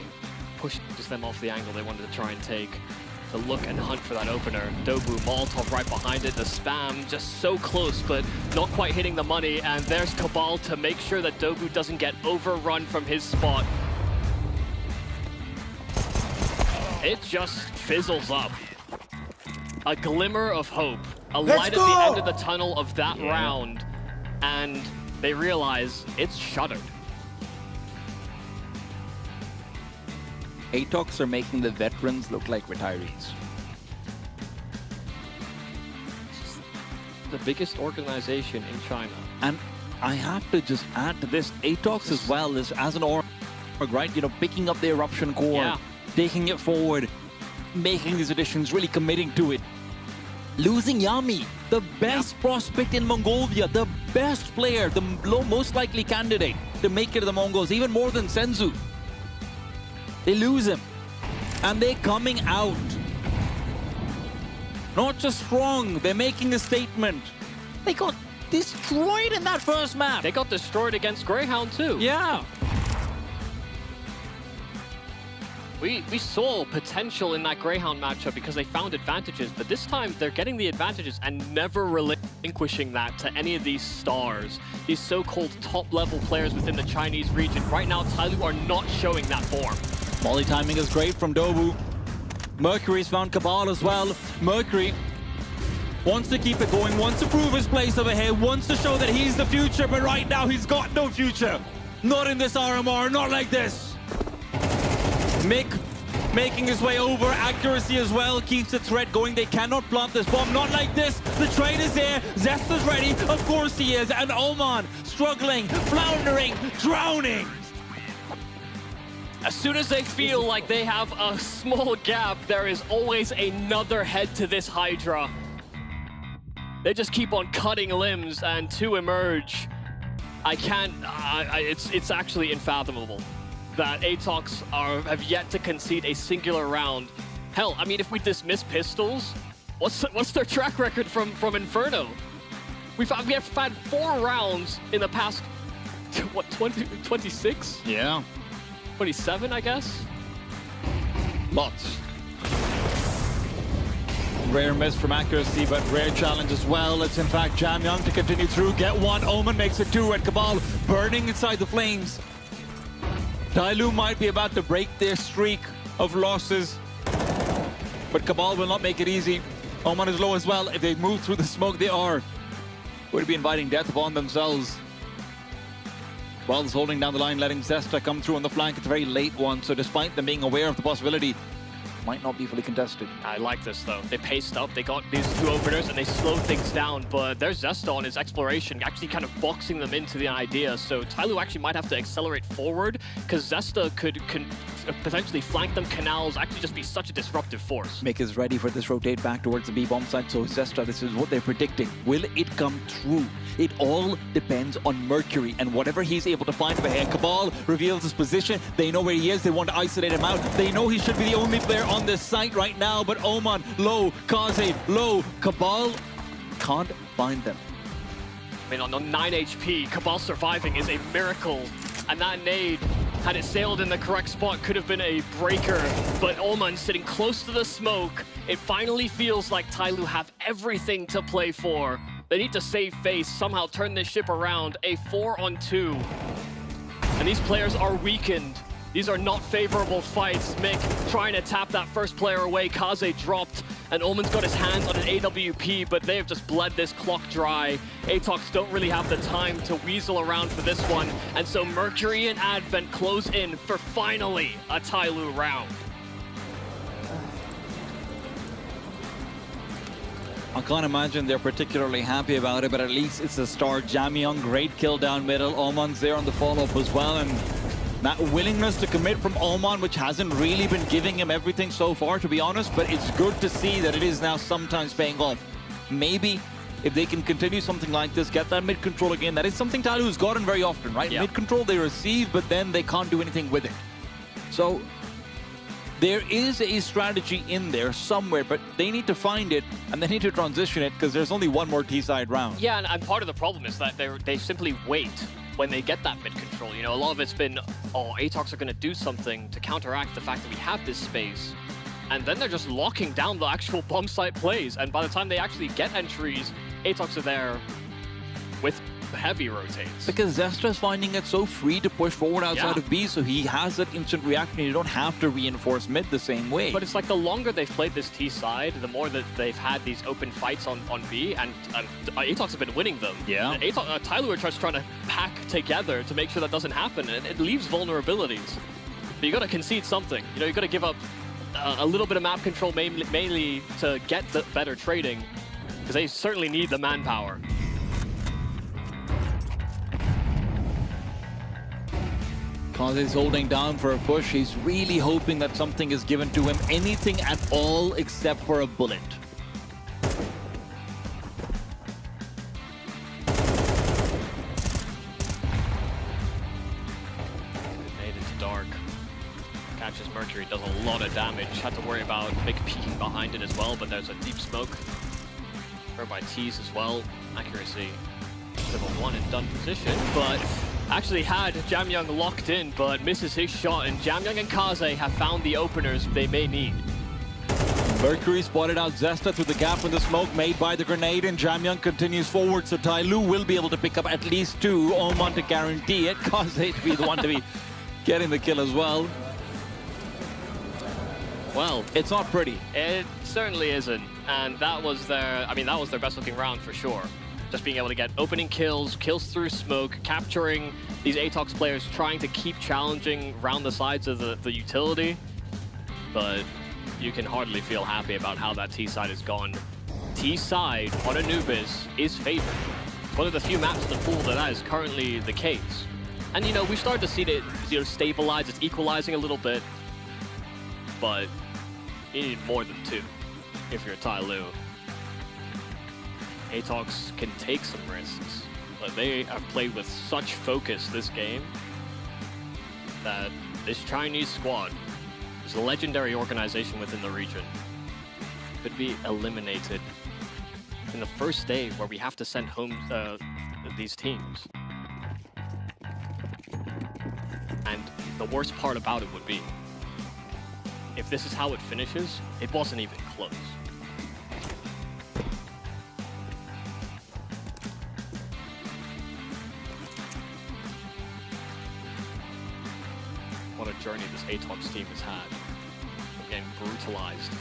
pushes them off the angle they wanted to try and take. To look and hunt for that opener. Dobu, Molotov right behind it. The spam just so close, but not quite hitting the money. And there's Cabal to make sure that Dobu doesn't get overrun from his spot. It just fizzles up. A glimmer of hope. A light at the end of the tunnel of that round. And they realize it's shuttered. Atox are making the veterans look like retirees. The biggest organization in China. And I have to just add to this, Atox as well as an org, right? You know, picking up the Eruption core, taking it forward, making these additions, really committing to it. Losing Yami, the best prospect in Mongolia, the best player, the most likely candidate to make it to the Mongols, even more than Senzu. They lose him, and they're coming out. Not just strong, they're making a statement. They got destroyed in that first map. They got destroyed against Greyhound too. Yeah. We saw potential in that Greyhound matchup because they found advantages, but this time they're getting the advantages and never relinquishing that to any of these stars. These so-called top-level players within the Chinese region. Right now, Tyloo are not showing that form. Molly timing is great from Dobu. Mercury's found Cabal as well. Mercury wants to keep it going, wants to prove his place over here, wants to show that he's the future, but right now he's got no future. Not in this RMR, not like this. Mick making his way over, accuracy as well, keeps the threat going. They cannot plant this bomb, not like this. The trade is there, Zest is ready, of course he is, and Oman struggling, floundering, drowning. As soon as they feel like they have a small gap, there is always another head to this Hydra. They just keep on cutting limbs, and to emerge, it's actually unfathomable that Atox have yet to concede a singular round. Hell, I mean, if we dismiss pistols, what's their track record from Inferno? We have had 4 rounds in the past, what, 26? Yeah. 27, I guess? Lots. Rare miss from accuracy, but rare challenge as well. It's in fact Jamyang to continue through, get 1, Omen makes it 2, and Cabal burning inside the flames. Tyloo might be about to break their streak of losses, but Cabal will not make it easy. Oman is low as well. If they move through the smoke, they are going to be inviting death upon themselves. Wells holding down the line, letting Zesta come through on the flank. It's a very late one, so despite them being aware of the possibility, might not be fully contested. I like this though. They paced up, they got these 2 openers, and they slowed things down, but there's Zesta on his exploration, actually kind of boxing them into the idea. So Tyloo actually might have to accelerate forward, because Zesta could potentially flank them. Canals actually just be such a disruptive force. Mick is ready for this rotate back towards the B-bomb side, so Zesta, this is what they're predicting. Will it come true? It all depends on Mercury and whatever he's able to find over here. Cabal reveals his position. They know where he is. They want to isolate him out. They know he should be the only player on this site right now, but Oman low, Kaze low. Cabal can't find them. I mean, on 9 HP, Cabal surviving is a miracle, and that nade, had it sailed in the correct spot, could have been a breaker, but Oman sitting close to the smoke. It finally feels like Tyloo have everything to play for. They need to save face, somehow turn this ship around. A 4-on-2. And these players are weakened. These are not favorable fights. Mick trying to tap that first player away. Kaze dropped, and Omen's got his hands on an AWP, but they have just bled this clock dry. Atox don't really have the time to weasel around for this one, and so Mercury and Advent close in for finally a Tyloo round. I can't imagine they're particularly happy about it, but at least it's a start. Jamyang, great kill down middle. Oman's there on the follow-up as well, and that willingness to commit from Oman, which hasn't really been giving him everything so far, to be honest, but it's good to see that it is now sometimes paying off. Maybe if they can continue something like this, get that mid-control again, that is something Tyloo's gotten very often, right? Yeah. Mid-control they receive, but then they can't do anything with it. So there is a strategy in there somewhere, but they need to find it and they need to transition it because there's only one more T-side round. Yeah, and part of the problem is that they simply wait when they get that mid-control. You know, a lot of it's been, oh, Atox are going to do something to counteract the fact that we have this space. And then they're just locking down the actual bomb site plays. And by the time they actually get entries, Atox are there with heavy rotates. Because Zestra's finding it so free to push forward outside of B, so he has that instant reaction. You don't have to reinforce mid the same way. But it's like the longer they've played this T side, the more that they've had these open fights on B, and Atox have been winning them. Yeah. Tyloo are just trying to pack together to make sure that doesn't happen, and it leaves vulnerabilities. But you got to concede something. You know, you got to give up a little bit of map control mainly to get the better trading, because they certainly need the manpower. Kaze's holding down for a push. He's really hoping that something is given to him. Anything at all except for a bullet. Made it dark. Catches Mercury, does a lot of damage. Had to worry about Mick peeking behind it as well, but there's a deep smoke. Throw by T's as well. Accuracy. Bit of a one and done position, but actually had Jamyang locked in, but misses his shot, and Jamyang and Kaze have found the openers they may need. Mercury spotted out Zesta through the gap in the smoke made by the grenade, and Jamyang continues forward, so Tyloo will be able to pick up at least two. Oman to guarantee it. Kaze to be the one to be getting the kill as well. Well, it's not pretty. It certainly isn't, and that was their best looking round for sure. Just being able to get opening kills through smoke, capturing these Atox players, trying to keep challenging around the sides of the utility. But you can hardly feel happy about how that T-side has gone. T-side on Anubis is favored. One of the few maps in the pool that is currently the case. And you know, we've started to see it stabilize, it's equalizing a little bit. But you need more than two if you're Tyloo. Atox can take some risks, but they have played with such focus this game that this Chinese squad, this legendary organization within the region, could be eliminated in the first day where we have to send home these teams. And the worst part about it would be, if this is how it finishes, it wasn't even close. What a journey this Atox team has had. They're getting brutalized.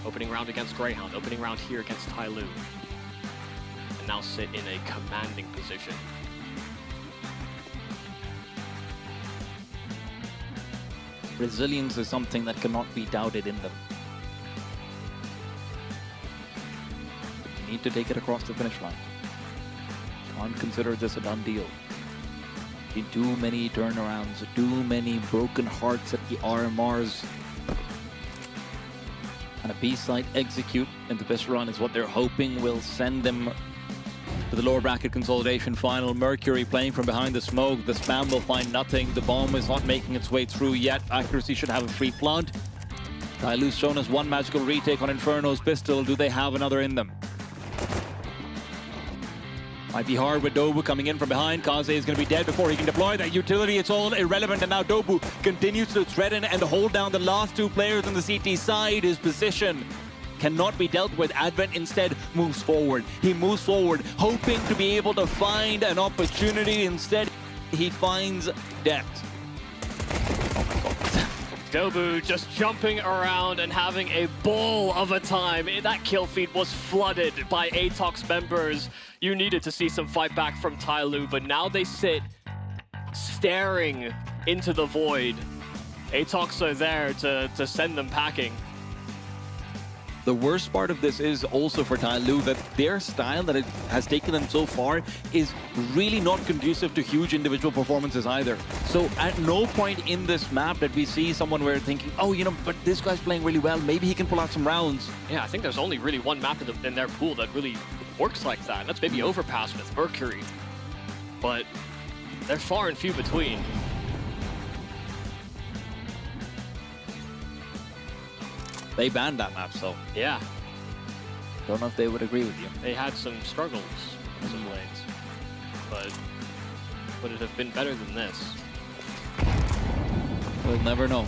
Opening round against Greyhound, opening round here against Tyloo. And now sit in a commanding position. Resilience is something that cannot be doubted in them. You need to take it across the finish line. Can't consider this a done deal. Been too many turnarounds, too many broken hearts at the RMRs. And a B-side execute in the best run is what they're hoping will send them to the lower bracket consolidation final. Mercury playing from behind the smoke. The spam will find nothing. The bomb is not making its way through yet. Accuracy should have a free plant. Tyloo's shown us one magical retake on Inferno's pistol. Do they have another in them? Might be hard with Dobu coming in from behind. Kaze is going to be dead before he can deploy that utility. It's all irrelevant, and now Dobu continues to threaten and hold down the last two players on the CT side. His position cannot be dealt with. Advent instead moves forward. He moves forward, hoping to be able to find an opportunity. Instead, he finds death. Dobu just jumping around and having a ball of a time. That kill feed was flooded by Atox members. You needed to see some fight back from Tyloo, but now they sit staring into the void. Atox are there to send them packing. The worst part of this is also for Tyloo that their style that it has taken them so far is really not conducive to huge individual performances either. So at no point in this map did we see someone where thinking, oh, you know, but this guy's playing really well, maybe he can pull out some rounds. Yeah, I think there's only really one map in their pool that really works like that, and that's maybe Overpass with Mercury. But they're far and few between. They banned that map, so yeah. Don't know if they would agree with you. They had some struggles in some lanes, but would it have been better than this? We'll never know.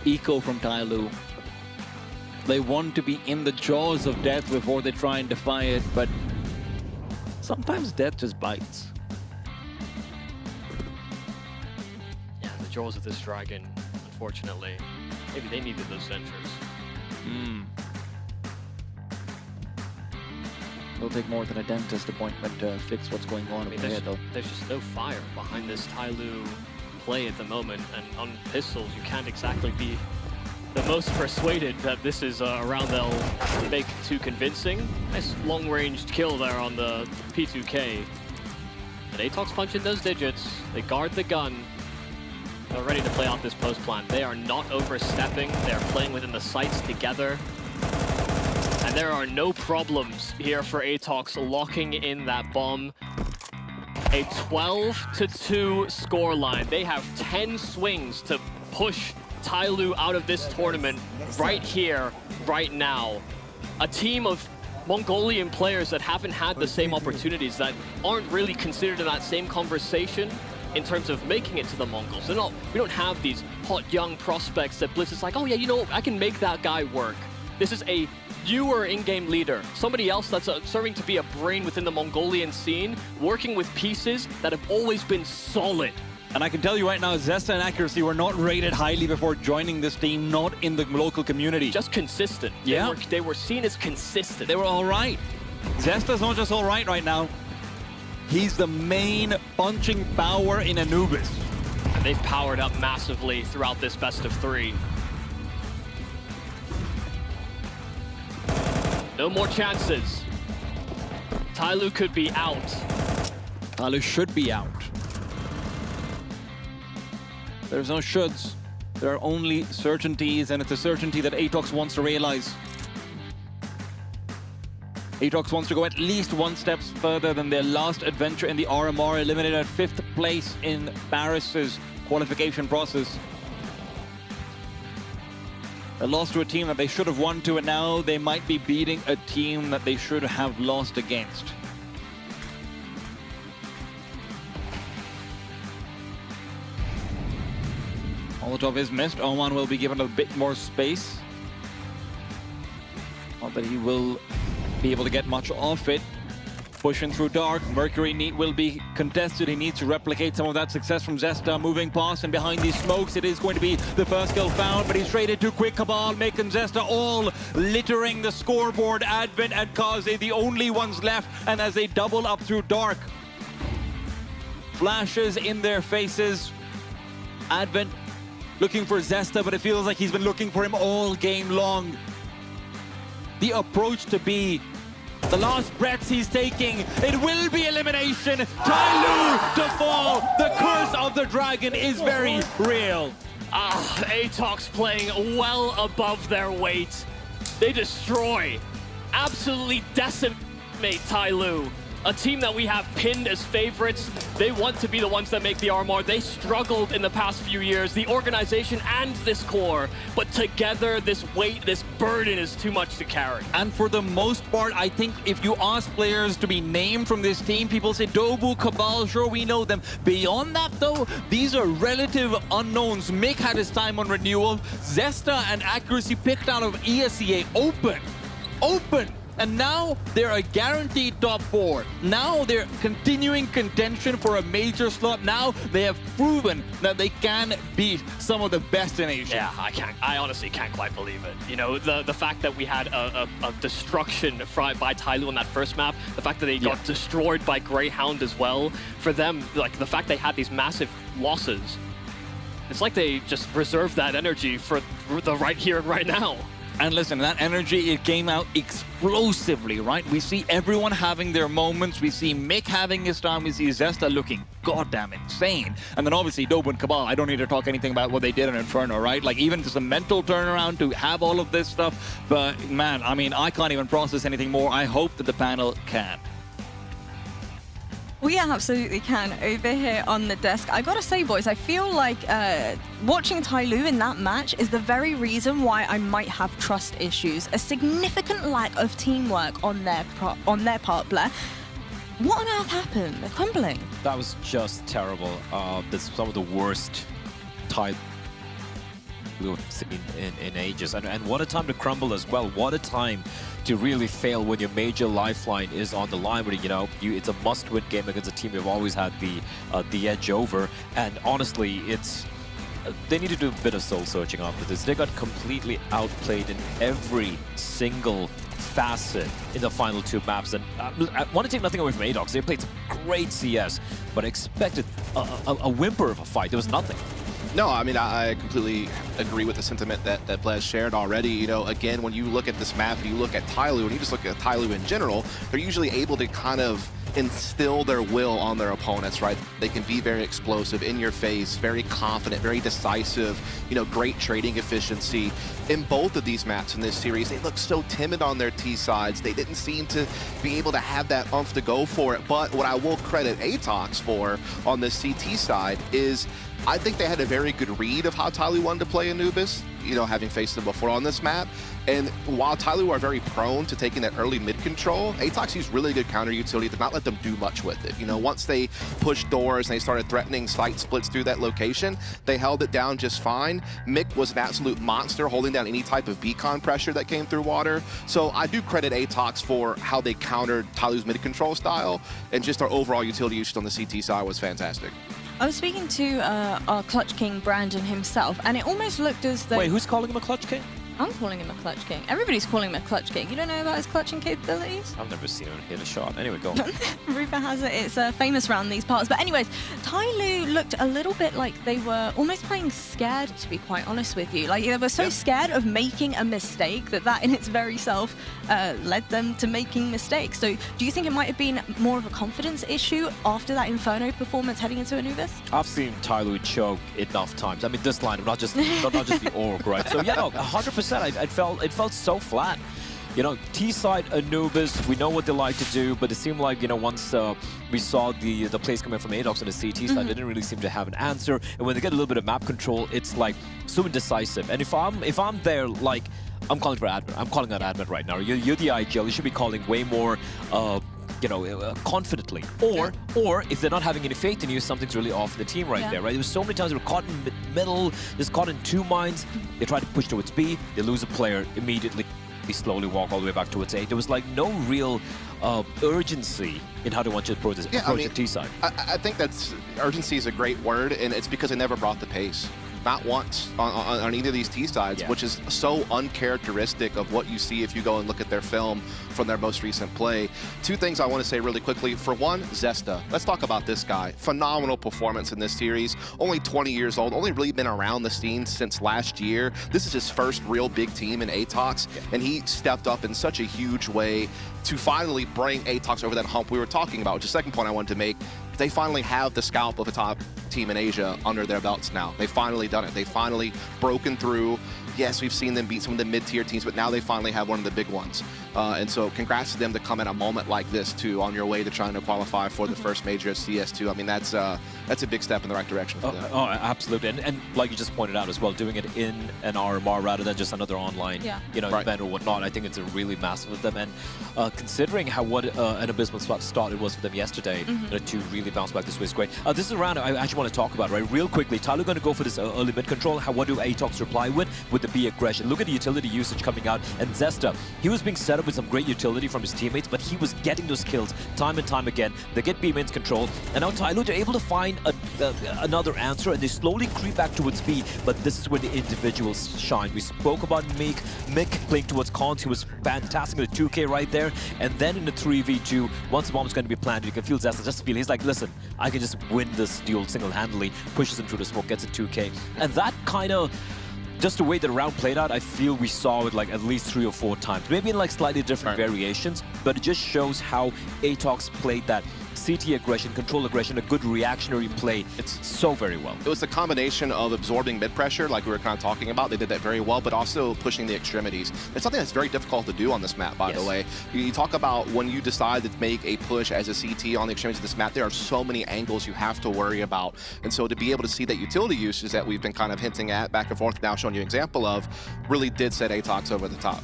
Eco from Tyloo. They want to be in the jaws of death before they try and defy it, but sometimes death just bites. Yeah, the jaws of this dragon, unfortunately. Maybe they needed those sensors. It'll take more than a dentist appointment to fix what's going on in their head, though. There's just no fire behind this Tyloo play at the moment, and on pistols, you can't exactly be the most persuaded that this is a round they'll make too convincing. Nice long-ranged kill there on the P2K. And Atox punching those digits. They guard the gun. They're ready to play out this post plan. They are not overstepping. They're playing within the sights together. And there are no problems here for Atox locking in that bomb. A 12-2 scoreline. They have 10 swings to push Tyloo out of this tournament right here, right now. A team of Mongolian players that haven't had the same opportunities, that aren't really considered in that same conversation in terms of making it to the Mongols. We don't have these hot young prospects that Blitz is like, oh yeah, you know, I can make that guy work. This is a newer in-game leader, somebody else that's serving to be a brain within the Mongolian scene, working with pieces that have always been solid. And I can tell you right now, Zesta and Accuracy were not rated highly before joining this team, not in the local community. Just consistent. Yeah. They were seen as consistent. They were all right. Zesta's not just all right now. He's the main punching power in Anubis. And they've powered up massively throughout this best of 3. No more chances. Tyloo could be out. Tyloo should be out. There's no shoulds. There are only certainties, and it's a certainty that Atox wants to realize. Atox wants to go at least one step further than their last adventure in the RMR, eliminated at 5th place in Paris's qualification process. They lost to a team that they should have won to, and now they might be beating a team that they should have lost against. Molotov is missed. Oman will be given a bit more space. Not that he will be able to get much off it. Pushing through dark. Mercury will be contested. He needs to replicate some of that success from Zesta. Moving past and behind these smokes, it is going to be the first kill found, but he's traded too quick. Cabal making Zesta all littering the scoreboard. Advent and Kaze, the only ones left, and as they double up through dark. Flashes in their faces. Advent looking for Zesta, but it feels like he's been looking for him all game long. The approach to be the last breaths he's taking, it will be elimination. Tyloo to fall. The curse of the dragon is very real. Atox playing well above their weight. They destroy, absolutely decimate Tyloo. A team that we have pinned as favorites. They want to be the ones that make the RMR. They struggled in the past few years, the organization and this core. But together, this weight, this burden is too much to carry. And for the most part, I think if you ask players to be named from this team, people say Dobu, Cabal, sure, we know them. Beyond that, though, these are relative unknowns. Mick had his time on renewal. Zesta and Accuracy picked out of ESEA open. And now they're a guaranteed top 4. Now they're continuing contention for a major slot. Now they have proven that they can beat some of the best in Asia. Yeah, I honestly can't quite believe it. You know, the fact that we had a destruction by Tyloo on that first map, the fact that they got destroyed by Greyhound as well, for them, like the fact they had these massive losses, It's like they just reserved that energy for the right here and right now. And listen, that energy, it came out explosively, right? We see everyone having their moments. We see Mick having his time. We see Zesta looking goddamn insane. And then obviously Dobu and Cabal, I don't need to talk anything about what they did in Inferno, right? Like even just a mental turnaround to have all of this stuff. But man, I mean, I can't even process anything more. I hope that the panel can. We absolutely can over here on the desk. I gotta say, boys, I feel like watching Tyloo in that match is the very reason why I might have trust issues. A significant lack of teamwork on their part, Blair. What on earth happened? They're crumbling. That was just terrible. That's some of the worst Tyloo we've seen in ages. And what a time to crumble as well. What a time to really fail when your major lifeline is on the line, where it's a must-win game against a team you've always had the edge over. And honestly, they need to do a bit of soul searching after this. They got completely outplayed in every single facet in the final two maps. And I want to take nothing away from Atox. They played some great CS, but I expected a whimper of a fight. There was nothing. No, I mean, I completely agree with the sentiment that Blaise shared already. Again, when you look at this map and you look at Tyloo, and you just look at Tyloo in general, they're usually able to kind of instill their will on their opponents, right? They can be very explosive, in your face, very confident, very decisive, great trading efficiency. In both of these maps in this series, they look so timid on their T sides. They didn't seem to be able to have that oomph to go for it. But what I will credit Atox for on the CT side is I think they had a very good read of how Tyloo wanted to play Anubis, having faced them before on this map. And while Tyloo are very prone to taking that early mid control, Atox used really good counter utility to not let them do much with it. Once they pushed doors and they started threatening site splits through that location, they held it down just fine. Mick was an absolute monster holding down any type of beacon pressure that came through water. So I do credit Atox for how they countered Tyloo's mid control style, and just our overall utility usage on the CT side was fantastic. I was speaking to our Clutch King, Brandon himself, and it almost looked as though... Wait, who's calling him a Clutch King? I'm calling him a Clutch King. Everybody's calling him a Clutch King. You don't know about his clutching capabilities? I've never seen him hit a shot. Anyway, go on. Rupa has it. It's famous around these parts. But anyways, Tyloo looked a little bit like they were almost playing scared, to be quite honest with you. Like, they were so scared of making a mistake that in its very self led them to making mistakes. So do you think it might have been more of a confidence issue after that Inferno performance heading into Anubis? I've seen Tyloo choke enough times. I mean, this line, not just the org, right? So yeah, no, 100%. It felt so flat. T-side Anubis, we know what they like to do, but it seemed like, once we saw the plays coming from Atox on the CT side, they didn't really seem to have an answer. And when they get a little bit of map control, it's like so indecisive. And if I'm there, like, I'm calling for admin. I'm calling out admin right now. You're the IGL. You should be calling way more confidently. Or if they're not having any faith in you, something's really off the team right there, right? There was so many times they were caught in middle, just caught in two minds. They try to push towards B, they lose a player immediately. They slowly walk all the way back towards A. There was like no real urgency in how they want you to approach the T side. I think urgency is a great word, and it's because they never brought the pace. Not once on either of these T sides, which is so uncharacteristic of what you see if you go and look at their film from their most recent play. Two things I want to say really quickly. For one, Zesta. Let's talk about this guy. Phenomenal performance in this series. Only 20 years old, only really been around the scene since last year. This is his first real big team in Atox, and he stepped up in such a huge way to finally bring Atox over that hump we were talking about, which is the second point I wanted to make. They finally have the scalp of a top team in Asia under their belts now. They finally done it. They finally broken through. Yes, we've seen them beat some of the mid-tier teams, but now they finally have one of the big ones. And so congrats to them to come at a moment like this, too, on your way to trying to qualify for the first major at CS2. I mean, that's a big step in the right direction for them. Oh, absolutely. And like you just pointed out as well, doing it in an RMR rather than just another online event or whatnot, I think it's a really massive of them. And considering what an abysmal start it was for them yesterday, to really bounce back this way is great. This is a round I actually want to talk about, right? Real quickly, Tyloo going to go for this early mid control. What do Atox reply with the B aggression. Look at the utility usage coming out. And Zesta, he was being set up with some great utility from his teammates, but he was getting those kills time and time again. They get B mains control, and now Tyloo, they're able to find another answer, and they slowly creep back towards B, but this is where the individuals shine. We spoke about Mick playing towards Cons. He was fantastic in the 2K right there, and then in the 3v2, once the bomb is going to be planted, you can feel Zesta just feel, he's like, listen, I can just win this duel single-handedly, pushes him through the smoke, gets a 2K, and that kind of, just the way the round played out, I feel we saw it like at least 3 or 4 times, maybe in like slightly different variations, but it just shows how Atox played that CT aggression, control aggression, a good reactionary play. It's so very well. It was a combination of absorbing mid pressure, like we were kind of talking about. They did that very well, but also pushing the extremities. It's something that's very difficult to do on this map, by the way. You talk about when you decide to make a push as a CT on the extremities of this map, there are so many angles you have to worry about. And so to be able to see that utility usage that we've been kind of hinting at back and forth, now showing you an example of, really did set Atox over the top.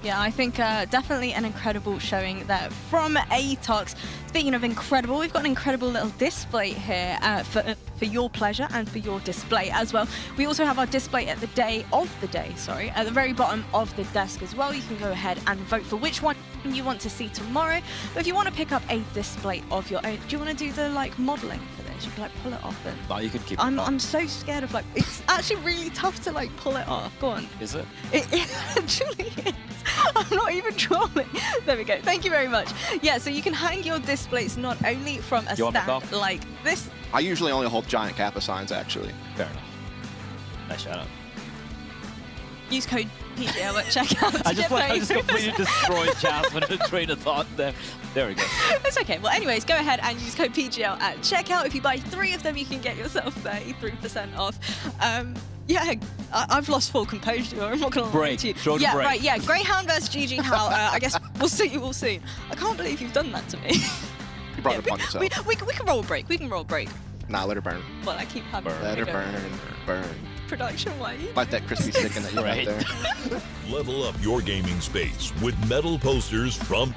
Yeah, I think definitely an incredible showing there from Atox. Speaking of incredible, we've got an incredible little display here for your pleasure and for your display as well. We also have our display at the at the very bottom of the desk as well. You can go ahead and vote for which one you want to see tomorrow. But if you want to pick up a display of your own, do you want to do the modeling for this? You can pull it off and... No, you can keep it I'm so scared of it's actually really tough to pull it off. Go on. Is it? It actually is. I'm not even trolling. There we go. Thank you very much. Yeah, so you can hang your displays not only from a stand like this. I usually only hold giant Kappa signs, actually. Fair enough. Nice shout out. Use code PGL at checkout. I just completely destroyed Jasmine's train of thought there. There we go. It's okay. Well, anyways, go ahead and use code PGL at checkout. If you buy 3 of them, you can get yourself 33% off. Yeah, I've lost full composure. I'm not going to lie to you. Break. Yeah, right. Yeah, Greyhound versus GG Hal. I guess we'll see you all soon. I can't believe you've done that to me. You brought it upon yourself. We can roll a break. We can roll a break. Nah, let her burn. Well, I keep having Let her burn. Production-wise. Like that crispy chicken that you got there. Level up your gaming space with metal posters from